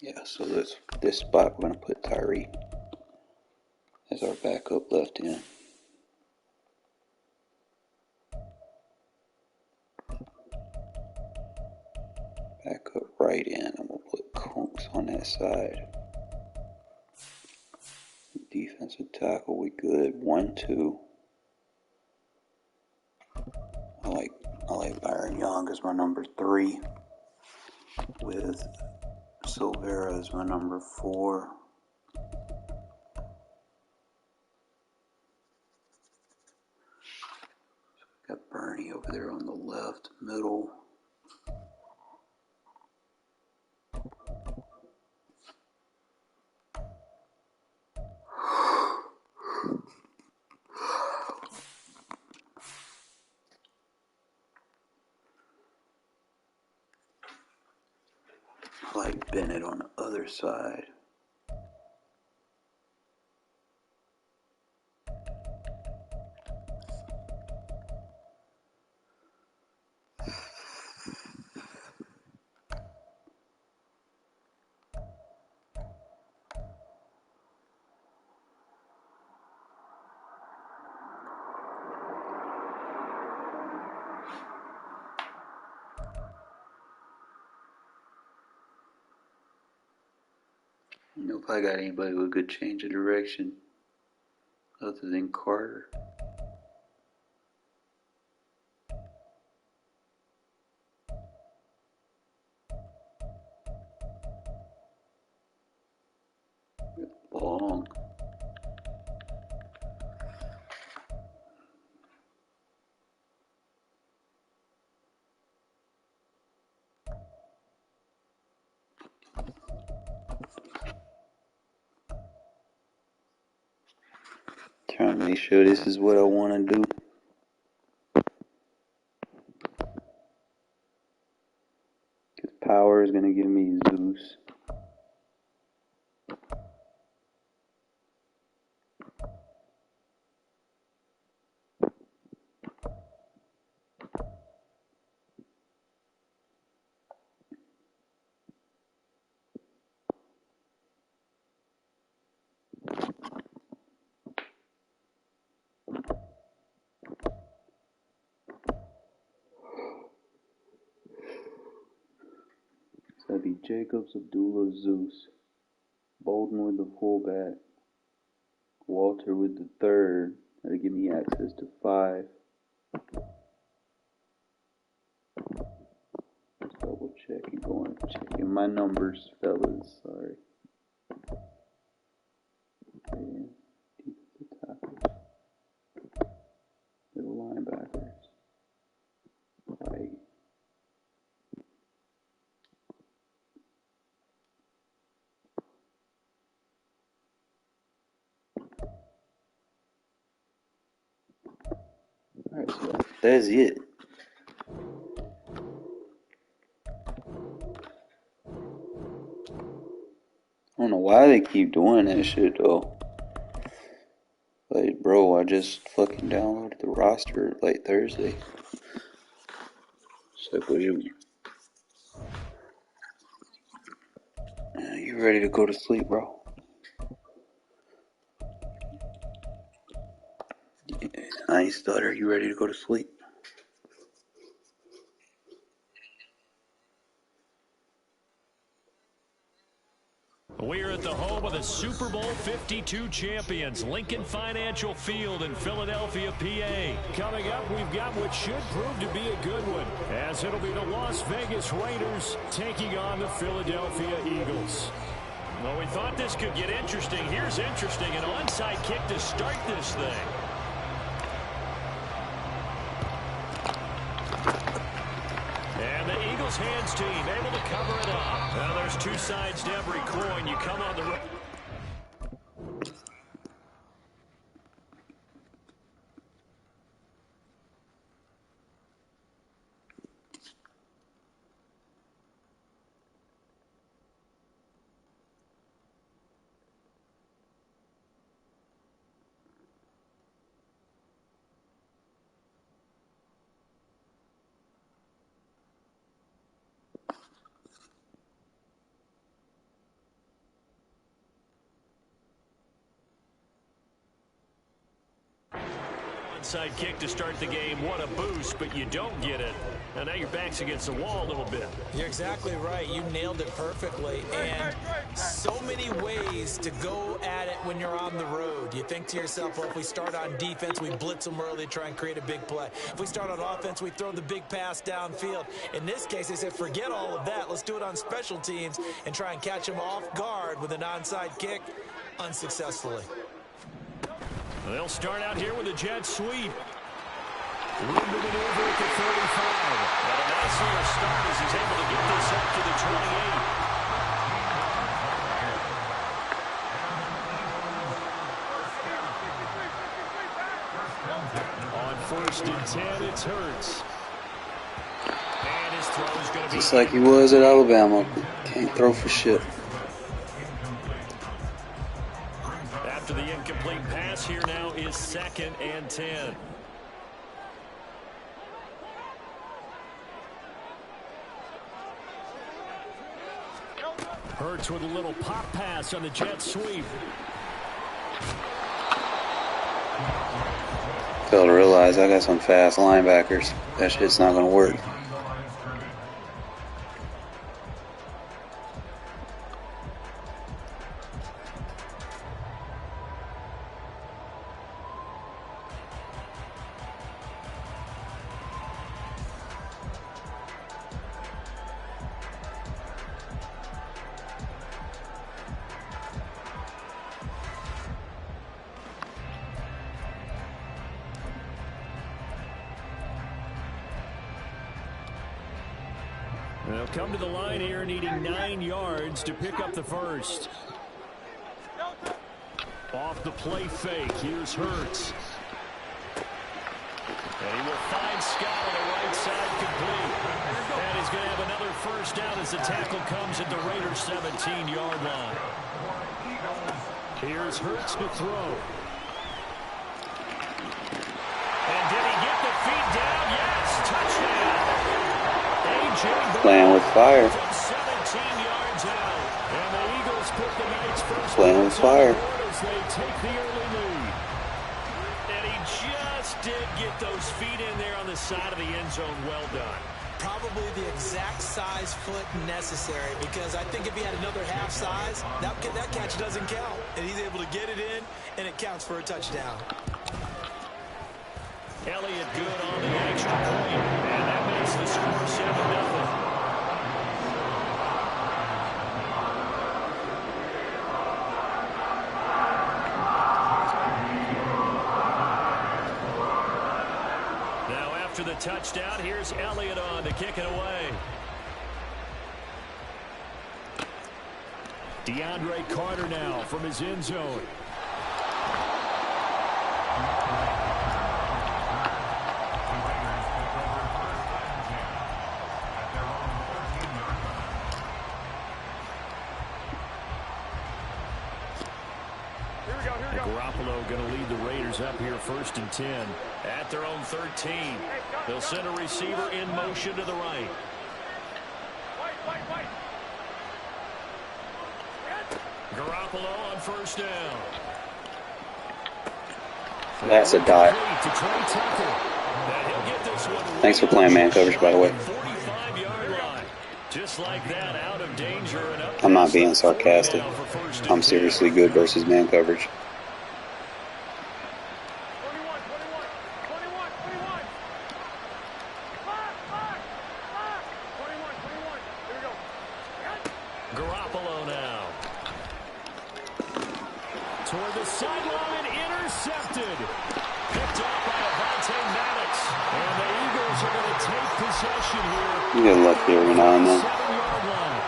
Yeah, so this spot we're going to put Tyree as our backup left end. Backup right end. I'm going to put Kuntz on that side. Defensive tackle, we good. 1-2. I like Byron Young as my number 3. With Silvera as my number 4. Got Bernie over there on the left, middle. I like Bennett on the other side. You know, if I got anybody with a good change of direction other than Carter. Long. Trying to make sure this is what I want to do. Because power is going to give me Zeus. That'd be Jacobs, Abdullah, Zeus. Bolden with the fullback. Walter with the third. That'll give me access to 5. Double checking my numbers, fellas. Sorry. Yeah. Defensive tackles. Middle linebackers. Right. Alright, so that's it. I don't know why they keep doing that shit though. Like, bro, I just fucking downloaded the roster like Thursday. It's like, what you ready to go to sleep, bro? I ain't stutter. You ready to go to sleep? We're at the home of the Super Bowl 52 champions, Lincoln Financial Field in Philadelphia, PA. Coming up, we've got what should prove to be a good one, as it'll be the Las Vegas Raiders taking on the Philadelphia Eagles. Well, we thought this could get interesting. Here's interesting, an onside kick to start this thing. And the Eagles hands team able to cover it up. Now there's two sides to every coin. You come on the road. Onside kick to start the game. What a boost, but you don't get it. And now your back's against the wall a little bit. You're exactly right. You nailed it perfectly. And so many ways to go at it when you're on the road. You think to yourself, well, if we start on defense, we blitz them early, try and create a big play. If we start on offense, we throw the big pass downfield. In this case, they said, forget all of that. Let's do it on special teams and try and catch them off guard with an onside kick unsuccessfully. They'll start out here with a jet sweep. Room to maneuver at the 35. But a nice little start as he's able to get this up to the 28. On 1st and 10, it's Hurts. And his throw is going to be... Just like he was at Alabama. Can't throw for shit. After the incomplete pass, here now is 2nd and 10. Hurts with a little pop pass on the jet sweep. Failed to realize I got some fast linebackers. That shit's not gonna work. They'll come to the line here needing 9 yards to pick up the first. Off the play fake, here's Hurts. And he will find Scott on the right side complete. And he's going to have another first down as the tackle comes at the Raiders' 17-yard line. Here's Hurts to throw. And did he get the feet down? Yes, touchdown. Playing with fire. Playing with fire. They take the early lead. And he just did get those feet in there on the side of the end zone. Well done. probably the exact size foot necessary, because I think if he had another half size, that catch doesn't count. And he's able to get it in, and it counts for a touchdown. Elliott good on the extra point, and that makes the score 7-0. After the touchdown, here's Elliott on to kick it away. DeAndre Carter now from his end zone. Garoppolo going to lead the Raiders up here 1st and 10 at their own 13. They'll send a receiver in motion to the right. Garoppolo on 1st down. That's a dot. Thanks for playing man coverage, by the way. Just like that, out of danger and up. I'm not being sarcastic. I'm seriously good versus man coverage. 21. Here we go. Garoppolo now. Toward the sideline, intercepted. Picked up by Avonte Maddox. And the Eagles are going to take possession here. You get lucky every now and then. 7-yard line.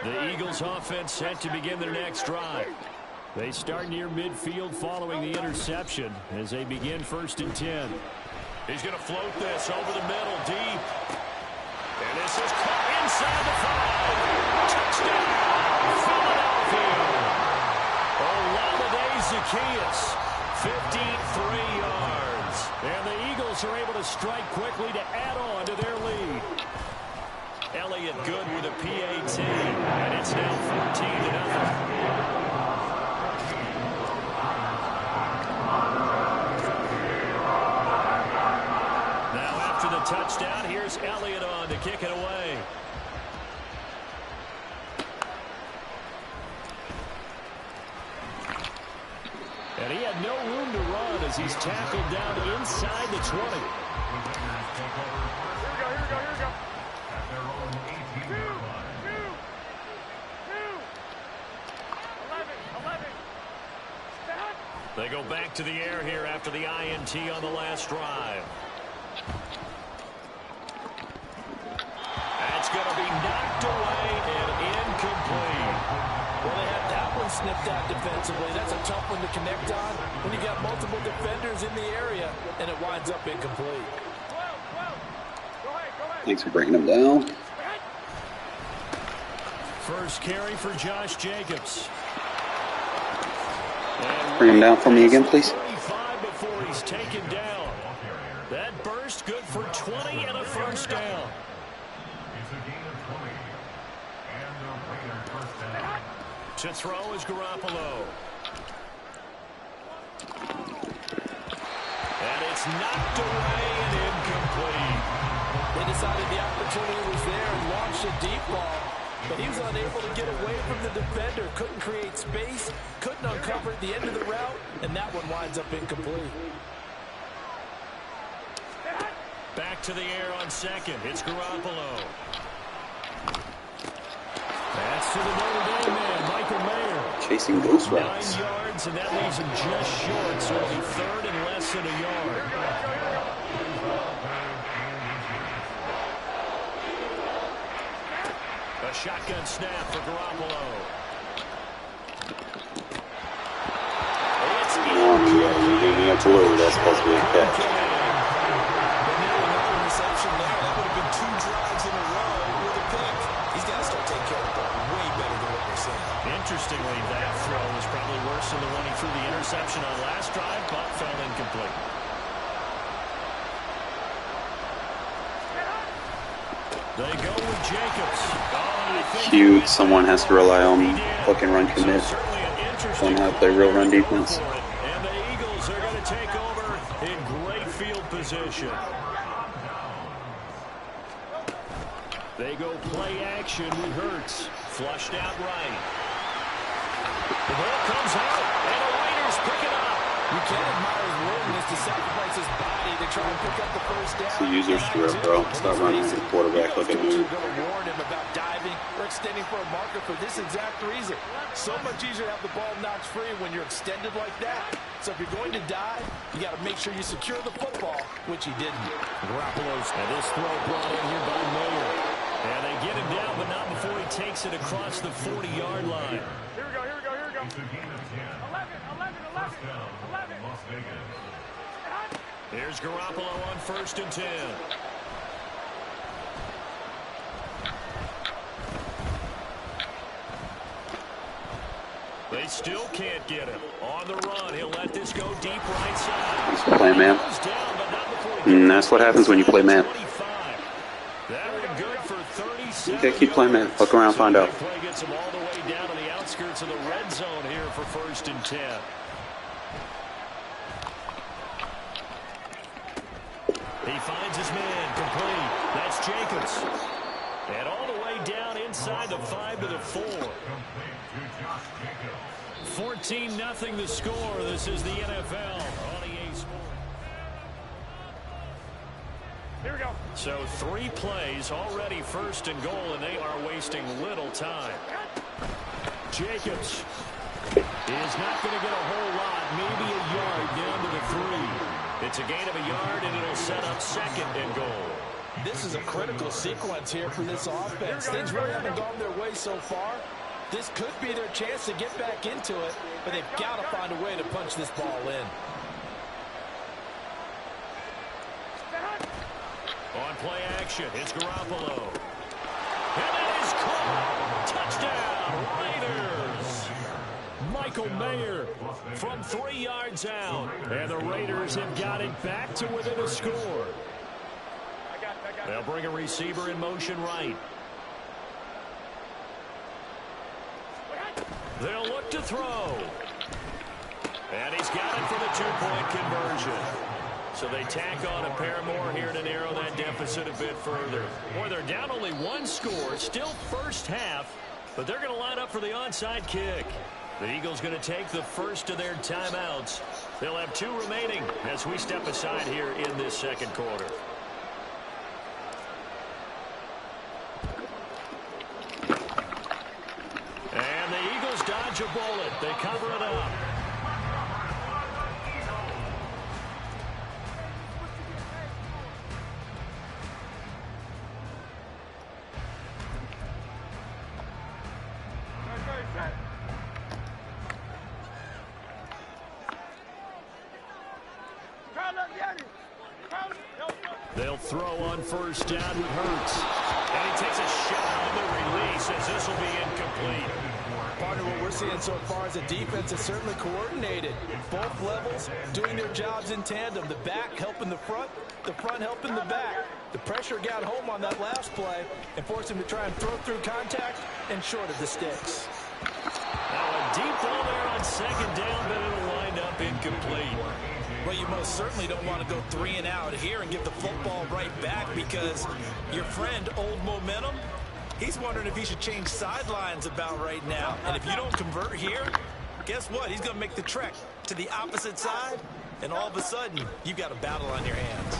The Eagles offense set to begin their next drive. They start near midfield following the interception as they begin 1st and 10. He's going to float this over the middle deep. And this is caught inside the 5. Touchdown, Philadelphia. Olamide Zaccheaus, 53 yards. And the Eagles are able to strike quickly to add on to their lead. Elliott good with a PAT, and it's now 14-0. Touchdown. Here's Elliott on to kick it away. And he had no room to run as he's tackled down inside the 20. Here we go. Two. 11. Stop. They go back to the air here after the INT on the last drive. That's going to be knocked away and incomplete. Well, they had that one snipped out defensively. That's a tough one to connect on when you got multiple defenders in the area, and it winds up incomplete. Go ahead. Thanks for breaking them down. First carry for Josh Jacobs. Bring him down for me again, please. 35 before he's taken down. That burst good for 20 and a first down. To throw is Garoppolo. And it's knocked away and incomplete. They decided the opportunity was there and launched a deep ball, but he was unable to get away from the defender. Couldn't create space, couldn't uncover the end of the route, and that one winds up incomplete. Back to the air on second. It's Garoppolo. That's to the Notre Dame man, Michael Mayer. Chasing ghost routes. 9 yards, and that leaves him just short, so it'll be third and less than a yard. A shotgun snap for Garoppolo. It's You have to load. That's supposed to be a catch. Reception there. That would have been 2 drives in a row with a pick. He's got to start taking care of the ball way better than what we're seeing. Interestingly, that throw was probably worse than the one he threw the interception on last drive, but fell incomplete. They go with Jacobs. Cute. Someone has to rely on fucking run commit. Certainly an Don't know how to play real run defense. And the Eagles are going to take over in great field position. They go play action with Hurts. Flushed out right. The ball comes out, and the Raiders pick it up. You can't admire his willingness to sacrifice his body to try and pick up the first down. It's a user strip, bro. Stop running at the quarterback like a noob. You're going to warn him about diving or extending for a marker for this exact reason. So much easier to have the ball knocked free when you're extended like that. So if you're going to dive, you got to make sure you secure the football, which he didn't. Garoppolo's and this throw brought in here by Mayer. And they get him down, but not before he takes it across the 40-yard line. Here we go, here we go, here we go. It's a gain of 10. 11. First down, Las Vegas. Here's Garoppolo on 1st and 10. They still can't get him. On the run, he'll let this go deep right side. Just play man. And that's what happens when you play man. Okay, keep playing man. Fuck around, find out. Play gets him all the way down to the outskirts of the red zone here for 1st and 10. He finds his man complete. That's Jacobs. And all the way down inside the 5 to the 4. 14-0 the score. This is the NFL on EA Sports. Here we go. So 3 plays already 1st and goal, and they are wasting little time. Jacobs is not going to get a whole lot, maybe a yard down to the 3. It's a gain of a yard, and it'll set up 2nd and goal. This is a critical sequence here for this offense. Things really haven't gone their way so far. This could be their chance to get back into it, but they've got to find a way to punch this ball in. On play action, it's Garoppolo. And it is caught. Touchdown, Raiders. Michael Mayer from 3 yards out. And the Raiders have got it back to within a score. They'll bring a receiver in motion right. They'll look to throw. And he's got it for the 2-point conversion. So they tack on a pair more here to narrow that deficit a bit further. Boy, they're down only 1 score, still first half, but they're going to line up for the onside kick. The Eagles going to take the first of their timeouts. They'll have 2 remaining as we step aside here in this 2nd quarter. And the Eagles dodge a bullet. They cover it up. They'll throw on 1st down with Hurts. And he takes a shot on the release as this will be incomplete. Partner, what we're seeing so far is a defense that's certainly coordinated. Both levels doing their jobs in tandem. The back helping the front helping the back. The pressure got home on that last play and forced him to try and throw through contact and short of the sticks. Now a deep ball there on 2nd down, but it'll wind up incomplete. Well, you most certainly don't want to go 3 and out here and give the football right back because your friend, Old Momentum, he's wondering if he should change sidelines about right now. And if you don't convert here, guess what? He's going to make the trek to the opposite side, and all of a sudden, you've got a battle on your hands.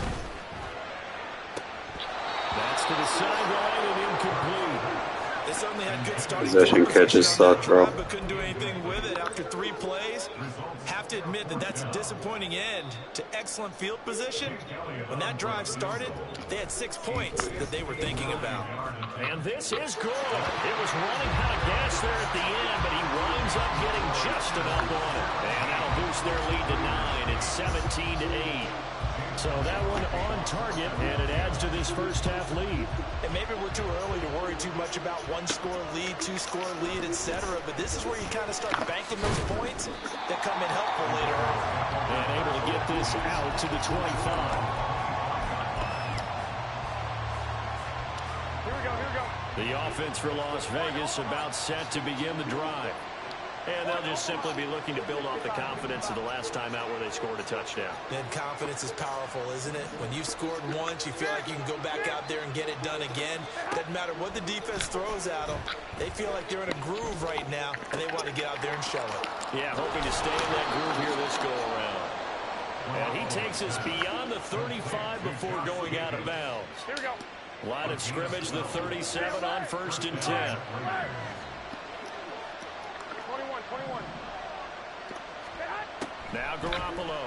That's to the sideline and incomplete. They certainly had good starting Possession catches suck, bro. But couldn't do anything with it after 3 plays. Have to admit that that's a disappointing end to excellent field position. When that drive started, they had 6 points that they were thinking about. And this is good. It was running out of gas there at the end, but he winds up getting just enough on it. And that'll boost their lead to 9. It's 17-8. So that one on target, and it adds to this first half lead. And maybe we're too early to worry too much about 1-score lead, 2-score lead, etc. But this is where you kind of start banking those points that come in helpful later on. And able to get this out to the 25. Here we go, here we go. The offense for Las Vegas about set to begin the drive. And they'll just simply be looking to build off the confidence of the last time out where they scored a touchdown. And confidence is powerful, isn't it? When you've scored once, you feel like you can go back out there and get it done again. Doesn't matter what the defense throws at them. They feel like they're in a groove right now, and they want to get out there and show it. Yeah, hoping to stay in that groove here this go-around. And he takes us beyond the 35 before going out of bounds. Here we go. Line of scrimmage, the 37 on 1st and 10. 21. Now Garoppolo.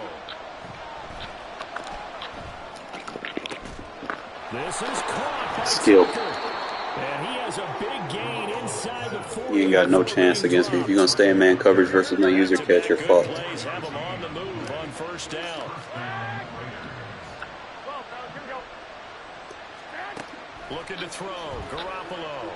This is caught by Skill. Tucker. And he has a big gain inside the 40. You ain't got no chance against me. If you're going to stay in man coverage versus no user catch, you're fucked. Plays have him on the move on 1st down. Looking to throw. Garoppolo.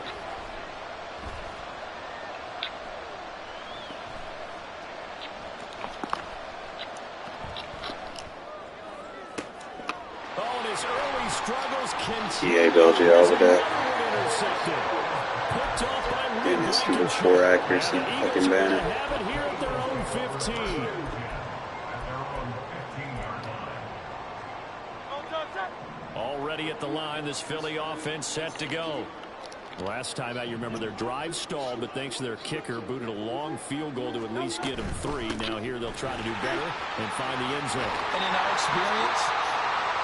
Oh, and his early struggles continue. Yeah, bailed you out with that. Intercepted. Picked off by Getting his super 4 accuracy fucking banner. Have it here at their own 15. Already at the line, this Philly offense set to go. Last time out, you remember their drive stalled, but thanks to their kicker, booted a long field goal to at least get them 3. Now here they'll try to do better and find the end zone. And in our experience,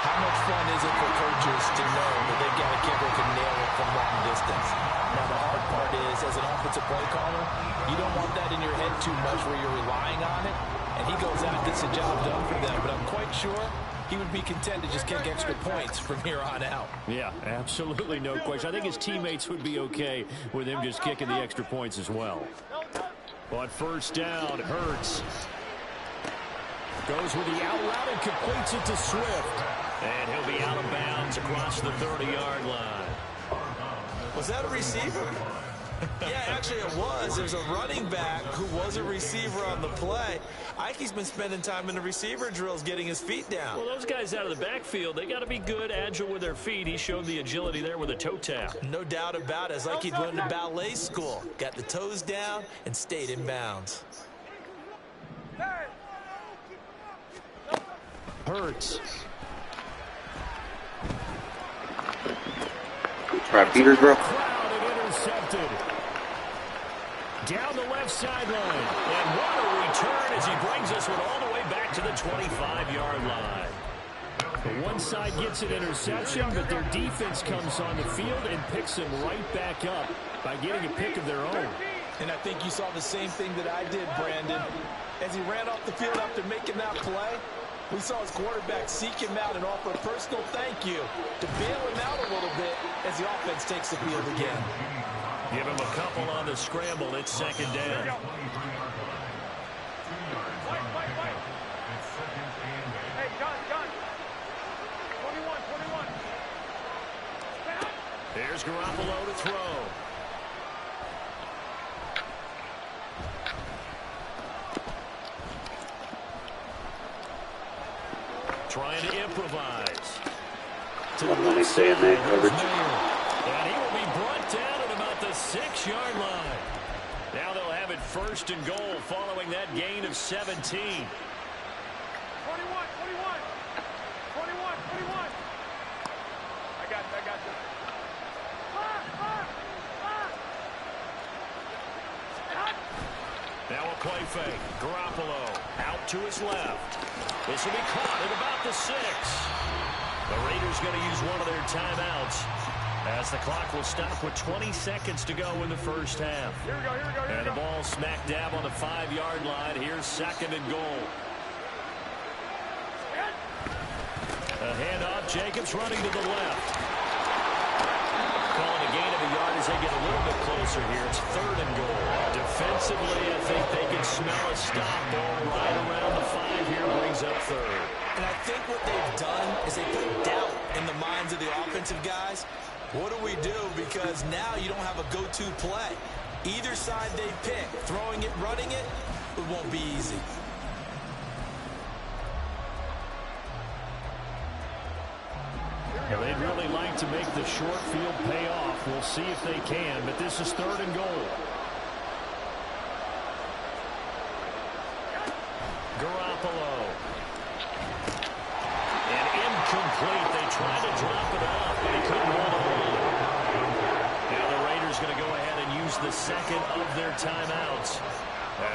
how much fun is it for coaches to know that they've got a kicker who can nail it from long distance? Now, the hard part is, as an offensive play caller, you don't want that in your head too much where you're relying on it. And he goes out and gets the job done for them. But I'm quite sure he would be content to just kick extra points from here on out. Yeah, absolutely no question. I think his teammates would be okay with him just kicking the extra points as well. But 1st down, Hurts goes with the out route and completes it to Swift. And he'll be out of bounds across the 30-yard line. Was that a receiver? Yeah, actually it was. There's a running back who was a receiver on the play. Ike's been spending time in the receiver drills getting his feet down. Well, those guys out of the backfield, they got to be good, agile with their feet. He showed the agility there with a toe tap. No doubt about it. It's like he'd went to ballet school. Got the toes down and stayed in bounds. Hurts. Try Peters, bro. Intercepted. Down the left sideline. And what a return as he brings us all the way back to the 25-yard line. The one side gets an interception, but their defense comes on the field and picks him right back up by getting a pick of their own. And I think you saw the same thing that I did, Brandon. As he ran off the field after making that play, we saw his quarterback seek him out and offer a personal thank you to bail him out a little bit as the offense takes the field again. Give him a couple on the scramble. It's 2nd down. Hey, John. 21. Here's Garoppolo to throw. Trying to improvise. Let me stay in man coverage. And he will be brought down at about the 6-yard line. Now they'll have it 1st and goal following that gain of 17. 21. I got you. Now a play fake. Garoppolo out to his left. This will be caught at about the 6. The Raiders going to use one of their timeouts as the clock will stop with 20 seconds to go in the 1st half. Here we go. And the ball smack dab on the 5-yard line. Here's 2nd and goal. A handoff. Jacobs running to the left. Calling a gain of a yard as they get a little bit closer here. It's 3rd and goal. Defensively, I think they can smell a stop ball right around the 5 here. Brings up 3rd. And I think what they've done is they put doubt in the minds of the offensive guys. What do we do? Because now you don't have a go-to play. Either side they pick, throwing it, running it, it won't be easy. Well, they'd really like to make the short field pay off. We'll see if they can, but this is 3rd and goal. use the second of their timeouts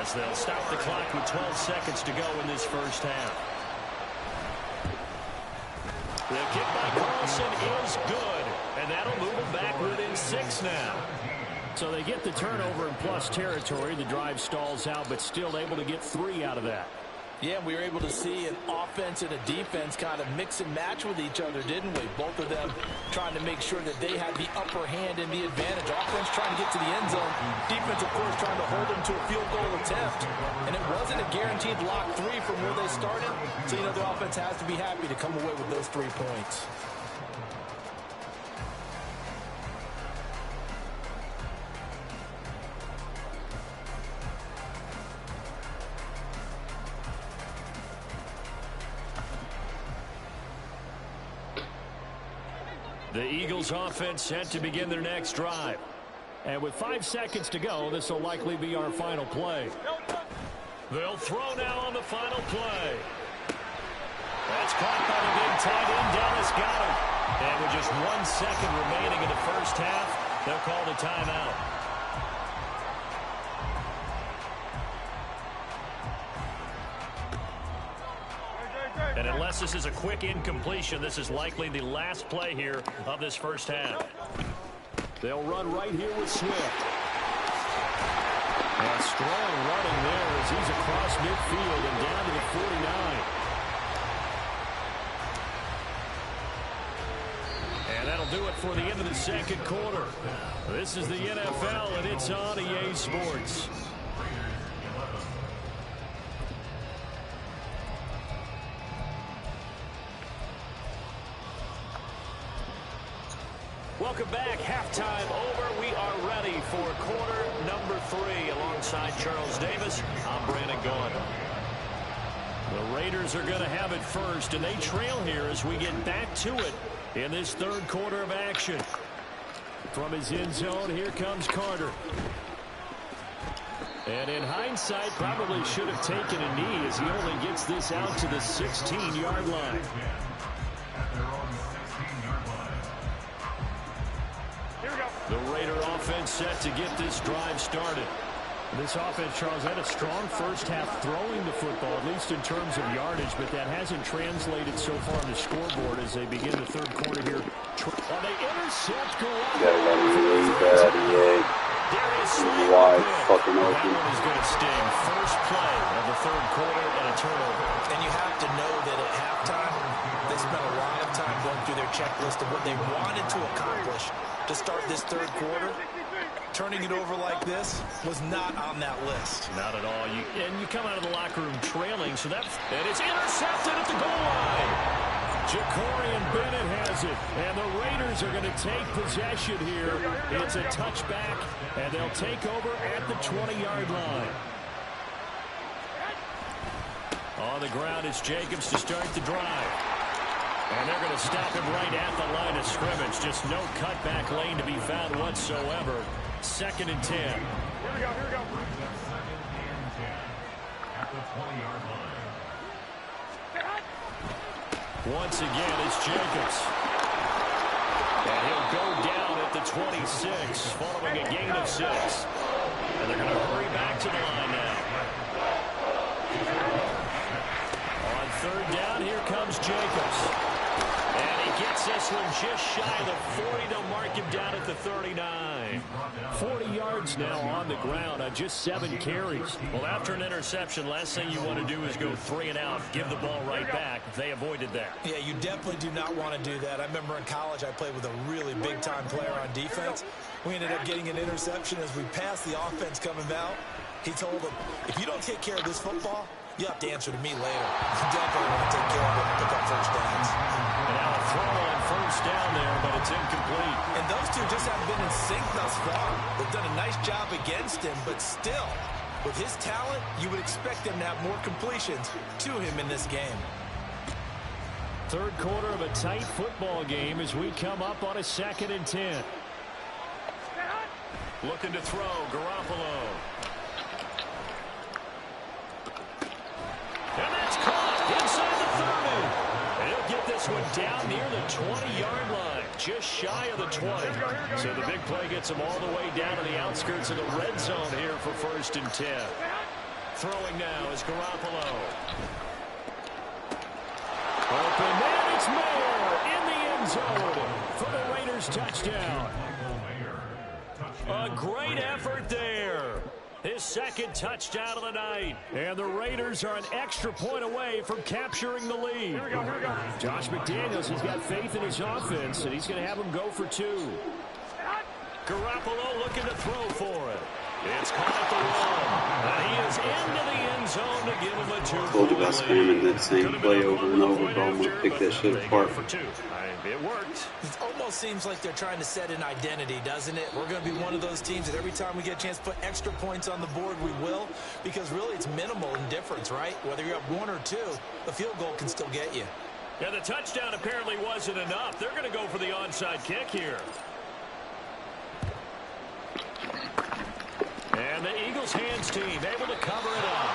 as they'll stop the clock with 12 seconds to go in this first half. The kick by Carlson is good, and that'll move them back within 6 now. So they get the turnover in plus territory. The drive stalls out, but still able to get 3 out of that. Yeah, we were able to see an offense and a defense kind of mix and match with each other, didn't we? Both of them trying to make sure that they had the upper hand and the advantage. Offense trying to get to the end zone. Defense, of course, trying to hold them to a field goal attempt. And it wasn't a guaranteed lock 3 from where they started. So, the offense has to be happy to come away with those 3 points. The Eagles offense set to begin their next drive. And with 5 seconds to go, this will likely be our final play. They'll throw now on the final play. That's caught by the big tight end. Dallas got him. And with just 1 second remaining in the first half, they'll call the timeout. And unless this is a quick incompletion, this is likely the last play here of this first half. They'll run right here with Swift. And strong running there as he's across midfield and down to the 49. And that'll do it for the end of the second quarter. This is the NFL, and it's on EA Sports. Welcome back. Halftime over. We are ready for quarter number 3. Alongside Charles Davis, I'm Brandon Gaudin. The Raiders are going to have it first, and they trail here as we get back to it in this third quarter of action. From his end zone, here comes Carter. And in hindsight, probably should have taken a knee as he only gets this out to the 16-yard line. The Raider offense set to get this drive started. This offense, Charles, had a strong first half throwing the football, at least in terms of yardage, but that hasn't translated so far on the scoreboard as they begin the third quarter here. Well, they intercept Wide fucking open. That one is going to sting. First play of the third quarter and a turnover. And you have to know that at halftime, they spent a lot of time going through their checklist of what they wanted to accomplish to start this third quarter. Turning it over like this was not on that list. Not at all. And you come out of the locker room trailing, so and it's intercepted at the goal line. Jacorian Bennett has it, and the Raiders are going to take possession here. It's a touchback, and they'll take over at the 20-yard line. On the ground is Jacobs to start the drive. And they're going to stop him right at the line of scrimmage. Just no cutback lane to be found whatsoever. 2nd and 10. Here we go, here we go. At the 20-yard line. Once again, it's Jacobs. And he'll go down at the 26, following a gain of 6. And they're going to hurry back to the line now. On 3rd down, here comes Jacobs. And he gets this one just shy of the 40. They'll mark him down at the 39. 40 yards now on the ground on just 7 carries. Well, after an interception, last thing you want to do is go 3 and out, give the ball right back. They avoided that. Yeah, you definitely do not want to do that. I remember in college I played with a really big-time player on defense. We ended up getting an interception as we passed the offense coming out. He told him, if you don't take care of this football, you have to answer to me later. You definitely want to take care of it and pick up first downs. And now a throw on 1st down there, but it's incomplete. And those two just haven't been in sync thus far. They've done a nice job against him, but still, with his talent, you would expect him to have more completions to him in this game. Third quarter of a tight football game as we come up on a 2nd and 10. Looking to throw, Garoppolo. And that's caught inside the 30. And he'll get this one down near the 20-yard line. just shy of the 20. So the big play gets him all the way down to the outskirts of the red zone here for 1st and 10. Throwing now is Garoppolo. Open man, it's Mayer in the end zone for the Raiders touchdown. A great effort there. His 2nd touchdown of the night. And the Raiders are an extra point away from capturing the lead. Here we go, here we go. Josh McDaniels has got faith in his offense, and he's going to have him go for 2. Garoppolo looking to throw for it. It's caught at the 1. And he is into the end zone to give him a 2-point Told you about spamming that same play over and over, bro. I'm lead. gonna pick that shit apart. For 2. It worked. It almost seems like they're trying to set an identity, doesn't it? We're going to be one of those teams that every time we get a chance to put extra points on the board, we will. Because really it's minimal in difference, right? Whether you're up 1 or 2, the field goal can still get you. Yeah, the touchdown apparently wasn't enough. They're going to go for the onside kick here. And the Eagles hands team able to cover it up.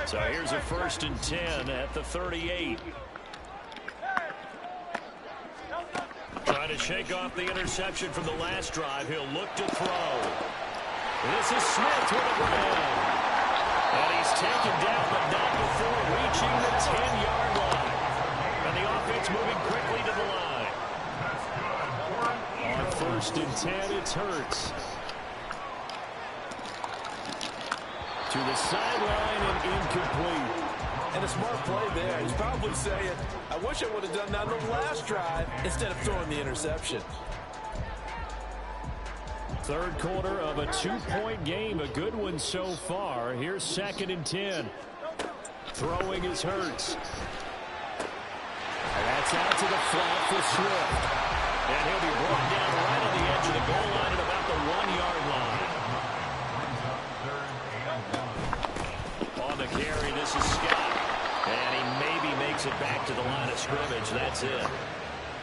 So here's a 1st and 10 at the 38. Trying to shake off the interception from the last drive. He'll look to throw. This is Smith with a grab. And he's taken down, but not before reaching the 10-yard line. And the offense moving quickly to the line. On 1st and 10, it's Hurts. To the sideline and incomplete. And a smart play there. He's probably saying, I wish I would have done that on the last drive instead of throwing the interception. 3rd quarter of a 2-point game. A good one so far. Here's 2nd and 10. Throwing is Hurts. And that's out to the flat for Swift. And he'll be brought down right on the edge of the goal line at about the 1-yard line. On the carry, this is Scott. And he maybe makes it back to the line of scrimmage. That's it.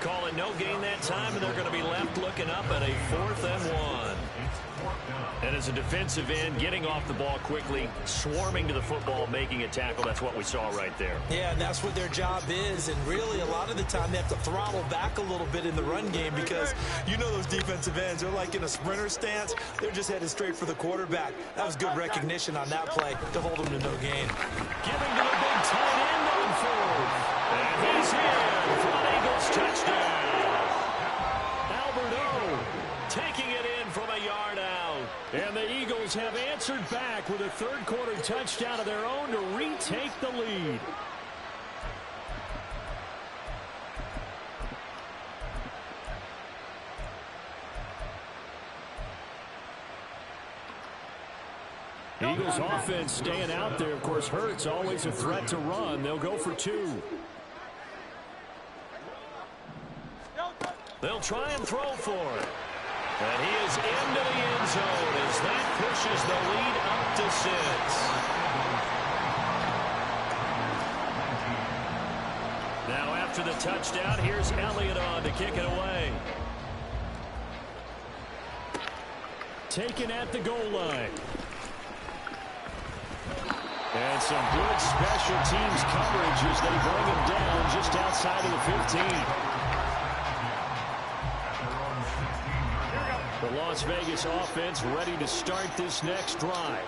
Calling no gain that time, and they're going to be left looking up at a 4th and 1. And as a defensive end, getting off the ball quickly, swarming to the football, making a tackle, that's what we saw right there. Yeah, and that's what their job is. And really, a lot of the time, they have to throttle back a little bit in the run game because you know those defensive ends, they're like in a sprinter stance. They're just headed straight for the quarterback. That was good recognition on that play to hold them to no gain. Giving to the big tight end on 4th. And he's in for an Eagles touchdown. Albert O taking it in from a yard out. And the Eagles have answered back with a 3rd quarter touchdown of their own to retake the lead. Eagles offense staying out there. Of course, Hurts always a threat to run. They'll go for 2. They'll try and throw for it. And he is into the end zone as that pushes the lead up to 6. Now after the touchdown, here's Elliott on to kick it away. Taken at the goal line. And some good special teams coverage as they bring him down just outside of the 15. The Las Vegas offense ready to start this next drive.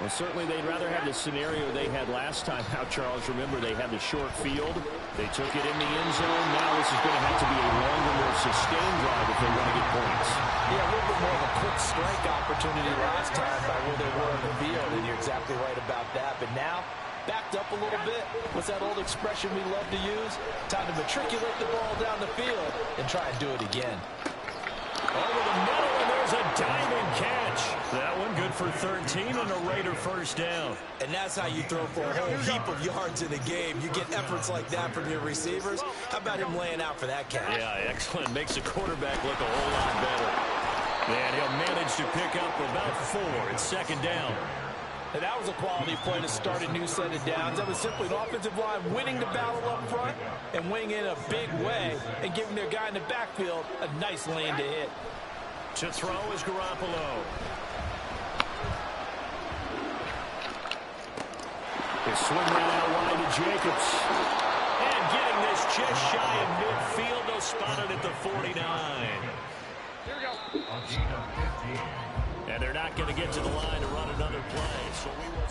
Well, certainly they'd rather have the scenario they had last time out, Charles. Remember, they had the short field. They took it in the end zone. Now this is going to have to be a longer, more sustained drive if they want to get points. Yeah, a little bit more of a quick strike opportunity last time by where they were in the field, and you're exactly right about that. But now, backed up a little bit. What's that old expression we love to use? Time to matriculate the ball down the field and try and do it again. Over the middle, and there's a diving catch. That one good for 13 and a Raider 1st down. And that's how you throw for a whole heap of yards in a game. You get efforts like that from your receivers. How about him laying out for that catch? Yeah, excellent. Makes the quarterback look a whole lot better. And he'll manage to pick up about 4. It's 2nd down. And that was a quality play to start a new set of downs. That was simply an offensive line winning the battle up front and winning in a big way and giving their guy in the backfield a nice lane to hit. To throw is Garoppolo. swing right out wide to Jacobs. And getting this just shy of midfield. They'll spot it at the 49. Here we go. And they're not going to get to the line to run another play. So we will.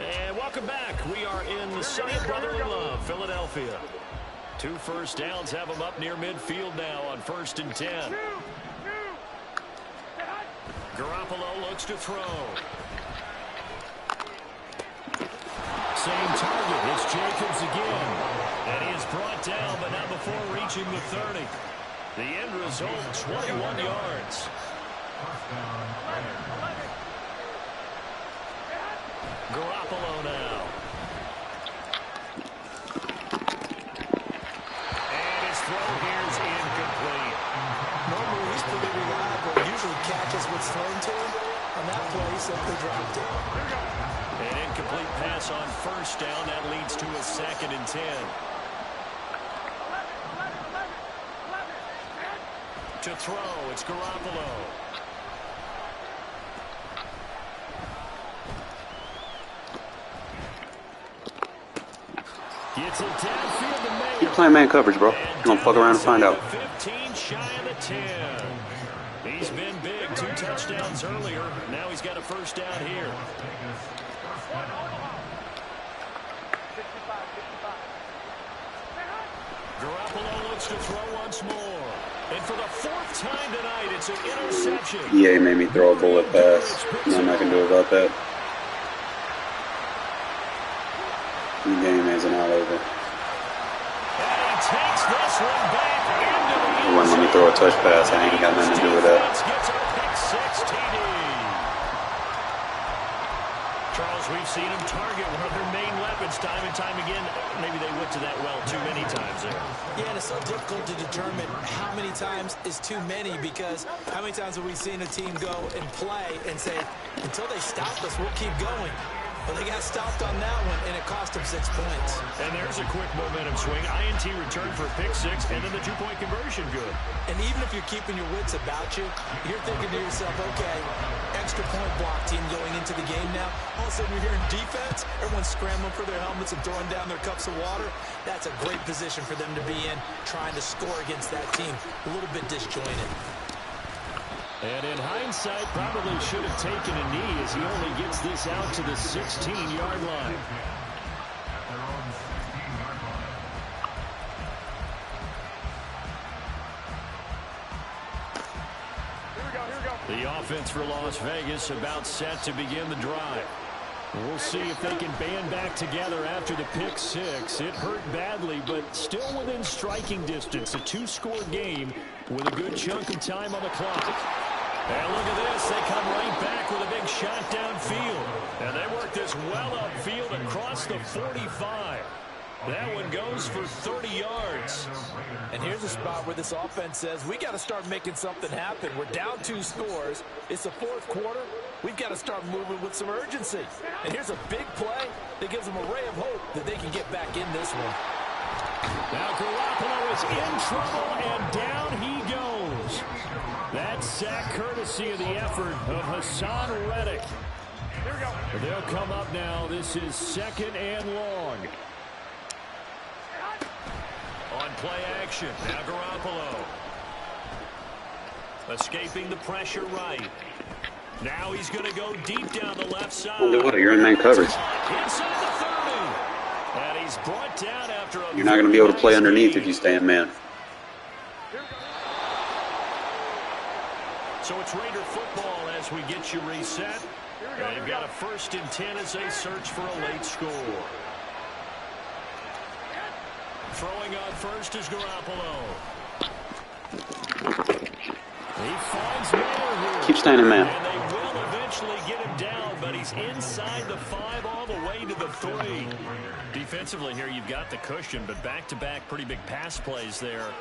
And welcome back. We are in the sunny brotherly love, Philadelphia. 2 first downs have them up near midfield now on 1st and 10. Garoppolo looks to throw. Same target. It's Jacobs again. And he is brought down, but not before reaching the 30. The end result, 21 yards. Garoppolo now. And his throw here is incomplete. Normally he's pretty reliable. Usually catches what's thrown to him. On that play, he simply dropped it. An incomplete pass on 1st down. That leads to a 2nd and 10. To throw, it's Garoppolo. Gets it downfield to Mayer. Keep playing man coverage, bro. You're gonna fuck around and find out. 15 shy of the 10. He's been big. 2 touchdowns earlier. Now he's got a 1st down here. Garoppolo looks to throw once more. And for the 4th time tonight, it's an interception. EA made me throw a bullet pass. Nothing I can do about that. The game isn't all over. And he takes this one back into the They wouldn't let me throw a touch pass. I ain't got nothing to do with that. Gets a pick 6 TD. Charles, we've seen him target one of their main weapons time and time again. Maybe they went to that well too many times there. Yeah, and it's so difficult to determine how many times is too many, because how many times have we seen a team go and play and say, until they stop us, we'll keep going. Well, they got stopped on that one, and it cost them 6 points. And there's a quick momentum swing. INT return for a pick 6, and then the 2-point conversion good. And even if you're keeping your wits about you, you're thinking to yourself, okay, extra point block team going into the game now. All of a sudden you're hearing defense, everyone's scrambling for their helmets and throwing down their cups of water. That's a great position for them to be in, trying to score against that team. A little bit disjointed. And in hindsight, probably should have taken a knee as he only gets this out to the 16-yard line. The offense for Las Vegas about set to begin the drive. We'll see if they can band back together after the pick 6. It hurt badly, but still within striking distance. A 2-score game with a good chunk of time on the clock. And look at this. They come right back with a big shot downfield. And they work this well upfield across the 45. That one goes for 30 yards. And here's a spot where this offense says, we got to start making something happen. We're down 2 scores. It's the 4th quarter. We've got to start moving with some urgency. And here's a big play that gives them a ray of hope that they can get back in this one. Now Garoppolo is in trouble, and down he goes. That sack courtesy of the effort of Hassan Reddick. Here we go. They'll come up now. This is 2nd and long. On play action, now Garoppolo. Escaping the pressure right. Now he's going to go deep down the left side. What? You're in man coverage. Inside the 30. And he's brought down after a... You're not going to be able to play underneath if you stay in man. So it's Raider football as we get you reset. They've got a 1st and 10 as they search for a late score. Throwing on first is Garoppolo. He finds Mayer here. Keep staying in man. And they will eventually get him down, but he's inside the 5 all the way to the 3. Defensively here, you've got the cushion, but back-to-back pretty big pass plays there.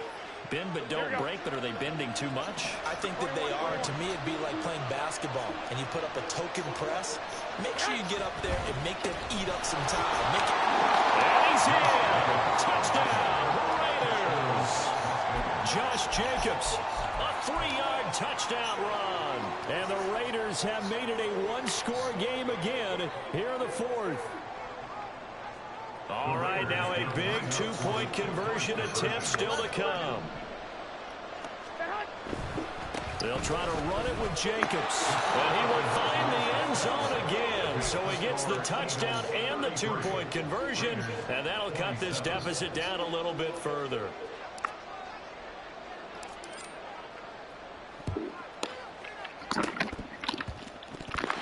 Bend but don't break, but are they bending too much? I think that they are. To me, it'd be like playing basketball, and you put up a token press. Make sure you get up there and make them eat up some time. And he's in. Touchdown, Raiders. Josh Jacobs, a 3-yard touchdown run. And the Raiders have made it a 1-score game again here in the 4th. All right, now a big two-point conversion attempt still to come. They'll try to run it with Jacobs. And he will find the end zone again. So he gets the touchdown and the two-point conversion. And that'll cut this deficit down a little bit further.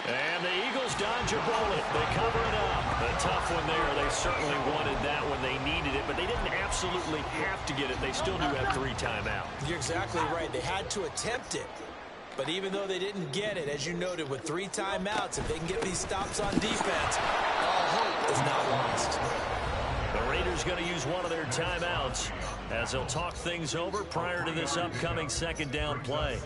And the Eagles dodge a bullet. They cover it up. A tough one there. They certainly wanted that when they needed it, but they didn't absolutely have to get it. They still do have 3 timeouts. You're exactly right. They had to attempt it. But even though they didn't get it, as you noted, with 3 timeouts, if they can get these stops on defense, all hope is not lost. The Raiders going to use one of their timeouts as they'll talk things over prior to this upcoming second down play.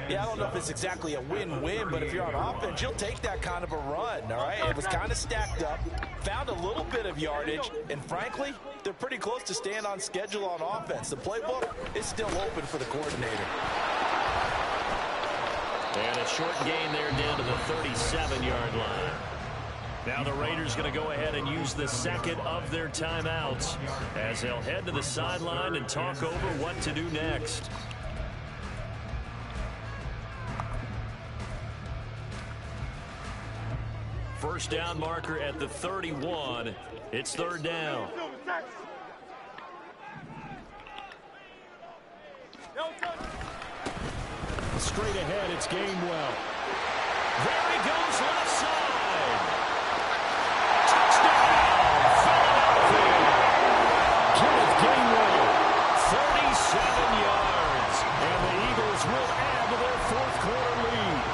Yeah, I don't know if it's exactly a win-win, but if you're on offense, you'll take that kind of a run, all right? It was kind of stacked up, found a little bit of yardage, and frankly, they're pretty close to staying on schedule on offense. The playbook is still open for the coordinator. And a short gain there down to the 37-yard line. Now the Raiders going to go ahead and use the second of their timeouts as they'll head to the sideline and talk over what to do next. First down marker at the 31. It's third down. Straight ahead, it's Gainwell. There he goes, left side. Touchdown, Philadelphia. Kenneth Gainwell, 37 yards. And the Eagles will add to their fourth quarter lead.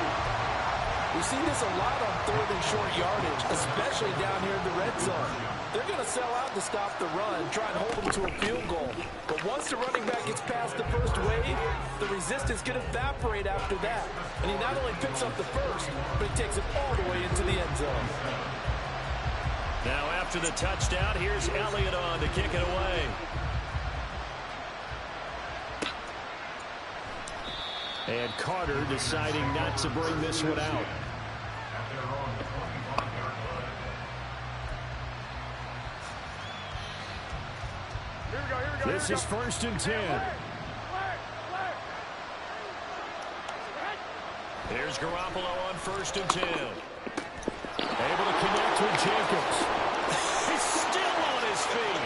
We've seen this a lot on third and short yardage, especially down here in the red zone. They're going to sell out to stop the run, try and hold them to a field goal. But once the running back gets past the first wave, the resistance can evaporate after that. And he not only picks up the first, but he takes it all the way into the end zone. Now after the touchdown, here's Elliott on to kick it away. And Carter deciding not to bring this one out. This is 1st and 10. Here's Garoppolo on 1st and 10. Able to connect with Jacobs. He's still on his feet.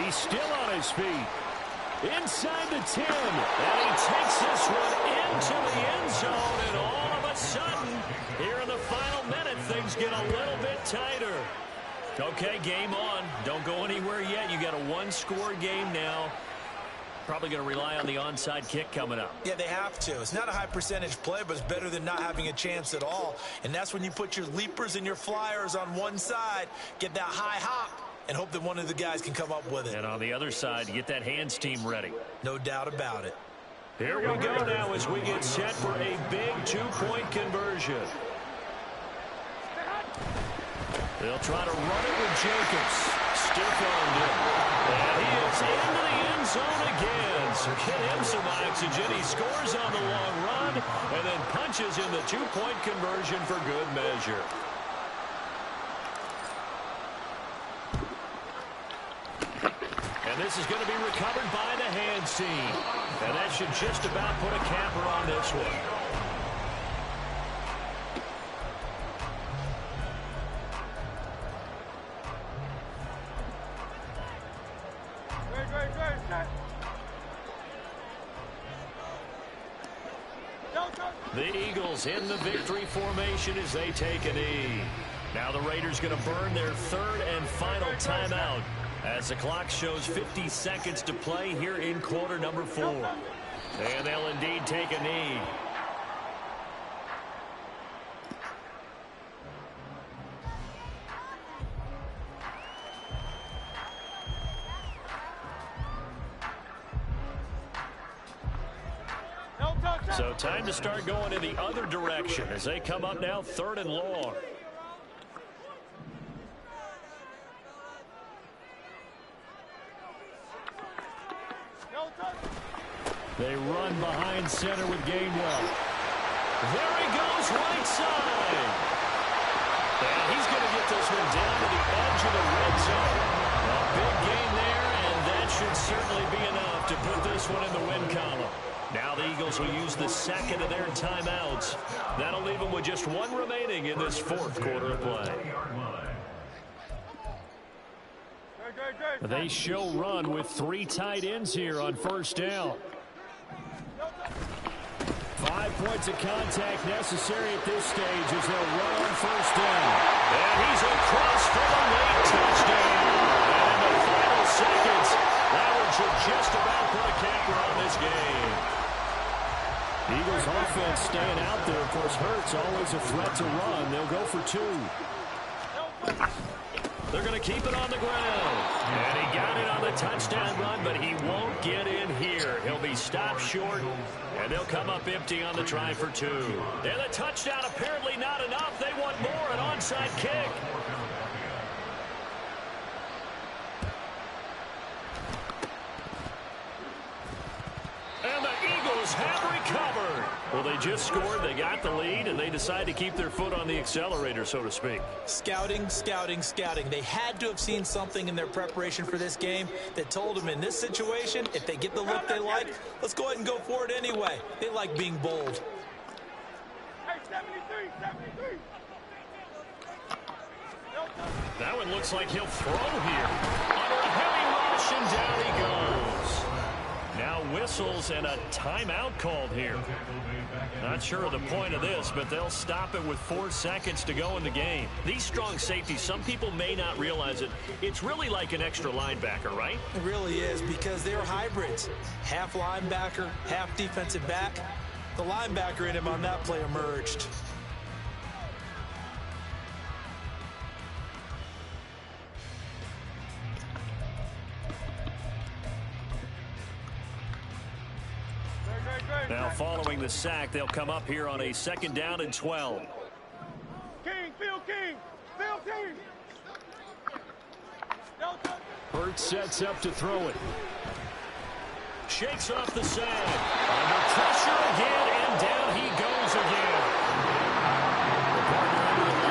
He's still on his feet. Inside the 10. And he takes this one into the end zone. And all of a sudden, here in the final minute, things get a little bit tighter. Okay, game on. Don't go anywhere yet. You got a one-score game now. Probably going to rely on the onside kick coming up. Yeah, they have to. It's not a high percentage play, but it's better than not having a chance at all. And that's when you put your leapers and your flyers on one side, get that high hop, and hope that one of the guys can come up with it. And on the other side, you get that hands team ready. No doubt about it. Here we go now as we get set for a big two-point conversion. They'll try to run it with Jacobs. Stiff-armed him. And he is into the end zone again. So get him some oxygen. He scores on the long run and then punches in the two-point conversion for good measure. And this is going to be recovered by the hands team. And that should just about put a capper on this one. The Eagles in the victory formation as they take a knee. Now the Raiders going to burn their third and final timeout as the clock shows 50 seconds to play here in quarter number 4. And they'll indeed take a knee. So time to start going in the other direction as they come up now 3rd and long. They run behind center with Gainwell. There he goes, right side. And he's going to get this one down to the edge of the red zone. should certainly be enough to put this one in the win column. Now the Eagles will use the second of their timeouts. That'll leave them with just one remaining in this fourth quarter of play. They show run with 3 tight ends here on first down. 5 points of contact necessary at this stage as they'll run on first down. And he's across for the late touchdown. And in the final seconds, that should just about put a capper on this game. Eagles offense staying out there. Of course, Hurts always a threat to run. They'll go for 2. They're going to keep it on the ground. And he got it on the touchdown run, but he won't get in here. He'll be stopped short, and they'll come up empty on the try for 2. And the touchdown apparently not enough. They want more, an onside kick. And the Eagles have recovered. Well, they just scored, they got the lead, and they decide to keep their foot on the accelerator, so to speak. Scouting, scouting, scouting. They had to have seen something in their preparation for this game that told them in this situation, if they get the look they like, let's go ahead and go for it anyway. They like being bold. Hey, 73, 73. That one looks like he'll throw here. Under a heavy rush, and down he goes. Now whistles and a timeout called here. Not sure of the point of this, but they'll stop it with 4 seconds to go in the game. These strong safeties, some people may not realize it. It's really like an extra linebacker, right? It really is, because they're hybrids. Half linebacker, half defensive back. The linebacker in him on that play emerged. Now following the sack, they'll come up here on a 2nd down and 12. King, Phil King, Phil King. Hurts sets up to throw it. Shakes off the sand. Under pressure again, and down he goes again.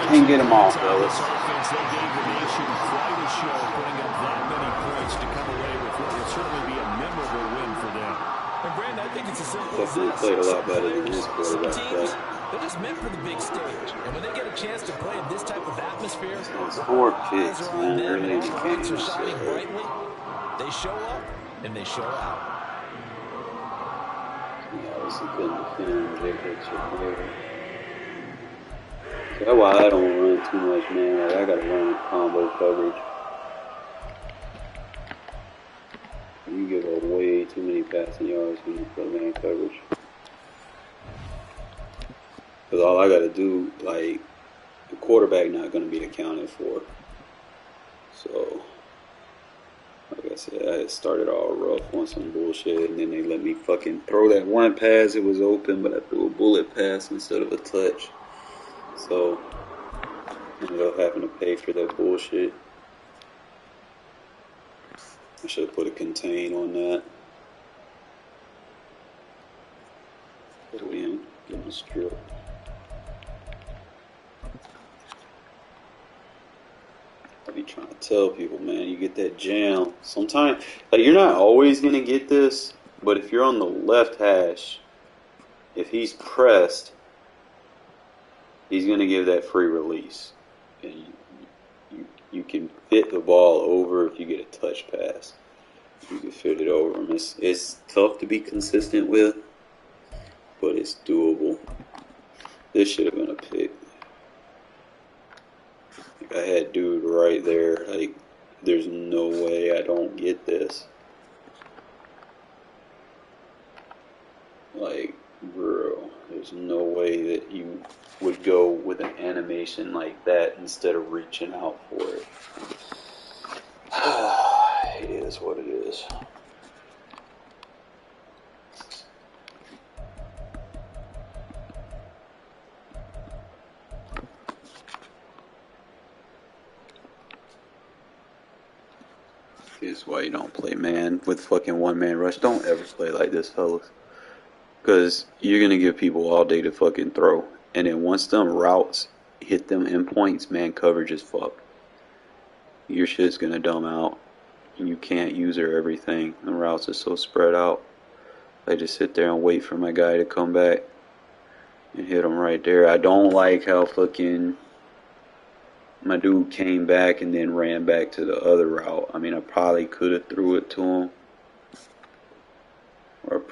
Can't get him off, fellas. Offense, they gave the nation quite a show, putting up that many points to come away with what will certainly be a memorable win for them. And Brandon, I think it's as simple as Definitely this. played a lot better than this Some quarterback teams, play. they're just meant for the big stage. And when they get a chance to play in this type of atmosphere, It's 4 eyes picks, are on man, them, early in the and lights game. are shining So, brightly. They show up, and they show out. yeah, obviously couldn't defend. They hit you there. That's why I don't run too much, man. Like, I gotta run combo coverage. You give up way too many passing yards when you play man coverage. Because all I gotta do, like, the quarterback not gonna be accounted for. So, like I said, I had started all rough on some bullshit, and then they let me fucking throw that one pass. It was open, but I threw a bullet pass instead of a touch. So, I ended up having to pay for that bullshit. I should have put a contain on that. Put it in, give him a strip. I be trying to tell people, man, you get that jam. Sometimes, like, you're not always going to get this, but if you're on the left hash, if he's pressed, he's going to give that free release. And you can fit the ball over if you get a touch pass. You can fit it over him. It's tough to be consistent with, but it's doable. This should have been a pick. Like, I had dude right there. Like, there's no way I don't get this. Like, bro, there's no way that you would go with an animation like that instead of reaching out for it. It is what it is. This is why you don't play man with fucking one-man rush. Don't ever play like this, fellas. Because you're going to give people all day to fucking throw. And then once them routes hit them endpoints, man, coverage is fucked. Your shit's going to dumb out. you can't use her everything. The routes are so spread out. I just sit there and wait for my guy to come back and hit him right there. I don't like how fucking my dude came back and then ran back to the other route. I mean, I probably could have threw it to him or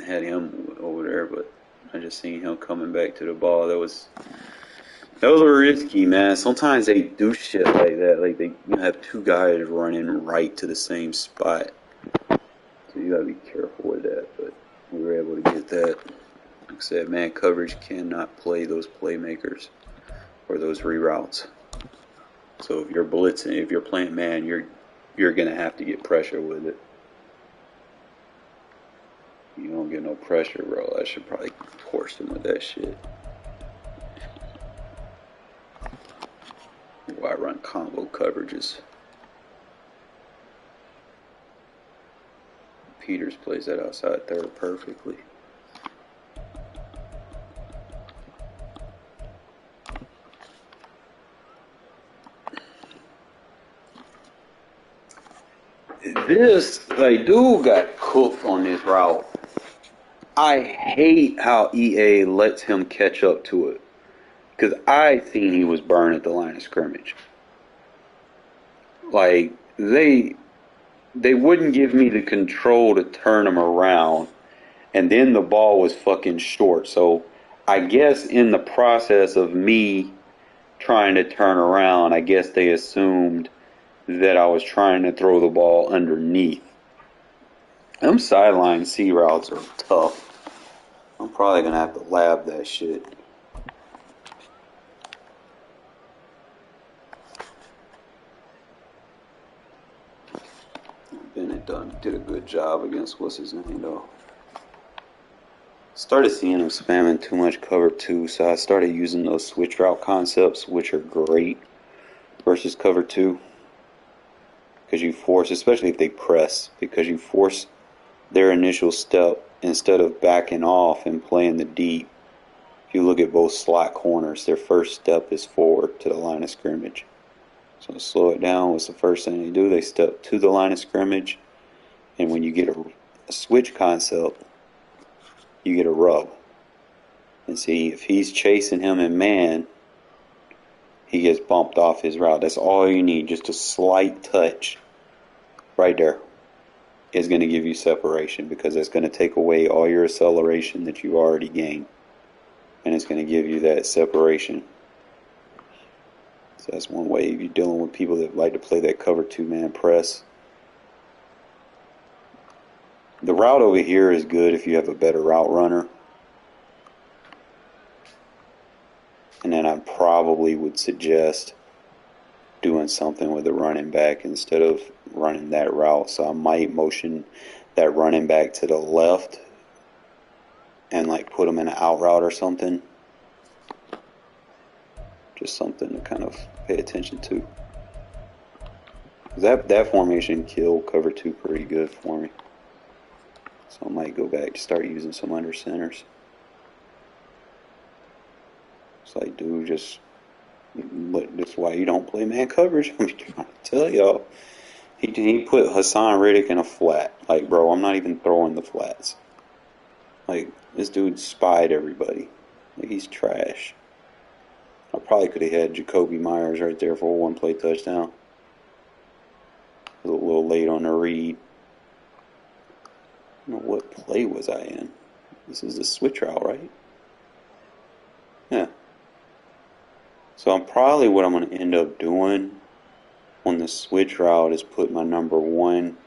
had him over there, but I just seen him coming back to the ball. That was risky, man. Sometimes they do shit like that. Like they have two guys running right to the same spot. So you gotta be careful with that. But we were able to get that. Like I said, man, coverage cannot play those playmakers or those reroutes. So if you're blitzing, if you're playing man, you're gonna have to get pressure with it. You don't get no pressure, bro. I should probably force him with that shit. Why run combo coverages? Peters plays that outside third perfectly. This, like, dude got cooked on this route. I hate how EA lets him catch up to it. Because I seen he was burned at the line of scrimmage. Like, they wouldn't give me the control to turn him around. And then the ball was fucking short. So, I guess in the process of me trying to turn around, I guess they assumed that I was trying to throw the ball underneath. Them sideline C routes are tough. I'm probably going to have to lab that shit. Bennett did a good job against what's his name though. Started seeing him spamming too much cover 2, so I started using those switch route concepts, which are great versus cover 2. Because you force, especially if they press, because you force their initial step instead of backing off and playing the deep. If you look at both slot corners, their first step is forward to the line of scrimmage. So to slow it down, what's the first thing they do? They step to the line of scrimmage, and when you get a switch concept, you get a rub. And see, if he's chasing him in man, he gets bumped off his route. That's all you need, just a slight touch right there is going to give you separation, because it's going to take away all your acceleration that you already gained, and it's going to give you that separation. So that's one way if you're dealing with people that like to play that cover 2-man press. The route over here is good if you have a better route runner. And then I probably would suggest doing something with the running back instead of running that route. So I might motion that running back to the left and like put him in an out route or something. Just something to kind of pay attention to. That formation killed cover 2 pretty good for me. So I might go back to start using some under centers. It's like, dude, just that's why you don't play man coverage. I'm trying to tell y'all. He put Hassan Reddick in a flat. Like, bro, I'm not even throwing the flats. Like, this dude spied everybody. Like, he's trash. I probably could have had Jacoby Myers right there for a one-play touchdown. A little late on the read. I don't know what play was I in. This is the switch route, right? Yeah. So what I'm going to end up doing on the switch route is put my number 1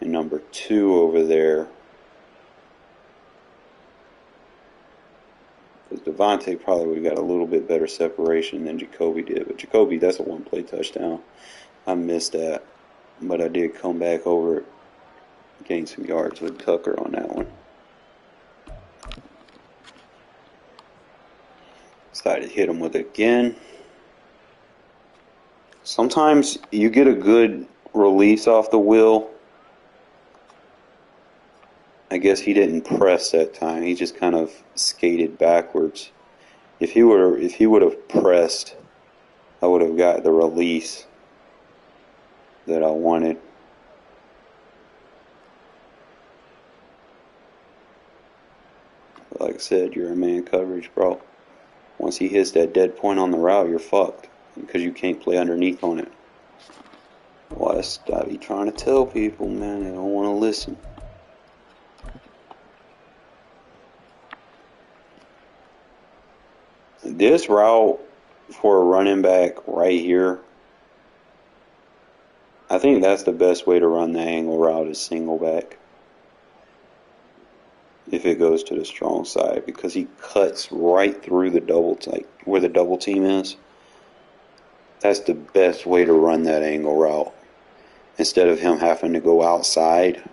and number 2 over there. Because Devontae probably would have got a little bit better separation than Jacoby did. But Jacoby, that's a one-play touchdown. I missed that. But I did come back over it. Gained some yards with Tucker on that one. Decided to hit him with it again. Sometimes you get a good release off the wheel. I guess he didn't press that time. He just kind of skated backwards. If he would have pressed, I would have got the release that I wanted. I said, you're a man coverage, bro. Once he hits that dead point on the route, you're fucked because you can't play underneath on it. Well, that's what I be trying to tell people, man. They don't want to listen. This route for a running back right here, I think that's the best way to run the angle route is single back. If it goes to the strong side, because he cuts right through the double, like where the double team is. That's the best way to run that angle route. Instead of him having to go outside.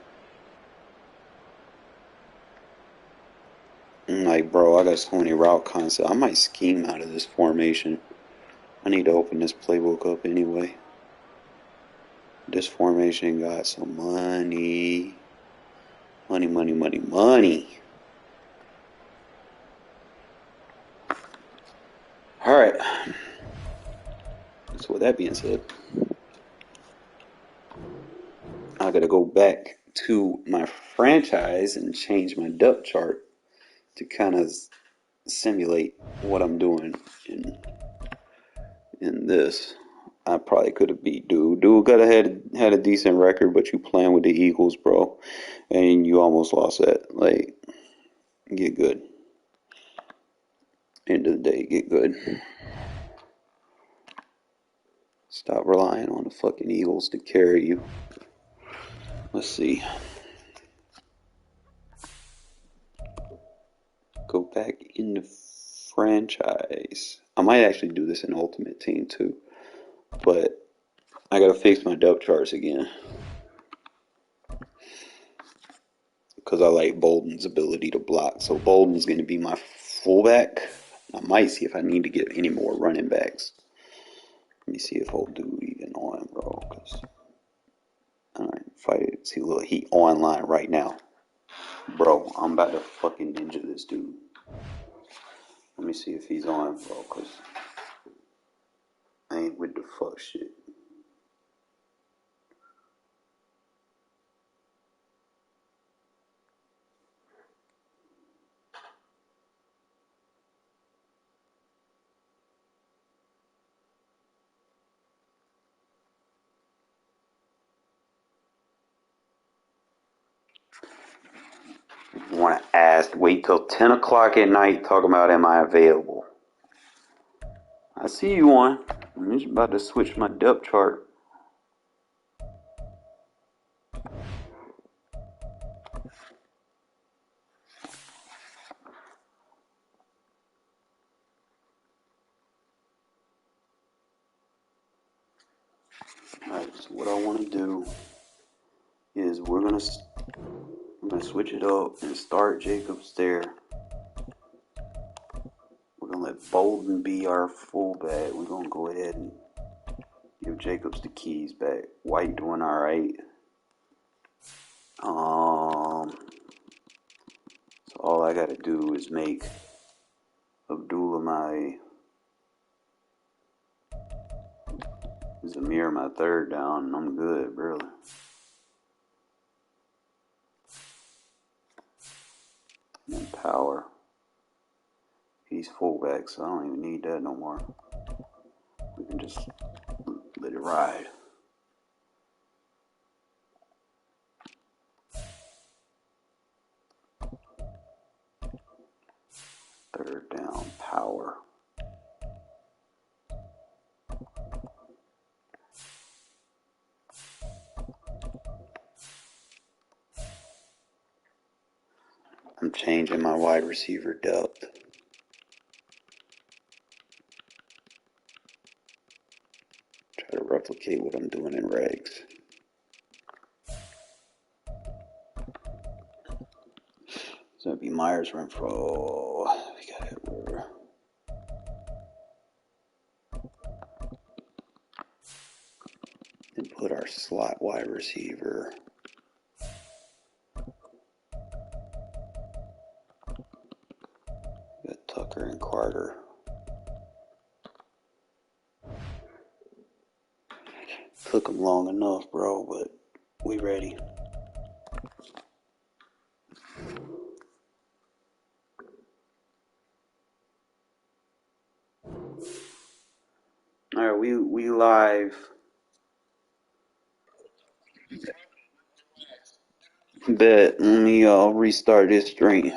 I'm like, bro, I got so many route concepts. I might scheme out of this formation. I need to open this playbook up anyway. This formation got some money. Money, money, money, money. Alright. So with that being said, I gotta go back to my franchise and change my depth chart to kind of simulate what I'm doing in this. I probably could have beat Dude. Dude had a decent record, but you playing with the Eagles, bro, and you almost lost that. Like, get good. End of the day, get good. Stop relying on the fucking Eagles to carry you. Let's see. Go back in the franchise. I might actually do this in Ultimate Team too, but I gotta fix my depth charts again because I like Bolden's ability to block. So Bolden's gonna be my fullback. I might see if I need to get any more running backs. Let me see if old dude even on, bro. Alright, fight it. See, look, he online right now. Bro, I'm about to fucking ninja this dude. Let me see if he's on, bro, because I ain't with the fuck shit. Want to ask, wait till 10 o'clock at night talking about am I available? I see you on. I'm just about to switch my depth chart. Alright, so what I want to do is I'm gonna switch it up and start Jacobs there. We're gonna let Bolden be our fullback. We're gonna go ahead and give Jacobs the keys back. White doing alright. So all I gotta do is make Abdullah my Zamir my third down, and I'm good, really. And Power. He's fullback, so I don't even need that no more. We can just let it ride. Third down, Power. I'm changing my wide receiver depth. Try to replicate what I'm doing in regs. So it'd be Myers, Renfro. We got it. And put our slot wide receiver. Got Tucker and Carter. Took them long enough, bro, but we ready. All right, we live. Bet. Let me restart this stream.